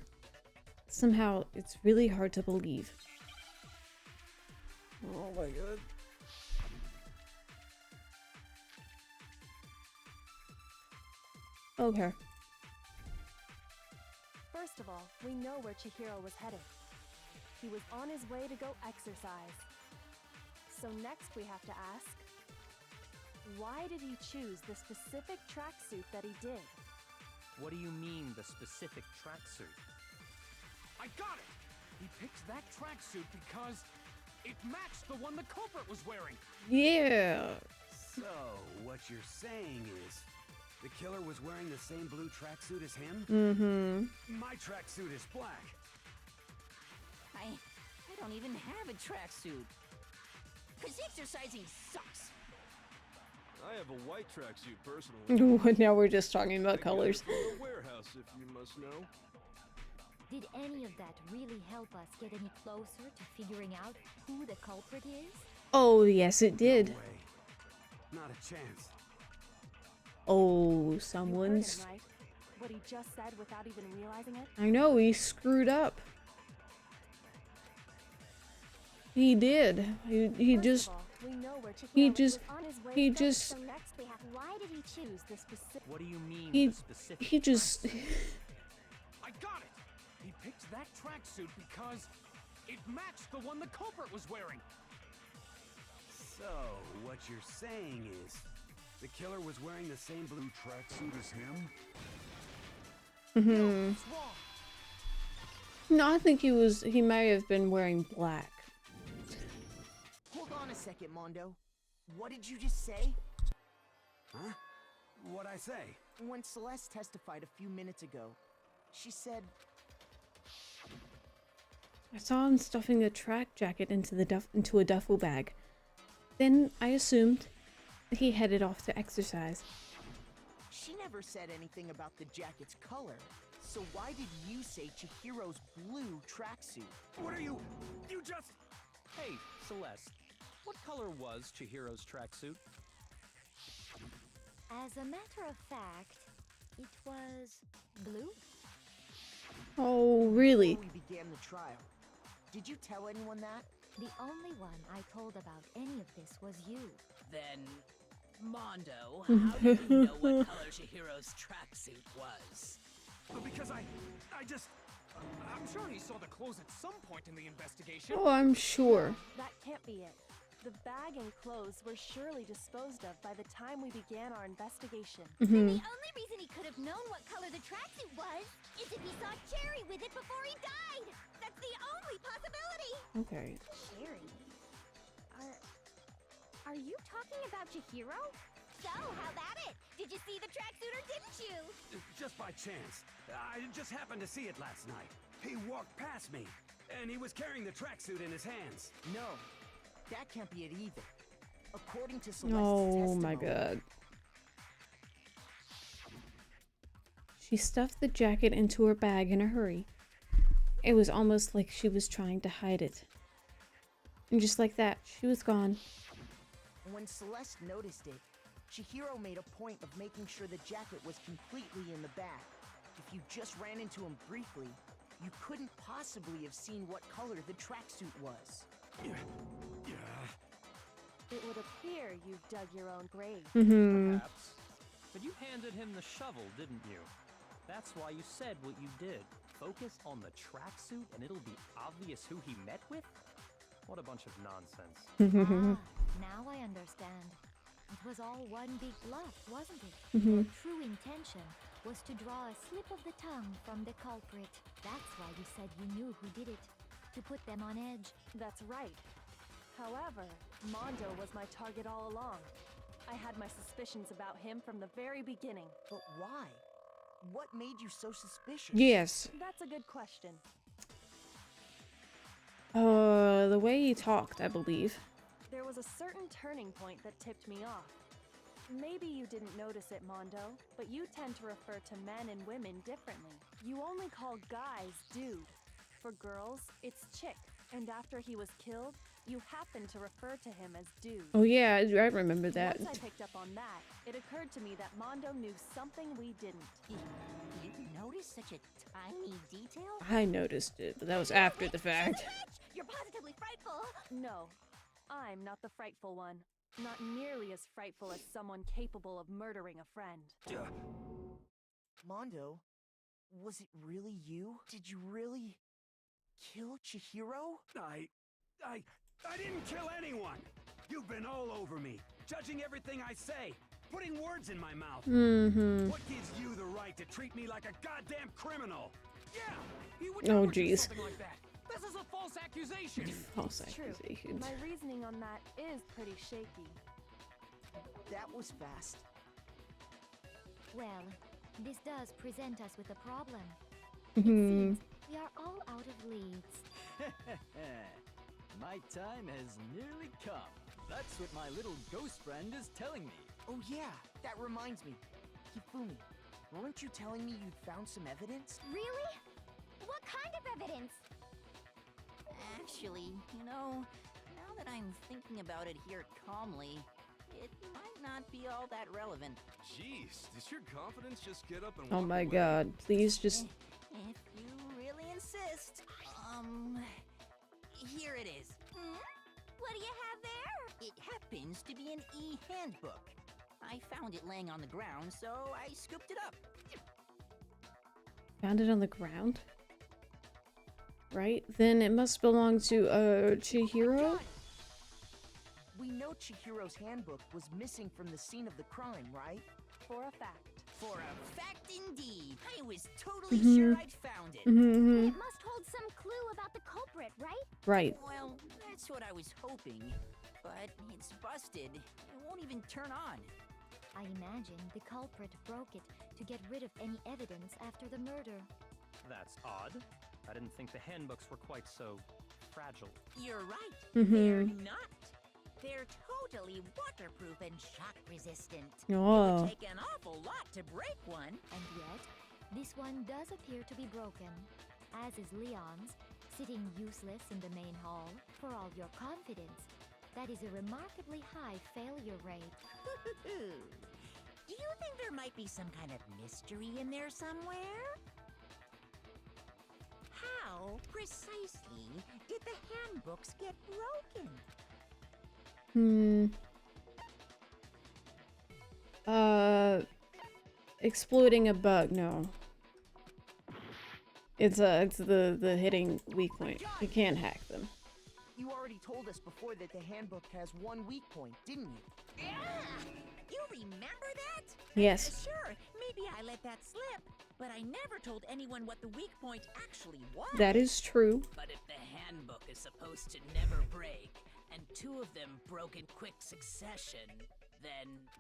[SPEAKER 1] Somehow, it's really hard to believe. Oh my god. Okay.
[SPEAKER 5] First of all, we know where Chihiro was headed. He was on his way to go exercise. So next we have to ask, why did he choose the specific tracksuit that he did?
[SPEAKER 8] What do you mean, the specific tracksuit?
[SPEAKER 9] I got it! He picked that tracksuit because it matched the one the culprit was wearing.
[SPEAKER 1] Yeah.
[SPEAKER 4] So, what you're saying is, the killer was wearing the same blue tracksuit as him?
[SPEAKER 1] Mm-hmm.
[SPEAKER 4] My tracksuit is black.
[SPEAKER 3] I don't even have a tracksuit. Cause exercising sucks.
[SPEAKER 14] I have a white tracksuit personally.
[SPEAKER 1] Now we're just talking about colors.
[SPEAKER 14] From the warehouse, if you must know.
[SPEAKER 13] Did any of that really help us get any closer to figuring out who the culprit is?
[SPEAKER 1] Oh, yes, it did.
[SPEAKER 4] No way. Not a chance.
[SPEAKER 1] Oh,
[SPEAKER 5] You heard
[SPEAKER 1] someone's...
[SPEAKER 5] him, right? What he just said without even realizing it?
[SPEAKER 1] I know, he screwed up. He did. He
[SPEAKER 5] First
[SPEAKER 1] just...
[SPEAKER 5] of all, we know where Chihiro
[SPEAKER 1] he
[SPEAKER 5] was
[SPEAKER 1] just-
[SPEAKER 5] on his way
[SPEAKER 1] he
[SPEAKER 5] to go.
[SPEAKER 1] just-
[SPEAKER 5] So next we have, why did he choose the specific...
[SPEAKER 8] What do you mean,
[SPEAKER 1] He-
[SPEAKER 8] the specific
[SPEAKER 1] he just...
[SPEAKER 8] tracksuit?
[SPEAKER 9] I got it! He picked that tracksuit because it matched the one the culprit was wearing.
[SPEAKER 4] So, what you're saying is, the killer was wearing the same blue tracksuit as him?
[SPEAKER 1] Mm-hmm. No, I think he might have been wearing black.
[SPEAKER 7] Hold on a second, Mondo. What did you just say?
[SPEAKER 4] Huh? What'd I say?
[SPEAKER 7] When Celeste testified a few minutes ago, she said,
[SPEAKER 1] I saw him stuffing a track jacket into a duffel bag. Then I assumed that he headed off to exercise.
[SPEAKER 7] She never said anything about the jacket's color. So why did you say Chihiro's blue tracksuit?
[SPEAKER 4] What are you just...
[SPEAKER 8] Hey, Celeste, what color was Chihiro's tracksuit?
[SPEAKER 13] As a matter of fact, it was blue.
[SPEAKER 1] Oh, really?
[SPEAKER 7] Before we began the trial, did you tell anyone that?
[SPEAKER 13] The only one I told about any of this was you.
[SPEAKER 11] Then, Mondo, how did you know what color Chihiro's tracksuit was?
[SPEAKER 9] Because I'm sure he saw the clothes at some point in the investigation.
[SPEAKER 1] Oh, I'm sure.
[SPEAKER 5] That can't be it. The bag and clothes were surely disposed of by the time we began our investigation.
[SPEAKER 10] Then the only reason he could have known what color the tracksuit was is if he saw Cherry with it before he died. That's the only possibility.
[SPEAKER 1] Okay.
[SPEAKER 15] Cherry? Are you talking about Chihiro?
[SPEAKER 10] So, how about it? Did you see the tracksuit or didn't you?
[SPEAKER 4] Just by chance. I just happened to see it last night. He walked past me, and he was carrying the tracksuit in his hands.
[SPEAKER 7] No, that can't be it either. According to Celeste's
[SPEAKER 1] Oh
[SPEAKER 7] testimony.
[SPEAKER 1] my god. She stuffed the jacket into her bag in a hurry. It was almost like she was trying to hide it. And just like that, she was gone.
[SPEAKER 7] When Celeste noticed it, Chihiro made a point of making sure the jacket was completely in the bag. If you just ran into him briefly, you couldn't possibly have seen what color the tracksuit was.
[SPEAKER 4] Yeah.
[SPEAKER 5] It would appear you've dug your own grave.
[SPEAKER 8] Perhaps. But you handed him the shovel, didn't you? That's why you said what you did. Focus on the tracksuit and it'll be obvious who he met with? What a bunch of nonsense.
[SPEAKER 13] Now I understand. It was all one big bluff, wasn't it?
[SPEAKER 1] Mhm.
[SPEAKER 13] Your true intention was to draw a slip of the tongue from the culprit. That's why you said you knew who did it. To put them on edge.
[SPEAKER 5] That's right. However, Mondo was my target all along. I had my suspicions about him from the very beginning.
[SPEAKER 7] But why? What made you so suspicious?
[SPEAKER 1] Yes.
[SPEAKER 5] That's a good question.
[SPEAKER 1] The way he talked, I believe.
[SPEAKER 5] There was a certain turning point that tipped me off. Maybe you didn't notice it, Mondo, but you tend to refer to men and women differently. You only call guys dude. For girls, it's chick. And after he was killed, you happened to refer to him as dude.
[SPEAKER 1] Oh yeah, I remember that.
[SPEAKER 5] Once I picked up on that, it occurred to me that Mondo knew something we didn't.
[SPEAKER 3] You noticed such a tiny detail?
[SPEAKER 1] I noticed it, but that was after the fact.
[SPEAKER 10] You're positively frightful.
[SPEAKER 5] No, I'm not the frightful one. Not nearly as frightful as someone capable of murdering a friend.
[SPEAKER 7] Mondo, was it really you? Did you really kill Chihiro?
[SPEAKER 4] I didn't kill anyone! You've been all over me, judging everything I say, putting words in my mouth. What gives you the right to treat me like a goddamn criminal?
[SPEAKER 9] Yeah, he would
[SPEAKER 1] Oh,
[SPEAKER 9] never do
[SPEAKER 1] jeez.
[SPEAKER 9] something like that. This is a false accusation.
[SPEAKER 1] False
[SPEAKER 5] It's true.
[SPEAKER 1] accusations.
[SPEAKER 5] My reasoning on that is pretty shaky.
[SPEAKER 7] That was fast.
[SPEAKER 13] Well, this does present us with a problem.
[SPEAKER 1] Mhm.
[SPEAKER 13] We are all out of leads.
[SPEAKER 17] My time has nearly come. That's what my little ghost friend is telling me.
[SPEAKER 7] Oh yeah, that reminds me. Hifumi, weren't you telling me you'd found some evidence?
[SPEAKER 10] Really? What kind of evidence?
[SPEAKER 3] Actually, now that I'm thinking about it here calmly, it might not be all that relevant.
[SPEAKER 14] Jeez, does your confidence just get up and
[SPEAKER 1] Oh
[SPEAKER 14] walk
[SPEAKER 1] my
[SPEAKER 14] away?
[SPEAKER 1] god, please just...
[SPEAKER 3] If you really insist. Here it is.
[SPEAKER 10] What do you have there?
[SPEAKER 3] It happens to be an e-handbook. I found it laying on the ground, so I scooped it up.
[SPEAKER 1] Found it on the ground? Right? Then it must belong to, Chihiro?
[SPEAKER 7] We know Chihiro's handbook was missing from the scene of the crime, right?
[SPEAKER 5] For a fact.
[SPEAKER 3] For a fact indeed. I was totally sure I'd found it.
[SPEAKER 10] It must hold some clue about the culprit, right?
[SPEAKER 1] Right.
[SPEAKER 3] Well, that's what I was hoping. But it's busted. It won't even turn on.
[SPEAKER 13] I imagine the culprit broke it to get rid of any evidence after the murder.
[SPEAKER 8] That's odd. I didn't think the handbooks were quite so fragile.
[SPEAKER 3] You're right.
[SPEAKER 1] Mhm.
[SPEAKER 3] They're not. They're totally waterproof and shock resistant.
[SPEAKER 1] Oh.
[SPEAKER 3] It would take an awful lot to break one.
[SPEAKER 13] And yet, this one does appear to be broken, as is Leon's, sitting useless in the main hall. For all your confidence, that is a remarkably high failure rate.
[SPEAKER 3] Do you think there might be some kind of mystery in there somewhere? How precisely did the handbooks get broken?
[SPEAKER 1] Exploiting a bug, no. It's the hitting weak point. You can't hack them.
[SPEAKER 7] You already told us before that the handbook has one weak point, didn't you?
[SPEAKER 3] Yeah! You remember that?
[SPEAKER 1] Yes.
[SPEAKER 3] Sure, maybe I let that slip, but I never told anyone what the weak point actually was.
[SPEAKER 1] That is true.
[SPEAKER 11] But if the handbook is supposed to never break, and two of them broke in quick succession,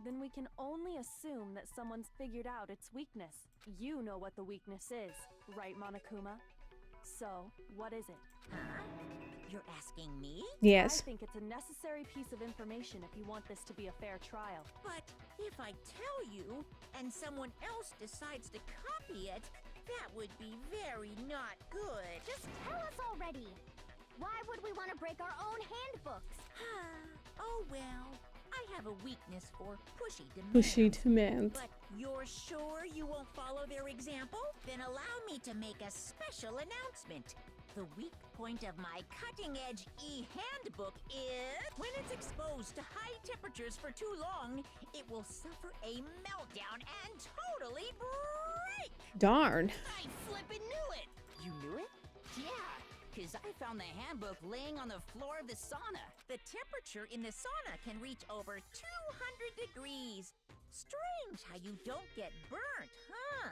[SPEAKER 11] then
[SPEAKER 5] we can only assume that someone's figured out its weakness. You know what the weakness is, right, Monokuma? So, what is it?
[SPEAKER 3] Huh? You're asking me?
[SPEAKER 1] Yes.
[SPEAKER 5] I think it's a necessary piece of information if you want this to be a fair trial.
[SPEAKER 3] But if I tell you, and someone else decides to copy it, that would be very not good.
[SPEAKER 15] Just tell us already. Why would we want to break our own handbooks?
[SPEAKER 3] Oh well. I have a weakness for pushy demands.
[SPEAKER 1] Pushy demands.
[SPEAKER 3] But you're sure you won't follow their example? Then allow me to make a special announcement. The weak point of my cutting-edge e-handbook is when it's exposed to high temperatures for too long, it will suffer a meltdown and totally break.
[SPEAKER 1] Darn.
[SPEAKER 16] I flippin' knew it! You knew it? Yeah, because I found the handbook laying on the floor of the sauna.
[SPEAKER 3] The temperature in the sauna can reach over 200 degrees. Strange how you don't get burnt, huh?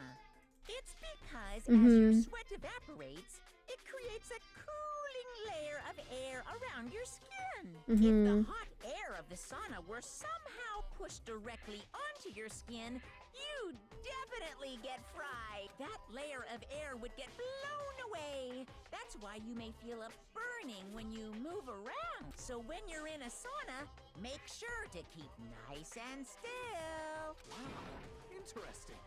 [SPEAKER 3] It's because as your sweat evaporates, it creates a cooling layer of air around your skin. If the hot air of the sauna were somehow pushed directly onto your skin, you'd definitely get fried. That layer of air would get blown away. That's why you may feel a burning when you move around. So when you're in a sauna, make sure to keep nice and still.
[SPEAKER 9] Wow, interesting.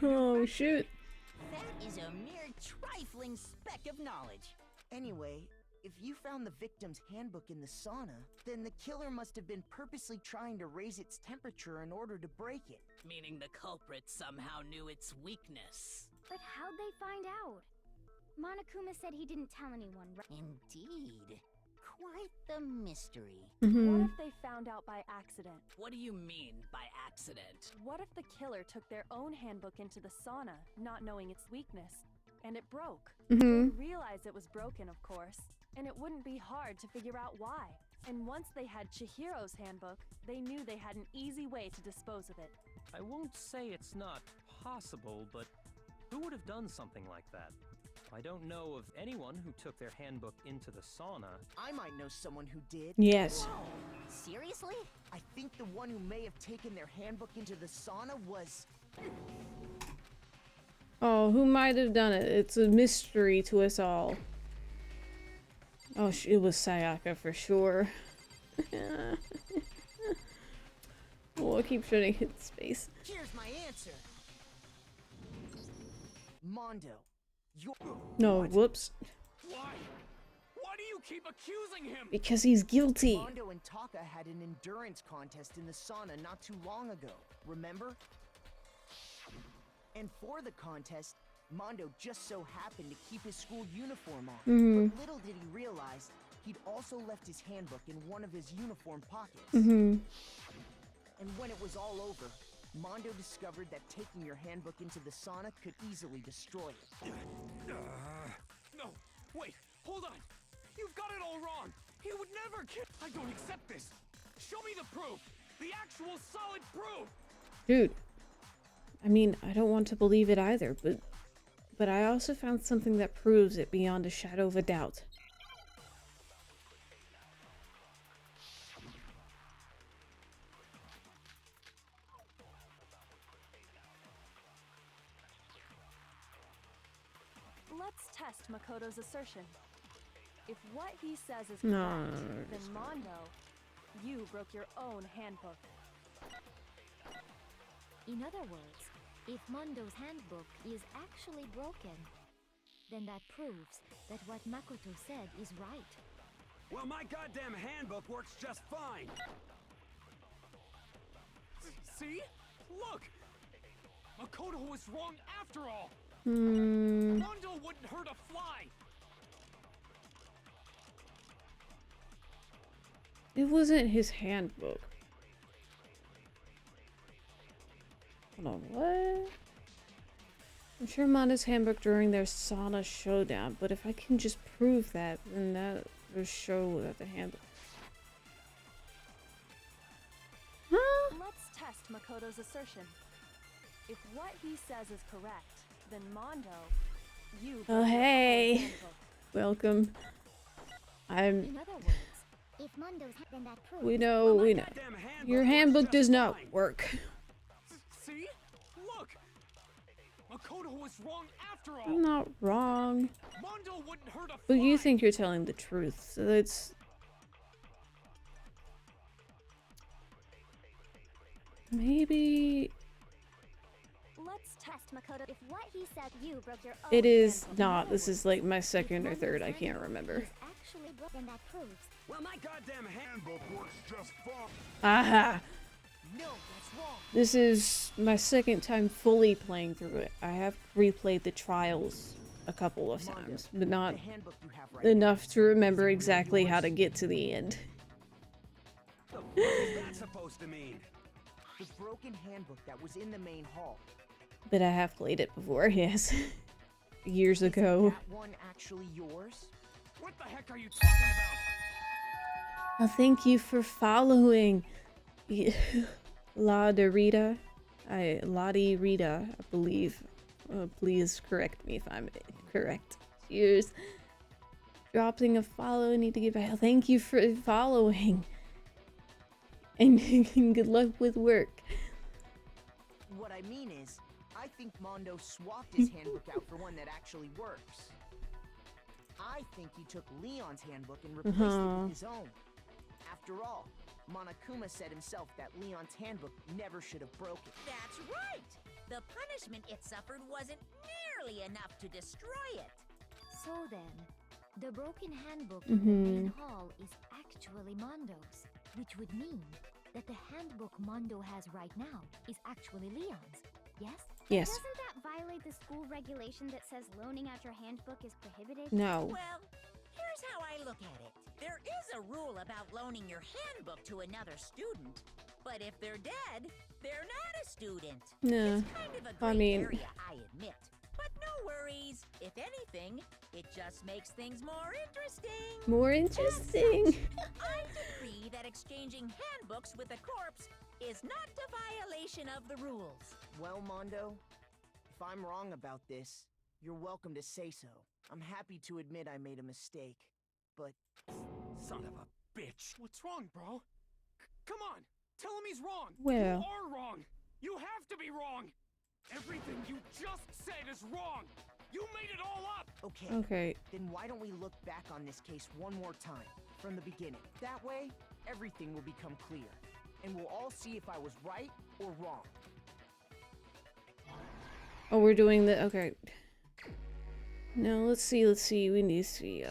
[SPEAKER 1] Oh, shoot.
[SPEAKER 16] That is a mere trifling speck of knowledge.
[SPEAKER 7] Anyway, if you found the victim's handbook in the sauna, then the killer must have been purposely trying to raise its temperature in order to break it.
[SPEAKER 11] meaning the culprit somehow knew its weakness.
[SPEAKER 15] But how'd they find out? Monokuma said he didn't tell anyone, right?
[SPEAKER 3] Indeed. Quite the mystery.
[SPEAKER 5] What if they found out by accident?
[SPEAKER 11] What do you mean by accident?
[SPEAKER 5] What if the killer took their own handbook into the sauna, not knowing its weakness, and it broke? They realized it was broken, of course, and it wouldn't be hard to figure out why. And once they had Chihiro's handbook, they knew they had an easy way to dispose of it.
[SPEAKER 8] I won't say it's not possible, but who would have done something like that? I don't know of anyone who took their handbook into the sauna.
[SPEAKER 7] I might know someone who did.
[SPEAKER 1] Yes.
[SPEAKER 7] Whoa. Seriously? I think the one who may have taken their handbook into the sauna was...
[SPEAKER 1] Oh, who might have done it? It's a mystery to us all. Oh, it was Sayaka for sure. Oh, I keep trying to hit space.
[SPEAKER 7] Here's my answer. Mondo.
[SPEAKER 1] No, whoops.
[SPEAKER 9] Why? Why do you keep accusing him?
[SPEAKER 1] Because he's guilty.
[SPEAKER 7] Mondo and Taka had an endurance contest in the sauna not too long ago, remember? And for the contest, Mondo just so happened to keep his school uniform on. But little did he realize, he'd also left his handbook in one of his uniform pockets. And when it was all over, Mondo discovered that taking your handbook into the sauna could easily destroy it.
[SPEAKER 9] No, wait, hold on. You've got it all wrong. He would never kill. I don't accept this. Show me the proof. The actual solid proof.
[SPEAKER 1] Dude, I mean, I don't want to believe it either, but I also found something that proves it beyond a shadow of a doubt.
[SPEAKER 5] Let's test Makoto's assertion. If what he says is
[SPEAKER 1] No.
[SPEAKER 5] correct, then Mondo, you broke your own handbook.
[SPEAKER 13] In other words, if Mondo's handbook is actually broken, then that proves that what Makoto said is right.
[SPEAKER 4] Well, my goddamn handbook works just fine.
[SPEAKER 9] See? Look! Makoto was wrong after all!
[SPEAKER 1] Hmm.
[SPEAKER 9] Mondo wouldn't hurt a fly!
[SPEAKER 1] It wasn't his handbook. Hold on, what? I'm sure Mondo's handbook during their sauna showdown, but if I can just prove that, then that will show that the handbook. Huh?
[SPEAKER 5] Let's test Makoto's assertion. If what he says is correct, then Mondo, you broke
[SPEAKER 1] Oh,
[SPEAKER 5] your own
[SPEAKER 1] hey.
[SPEAKER 5] handbook.
[SPEAKER 1] Welcome.
[SPEAKER 13] In other words, if Mondo's then that proves
[SPEAKER 1] We know. Your handbook does not work.
[SPEAKER 9] See? Look! Makoto was wrong after all!
[SPEAKER 1] I'm not wrong.
[SPEAKER 9] Mondo wouldn't hurt a
[SPEAKER 1] But
[SPEAKER 9] fly!
[SPEAKER 1] you think you're telling the truth, so that's... Maybe...
[SPEAKER 10] Let's test Makoto. If what he said, you broke your own
[SPEAKER 1] It is
[SPEAKER 10] handbook.
[SPEAKER 1] not. This is like my second or third. I can't remember.
[SPEAKER 10] Actually broken, that proves.
[SPEAKER 4] Well, my goddamn handbook works just fine.
[SPEAKER 1] Aha!
[SPEAKER 7] No, that's wrong.
[SPEAKER 1] This is my second time fully playing through it. I have replayed the trials a couple of times, but not
[SPEAKER 7] The handbook you have right
[SPEAKER 1] enough to remember exactly how to get to the end.
[SPEAKER 4] What is that supposed to mean?
[SPEAKER 7] The broken handbook that was in the main hall.
[SPEAKER 1] But I have played it before, yes. Years ago.
[SPEAKER 7] That one actually yours?
[SPEAKER 9] What the heck are you talking about?
[SPEAKER 1] Oh, thank you for following. Lottie Rita, I believe. Please correct me if I'm incorrect. Cheers. Dropping a follow. Need to give a thank you for following. And good luck with work.
[SPEAKER 7] What I mean is, I think Mondo swapped his handbook out for one that actually works. I think he took Leon's handbook and replaced it with his own. After all, Monokuma said himself that Leon's handbook never should have broken.
[SPEAKER 3] That's right! The punishment it suffered wasn't nearly enough to destroy it.
[SPEAKER 13] So then, the broken handbook in the main hall is actually Mondo's, which would mean that the handbook Mondo has right now is actually Leon's. Yes?
[SPEAKER 1] Yes.
[SPEAKER 15] Doesn't that violate the school regulation that says loaning out your handbook is prohibited?
[SPEAKER 1] No.
[SPEAKER 3] Well, here's how I look at it. There is a rule about loaning your handbook to another student, but if they're dead, they're not a student.
[SPEAKER 1] No.
[SPEAKER 3] It's kind of a gray
[SPEAKER 1] I mean...
[SPEAKER 3] area, I admit. But no worries. If anything, it just makes things more interesting.
[SPEAKER 1] More interesting.
[SPEAKER 3] I decree that exchanging handbooks with a corpse is not a violation of the rules.
[SPEAKER 7] Well, Mondo, if I'm wrong about this, you're welcome to say so. I'm happy to admit I made a mistake, but...
[SPEAKER 9] Son of a bitch. What's wrong, bro? Come on. Tell him he's wrong.
[SPEAKER 1] Well.
[SPEAKER 9] You are wrong. You have to be wrong. Everything you just said is wrong. You made it all up.
[SPEAKER 1] Okay.
[SPEAKER 7] Then why don't we look back on this case one more time, from the beginning? That way, everything will become clear, and we'll all see if I was right or wrong.
[SPEAKER 1] Oh, we're doing the... Okay. No, let's see. We need to see,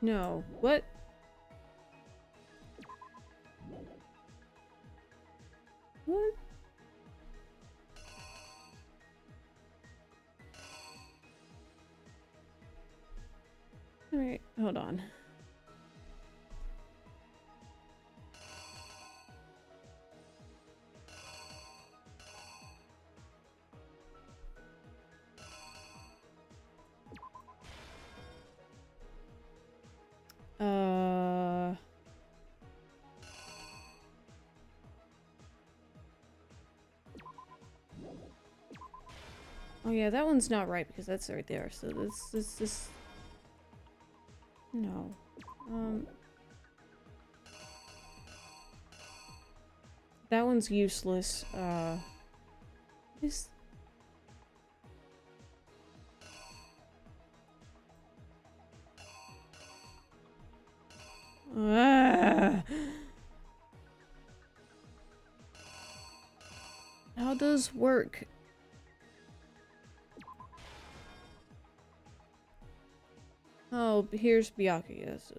[SPEAKER 1] No. What? What? Alright, hold on. Oh yeah, that one's not right because that's right there. So this. No. That one's useless. This. How does work? Oh, here's Byakuya. So,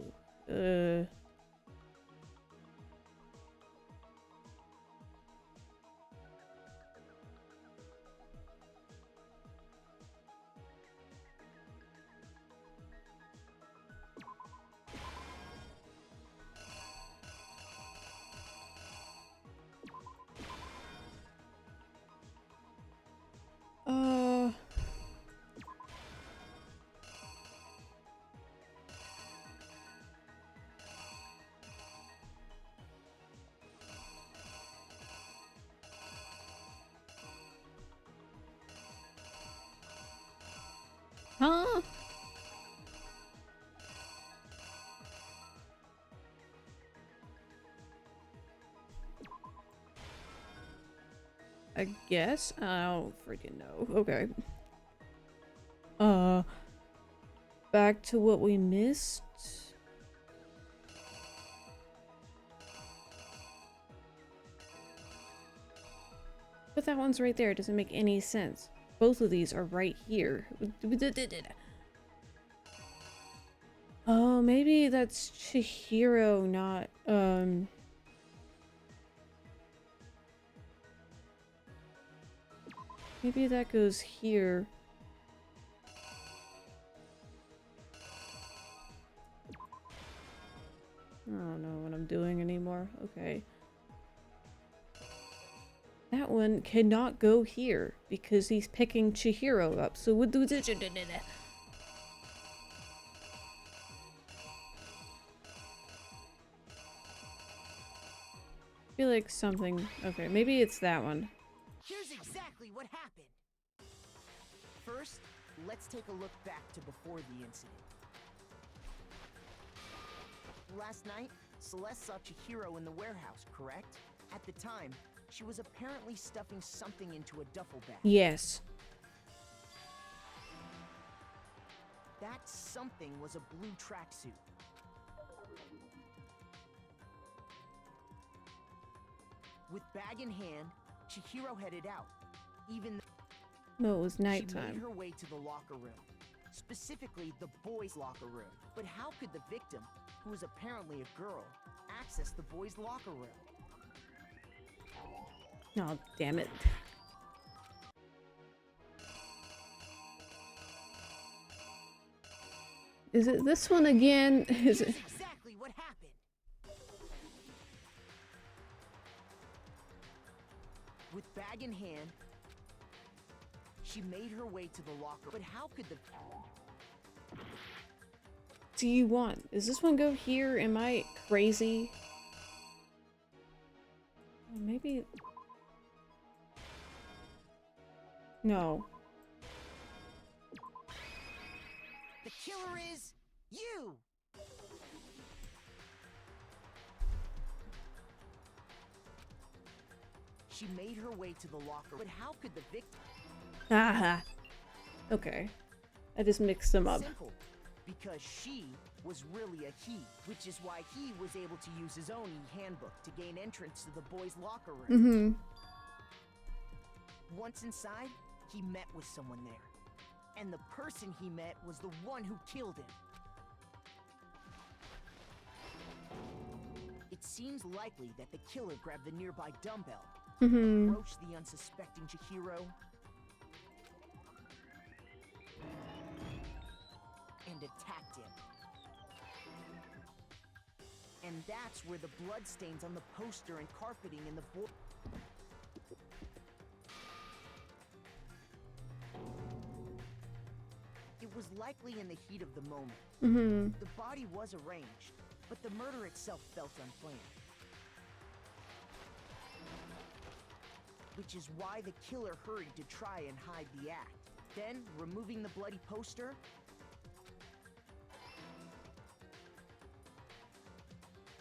[SPEAKER 1] Huh? I guess? I don't freaking know. Okay. Back to what we missed. But that one's right there. It doesn't make any sense. Both of these are right here. Oh, maybe that's Chihiro, not, maybe that goes here. I don't know what I'm doing anymore. Okay. That one cannot go here because he's picking Chihiro up. So what do I feel like something. Okay, maybe it's that one.
[SPEAKER 7] Here's exactly what happened. First, let's take a look back to before the incident. Last night, Celeste saw Chihiro in the warehouse, correct? At the time, she was apparently stuffing something into a duffel bag.
[SPEAKER 1] Yes.
[SPEAKER 7] That something was a blue tracksuit. With bag in hand, Chihiro headed out. Even
[SPEAKER 1] No, it was
[SPEAKER 7] she
[SPEAKER 1] nighttime.
[SPEAKER 7] made her way to the locker room. Specifically, the boys' locker room. But how could the victim, who is apparently a girl, access the boys' locker room?
[SPEAKER 1] Oh, damn it. Is it this one again? Is it?
[SPEAKER 7] Exactly what happened. With bag in hand, she made her way to the locker. But how could the...
[SPEAKER 1] Do you want? Does this one go here? Am I crazy? Maybe... No.
[SPEAKER 7] The killer is you! She made her way to the locker, but how could the victim...
[SPEAKER 1] Aha. Okay. I just mixed them up.
[SPEAKER 7] Simple. Because she was really a he, which is why he was able to use his own e-handbook to gain entrance to the boys' locker room. Once inside, he met with someone there. And the person he met was the one who killed him. seems likely that the killer grabbed the nearby dumbbell,
[SPEAKER 1] Mm-hmm.
[SPEAKER 7] approached the unsuspecting Chihiro, and attacked him. And that's where the bloodstains on the poster and carpeting in the board. It was likely in the heat of the moment.
[SPEAKER 1] Mm-hmm.
[SPEAKER 7] The body was arranged, but the murder itself felt unplanned. Which is why the killer hurried to try and hide the act. Then, removing the bloody poster,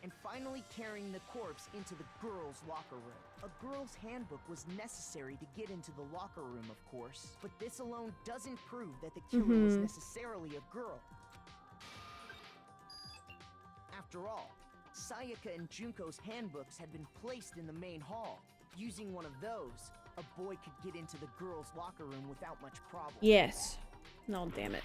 [SPEAKER 7] and finally carrying the corpse into the girls' locker room. A girl's handbook was necessary to get into the locker room, of course, but this alone doesn't prove that the killer was necessarily a girl. After all, Sayaka and Junko's handbooks had been placed in the main hall. Using one of those, a boy could get into the girls' locker room without much problem.
[SPEAKER 1] Yes. No, damn it.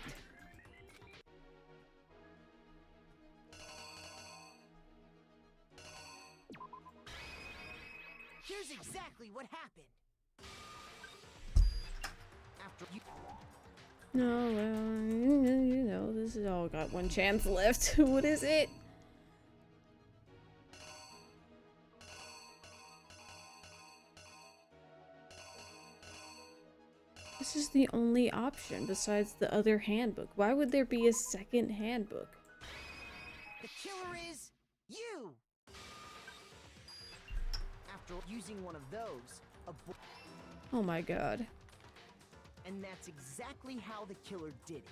[SPEAKER 7] Here's exactly what happened. After you...
[SPEAKER 1] No, well, you know, this has all got one chance left. What is it? This is the only option besides the other handbook. Why would there be a second handbook?
[SPEAKER 7] The killer is you! After using one of those, a boy...
[SPEAKER 1] Oh my god.
[SPEAKER 7] And that's exactly how the killer did it.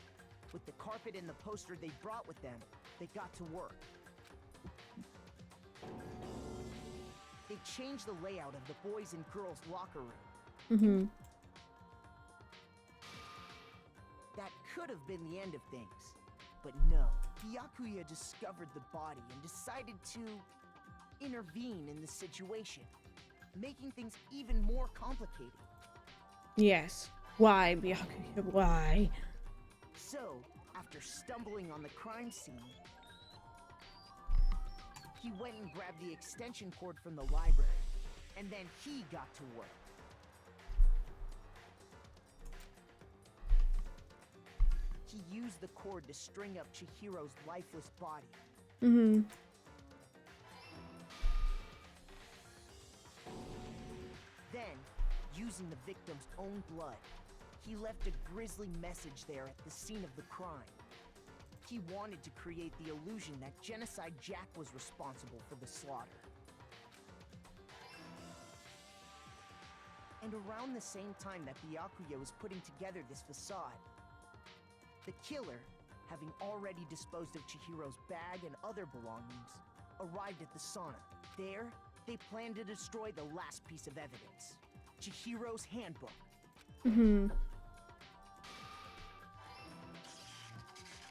[SPEAKER 7] With the carpet and the poster they brought with them, they got to work. They changed the layout of the boys' and girls' locker room.
[SPEAKER 1] Mm-hmm.
[SPEAKER 7] That could have been the end of things. But no, Byakuya discovered the body and decided to intervene in the situation, making things even more complicated.
[SPEAKER 1] Yes. Why, Byakuya? Why?
[SPEAKER 7] So, after stumbling on the crime scene, he went and grabbed the extension cord from the library, and then he got to work. He used the cord to string up Chihiro's lifeless body.
[SPEAKER 1] Mm-hmm.
[SPEAKER 7] Then, using the victim's own blood, he left a grisly message there at the scene of the crime. He wanted to create the illusion that Genocide Jack was responsible for the slaughter. And around the same time that Byakuya was putting together this facade, the killer, having already disposed of Chihiro's bag and other belongings, arrived at the sauna. There, they planned to destroy the last piece of evidence, Chihiro's handbook.
[SPEAKER 1] Mm-hmm.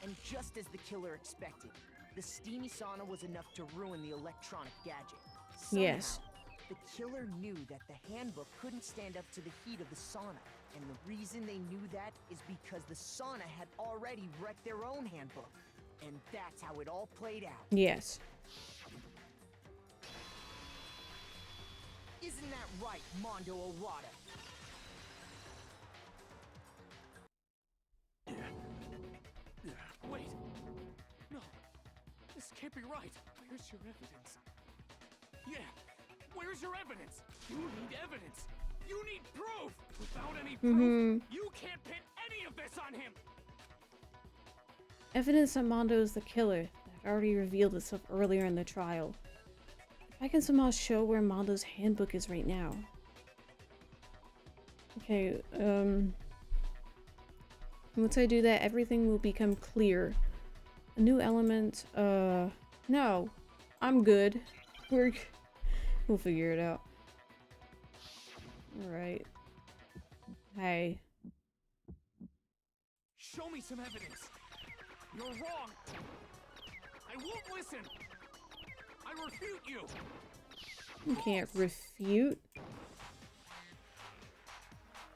[SPEAKER 7] And just as the killer expected, the steamy sauna was enough to ruin the electronic gadget. Somehow,
[SPEAKER 1] Yes.
[SPEAKER 7] the killer knew that the handbook couldn't stand up to the heat of the sauna. And the reason they knew that is because the sauna had already wrecked their own handbook. And that's how it all played out.
[SPEAKER 1] Yes.
[SPEAKER 7] Isn't that right, Mondo Owada?
[SPEAKER 9] Wait. No. This can't be right. Where's your evidence? Yeah. Where's your evidence? You need evidence. You need proof. Without any proof, you can't pin any of this on him.
[SPEAKER 1] Evidence that Mondo is the killer that already revealed itself earlier in the trial. If I can somehow show where Mondo's handbook is right now. Okay, once I do that, everything will become clear. A new element, no. I'm good. We'll figure it out. Alright. Hey.
[SPEAKER 9] Show me some evidence. You're wrong. I won't listen. I refute you.
[SPEAKER 1] You can't refute.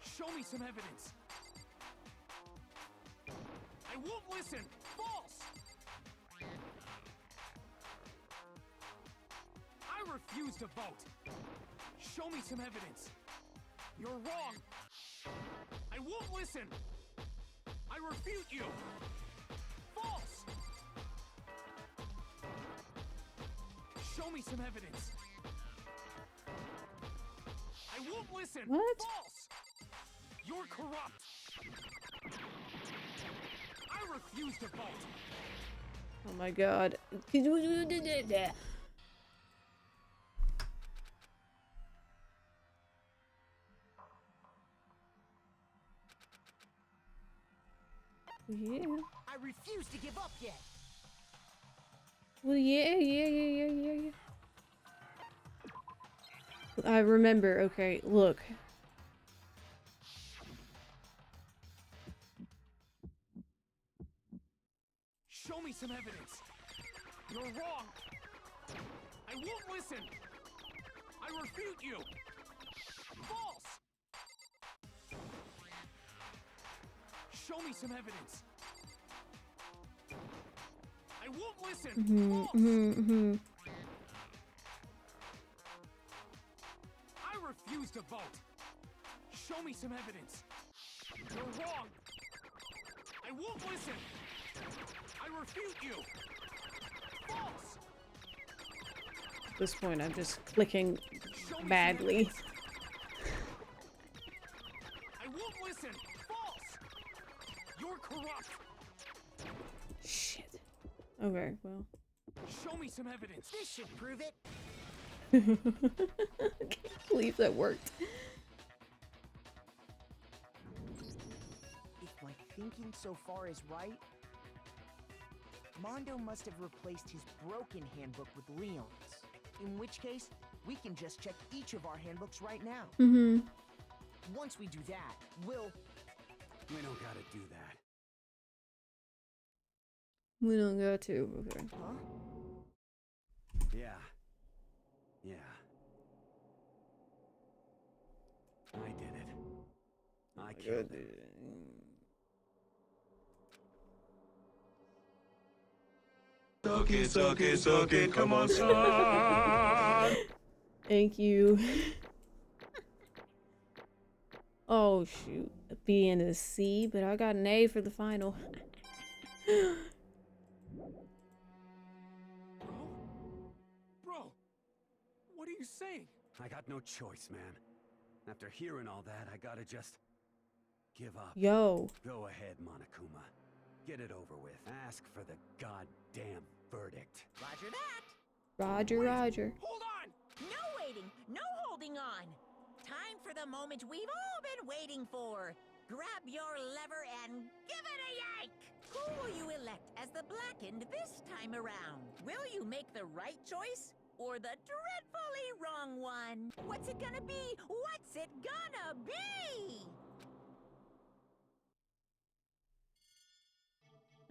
[SPEAKER 9] Show me some evidence. I won't listen. False. refuse to vote. Show me some evidence. You're wrong. I won't listen. I refute you. False. Show me some evidence. I won't listen.
[SPEAKER 1] What?
[SPEAKER 9] False. You're corrupt. I refuse to vote.
[SPEAKER 1] Oh my god. Yeah.
[SPEAKER 7] I refuse to give up yet.
[SPEAKER 1] Well, yeah. I remember. Okay, look.
[SPEAKER 9] Show me some evidence. You're wrong. I won't listen. I refute you. False. Show me some evidence. I won't listen. False. I refuse to vote. Show me some evidence. You're wrong. I won't listen. I refute you. False.
[SPEAKER 1] At this point, I'm just clicking badly.
[SPEAKER 9] I won't listen. False. You're corrupt.
[SPEAKER 1] Shit. Okay, well.
[SPEAKER 9] Show me some evidence.
[SPEAKER 7] This should prove it.
[SPEAKER 1] I can't believe that worked.
[SPEAKER 7] If my thinking so far is right, Mondo must have replaced his broken handbook with Leon's. In which case, we can just check each of our handbooks right now. Once we do that, we'll...
[SPEAKER 4] We don't gotta do that.
[SPEAKER 1] We don't got to. Okay.
[SPEAKER 7] Huh?
[SPEAKER 4] Yeah. I did it. I killed him.
[SPEAKER 14] Suck it, come on, son.
[SPEAKER 1] Thank you. Oh shoot, a B and a C, but I got an A for the final.
[SPEAKER 9] Bro, what are you saying?
[SPEAKER 4] I got no choice, man. After hearing all that, I gotta just give up.
[SPEAKER 1] Yo.
[SPEAKER 4] Go ahead, Monokuma. Get it over with. Ask for the goddamn verdict.
[SPEAKER 3] Roger that.
[SPEAKER 1] Roger.
[SPEAKER 9] Hold on!
[SPEAKER 3] No waiting, no holding on. Time for the moment we've all been waiting for. Grab your lever and give it a yank! Who will you elect as the Blackened this time around? Will you make the right choice or the dreadfully wrong one? What's it gonna be? What's it gonna be?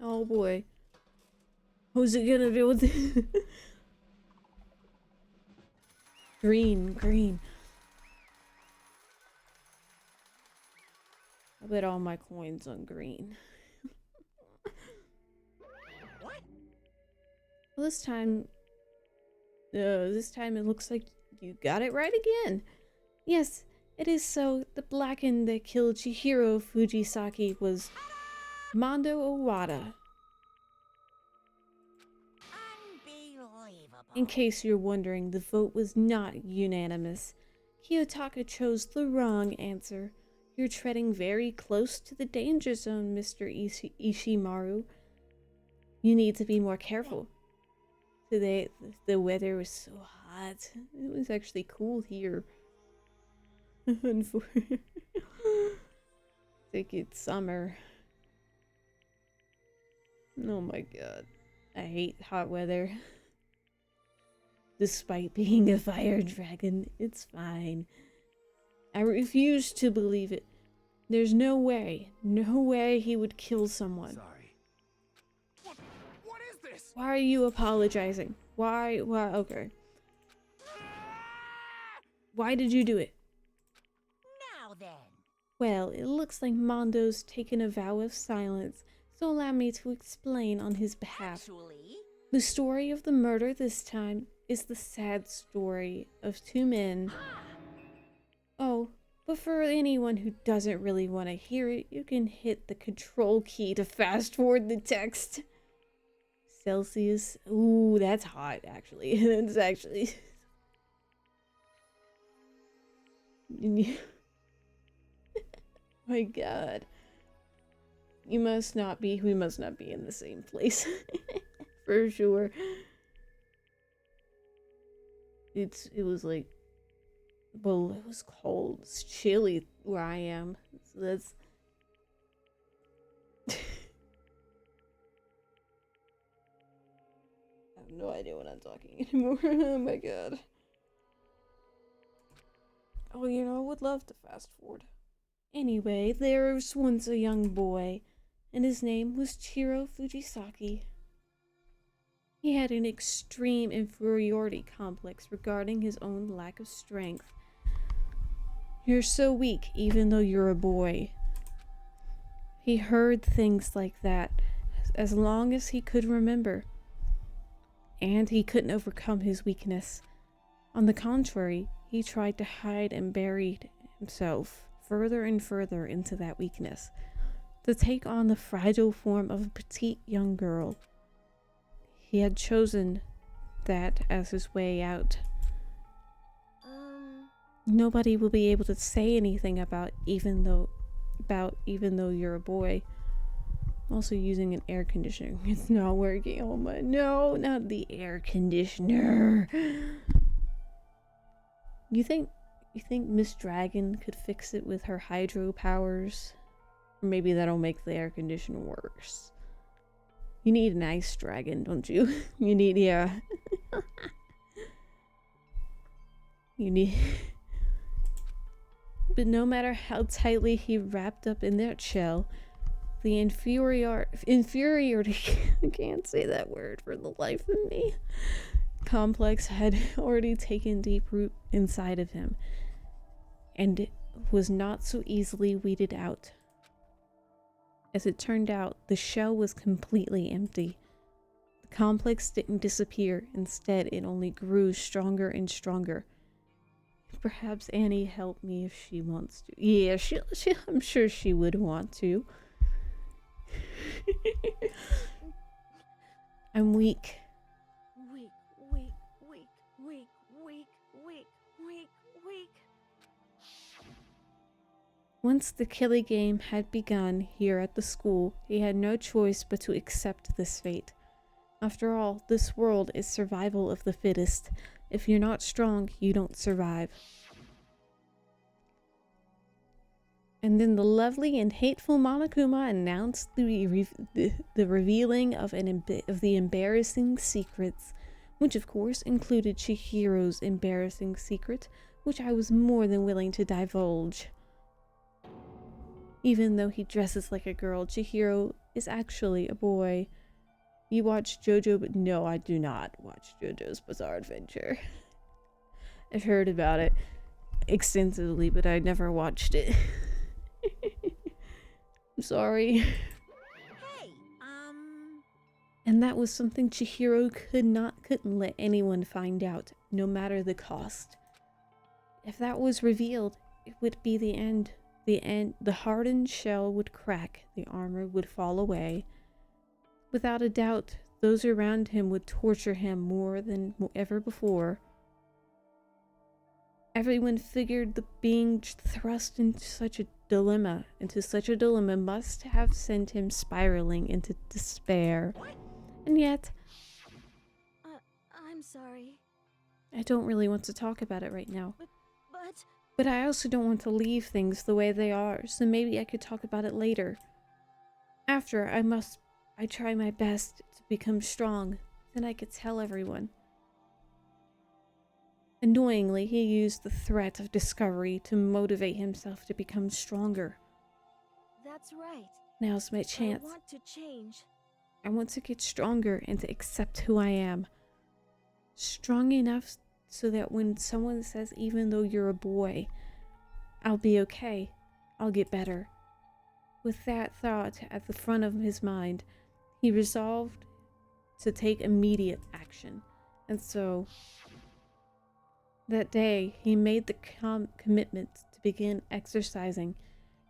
[SPEAKER 1] Oh boy. Who's it gonna be with it? Green. I bet all my coins on green.
[SPEAKER 3] What?
[SPEAKER 1] Well, this time it looks like you got it right again. Yes, it is so. The Blackened that killed Chihiro Fujisaki was Mondo Owada. In case you're wondering, the vote was not unanimous. Kiyotaka chose the wrong answer. You're treading very close to the danger zone, Mr. Ishimaru. You need to be more careful. Today, the weather was so hot. It was actually cool here. I think it's summer. Oh my god. I hate hot weather. Despite being a fire dragon, it's fine. I refuse to believe it. There's no way he would kill someone.
[SPEAKER 4] Sorry.
[SPEAKER 9] What is this?
[SPEAKER 1] Why are you apologizing? Why, okay. Why did you do it?
[SPEAKER 3] Now then.
[SPEAKER 1] Well, it looks like Mondo's taken a vow of silence, so allow me to explain on his behalf.
[SPEAKER 3] Actually,
[SPEAKER 1] The story of the murder this time is the sad story of two men. Oh, but for anyone who doesn't really want to hear it, you can hit the control key to fast forward the text. Celsius. Ooh, that's hot, actually. That's actually... My god. We must not be in the same place. For sure. It was like, well, it was cold. It's chilly where I am. So that's... I have no idea what I'm talking anymore. Oh my god. Oh, you know, I would love to fast forward. Anyway, there was once a young boy, and his name was Chiro Fujisaki. He had an extreme inferiority complex regarding his own lack of strength. You're so weak, even though you're a boy. He heard things like that as long as he could remember. And he couldn't overcome his weakness. On the contrary, he tried to hide and buried himself further and further into that weakness, to take on the fragile form of a petite young girl. He had chosen that as his way out. Nobody will be able to say anything about even though you're a boy. I'm also using an air conditioner. It's not working. Oh my, no, not the air conditioner. You think Miss Dragon could fix it with her hydro powers? Or maybe that'll make the air conditioner worse. You need an ice dragon, don't you? You need, yeah. You need... But no matter how tightly he wrapped up in that shell, the inferiority, I can't say that word for the life of me, complex had already taken deep root inside of him, and was not so easily weeded out. As it turned out, the shell was completely empty. The complex didn't disappear. Instead, it only grew stronger and stronger. Perhaps Annie help me if she wants to. Yeah, I'm sure she would want to. I'm weak.
[SPEAKER 12] Weak.
[SPEAKER 1] Once the killing game had begun here at the school, he had no choice but to accept this fate. After all, this world is survival of the fittest. If you're not strong, you don't survive. And then the lovely and hateful Monokuma announced the revealing of the embarrassing secrets, which of course included Chihiro's embarrassing secret, which I was more than willing to divulge. Even though he dresses like a girl, Chihiro is actually a boy. You watch JoJo, but no, I do not watch JoJo's Bizarre Adventure. I've heard about it extensively, but I never watched it. I'm sorry.
[SPEAKER 3] Hey,
[SPEAKER 1] And that was something Chihiro couldn't let anyone find out, no matter the cost. If that was revealed, it would be the end. The hardened shell would crack, the armor would fall away. Without a doubt, those around him would torture him more than ever before. Everyone figured that being thrust into such a dilemma must have sent him spiraling into despair. And yet...
[SPEAKER 12] I'm sorry.
[SPEAKER 1] I don't really want to talk about it right now.
[SPEAKER 12] But
[SPEAKER 1] But I also don't want to leave things the way they are, so maybe I could talk about it later. After, I try my best to become strong, then I could tell everyone. Annoyingly, he used the threat of discovery to motivate himself to become stronger.
[SPEAKER 12] that's right.
[SPEAKER 1] Now's my chance.
[SPEAKER 12] I want to change.
[SPEAKER 1] I want to get stronger and to accept who I am. Strong enough so that when someone says, even though you're a boy, I'll be okay. I'll get better. With that thought at the front of his mind, he resolved to take immediate action. And so, that day, he made the commitment to begin exercising.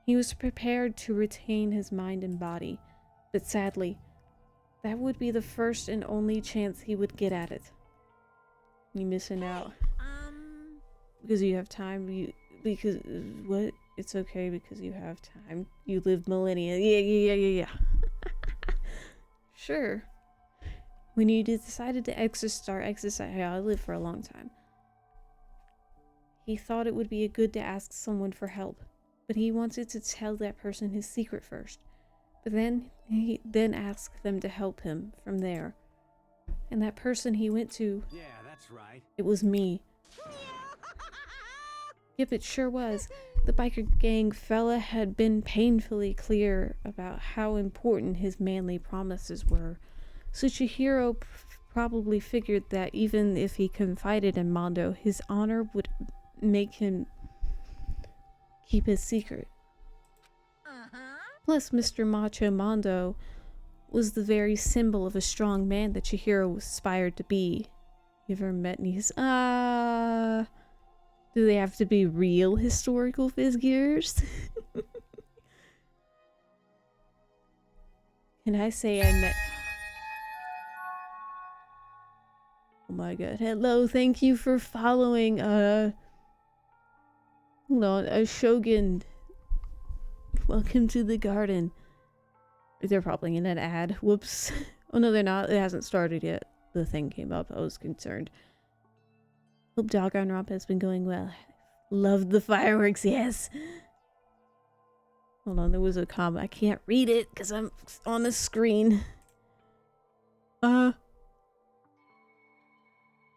[SPEAKER 1] He was prepared to retain his mind and body, but sadly, that would be the first and only chance he would get at it. You missing out. Because you have time, because, what? It's okay because you have time. You lived millennia. Yeah. Sure. When you decided to start exercising, I lived for a long time. He thought it would be good to ask someone for help, but he wanted to tell that person his secret first. But then he asked them to help him from there. And that person he went to,
[SPEAKER 4] Yeah, that's right.
[SPEAKER 1] it was me. Yep, it sure was. The biker gang fella had been painfully clear about how important his manly promises were. So Chihiro probably figured that even if he confided in Mondo, his honor would make him keep his secret. Plus, Mr. Macho Mondo was the very symbol of a strong man that Chihiro aspired to be. You ever met these? Do they have to be real historical figures? Can I say I met... Oh my god. Hello, thank you for following, hold on, Shogun. Welcome to the garden. They're probably in an ad. Whoops. Oh no, they're not. It hasn't started yet. The thing came up. I was concerned. Hope Danganronpa has been going well. Loved the fireworks, yes. Hold on, there was a comment. I can't read it because I'm on the screen.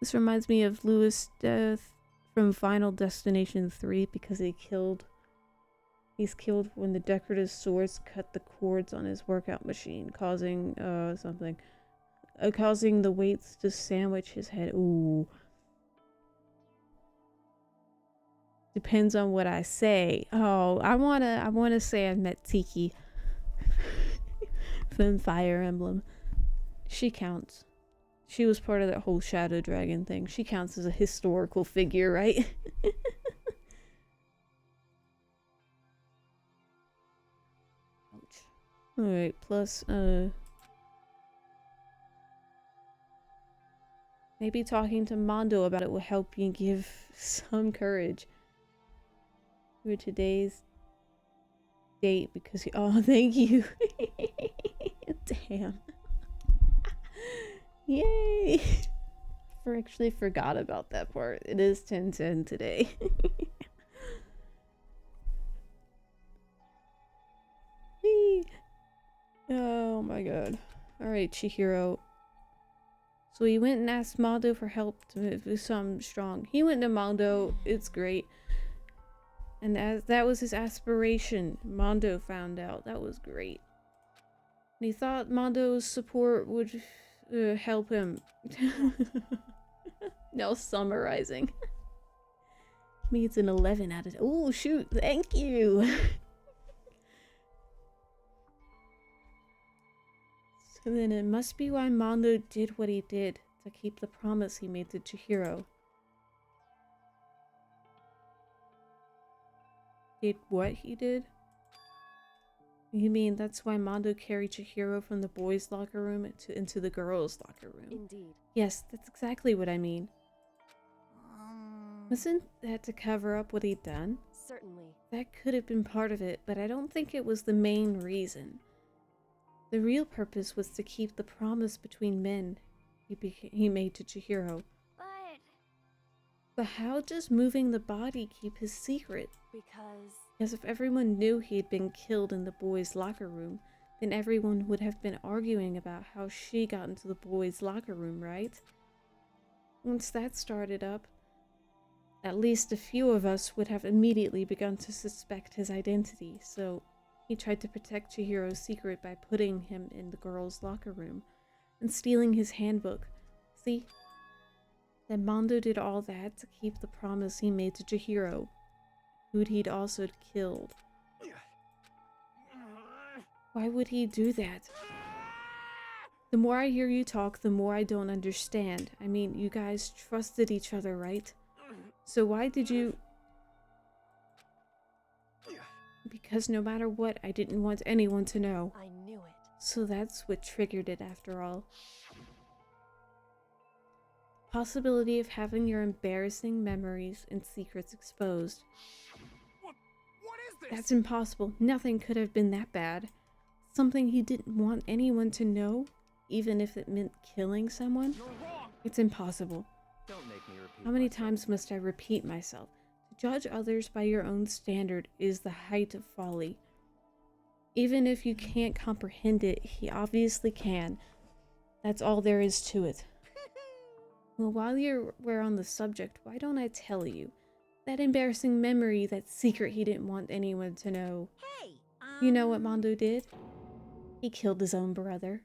[SPEAKER 1] This reminds me of Louis' death from Final Destination 3 because he's killed when the decorative swords cut the cords on his workout machine, causing causing the weights to sandwich his head. Ooh. Depends on what I say. Oh, I wanna say I met Tiki from Fire Emblem. She counts. She was part of that whole Shadow Dragon thing. She counts as a historical figure, right? Ouch. Alright, plus, maybe talking to Mondo about it will help you give some courage. For today's date because oh, thank you. Damn. Yay. Actually forgot about that part. It is 10:10 today. Oh my god. Alright, Chihiro. So he went and asked Mondo for help to do something strong. He went to Mondo. It's great. And as that was his aspiration, Mondo found out. That was great. And he thought Mondo's support would help him. Now summarizing. Me, it's an 11 out of 10. Oh, shoot. Thank you. So then it must be why Mondo did what he did to keep the promise he made to Chihiro. Did what he did? You mean that's why Mondo carried Chihiro from the boys' locker room into the girls' locker room?
[SPEAKER 5] Indeed.
[SPEAKER 1] Yes, that's exactly what I mean. Wasn't that to cover up what he'd done?
[SPEAKER 5] Certainly.
[SPEAKER 1] That could have been part of it, but I don't think it was the main reason. The real purpose was to keep the promise between men he made to Chihiro. But how does moving the body keep his secret? Because if everyone knew he had been killed in the boys' locker room, then everyone would have been arguing about how she got into the boys' locker room, right? Once that started up, at least a few of us would have immediately begun to suspect his identity, so he tried to protect Chihiro's secret by putting him in the girls' locker room and stealing his handbook. See? Then Mondo did all that to keep the promise he made to Chihiro, who he'd also killed. Why would he do that? The more I hear you talk, the more I don't understand. I mean, you guys trusted each other, right? So why did you... Because no matter what, I didn't want anyone to know.
[SPEAKER 18] I knew it.
[SPEAKER 1] So that's what triggered it after all. Possibility of having your embarrassing memories and secrets exposed.
[SPEAKER 9] What is this?
[SPEAKER 1] That's impossible. Nothing could have been that bad. Something he didn't want anyone to know, even if it meant killing someone?
[SPEAKER 9] You're wrong.
[SPEAKER 1] It's impossible.
[SPEAKER 8] Don't make me repeat
[SPEAKER 1] How many
[SPEAKER 8] myself.
[SPEAKER 1] times must I repeat myself? To judge others by your own standard is the height of folly. Even if you can't comprehend it, he obviously can. That's all there is to it. Well, while we're on the subject, why don't I tell you? That embarrassing memory, that secret he didn't want anyone to know.
[SPEAKER 3] Hey,
[SPEAKER 1] You know what Mondo did? He killed his own brother.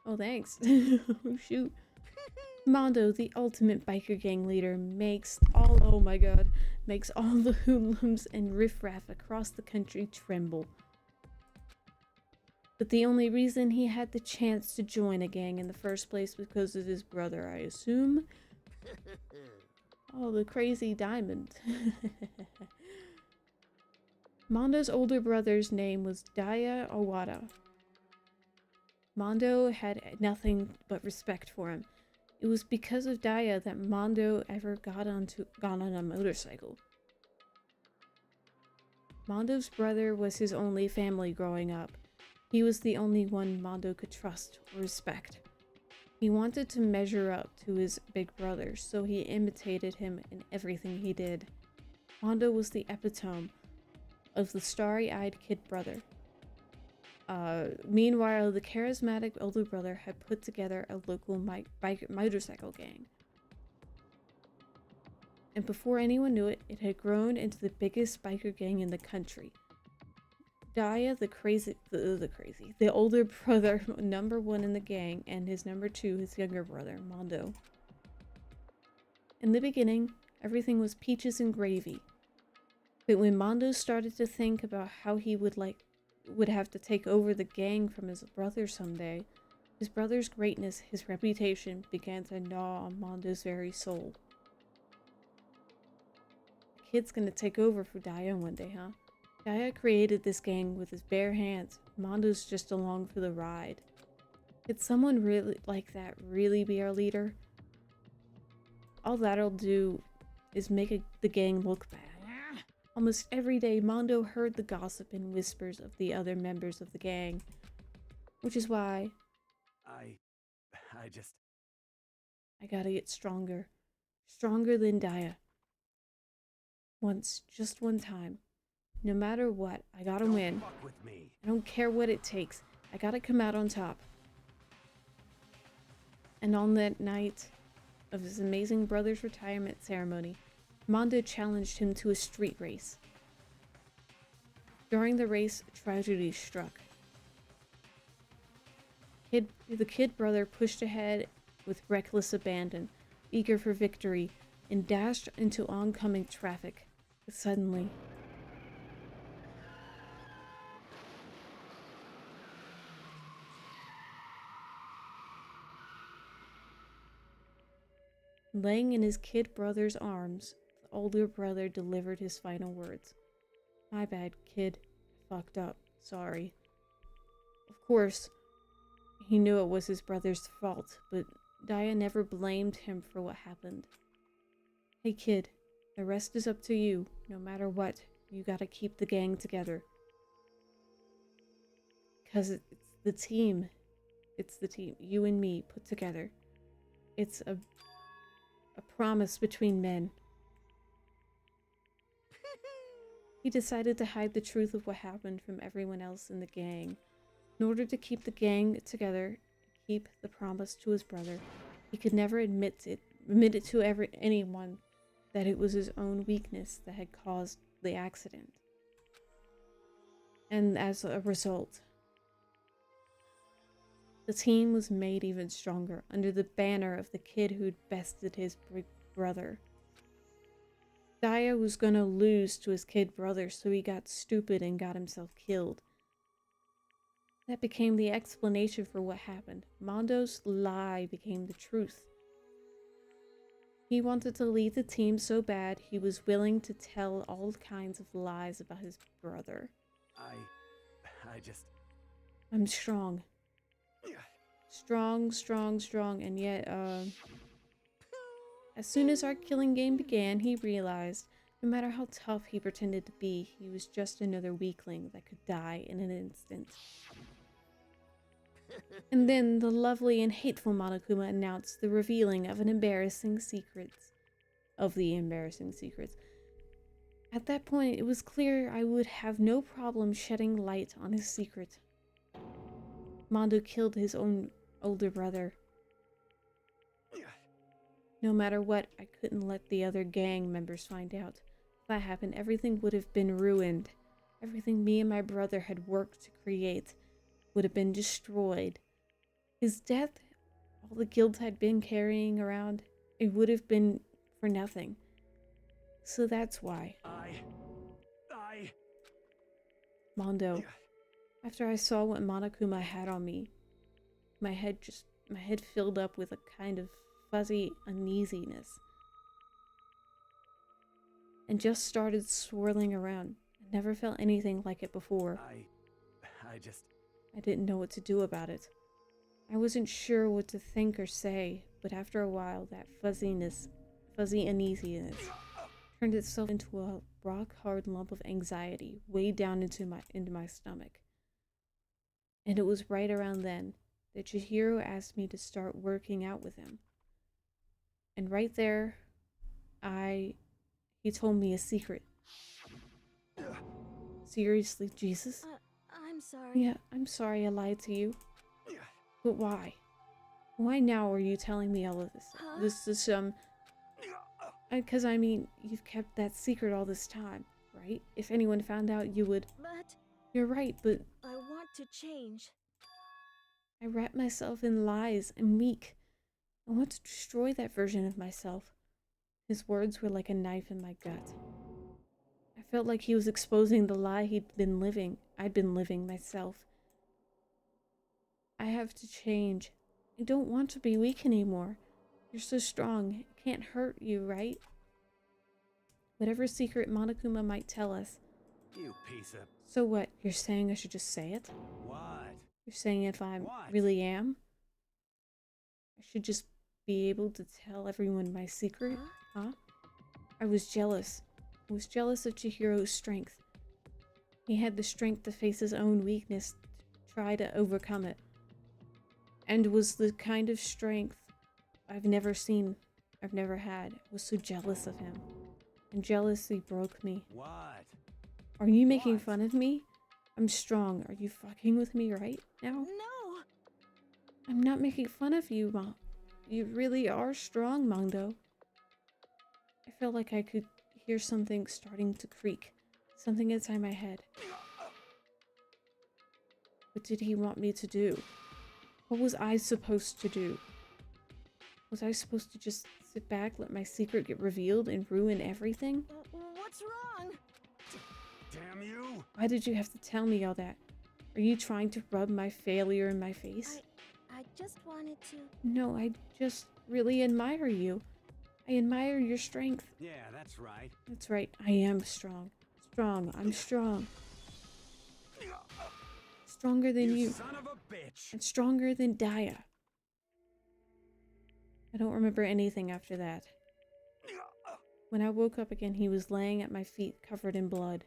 [SPEAKER 1] Oh, thanks. Oh, shoot. Mondo, the ultimate biker gang leader, makes all the hoodlums and riffraff across the country tremble. But the only reason he had the chance to join a gang in the first place was because of his brother, I assume. Oh, the crazy diamond. Mondo's older brother's name was Daya Owada. Mondo had nothing but respect for him. It was because of Daya that Mondo ever got on a motorcycle. Mondo's brother was his only family growing up. He was the only one Mondo could trust or respect. He wanted to measure up to his big brother, so he imitated him in everything he did. Mondo was the epitome of the starry-eyed kid brother. Meanwhile, the charismatic older brother had put together a local motorcycle gang. And before anyone knew it, it had grown into the biggest biker gang in the country. Daya, the older brother, number one in the gang, and his number two, his younger brother, Mondo. In the beginning, everything was peaches and gravy. But when Mondo started to think about how he would have to take over the gang from his brother someday, his brother's greatness, his reputation, began to gnaw on Mondo's very soul. The kid's gonna take over for Daya one day, huh? Daya created this gang with his bare hands. Mondo's just along for the ride. Could someone really like that really be our leader? All that'll do is make the gang look bad. Almost every day, Mondo heard the gossip and whispers of the other members of the gang. Which is why... I gotta get stronger. Stronger than Daya. Just one time. No matter what, I gotta win. I don't care what it takes. I gotta come out on top. And on that night of his amazing brother's retirement ceremony, Mondo challenged him to a street race. During the race, tragedy struck. The kid brother pushed ahead with reckless abandon, eager for victory, and dashed into oncoming traffic. But suddenly... Laying in his kid brother's arms, the older brother delivered his final words. My bad, kid. Fucked up. Sorry. Of course, he knew it was his brother's fault, but Daya never blamed him for what happened. Hey kid, the rest is up to you. No matter what, you gotta keep the gang together. 'Cause it's the team. It's the team. You and me put together. It's a promise between men. He decided to hide the truth of what happened from everyone else in the gang. In order to keep the gang together, keep the promise to his brother, he could never admit it to anyone that it was his own weakness that had caused the accident. And as a result, the team was made even stronger under the banner of the kid who'd bested his big brother. Daya was gonna lose to his kid brother, so he got stupid and got himself killed. That became the explanation for what happened. Mondo's lie became the truth. He wanted to lead the team so bad, he was willing to tell all kinds of lies about his brother. I'm strong. Strong, and yet, as soon as our killing game began, he realized no matter how tough he pretended to be, he was just another weakling that could die in an instant. And then the lovely and hateful Monokuma announced the revealing of the embarrassing secrets. At that point, it was clear I would have no problem shedding light on his secret. Mondo killed his own older brother. No matter what, I couldn't let the other gang members find out. If that happened, everything would have been ruined. Everything me and my brother had worked to create would have been destroyed. His death, all the guilt I'd been carrying around, it would have been for nothing. So that's why. Mondo, after I saw what Monokuma had on me, my head filled up with a kind of fuzzy uneasiness and just started swirling around. I never felt anything like it before. I didn't know what to do about it. I wasn't sure what to think or say, but after a while that fuzzy uneasiness turned itself into a rock-hard lump of anxiety way down into my stomach. And it was right around then that Chihiro asked me to start working out with him. And right there, he told me a secret. Seriously, Jesus?
[SPEAKER 10] I'm sorry.
[SPEAKER 1] Yeah, I'm sorry I lied to you. But why? Why now are you telling me all of this?
[SPEAKER 10] Huh?
[SPEAKER 1] This is, because I mean, you've kept that secret all this time, right? If anyone found out, you would...
[SPEAKER 10] But...
[SPEAKER 1] You're right, but...
[SPEAKER 10] I want to change.
[SPEAKER 1] I wrap myself in lies. I'm weak. I want to destroy that version of myself. His words were like a knife in my gut. I felt like he was exposing the lie I'd been living myself. I have to change. I don't want to be weak anymore. You're so strong. It can't hurt you, right? Whatever secret Monokuma might tell us.
[SPEAKER 4] You piece of...
[SPEAKER 1] So what? You're saying I should just say it?
[SPEAKER 4] What?
[SPEAKER 1] You're saying if I really am? I should just be able to tell everyone my secret? Huh? I was jealous. I was jealous of Chihiro's strength. He had the strength to face his own weakness, to try to overcome it. And was the kind of strength I've never seen, I've never had. I was so jealous of him. And jealousy broke me.
[SPEAKER 4] What?
[SPEAKER 1] Are you making fun of me? I'm strong. Are you fucking with me right now?
[SPEAKER 10] No!
[SPEAKER 1] I'm not making fun of you, Mom. You really are strong, Mondo. I felt like I could hear something starting to creak. Something inside my head. What did he want me to do? What was I supposed to do? Was I supposed to just sit back, let my secret get revealed, and ruin everything?
[SPEAKER 10] What's wrong?
[SPEAKER 4] Damn you!
[SPEAKER 1] Why did you have to tell me all that? Are you trying to rub my failure in my face?
[SPEAKER 10] I just wanted to...
[SPEAKER 1] No, I just really admire you. I admire your strength.
[SPEAKER 4] Yeah, that's right.
[SPEAKER 1] That's right, I am strong. I'm strong. Stronger than you.
[SPEAKER 4] Son of a bitch!
[SPEAKER 1] And stronger than Daya. I don't remember anything after that. When I woke up again, he was laying at my feet, covered in blood.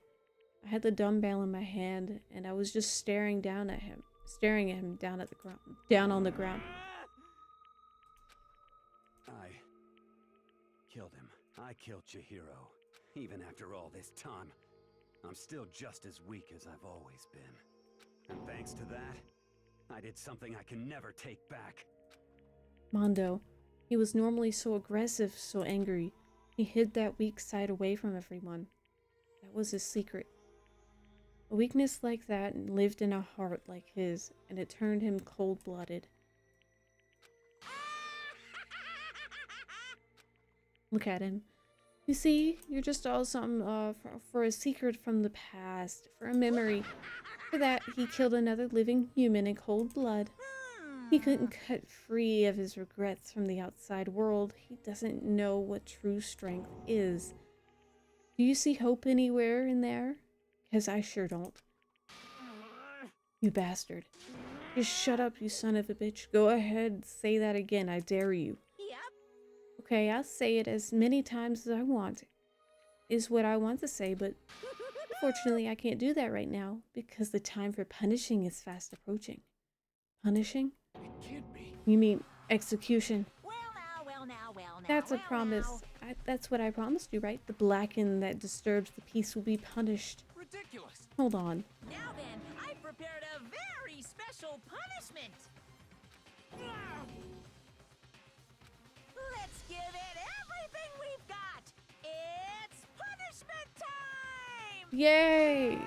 [SPEAKER 1] I had the dumbbell in my hand, and I was just staring at him down at the ground, down on the ground.
[SPEAKER 4] I killed him. I killed Chihiro. Even after all this time, I'm still just as weak as I've always been. And thanks to that, I did something I can never take back.
[SPEAKER 1] Mondo. He was normally so aggressive, so angry. He hid that weak side away from everyone. That was his secret. A weakness like that lived in a heart like his, and it turned him cold-blooded. Look at him. You see, you're just all something for a secret from the past, for a memory After that, he killed another living human in cold blood. He couldn't cut free of his regrets from the outside world. He doesn't know what true strength is. Do you see hope anywhere in there? Because I sure don't. You bastard. Just shut up, you son of a bitch. Go ahead, say that again, I dare you.
[SPEAKER 3] Yep.
[SPEAKER 1] Okay, I'll say it as many times as I want. Is what I want to say, but unfortunately I can't do that right now because the time for punishing is fast approaching. Punishing?
[SPEAKER 9] It can't be.
[SPEAKER 1] You mean execution?
[SPEAKER 3] Well now.
[SPEAKER 1] That's a promise. That's what I promised you, right? The blackened that disturbs the peace will be punished.
[SPEAKER 9] Ridiculous.
[SPEAKER 1] Hold on.
[SPEAKER 3] Now then, I've prepared a very special punishment. Let's give it everything we've got. It's punishment time!
[SPEAKER 1] Yay!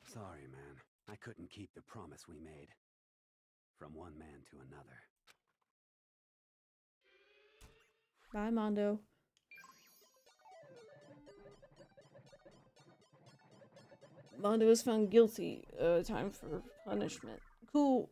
[SPEAKER 4] Sorry, man. I couldn't keep the promise we made. From one man to another.
[SPEAKER 1] Bye, Mondo. Mondo was found guilty. Time for punishment. Cool.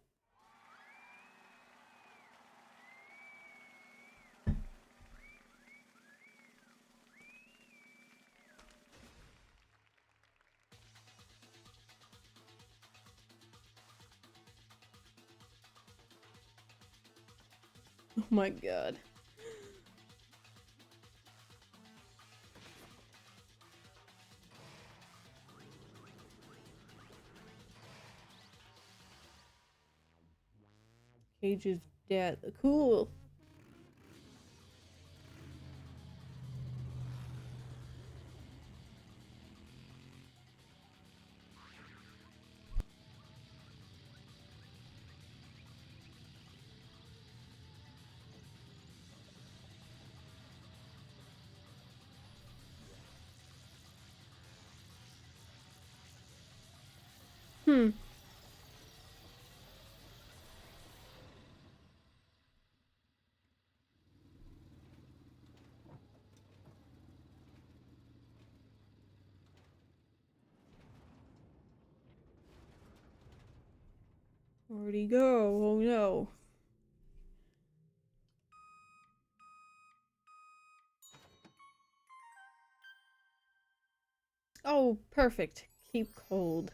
[SPEAKER 1] Oh my god. Cage of Death. Cool. Where'd he go? Oh no. Oh, perfect. Keep cold.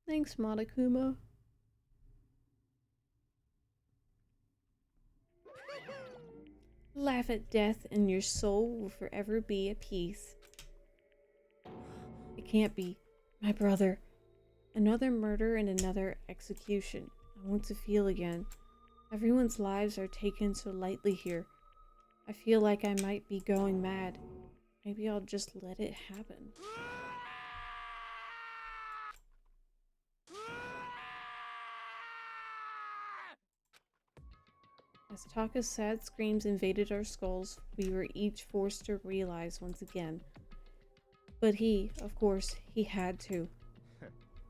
[SPEAKER 1] Thanks, Monokuma. Laugh at death and your soul will forever be at peace. It can't be. My brother. Another murder and another execution. I want to feel again. Everyone's lives are taken so lightly here. I feel like I might be going mad. Maybe I'll just let it happen. As Taka's sad screams invaded our skulls, we were each forced to realize once again. But he, of course, he had to.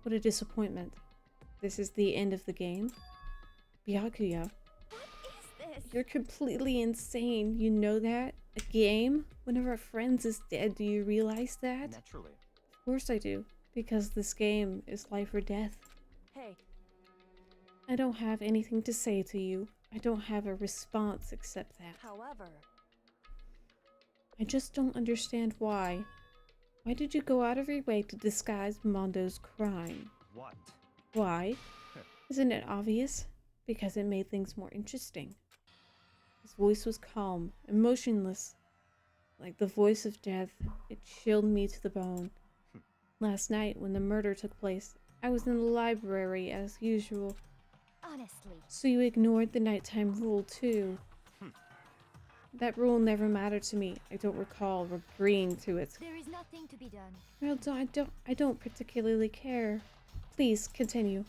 [SPEAKER 1] What a disappointment. This is the end of the game? Byakuya.
[SPEAKER 10] What is this?
[SPEAKER 1] You're completely insane. You know that? A game? One of our friends is dead. Do you realize that?
[SPEAKER 8] Naturally.
[SPEAKER 1] Of course I do. Because this game is life or death.
[SPEAKER 5] Hey.
[SPEAKER 1] I don't have anything to say to you. I don't have a response except that.
[SPEAKER 5] However,
[SPEAKER 1] I just don't understand why. Why did you go out of your way to disguise Mondo's crime?
[SPEAKER 8] What?
[SPEAKER 1] Why? Isn't it obvious? Because it made things more interesting. His voice was calm, emotionless. Like the voice of death, it chilled me to the bone. Last night, when the murder took place, I was in the library as usual.
[SPEAKER 13] Honestly.
[SPEAKER 1] So you ignored the nighttime rule too. That rule never mattered to me. I don't recall agreeing to it.
[SPEAKER 13] There is nothing to be done.
[SPEAKER 1] Well, I don't particularly care. Please, continue.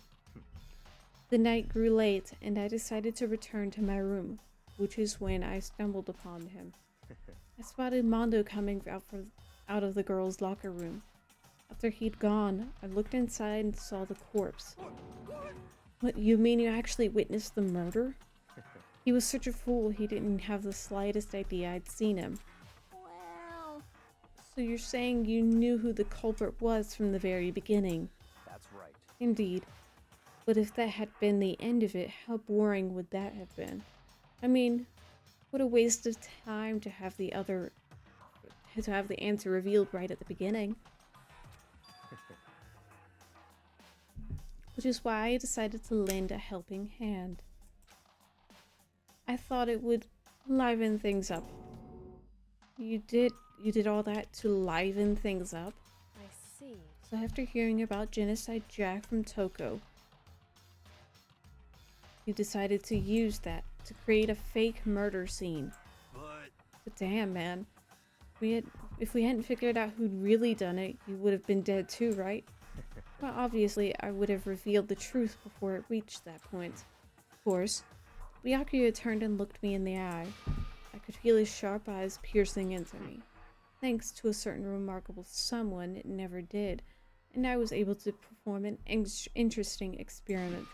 [SPEAKER 1] The night grew late, and I decided to return to my room, which is when I stumbled upon him. I spotted Mondo coming out of the girls' locker room. After he'd gone, I looked inside and saw the corpse. What, you mean you actually witnessed the murder? He was such a fool he didn't have the slightest idea I'd seen him. So you're saying you knew who the culprit was from the very beginning?
[SPEAKER 8] That's right.
[SPEAKER 1] Indeed. But if that had been the end of it, how boring would that have been? I mean, what a waste of time to have the answer revealed right at the beginning. Which is why I decided to lend a helping hand. I thought it would liven things up. You did all that to liven things up?
[SPEAKER 5] I see.
[SPEAKER 1] So after hearing about Genocide Jack from Toko, you decided to use that to create a fake murder scene. But damn, man. If we hadn't figured out who'd really done it, you would have been dead too, right? Well, obviously, I would have revealed the truth before it reached that point. Of course. Byakuya turned and looked me in the eye. I could feel his sharp eyes piercing into me. Thanks to a certain remarkable someone, it never did, and I was able to perform an interesting experiment.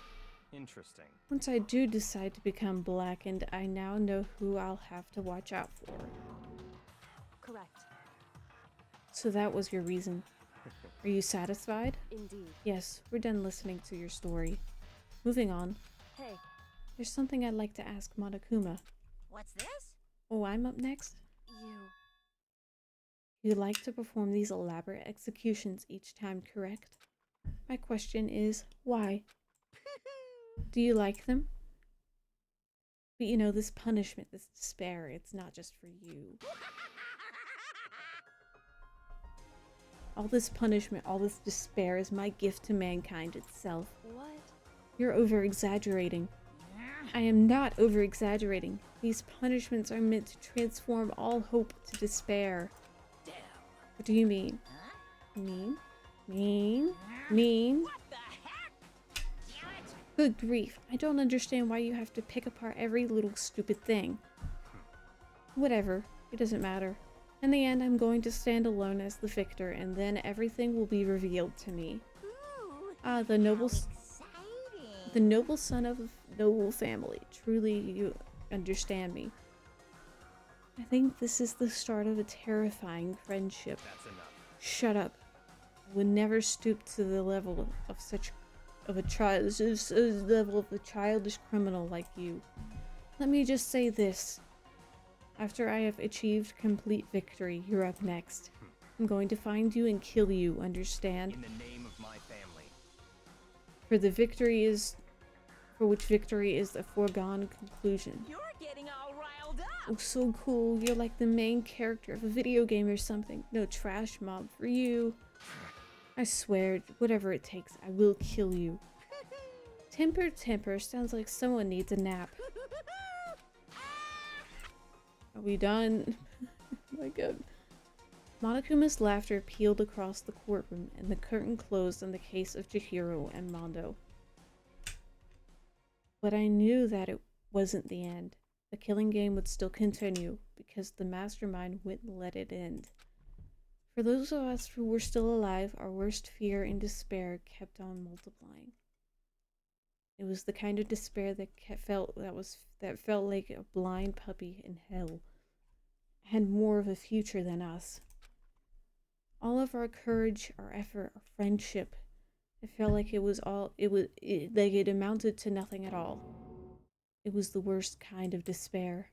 [SPEAKER 8] Interesting.
[SPEAKER 1] Once I do decide to become blackened, I now know who I'll have to watch out for.
[SPEAKER 5] Correct.
[SPEAKER 1] So that was your reason. Are you satisfied?
[SPEAKER 5] Indeed.
[SPEAKER 1] Yes, we're done listening to your story. Moving on.
[SPEAKER 5] Hey.
[SPEAKER 1] There's something I'd like to ask Monokuma.
[SPEAKER 16] What's this?
[SPEAKER 1] Oh, I'm up next?
[SPEAKER 5] You.
[SPEAKER 1] You like to perform these elaborate executions each time, correct? My question is, why? Do you like them? But you know, this punishment, this despair, it's not just for you. All this punishment, all this despair is my gift to mankind itself.
[SPEAKER 5] What?
[SPEAKER 1] You're over-exaggerating. I am not over-exaggerating. These punishments are meant to transform all hope to despair.
[SPEAKER 16] Damn.
[SPEAKER 1] What do you mean?
[SPEAKER 16] Huh?
[SPEAKER 1] Mean? Mean? Mean?
[SPEAKER 16] What the heck? Damn it!
[SPEAKER 1] Good grief, I don't understand why you have to pick apart every little stupid thing. Whatever, it doesn't matter. In the end, I'm going to stand alone as the victor, and then everything will be revealed to me.
[SPEAKER 16] Ooh,
[SPEAKER 1] The noble son of a noble family. Truly, you understand me. I think this is the start of a terrifying friendship.
[SPEAKER 8] That's enough.
[SPEAKER 1] Shut up. I would never stoop to the level of a childish criminal like you. Let me just say this. After I have achieved complete victory, you're up next. I'm going to find you and kill you, understand?
[SPEAKER 8] In the name of my family.
[SPEAKER 1] For which victory is a foregone conclusion.
[SPEAKER 16] You're getting all riled up.
[SPEAKER 1] Oh, so cool. You're like the main character of a video game or something. No trash mob for you. I swear, whatever it takes, I will kill you. Temper sounds like someone needs a nap. Are we done? Oh my god. Monokuma's laughter peeled across the courtroom, and the curtain closed on the case of Chihiro and Mondo. But I knew that it wasn't the end. The killing game would still continue, because the mastermind wouldn't let it end. For those of us who were still alive, our worst fear and despair kept on multiplying. It was the kind of despair that felt like a blind puppy in hell. It had more of a future than us. All of our courage, our effort, our friendship, it felt like it amounted to nothing at all. It was the worst kind of despair.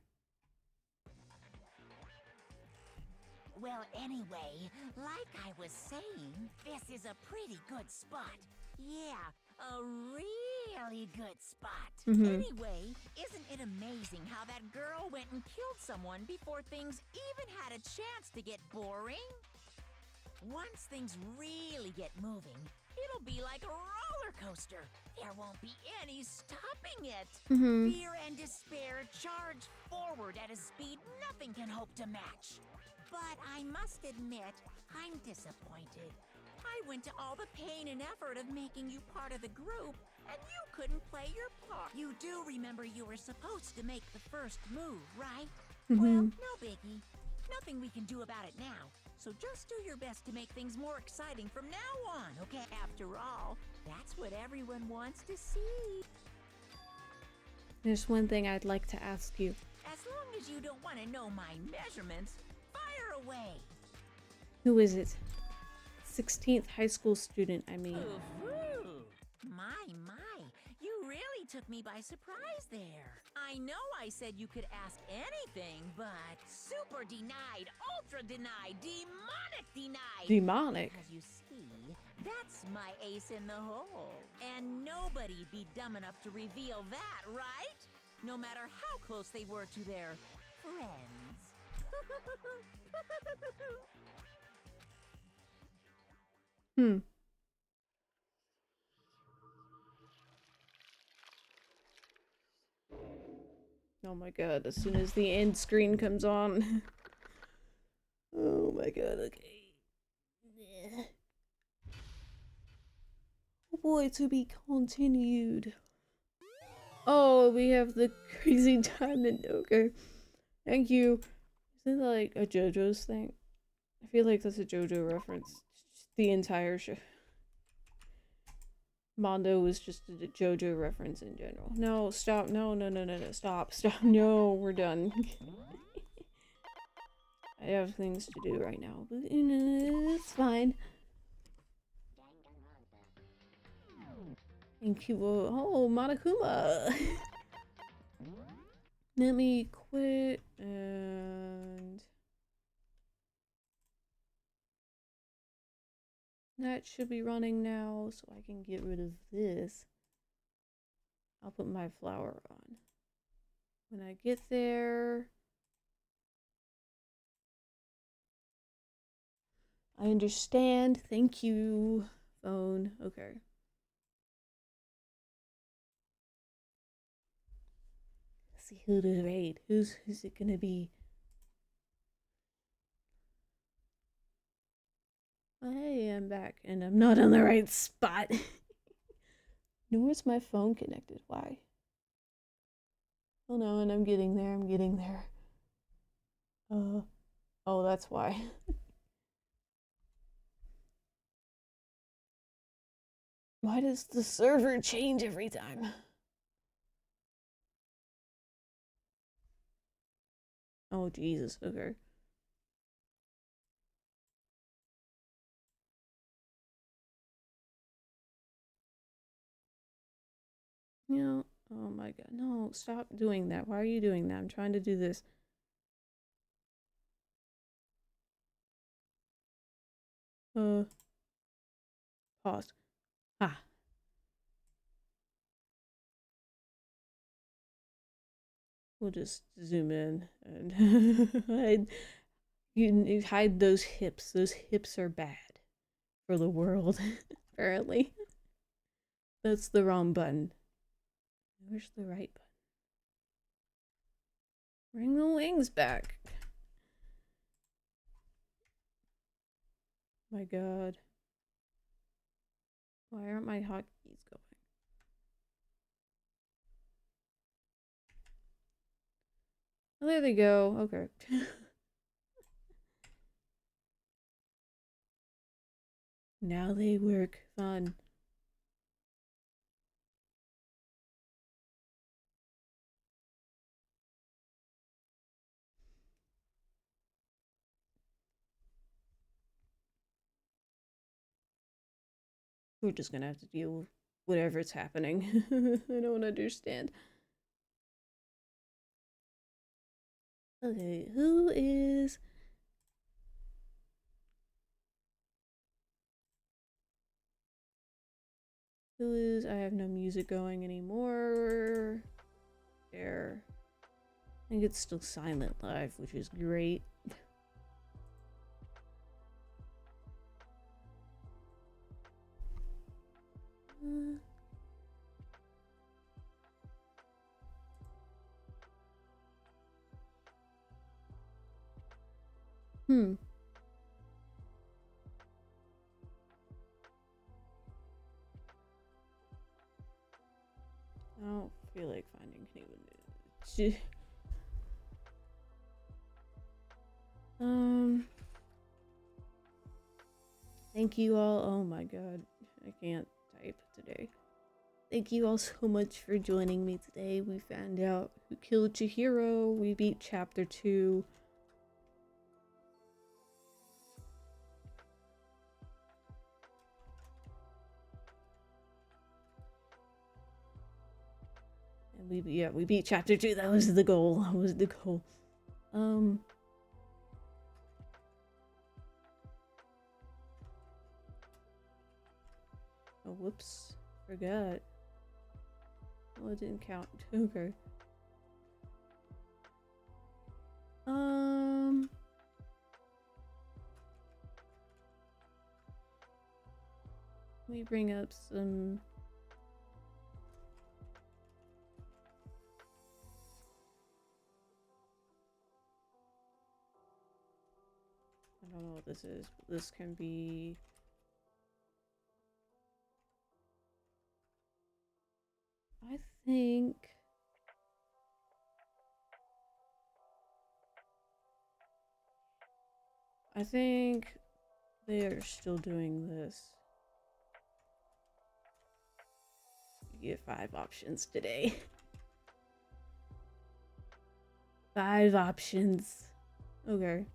[SPEAKER 16] Well, anyway, like I was saying, this is a pretty good spot. Yeah, a really good spot. Anyway, isn't it amazing how that girl went and killed someone before things even had a chance to get boring? Once things really get moving, it'll be like a roller coaster. There won't be any stopping it. Fear and despair charge forward at a speed nothing can hope to match. But I must admit, I'm disappointed. I went to all the pain and effort of making you part of the group, and you couldn't play your part. You do remember you were supposed to make the first move, right? Well, no biggie. Nothing we can do about it now. So just do your best to make things more exciting from now on, okay? After all, that's what everyone wants to see.
[SPEAKER 1] There's one thing I'd like to ask you.
[SPEAKER 16] As long as you don't want to know my measurements, fire away.
[SPEAKER 1] Who is it? 16th high school student, I mean.
[SPEAKER 3] Ooh, my, you really took me by surprise there. I know I said you could ask anything, but super denied, ultra denied, demonic denied.
[SPEAKER 1] Demonic?
[SPEAKER 3] Because you see, that's my ace in the hole. And nobody'd be dumb enough to reveal that, right? No matter how close they were to their friends.
[SPEAKER 1] Hmm. Oh my god, as soon as the end screen comes on. Oh my god, okay. Oh boy, to be continued. Oh, we have the crazy diamond. Okay. Thank you. Isn't that like a JoJo's thing? I feel like that's a JoJo reference. Just the entire show. Mondo was just a JoJo reference in general. No, stop. No, stop. Stop. No, we're done. I have things to do right now, but you know, it's fine. Thank you. Oh, Monokuma. Let me quit and that should be running now, so I can get rid of this. I'll put my flower on. When I get there, I understand. Thank you, phone. Okay. Let's see who to raid. Who's it gonna be? Hey, I'm back, and I'm not on the right spot. Nor is my phone connected. Why? Oh no, and I'm getting there. I'm getting there. Oh, that's why. Why does the server change every time? Oh, Jesus. Okay. No. Oh my god. No, stop doing that. Why are you doing that? I'm trying to do this. Pause. Ah. We'll just zoom in and you hide those hips. Those hips are bad for the world, apparently. That's the wrong button. Where's the right button? Bring the wings back. My god. Why aren't my hotkeys going? Oh, there they go. Okay. Now they work. Fun. We're just gonna have to deal with whatever's happening. I don't understand. Okay, who is... I have no music going anymore. There. I think it's still silent live, which is great. Hmm. I don't feel like finding anyone. Thank you all. Oh my god, I can't type today. Thank you all so much for joining me today. We found out who killed Chihiro. We beat chapter 2. And we beat chapter 2. That was the goal. That was the goal. Oh, whoops. Forgot. Oh, it didn't count. Okay. Let me bring up some... I don't know what this is, but this can be... I think... they are still doing this. You get 5 options today. 5 options. Okay.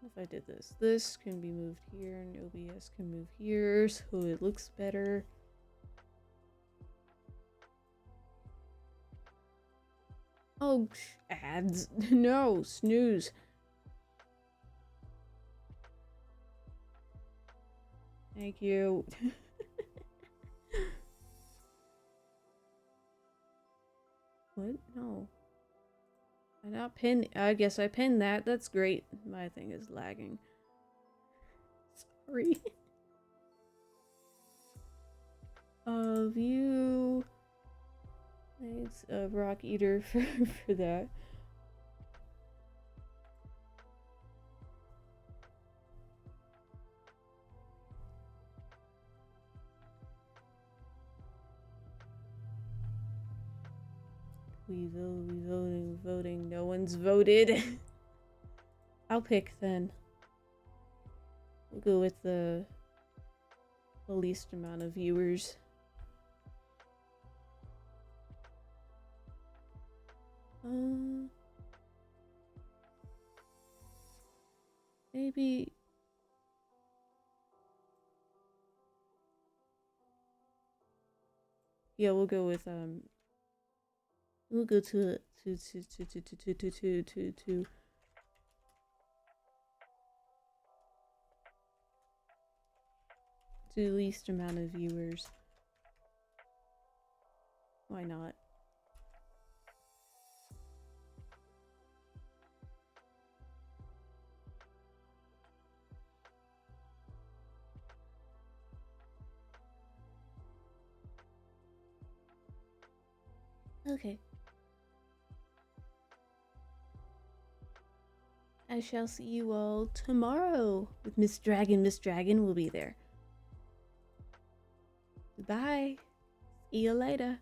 [SPEAKER 1] If I did this, this can be moved here, and OBS can move here, so it looks better. Oh, ads. No, snooze. Thank you. What? No. I not pin. I guess I pinned that. That's great. My thing is lagging. Sorry. View. Thanks, Rock Eater for that. We voting. No one's voted. I'll pick then. We'll go with the least amount of viewers. Maybe. Yeah, we'll go with we'll go to the least amount of viewers. Why not? Okay. I shall see you all tomorrow with Miss Dragon. Miss Dragon will be there. Goodbye. See you later.